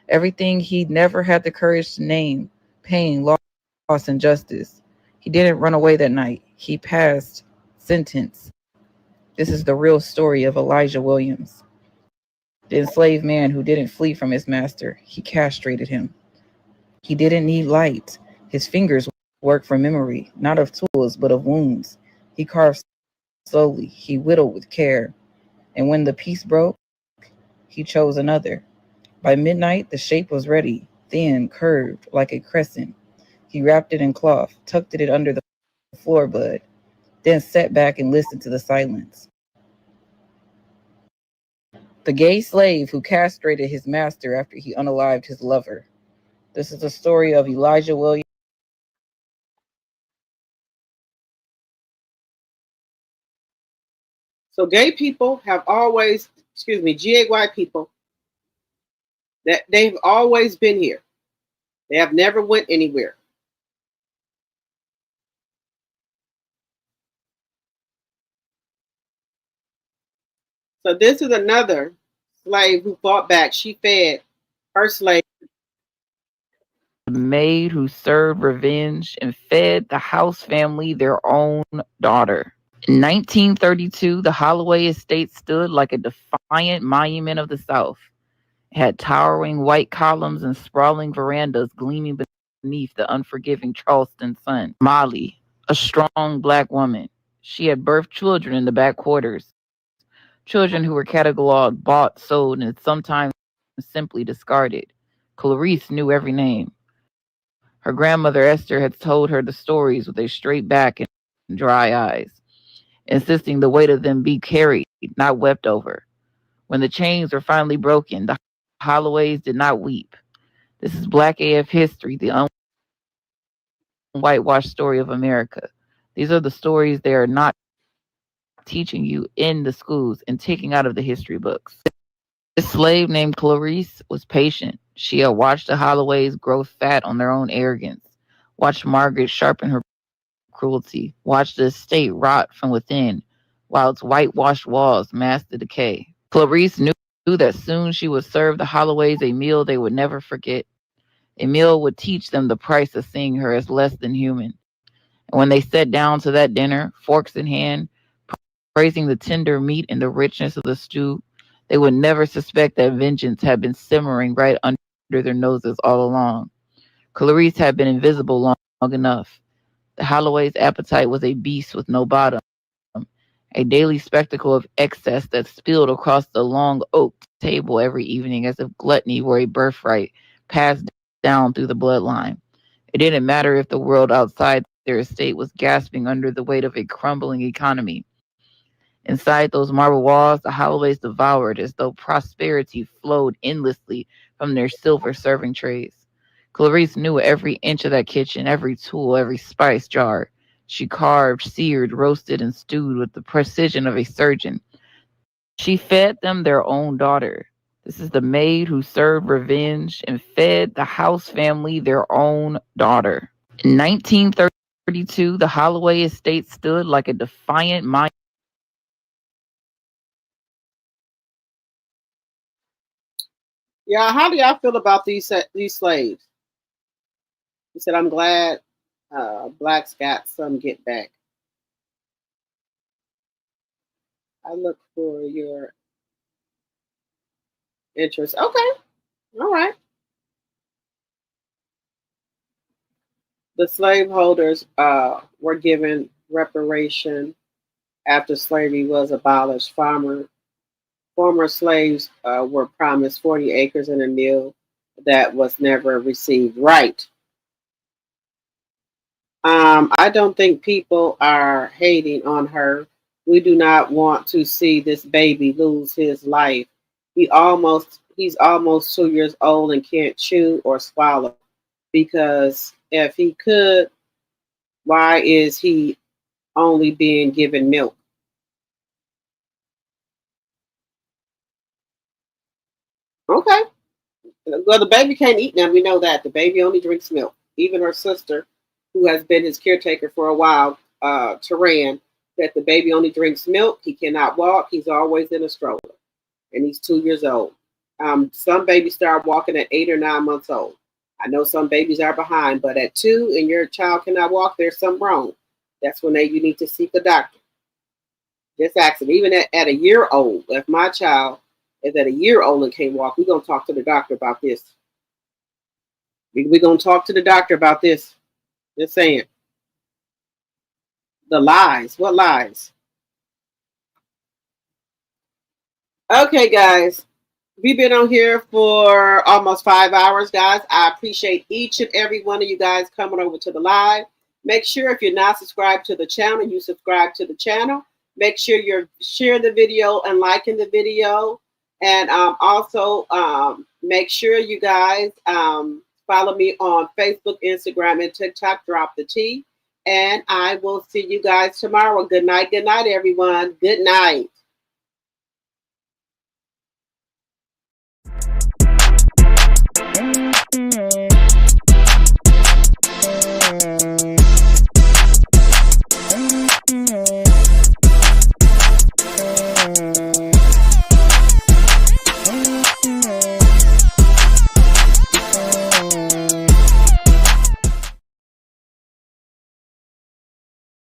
Everything he'd never had the courage to name, pain, loss, injustice. He didn't run away that night. He passed sentence. This is the real story of Elijah Williams. The enslaved man who didn't flee from his master, he castrated him. He didn't need light. His fingers worked for memory, not of tools, but of wounds. He carved slowly. He whittled with care. And when the piece broke, he chose another. By midnight, the shape was ready, thin, curved, like a crescent. He wrapped it in cloth, tucked it under the floor bud, then sat back and listened to the silence. The gay slave who castrated his master after he unalived his lover. This is the story of Elijah Williams. So gay people have always, GAY people, that they've always been here. They have never went anywhere. So this is another slave who fought back. She fed her slave. The maid who served revenge and fed the House family their own daughter. In 1932, the Holloway estate stood like a defiant monument of the South. It had towering white columns and sprawling verandas gleaming beneath the unforgiving Charleston sun. Molly, a strong black woman. She had birthed children in the back quarters. Children who were cataloged, bought, sold, and sometimes simply discarded. Clarice knew every name. Her grandmother Esther had told her the stories with a straight back and dry eyes, insisting the weight of them be carried, not wept over. When the chains were finally broken, the Holloways did not weep. This is Black AF history, the unwhitewashed story of America. These are the stories they are not teaching you in the schools and taking out of the history books. This slave named Clarice was patient. She had watched the Holloways grow fat on their own arrogance, watched Margaret sharpen her cruelty, watched the estate rot from within, while its whitewashed walls masked the decay. Clarice knew that soon she would serve the Holloways a meal they would never forget. A meal would teach them the price of seeing her as less than human. And when they sat down to that dinner, forks in hand, praising the tender meat and the richness of the stew, they would never suspect that vengeance had been simmering right under their noses all along. Clarice had been invisible long enough. The Holloway's appetite was a beast with no bottom, a daily spectacle of excess that spilled across the long oak table every evening as if gluttony were a birthright passed down through the bloodline. It didn't matter if the world outside their estate was gasping under the weight of a crumbling economy. Inside those marble walls, the Holloways devoured as though prosperity flowed endlessly from their silver serving trays. Clarice knew every inch of that kitchen, every tool, every spice jar. She carved, seared, roasted, and stewed with the precision of a surgeon. She fed them their own daughter. This is the maid who served revenge and fed the House family their own daughter. In 1932, the Holloway estate stood like a defiant monument. Yeah, how do y'all feel about these slaves? He said, I'm glad blacks got some get back. I look for your interest. Okay. All right. The slaveholders were given reparation after slavery was abolished. Former slaves were promised 40 acres and a mill that was never received. Right. I don't think people are hating on her. We do not want to see this baby lose his life. He's almost 2 years old and can't chew or swallow. Because if he could, why is he only being given milk? Okay. Well, the baby can't eat now. We know that. The baby only drinks milk. Even her sister, who has been his caretaker for a while, Taran, that the baby only drinks milk. He cannot walk. He's always in a stroller. And he's 2 years old. Some babies start walking at 8 or 9 months old. I know some babies are behind, but at 2 and your child cannot walk, there's something wrong. That's when you need to seek a doctor. Just ask them. Even at a year old, if my child is at a year old and can't walk, we're going to talk to the doctor about this. We're going to talk to the doctor about this. Just saying. The lies. What lies? Okay, guys. We've been on here for almost 5 hours, guys. I appreciate each and every one of you guys coming over to the live. Make sure if you're not subscribed to the channel, you subscribe to the channel. Make sure you're sharing the video and liking the video. And also make sure you guys follow me on Facebook, Instagram, and TikTok. Drop the T. And I will see you guys tomorrow. Good night, everyone. Good night.